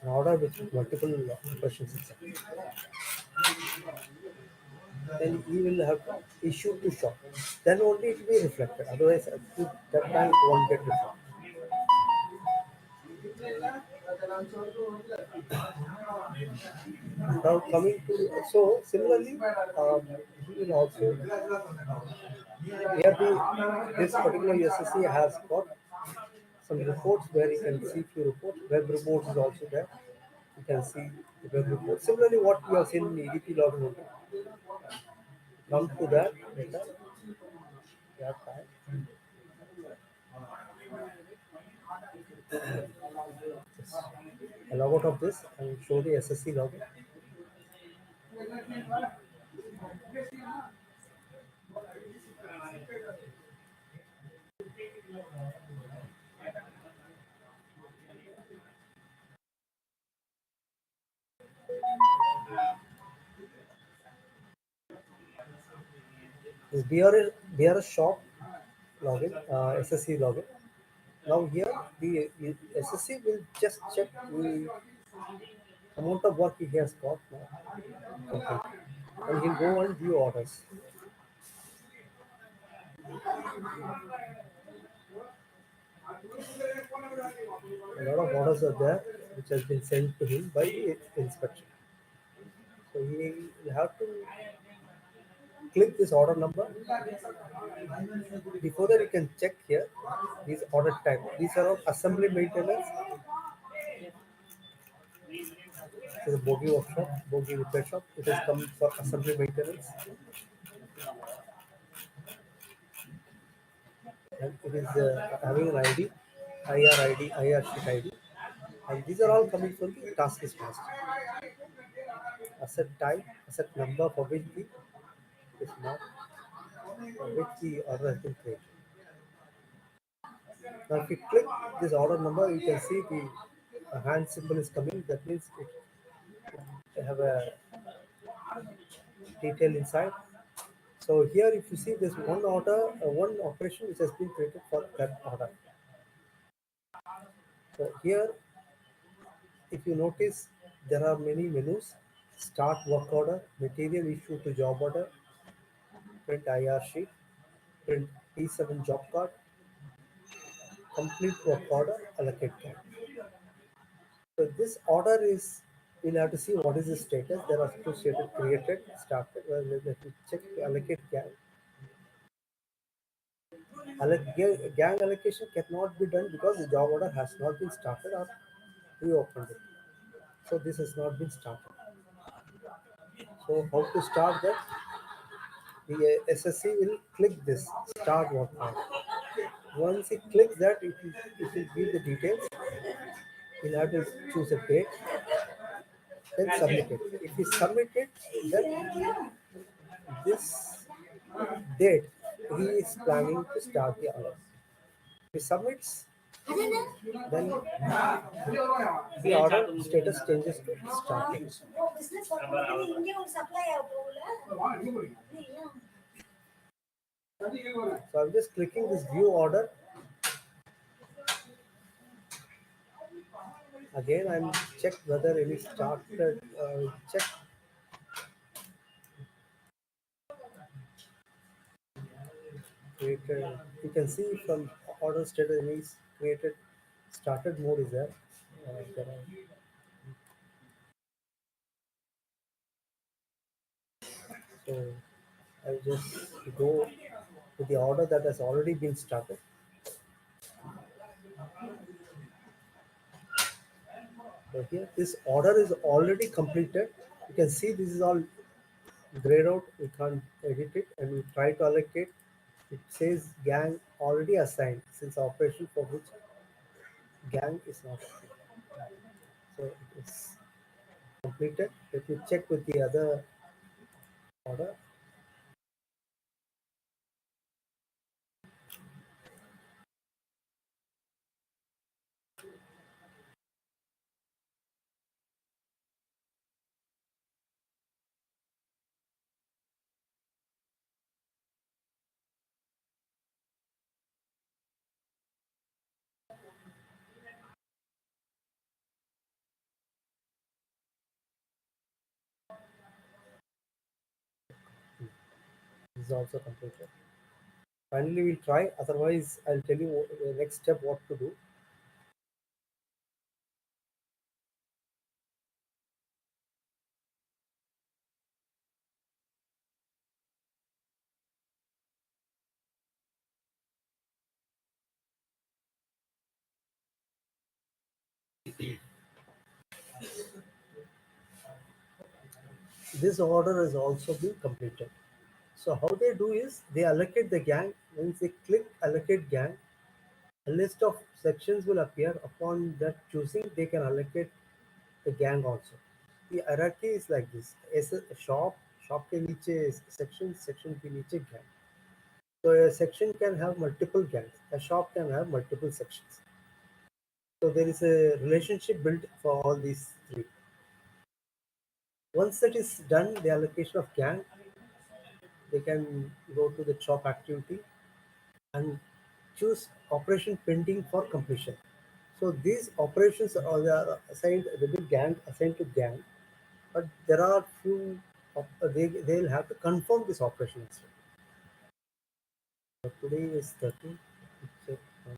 order with multiple operations inside. Then he will have to issue to shop. Then only it will be reflected. Otherwise, at that time it won't get reflected. Now coming to similarly, he will also this particular SSC has got some reports where you can see few reports. Web reports is also there. You can see the web report. Similarly, what we have seen in EDP login. Come to that data. Yeah, fine. I log out of this and show the SSC login. This BRS shop login, SSC login. Now here the SSC will just check the amount of work he has got now. Okay. And he'll go and view orders. A lot of orders are there which has been sent to him by the inspection. So he will have to click this order number. Before that, you can check here these order type. These are all assembly maintenance. This is a bogie workshop, bogie repair shop. It is coming for assembly maintenance. And it is having an ID, IR sheet ID. And these are all coming from the task list master. Asset type, asset number for which the is not, for which the order has been created. Now if you click this order number, you can see the hand symbol is coming. That means it have a detail inside. So here if you see this one order, one operation which has been created for that order. So here if you notice there are many menus: start work order, material issue to job order, print IR sheet, print P7 job card, complete work order, allocate gap. So this order is, we'll have to see what is the status. There are two status: created, started. Well, let me check the allocate gang. Gang allocation cannot be done because the job order has not been started or reopened it. So this has not been started. So how to start that? The SSC will click this start work order. Once he clicks that, it will give the details. He'll have to choose a date, then submit it. If he submit it, then this date he is planning to start the order. If he submits, then the order status changes to started. So I'm just clicking this view order. Again, I'm check whether any started. Check. Created. You can see from order status any created. Started mode is there. So I'll just go to the order that has already been started. So here, this order is already completed. You can see this is all grayed out. We can't edit it, and we try to allocate. It says gang already assigned since operation for which gang is not. So it is completed. Let me check with the other order. This is also completed. Finally, we'll try. Otherwise, I'll tell you the next step what to do. this order has also been completed. So how they do is they allocate the gang. Once they click allocate gang, a list of sections will appear. Upon that choosing, they can allocate the gang also. The hierarchy is like this: a shop के नीचे section, section के नीचे gang. So a section can have multiple gangs. A shop can have multiple sections. So there is a relationship built for all these three. Once that is done, the allocation of gang, they can go to the shop activity and choose operation pending for completion. So these operations are assigned, the big gang assigned to gang, but there are few, they'll have to confirm this operation as well. So today is 30. So, so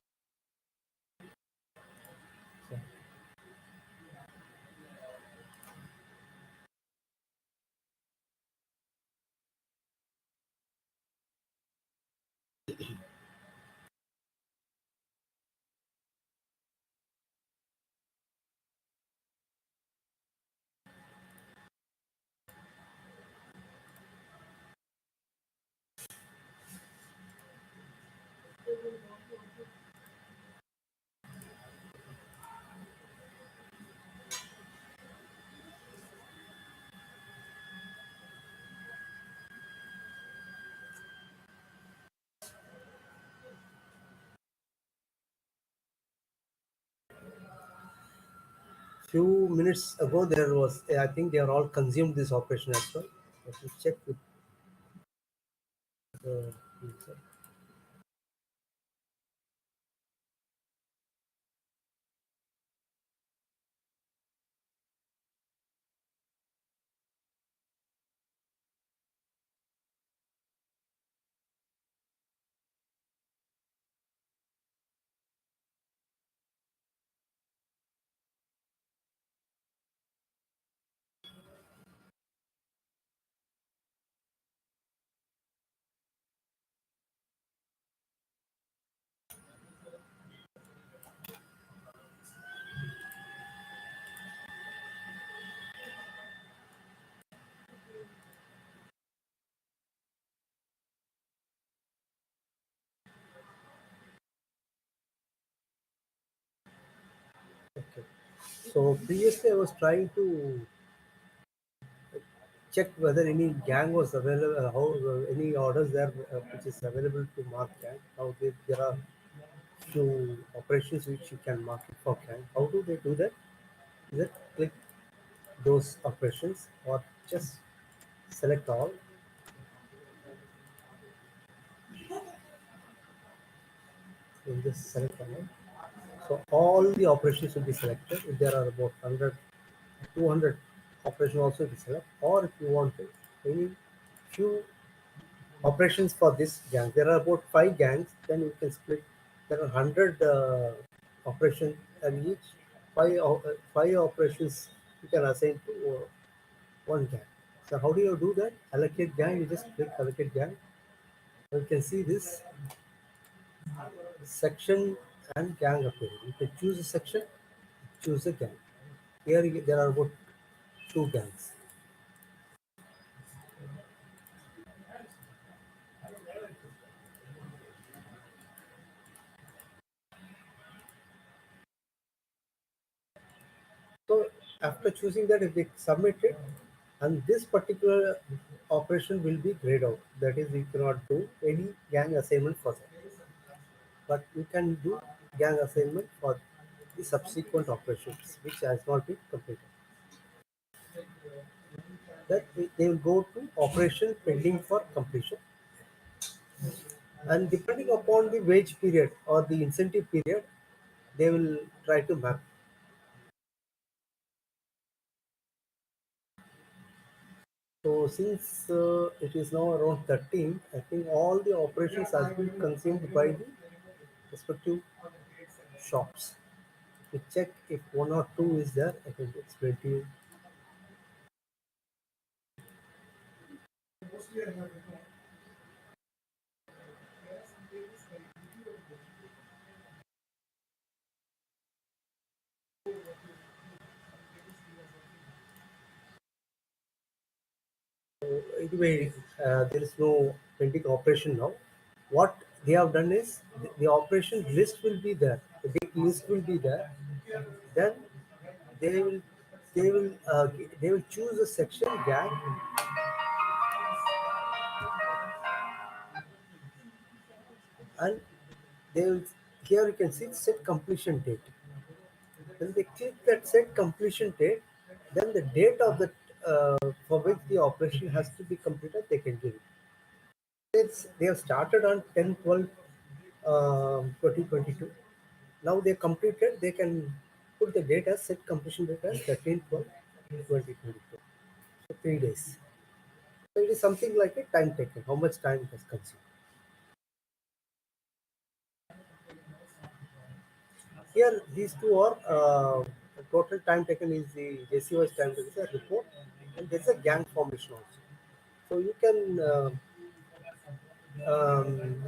few minutes ago there was, I think they are all consumed this operation as well. Let me check with the user. Okay. So previously I was trying to check whether any gang was available, how any orders there which is available to mark gang. How there are few operations which you can mark it for gang. How do they do that? Is it click those operations or just select all? You just select all. So all the operations will be selected. If there are about 100, 200 operations also be select. Or if you want to, any few operations for this gang. There are about 5 gangs. Then you can split. There are 100 operations, and each five operations you can assign to one gang. So how do you do that? Allocate gang. You just click allocate gang. You can see this section and gang appearing. You can choose a section, choose a gang. Here there are about 2 gangs. So after choosing that, if they submit it, and this particular operation will be grayed out. That is, we cannot do any gang assignment for that. But we can do gang assignment for the subsequent operations which has not been completed. That they will go to operation pending for completion. And depending upon the wage period or the incentive period, they will try to map. So since it is now around 13, I think all the operations has been consumed by the respective shops. To check if one or two is there, I can explain to you. there is no pending operation now. What they have done is the operation list will be there. The big list will be there. Then they will they will choose a section gang, and they will, here you can see set completion date. When they click that set completion date, then the date of the for which the operation has to be completed, they can give it. They have started on 10/12/2022. Now they completed, they can put the date as set completion date as 13/12/2022. So 3 days. So it is something like a time taken, how much time it has consumed. Here, these two are total time taken is the JCOIS time taken is a report, and there's a gang formation also. So you can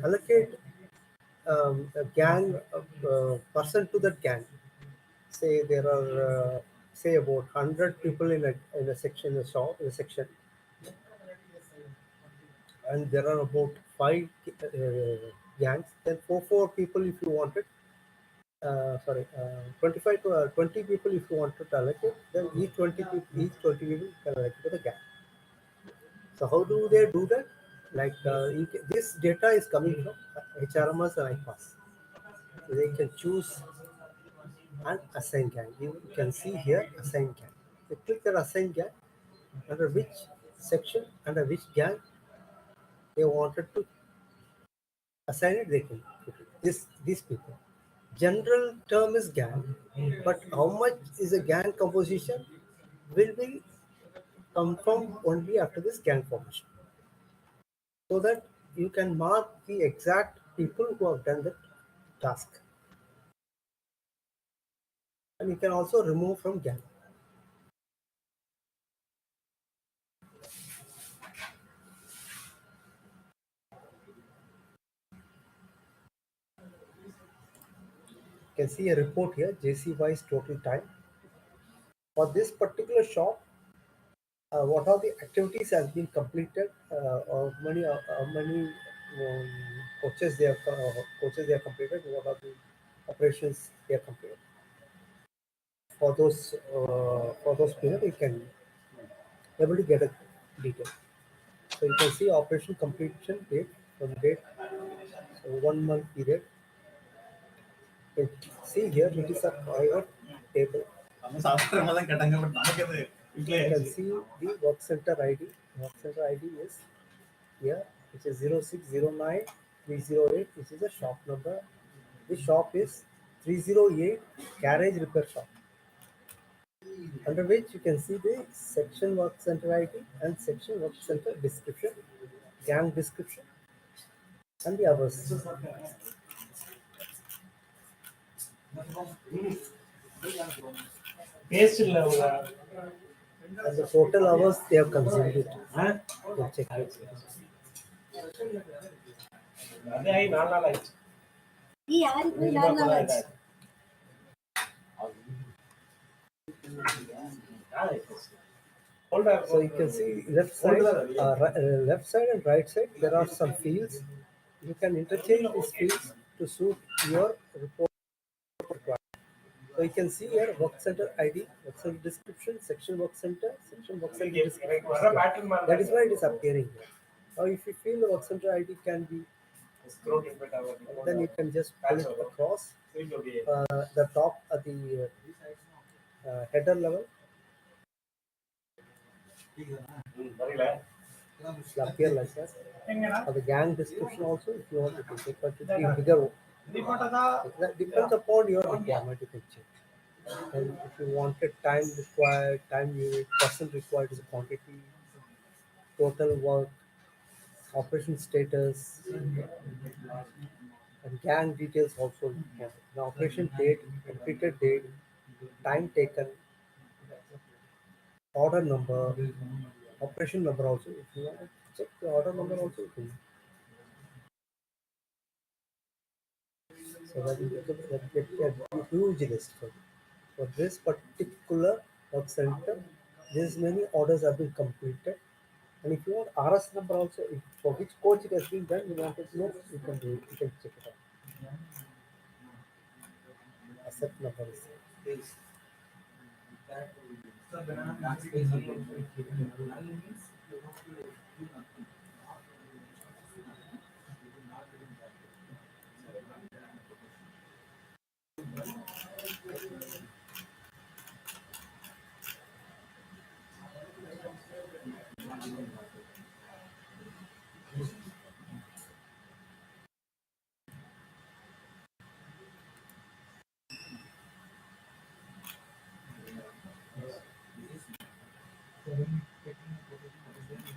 allocate a gang person to that gang. Say there are say about 100 people in a section, in a section, and there are about 5 gangs. Then four people if you wanted. 25 to 20 people if you want to allocate, then each 20 people can allocate to the gang. So how do they do that? Like this data is coming from HRMS and IPAS. So they can choose and assign gang. You can see here assign gang. You click the assign gang, under which section, under which gang they wanted to assign it, they can put it. These people. General term is gang, but how much is a gang composition will be confirmed only after this gang formation. So that you can mark the exact people who have done the task. And you can also remove from gang. You can see a report here, JC-wise total time. For this particular shop, what are the activities has been completed, or how many coaches they have completed, what are the operations they have completed. For those period, you can able to get a detail. So you can see operation completion date from date, so 1 month period. You can see here it is a private table. You can see the work center ID. Work center ID is here, which is 0609308, which is a shop number. The shop is 308 Garage Repair Shop, under which you can see the section work center ID and section work center description, gang description, and the hours. And the total hours they have consumed it. You check it. So you can see left side and right side, there are some fields. You can interchange these fields to suit your report requirement. So you can see here work center ID, work center description, section work center description. That is why it is appearing here. Now if you feel the work center ID can be, then you can just pull it across the top at the header level. Appear like that. For the gang description also, if you want to take it, but it will be bigger. That depends upon your requirement, you can check. And if you wanted time required, time unit, person required is a quantity, total work, operation status, and gang details also. The operation date, completed date, time taken, order number, operation number also. If you want to check the order number also, you can. So that you get a huge list for this particular work center. This many orders have been completed, And if you want RS number also, if for which coach it has been done, you want to know, you can do it. You can check it out. Asset number is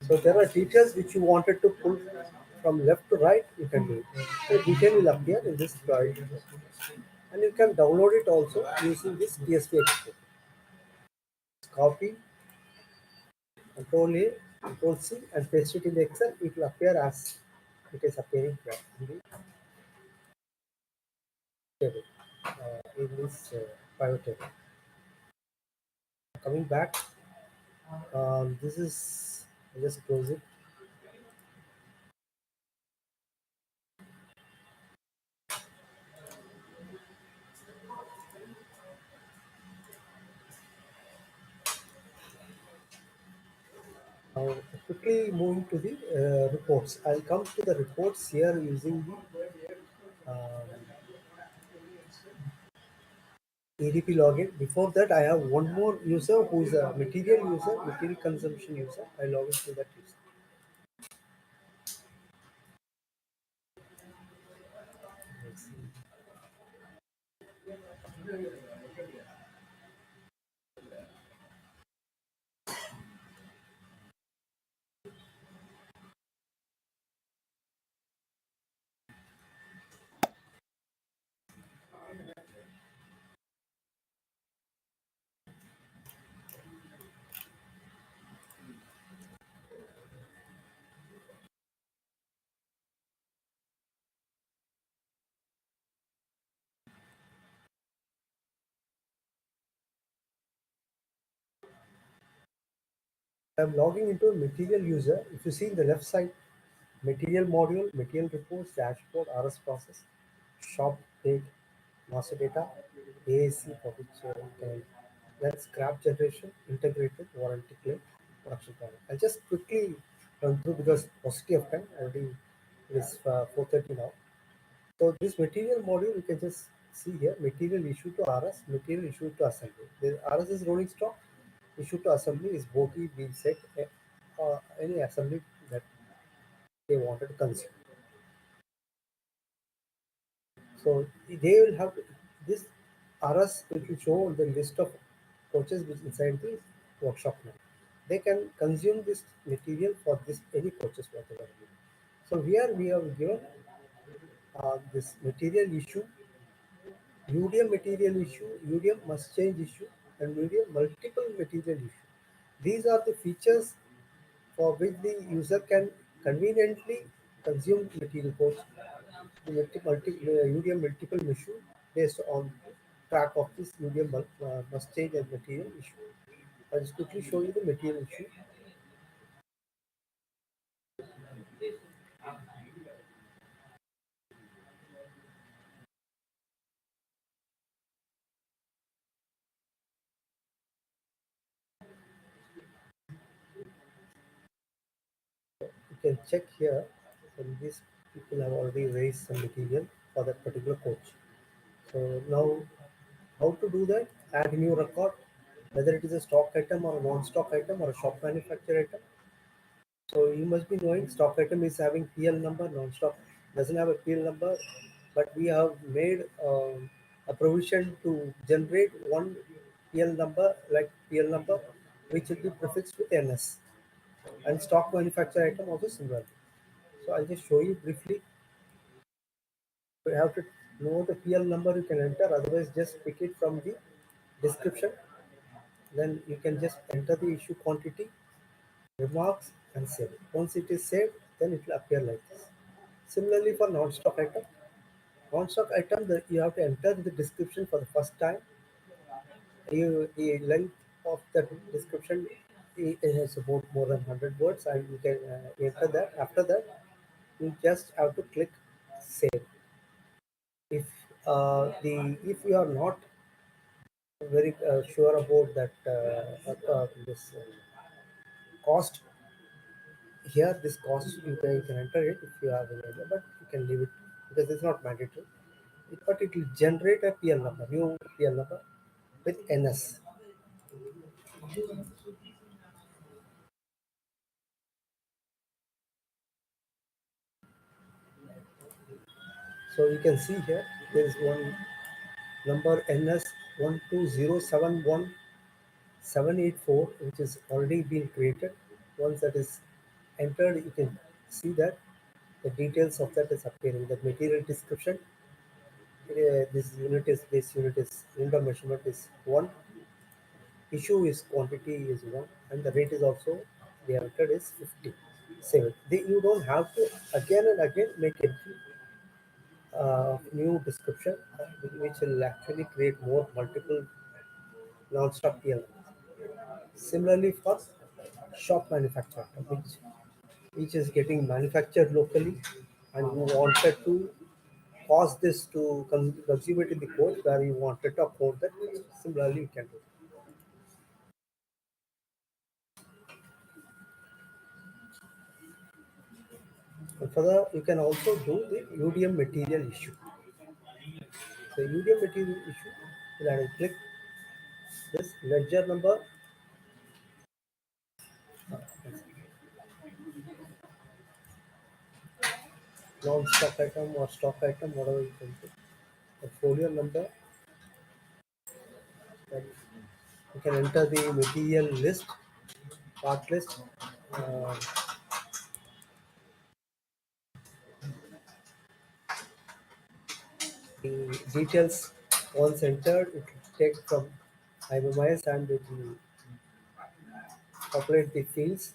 So there are details which you wanted to pull from left to right, you can do it. The detail will appear in this slide. And you can download it also using this PSP export. Copy, Control A, Control C, and paste it in the Excel. It will appear as it is appearing here in the table, in this pivot table. Coming back, this is, I'll just close it. Now, quickly moving to the reports. I'll come to the reports here using the EDP login. Before that, I have one more user who is a material user, material consumption user. I log into that user. Let's see. I'm logging into a material user. If you see in the left side, material module, material reports, dashboard, RS process, shop date, master data, AAC for which then scrap generation, integrated, warranty claim, production plan. I'll just quickly run through because paucity of time, already it is 4:30 now. So this material module, you can just see here, material issued to RS, material issued to assembly. The RS is rolling stock, issued to assembly is bogey, wheel set, any assembly that they wanted to consume. So they will have this RS, which will show the list of coaches which inside the workshop now. They can consume this material for this any coaches whatever. So here we have given this material issue, UDM material issue, UDM must change issue, and UDM multiple material issue. These are the features for which the user can conveniently consume material codes, UDM multiple issue based on track of this UDM must change and material issue. I'll just quickly show you the material issue. You can check here, and these people have already raised some material for that particular coach. So now, how to do that? Add new record, whether it is a stock item or a non-stock item or a shop manufacturer item. So you must be knowing stock item is having PL number, non-stock doesn't have a PL number, but we have made a provision to generate one PL number like PL number, which will be prefixed with NS, and stock manufacturer item also similar. So I'll just show you briefly. You have to know the PL number you can enter, otherwise just pick it from the description. Then you can just enter the issue quantity, remarks, and save it. Once it is saved, then it will appear like this. Similarly for non-stock item, you have to enter the description for the first time. The length of the description it has about more than 100 words, and you can enter that. After that, you just have to click save. If you are not very sure about that this cost, here this cost you can enter it if you have any idea, but you can leave it because it's not mandatory. But it will generate a PL number, new PL number with NS. So you can see here there is one number NS 12071 which is already been created. Once that is entered, you can see that the details of that is appearing. The material description, this unit is unit of measurement is 1, issue is quantity is 1, and the rate is also the entered is 50. Save it. You don't have to again and again make it new description, which will actually create more multiple non-stop PL. Similarly for shop manufacturer, which is getting manufactured locally and who wanted to cause this to consume it in the code where you wanted to upload that. Similarly, you can do. And further, you can also do the UDM material issue. The UDM material issue, will have to click this ledger number. Non-stock item or stock item, whatever you can do. The folio number. Then you can enter the material list, part list. The details once entered, it will take from iMMS and it will populate the fields,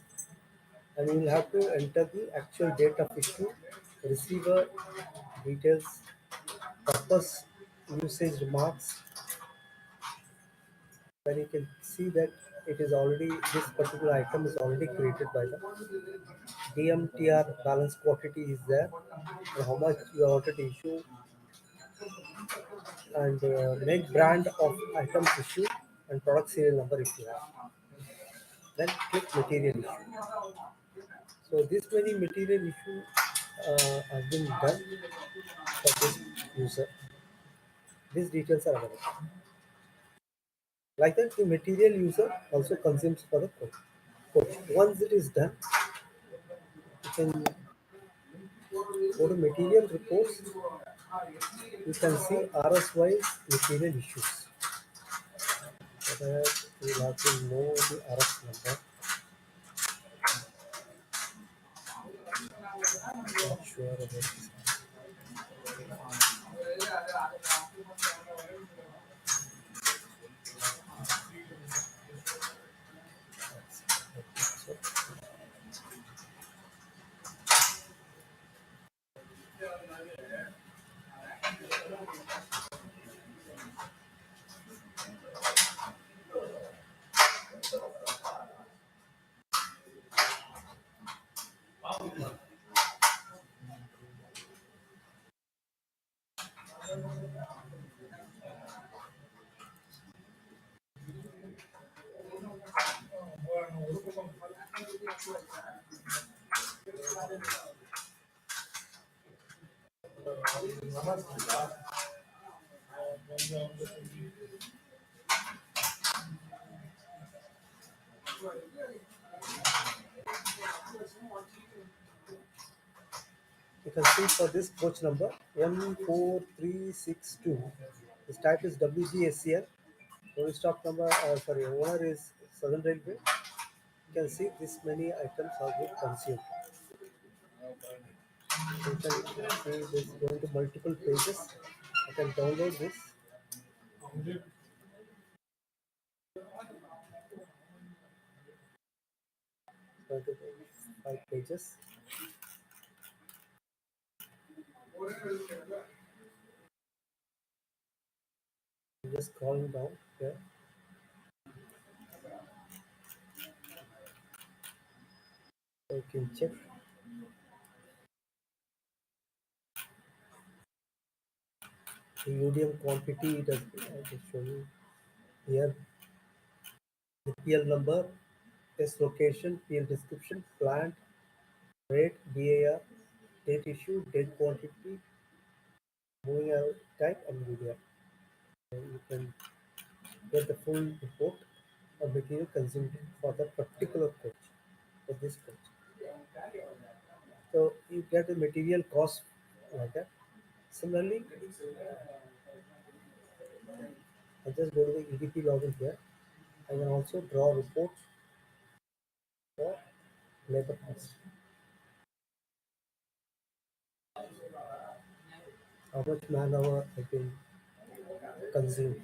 and you will have to enter the actual date of issue, receiver details, purpose, usage remarks. Then you can see that it is already, this particular item is already created by the DMTR balance quantity is there, and how much you wanted to issue, and make brand of items issue and product serial number if you have. Then click material issue. So this many material issue has been done for this user. These details are available. Like that, the material user also consumes for the code. Once it is done, you can go to material reports. You can see RS-wise material issues. For that, you have to know the RS number. Not sure about this. You can see for this coach number 14362. This type is WGSCL. Rolling stock number, owner is Southern Railway. You can see this many items have been consumed. You can see this going to multiple pages. I can download this. Going to 5 pages. I'm just scrolling down here. So you can check. The UDM quantity, it has, I will show you here. The PL number, test location, PL description, plant, rate, BAR, date issue, date quantity, moving out type, and UDM. So you can get the full report of material consumed for that particular coach, for this coach. So you get the material cost like that. Similarly, I just go to the EDP login here. I can also draw reports for labor cost. How much manpower I can consume.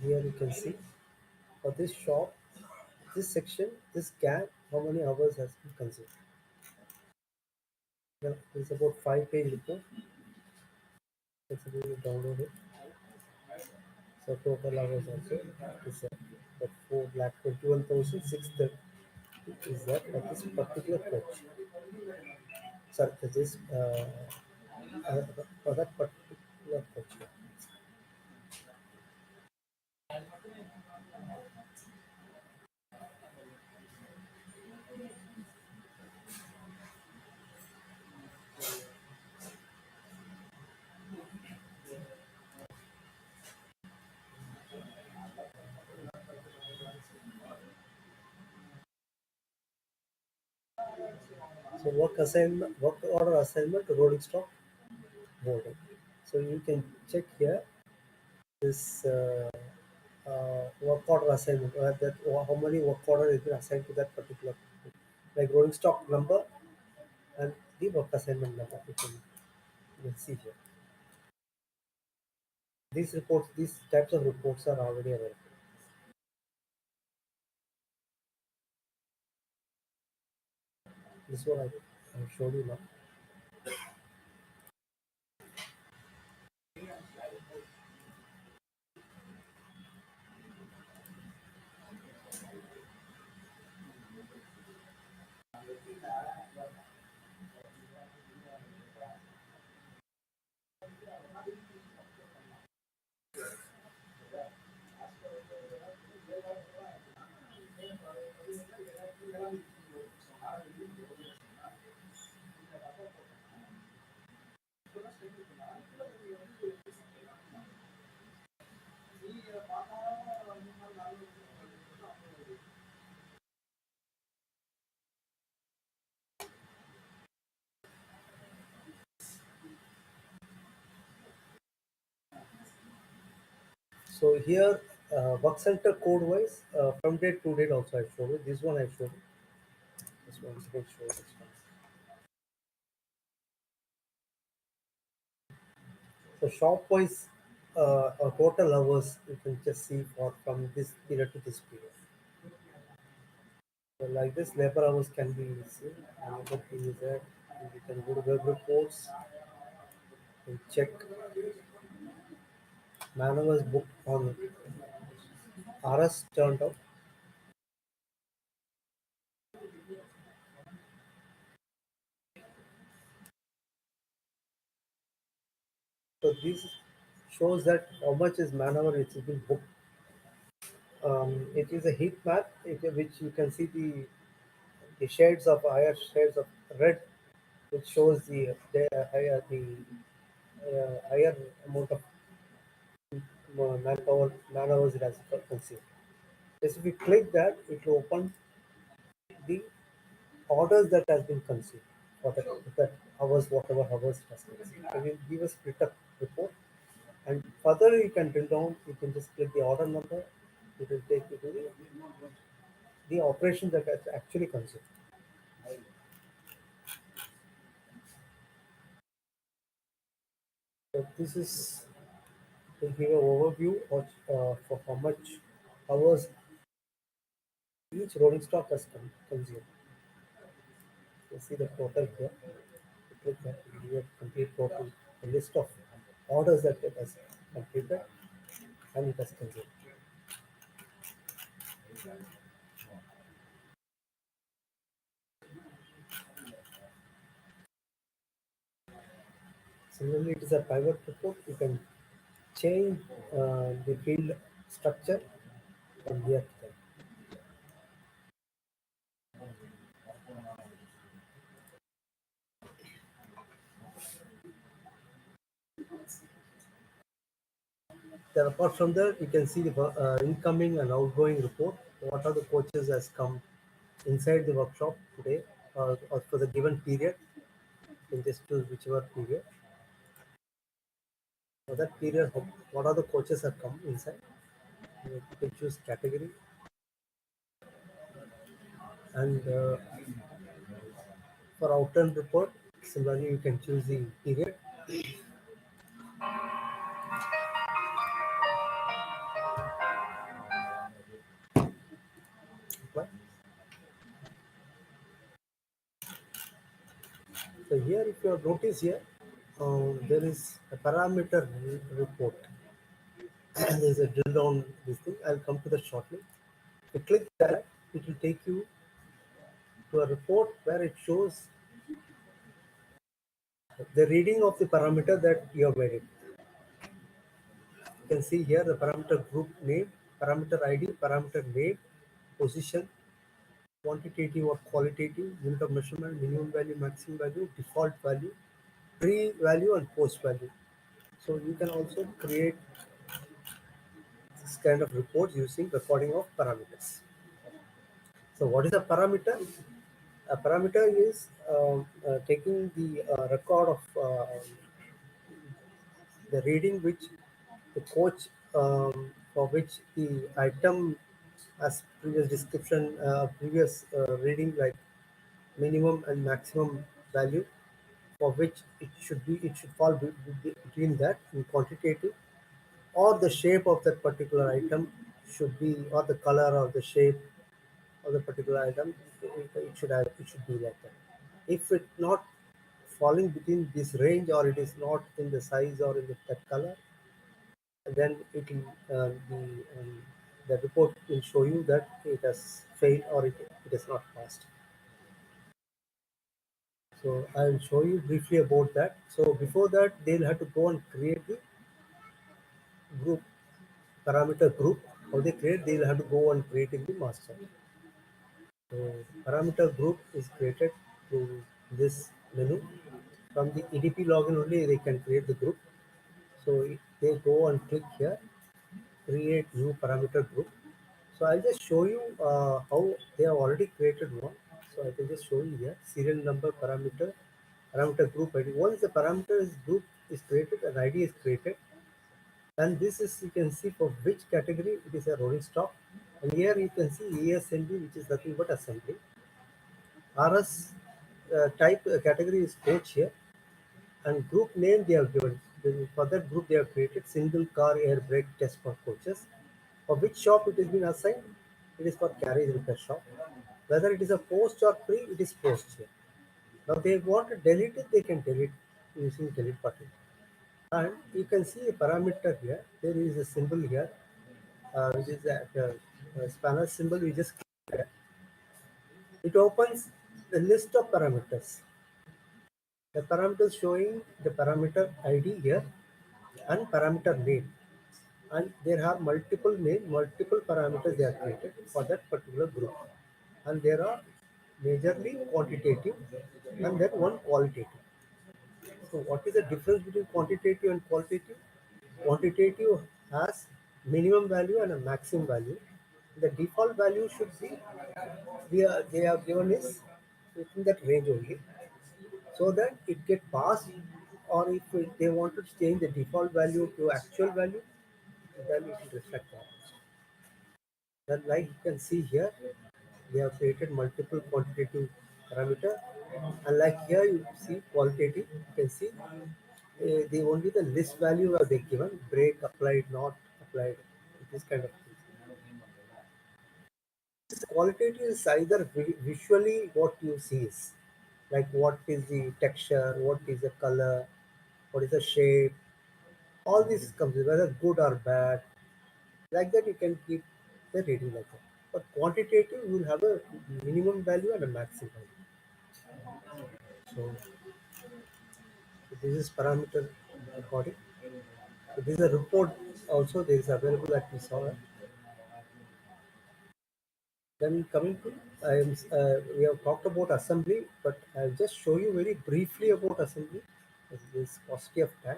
Here you can see for this shop, this section, this can, how many hours has been consumed. It's about 5-page report. Let's see, you download it. So total hours also is that 4,21,630 is that for this particular coach. Sorry, this for that particular coach. So work order assignment, rolling stock, boarding. So you can check here this work order assignment, or that or how many work order is been assigned to that particular, like rolling stock number and the work assignment number. You can see here. These reports, these types of reports are already available. This one I showed you now. So here, work center code wise, from date to date also I showed you. This one I showed you. This one is going to show you this one. So shop wise, total hours you can just see for from this period to this period. So like this, labor hours can be seen. Another thing is that you can go to web reports and check man hours booked on RS turned out. So this shows that how much is man hour which has been booked. It is a heat map which you can see the shades of higher shades of red, which shows the higher amount of man hours it has consumed. If we click that, it will open the orders that has been consumed for that hours, whatever hours it has consumed. It will give a split up report, and further you can drill down. You can just click the order number. It will take you to the operation that has actually consumed. So this is to give an overview of for how much hours each rolling stock has consumed. You see the total here. Click that, you get complete total, a list of orders that it has completed and it has consumed. Similarly, it is a pivot report. You can change the field structure from here to there. Then apart from that, you can see the incoming and outgoing report. What are the coaches has come inside the workshop today or for the given period. You can just choose whichever period. For that period, what are the coaches have come inside. You can choose category. And for outturn report, similarly, you can choose the period. Okay. So here, if you notice here, there is a parameter report. There is a drill down this thing. I'll come to that shortly. If you click that, it will take you to a report where it shows the reading of the parameter that you have made it. You can see here the parameter group name, parameter ID, parameter name, position, quantitative or qualitative, unit of measurement, minimum value, maximum value, default value, pre-value and post-value. So you can also create this kind of reports using recording of parameters. So what is a parameter? A parameter is taking the record of the reading which the coach for which the item as previous description, previous reading like minimum and maximum value for which it should fall between that in quantitative, or the shape of that particular item should be, or the color or the shape of the particular item, it should be like that. If it not falling between this range, or it is not in the size or in that color, then it will the report will show you that it has failed or it has not passed. So I will show you briefly about that. So before that, they'll have to go and create the group, parameter group. How they create, they'll have to go and create in the master. So parameter group is created through this menu. From the EDP login only, they can create the group. So they go and click here, create new parameter group. So I'll just show you how they have already created one. So I can just show you here, serial number, parameter group ID. Once the parameter group is created, an ID is created, and this is, you can see for which category it is a rolling stock. And here you can see ASMB, which is nothing but assembly. RS type category is coach here, and group name they have given. For that group, they have created single car air brake test for coaches. For which shop it has been assigned? It is for carriage repair shop. Whether it is a post or pre, it is post here. Now they want to delete it, they can delete using delete button. And you can see a parameter here. There is a symbol here, which is a spanner symbol. We just click here. It opens the list of parameters. The parameters showing the parameter ID here and parameter name. And there are multiple parameters they are created for that particular group. And there are majorly quantitative and then one qualitative. So what is the difference between quantitative and qualitative? Quantitative has minimum value and a maximum value. The default value should be, they have given is within that range only, so that it get passed. Or if they want to change the default value to actual value, then it will reflect that. Then, like you can see here, they have created multiple quantitative parameter, and like here you see qualitative. You can see they only the list value are they given, break applied, not applied, this kind of things. This qualitative is either visually what you see is, like what is the texture, what is the color, what is the shape. All this comes, whether good or bad. Like that, you can keep the rating like that. But quantitative, you will have a minimum value and a maximum value. So this is parameter recording. So this is a report also. There is available that we saw. Then coming to, we have talked about assembly, but I'll just show you very briefly about assembly. This paucity of time.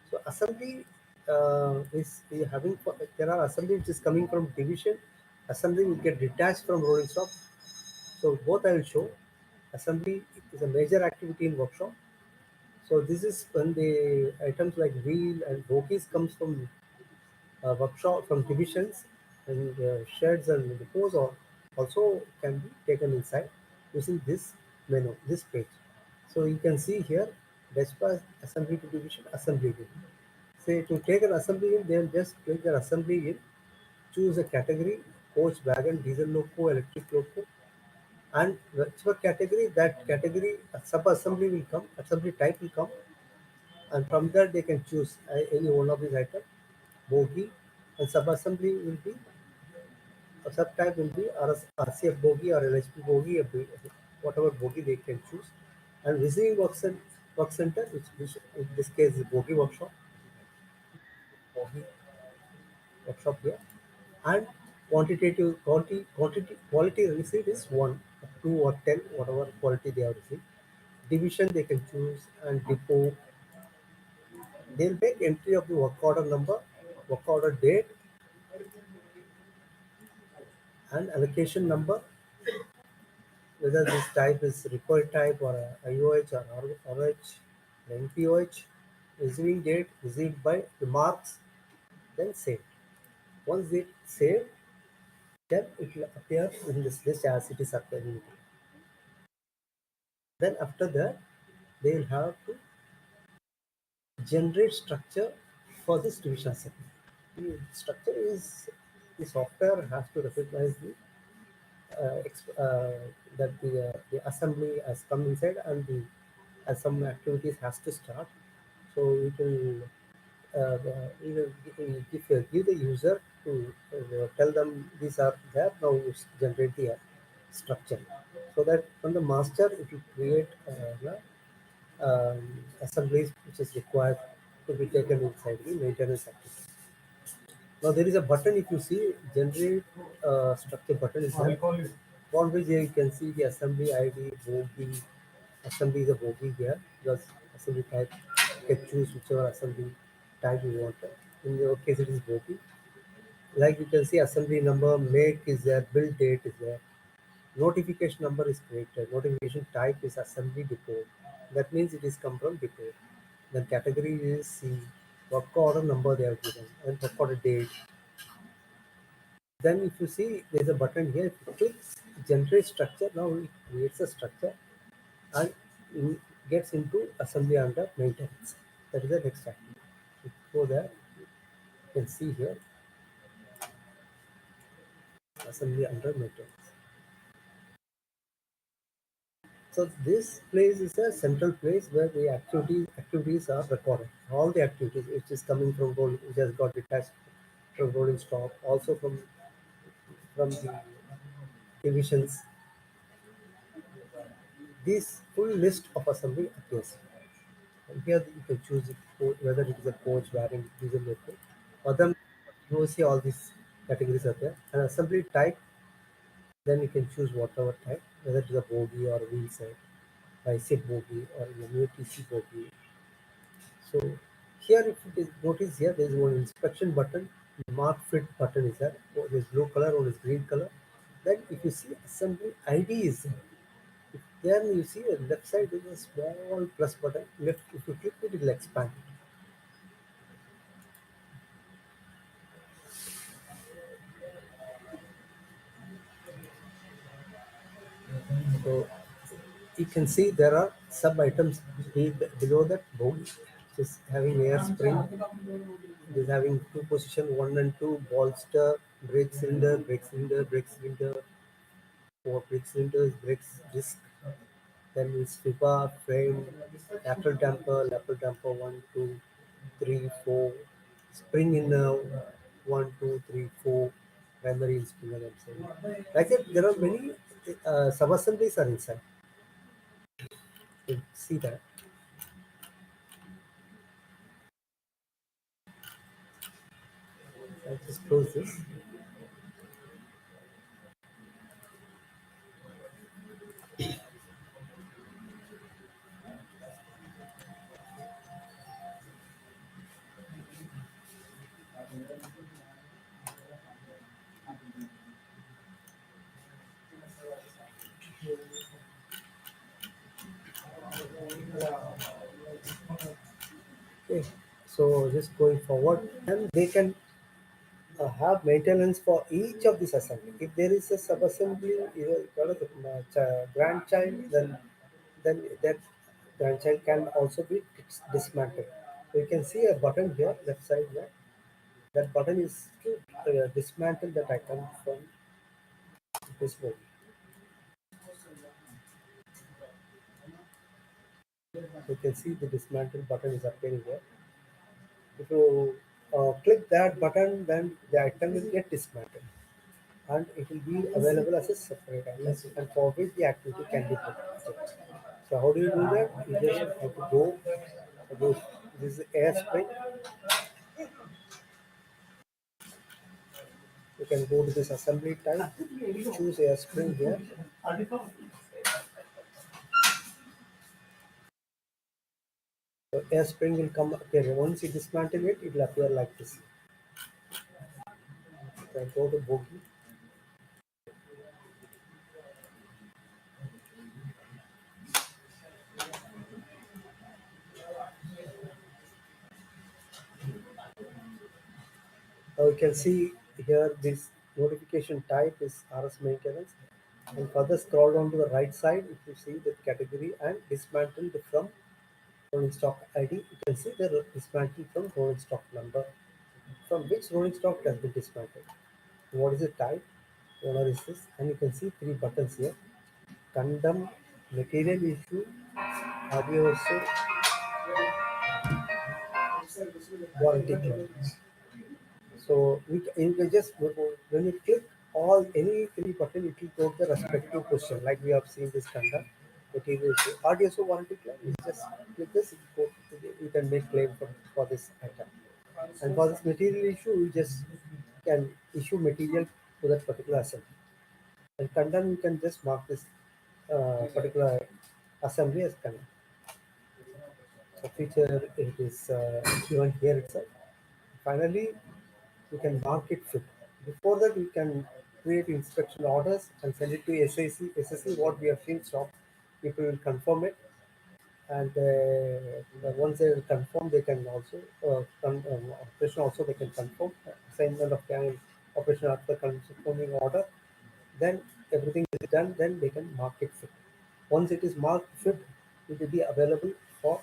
So assembly is having, there are assembly which is coming from division. Assembly will get detached from rolling stock. So both I will show. Assembly is a major activity in workshop. So this is when the items like wheel and bogies comes from workshop, from divisions, and sheds and depots also can be taken inside using this menu, this page. So you can see here, dispatch assembly to division, assembly in. Say to take an assembly in, they'll just click an assembly in, choose a category, coach, wagon, diesel loco, electric loco, and whichever category, that category sub assembly will come, assembly type will come, and from there they can choose any one of these items, bogie, and sub assembly will be, a subtype will be RCF bogie or LHP bogie, whatever bogie they can choose, and receiving work center, which in this case is bogie workshop, bogie workshop here, and quality received is 1, 2 or 10, whatever quality they have received. Division they can choose, and depot. They'll make entry of the work order number, work order date, and allocation number, whether this type is required type or IOH or RH, NPOH, receiving date, received by the marks, then save. Once it saved, then it will appear in this list as it is appearing. Then after that, they will have to generate structure for this division segment. The structure is, the software has to recognize that the assembly has come inside, and some activities has to start. So it will give the user to tell them these are there, now you generate the structure, so that from the master it will create assemblies which is required to be taken inside the maintenance activity. Now there is a button, if you see, generate structure button is there, on which you can see the assembly ID, bogie. Assembly is a bogie here, because assembly type, you can choose whichever assembly type you want. In your case it is bogie. Like you can see, assembly number, make is there, build date is there, notification number is created, notification type is assembly depot. That means it is come from depot. Then category is C, work order number they have given, and work order date. Then if you see, there's a button here, if you click generate structure, now it creates a structure and it gets into assembly under maintenance. That is the next activity. If you go there, you can see here, assembly under maintenance. So this place is a central place where the activities are recorded. All the activities which is coming from rolling, which has got detached from rolling stock, also from the divisions. This full list of assembly appears. And here you can choose it, whether it is a coach, wagon, diesel loco. For them, you will see all these categories are there. And assembly type, then you can choose whatever type, whether it is a bogie or a wheel set, bicep bogie or a new TC bogie. So here, if you notice here, there is one inspection button, mark fit button is there. One is blue color, one is green color. Then if you see assembly ID is there. Then you see the left side is a small plus button. Left, if you click it, it will expand. So you can see there are sub items below that bogie, which is having air spring. It is having two position, 1 and 2, bolster, brake cylinder, four brake cylinders, brakes disc, then it's FIBA, frame, lateral damper 1, 2, 3, 4, spring inner 1, 2, 3, 4, primary and spring inner. Like that, there are many sub-assemblies are inside. You see that. I'll just close this. Okay, so just going forward, and they can have maintenance for each of these assembly. If there is a sub-assembly, grandchild, then that grandchild can also be dismantled. So you can see a button here, left side here. That button is to dismantle that item from this board. You can see the dismantle button is appearing here. If you click that button, then the item will get dismantled and it will be available as a separate item, and for which the activity can be performed. So how do you do that? You just have to go. This is air spring. You can go to this assembly type, choose air spring here. So air spring will come appear. Once you dismantle it, it will appear like this. So go to bogie. Now you can see here this notification type is RS maintenance, and further scroll down to the right side. If you see the category and dismantled from rolling stock ID, you can see the dismantled from rolling stock number. From which rolling stock has been dismantled? What is the type? Owner is this, and you can see 3 buttons here: condemn, material issue, also warranty claim. So you can just when you click all any 3 button, it will go to the respective question. Like we have seen this condemn, material issue, also warranty claim. You just click this, you can make claim for this item. And for this material issue, you just can issue material to that particular assembly. And condemn, you can just mark this particular assembly as condemn. So feature it is given here itself. Finally, you can mark it fit. Before that, you can create inspection orders and send it to SAC. SAC, what we have seen shop, people will confirm it, and once they will confirm, they can also operation also they can confirm assignment of channel operation after confirming order. Then everything is done. Then they can mark it fit. Once it is marked fit, it will be available for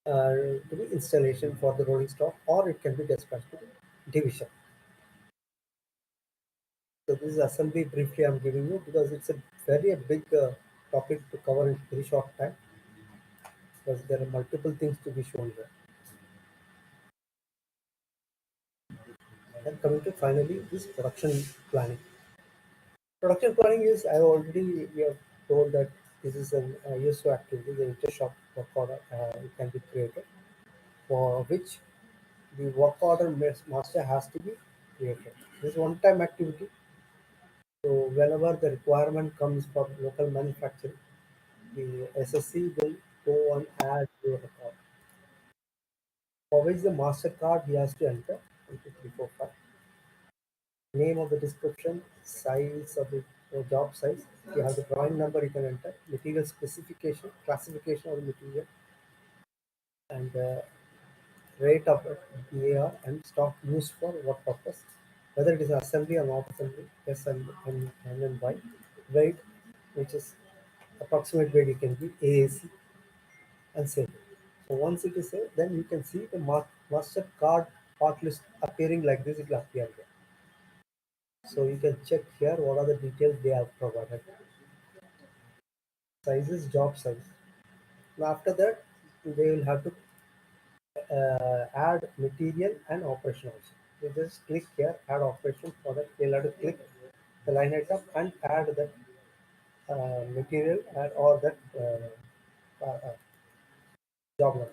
to be installation for the rolling stock, or it can be dispatched to division. So this is assembly briefly I'm giving you because it's a very big topic to cover in very short time, because there are multiple things to be shown here. And coming to finally this production planning. Production planning is, we have told that this is an USO activity, the inter-shop work order it can be created, for which the work order master has to be created. This is one-time activity. So whenever the requirement comes for local manufacturing, the SSC will go and add your record. For which the master card he has to enter 1, 2, 3, 4, 5. Name of the description, size of the job size. If you have the drawing number, you can enter. Material specification, classification of the material, and rate of EAR and stock used for what purpose. Whether it is assembly or not assembly, yes and Y. Weight, which is approximate weight, you can give AAC and save. So once it is saved, then you can see the master card part list appearing like this. It will appear here. So you can check here what are the details they have provided. Size is job size. Now after that, they will have to add material and operation also. You just click here, add operation. For that, you'll have to click the line item and add that material and or that job number.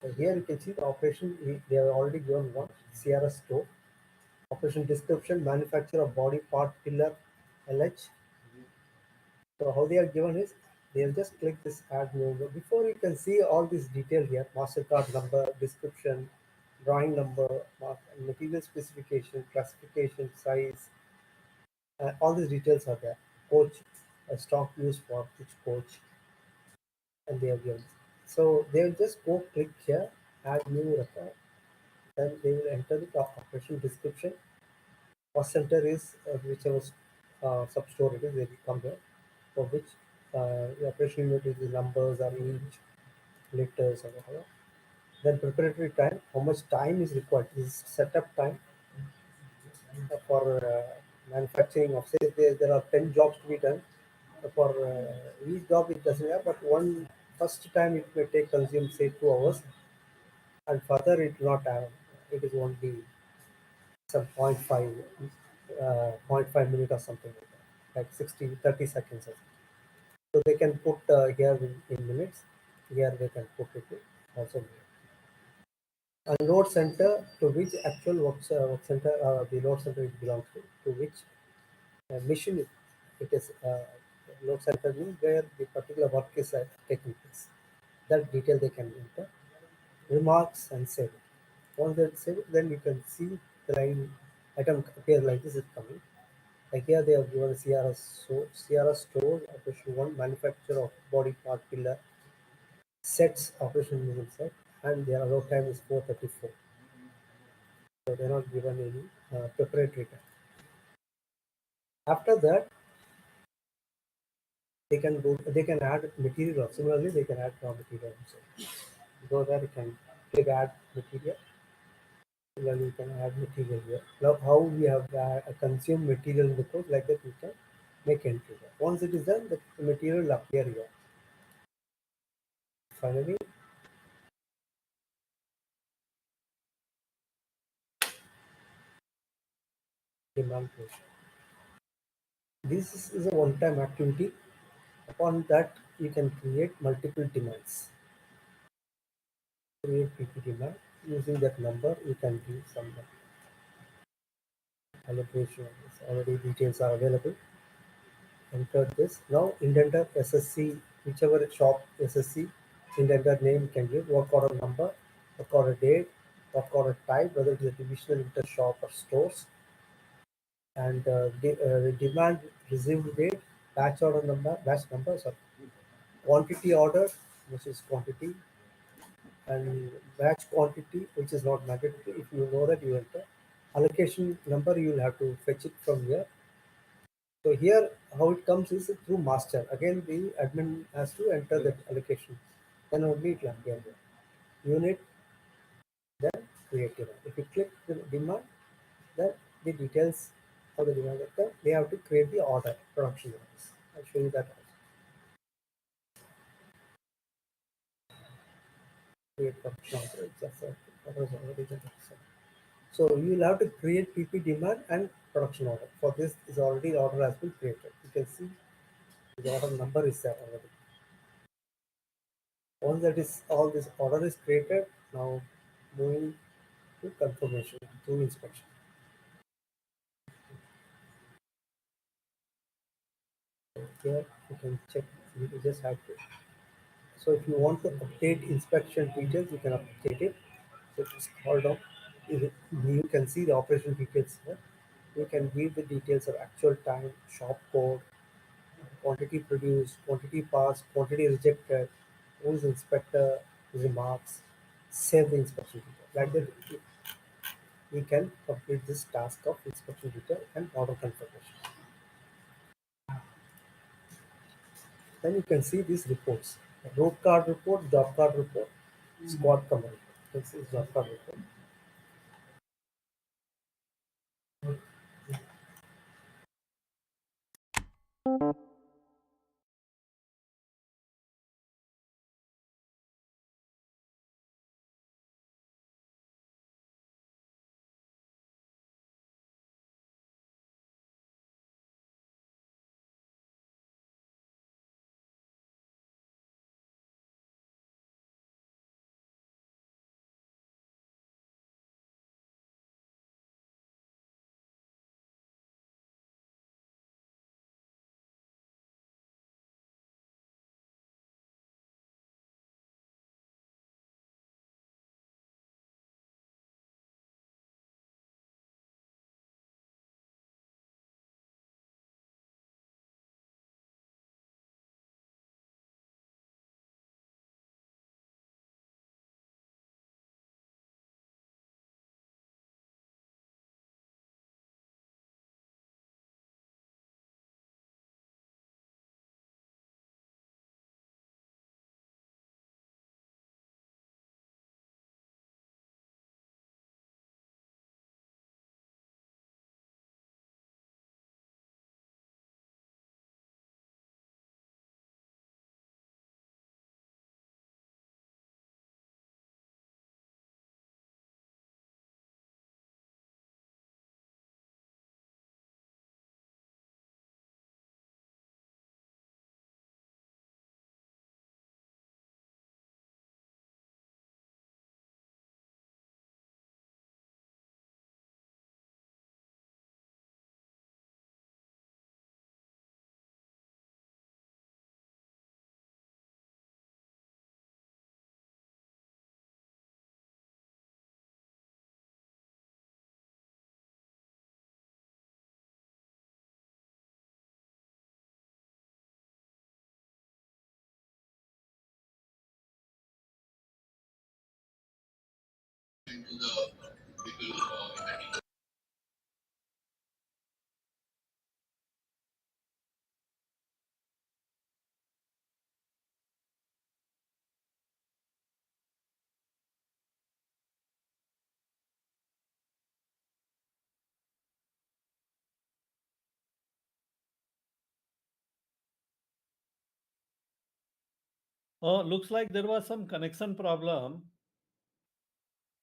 So here you can see the operation. They have already given one CRS store. Operation description: manufacture of body part pillar LH. So how they are given is they'll just click this add new. Before you can see all this detail here: Mastercard number, description, drawing number, material specification, classification, size. All these details are there. Coach, stock use for which coach, and they are given. So they will just go click here, add new record. Then they will enter the operation description. Cost center is whichever sub-store it is, they will come here, for which the operation unit is the numbers or each liters or whatever. Then preparatory time, how much time is required? This is setup time for manufacturing of, say there are 10 jobs to be done. For each job it doesn't have, but one first time it may take consume say 2 hours, and further it will not have, it is only some 0.5 minute or something like that, like 30 seconds or something. So they can put here in minutes, here they can put it also minutes. A load center to which actual work center, the load center it belongs to which machine it is. Load center means where the particular work is taking place. That detail they can enter. Remarks and save it. Once they save it, then you can see the line item appear like this is coming. Like here they have given CRS store, operation 1, manufacture of body part pillar, sets, operation movement set, and their allow time is 4:34. So they're not given any preparatory time. After that, they can add material. Similarly, they can add raw material also. Go there, you can click add material. Similarly, you can add material here. Now, how we have consumed material in the code, like that, we can make entry here. Once it is done, the material will appear here. Finally, demand creation. This is a one-time activity. Upon that, you can create multiple demands. Create PP demand. Using that number, you can do some allocation. Already details are available. Enter this. Now, indenter SSC, whichever shop SSC, indenter name you can give, work order number, work order date, work order type, whether it is a divisional inter shop or stores, and demand received date, batch number, sorry, quantity order, which is quantity, and batch quantity, which is not mandatory. If you know that, you enter. Allocation number, you will have to fetch it from here. So here, how it comes is through master. Again, the admin has to enter that allocation. Then only it will appear here. Unit, then create demand. If you click the demand, then the details of the demand vector, they have to create the order, production orders. I'll show you that also. Create production order, just orders already generated. So you will have to create PP demand and production order. For this is already order has been created. You can see the order number is there already. Once that is all this order is created, now moving to confirmation through inspection. Here you can check, you just have to. So if you want to update inspection details, you can update it. So just scroll down, you can see the operation details here. You can give the details of actual time, shop code, quantity produced, quantity passed, quantity rejected, who is inspector, remarks, save the inspection detail. Like that, we can complete this task of inspection detail and order confirmation. Then you can see these reports: road card report, job card report, squad command. This is job card report. Oh, looks like there was some connection problem.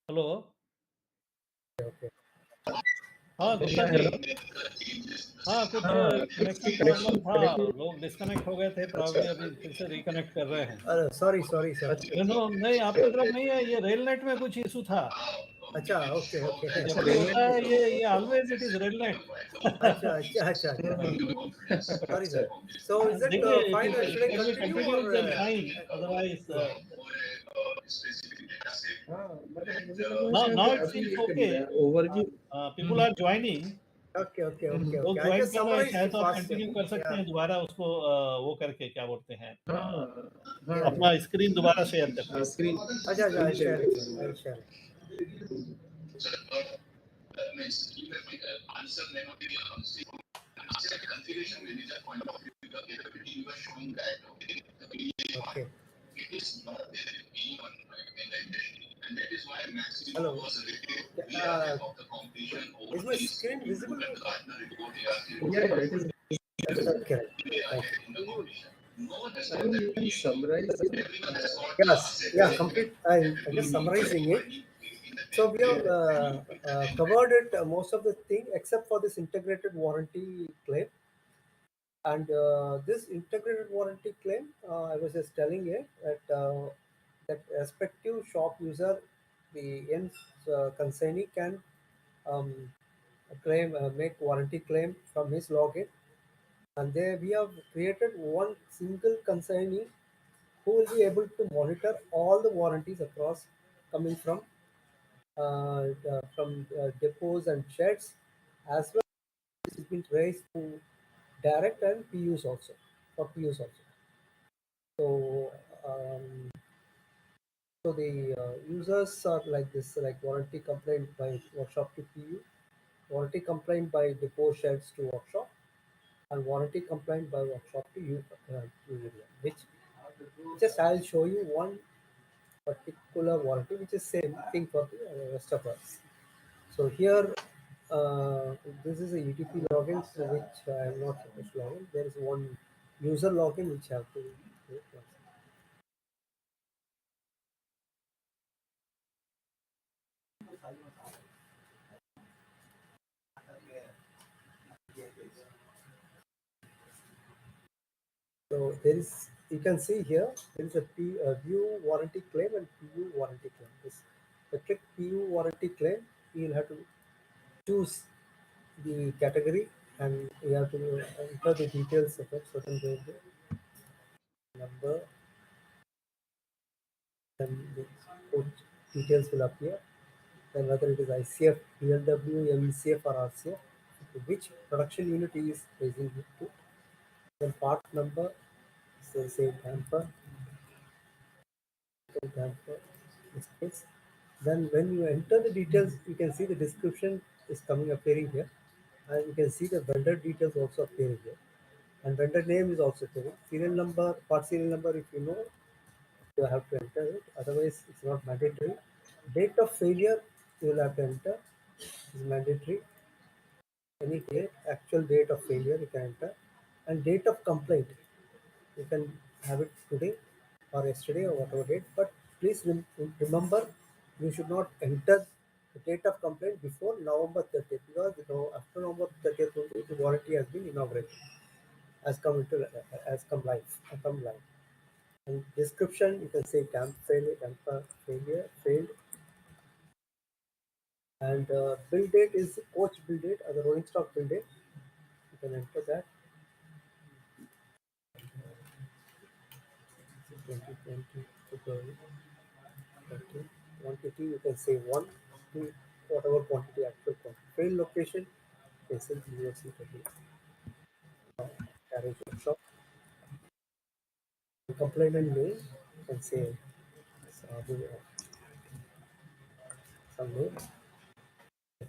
Hello? हाँ गुप्ता जी हाँ कुछ connection problem था लोग disconnect हो गए थे problem अभी फिर से रिकनेक्ट कर रहे हैं सॉरी सॉरी सर नो नहीं आपकी तरफ नहीं है ये रेल नेट में कुछ इशू था अच्छा ओके ओके जब भी होता है ये always it is rail net अच्छा अच्छा अच्छा sorry sir so is it fine should I continue और otherwise now now it seems okay overview people are joining okay okay okay लोग ओके आई ज्वाइन जस्ट कर रहे हैं चाहे summarised तो आप फास्ट कंटिन्यू कर सकते हैं दोबारा उसको वो करके क्या बोलते हैं हाँ अपना स्क्रीन दोबारा शेयर करके स्क्रीन अच्छा अच्छा I share okay hello is my screen visible yeah it is okay I will summarize yes yeah complete I'm just summarizing it. So we have covered it most of the thing except for this integrated warranty claim. And this integrated warranty claim, I was just telling you that respective shop user, the end consignee can claim make warranty claim from his login, and there we have created one single consignee who will be able to monitor all the warranties across coming from depots and sheds, as well as it's been raised to direct and PUs also, for PUs also. So, so the users are like this, like warranty complaint by workshop to PU, warranty complaint by depot sheds to workshop, and warranty complaint by workshop to area. Which just I'll show you one particular warranty, which is same thing for the rest of us. So here This is a UTP login, so which I am not supposed to login. There is one user login which I have to do. So there is, you can see here, there is a view warranty claim and PU warranty claim. This, the click PU warranty claim, you will have to choose the category and you have to enter the details of it, certain number, then the code details will appear. Then whether it is ICF, PLW, MECF or RCF, which production unit is raising it to. Then part number, say damper, this case. Then when you enter the details, you can see the description is appearing here, and you can see the vendor details also appearing here, and vendor name is also appearing. Serial number, part serial number, if you know, you have to enter it. Otherwise, it's not mandatory. Date of failure, you will have to enter. Is mandatory. Any date, actual date of failure, you can enter, and date of complaint. You can have it today or yesterday or whatever date, but please remember you should not enter the date of complaint before November 30th, because after November 30th only the warranty has been inaugurated, has come live. And description, you can say damper failure, failed. And build date is coach build date or the rolling stock build date. You can enter that. 2020 February 30. Quantity, you can say 1 to whatever quantity, actual quantity. Fail location, you can say university carriage workshop. Complainant name, you can say some name.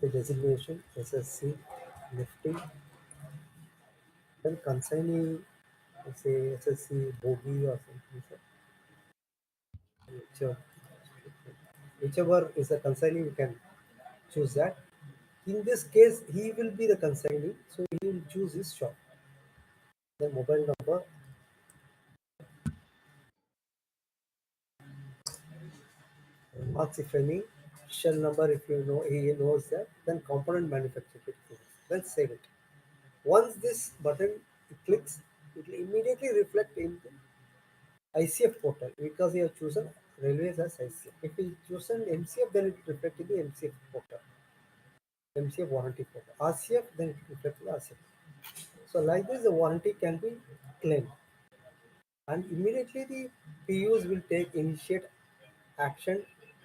The designation, SSC, lifting. Then consignee, say SSC, bogey or something. Whichever is a consignee, you can choose that. In this case, he will be the consignee, so he will choose his shop. The mobile number, marks if any, shell number if you know, he knows that, then component manufacturer. Let's save it. Once this button clicks, it will immediately reflect in the ICF portal because you have chosen railways as ICF. If you chosen MCF, then it will reflect in the MCF portal, MCF warranty portal. RCF, then it will reflect in the RCF. So like this, the warranty can be claimed, and immediately the PUs will initiate action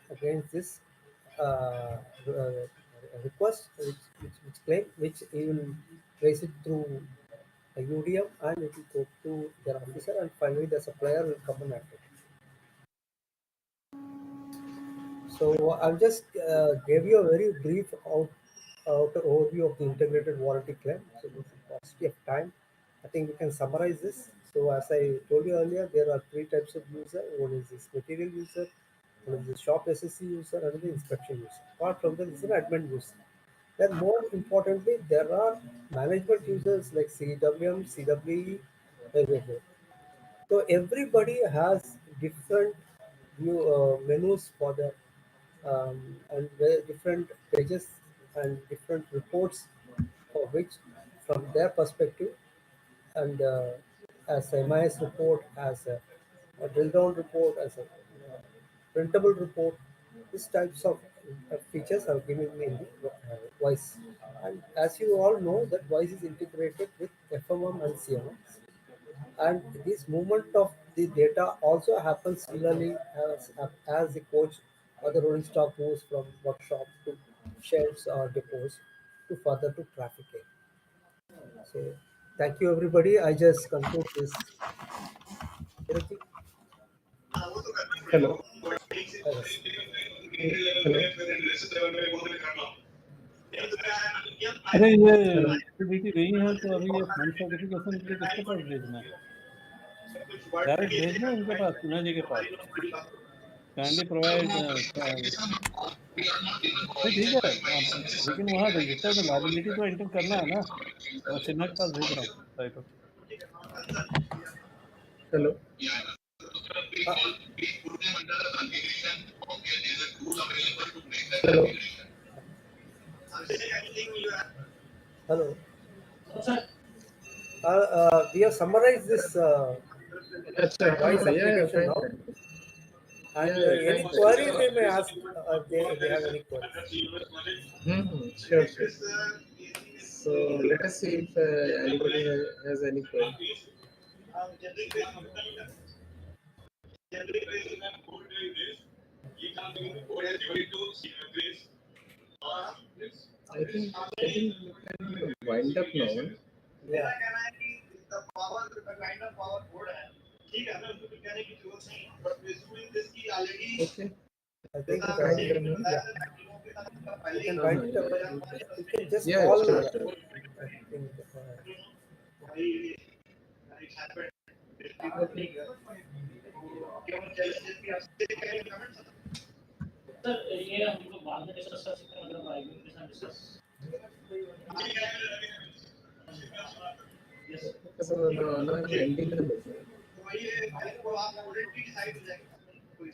against this request, which claim, which you will raise it through a UDM, and it will go to their officer, and finally the supplier will come and act it. So I'll just give you a very brief overview of the integrated warranty claim. So with the paucity of time, I think we can summarize this. So as I told you earlier, there are 3 types of user. One is this material user, one is the shop SSC user, and the inspection user. Apart from that, this is an admin user. Then more importantly, there are management users like CWM, CWE, everything. So everybody has different menus for the and different pages and different reports for which, from their perspective, and as a MIS report, as a drill down report, as a printable report, these types of features are given in the VOICE. And as you all know, that VOICE is integrated with FMM and CMS. And this movement of the data also happens similarly as the coach or the rolling stock moves from workshop to shelves or depots to further to trafficking. So thank you everybody. I just conclude this. Hello. अरे ये activity गई है तो अभी ये fund certification के लिए किसके पास भेजना है? डायरेक्ट भेजना है उनके पास, सुना जी के पास। kindly provide नहीं ठीक है लेकिन वहाँ रजिस्टर में लायबिलिटी तो एंटर करना है ना। मैं सिन्हा के पास भेज रहा हूँ right. Hello hello Hello. We have summarized this अच्छा voice yeah, application now. fine. And Yeah, any fine. queries they may ask, they have any queries. Sure. So let us see if anybody has any query. I think we can wind up now. Yeah. Okay. I think Yeah. You can wind it up. You can just Yeah, call. sure. I think, sir ये हम लोग बाद में discuss कर सकते हैं मतलब IBM के साथ डिस्कस। So no ending है। तो ये आप ऑलरेडी डिसाइड हो जाएगा कोई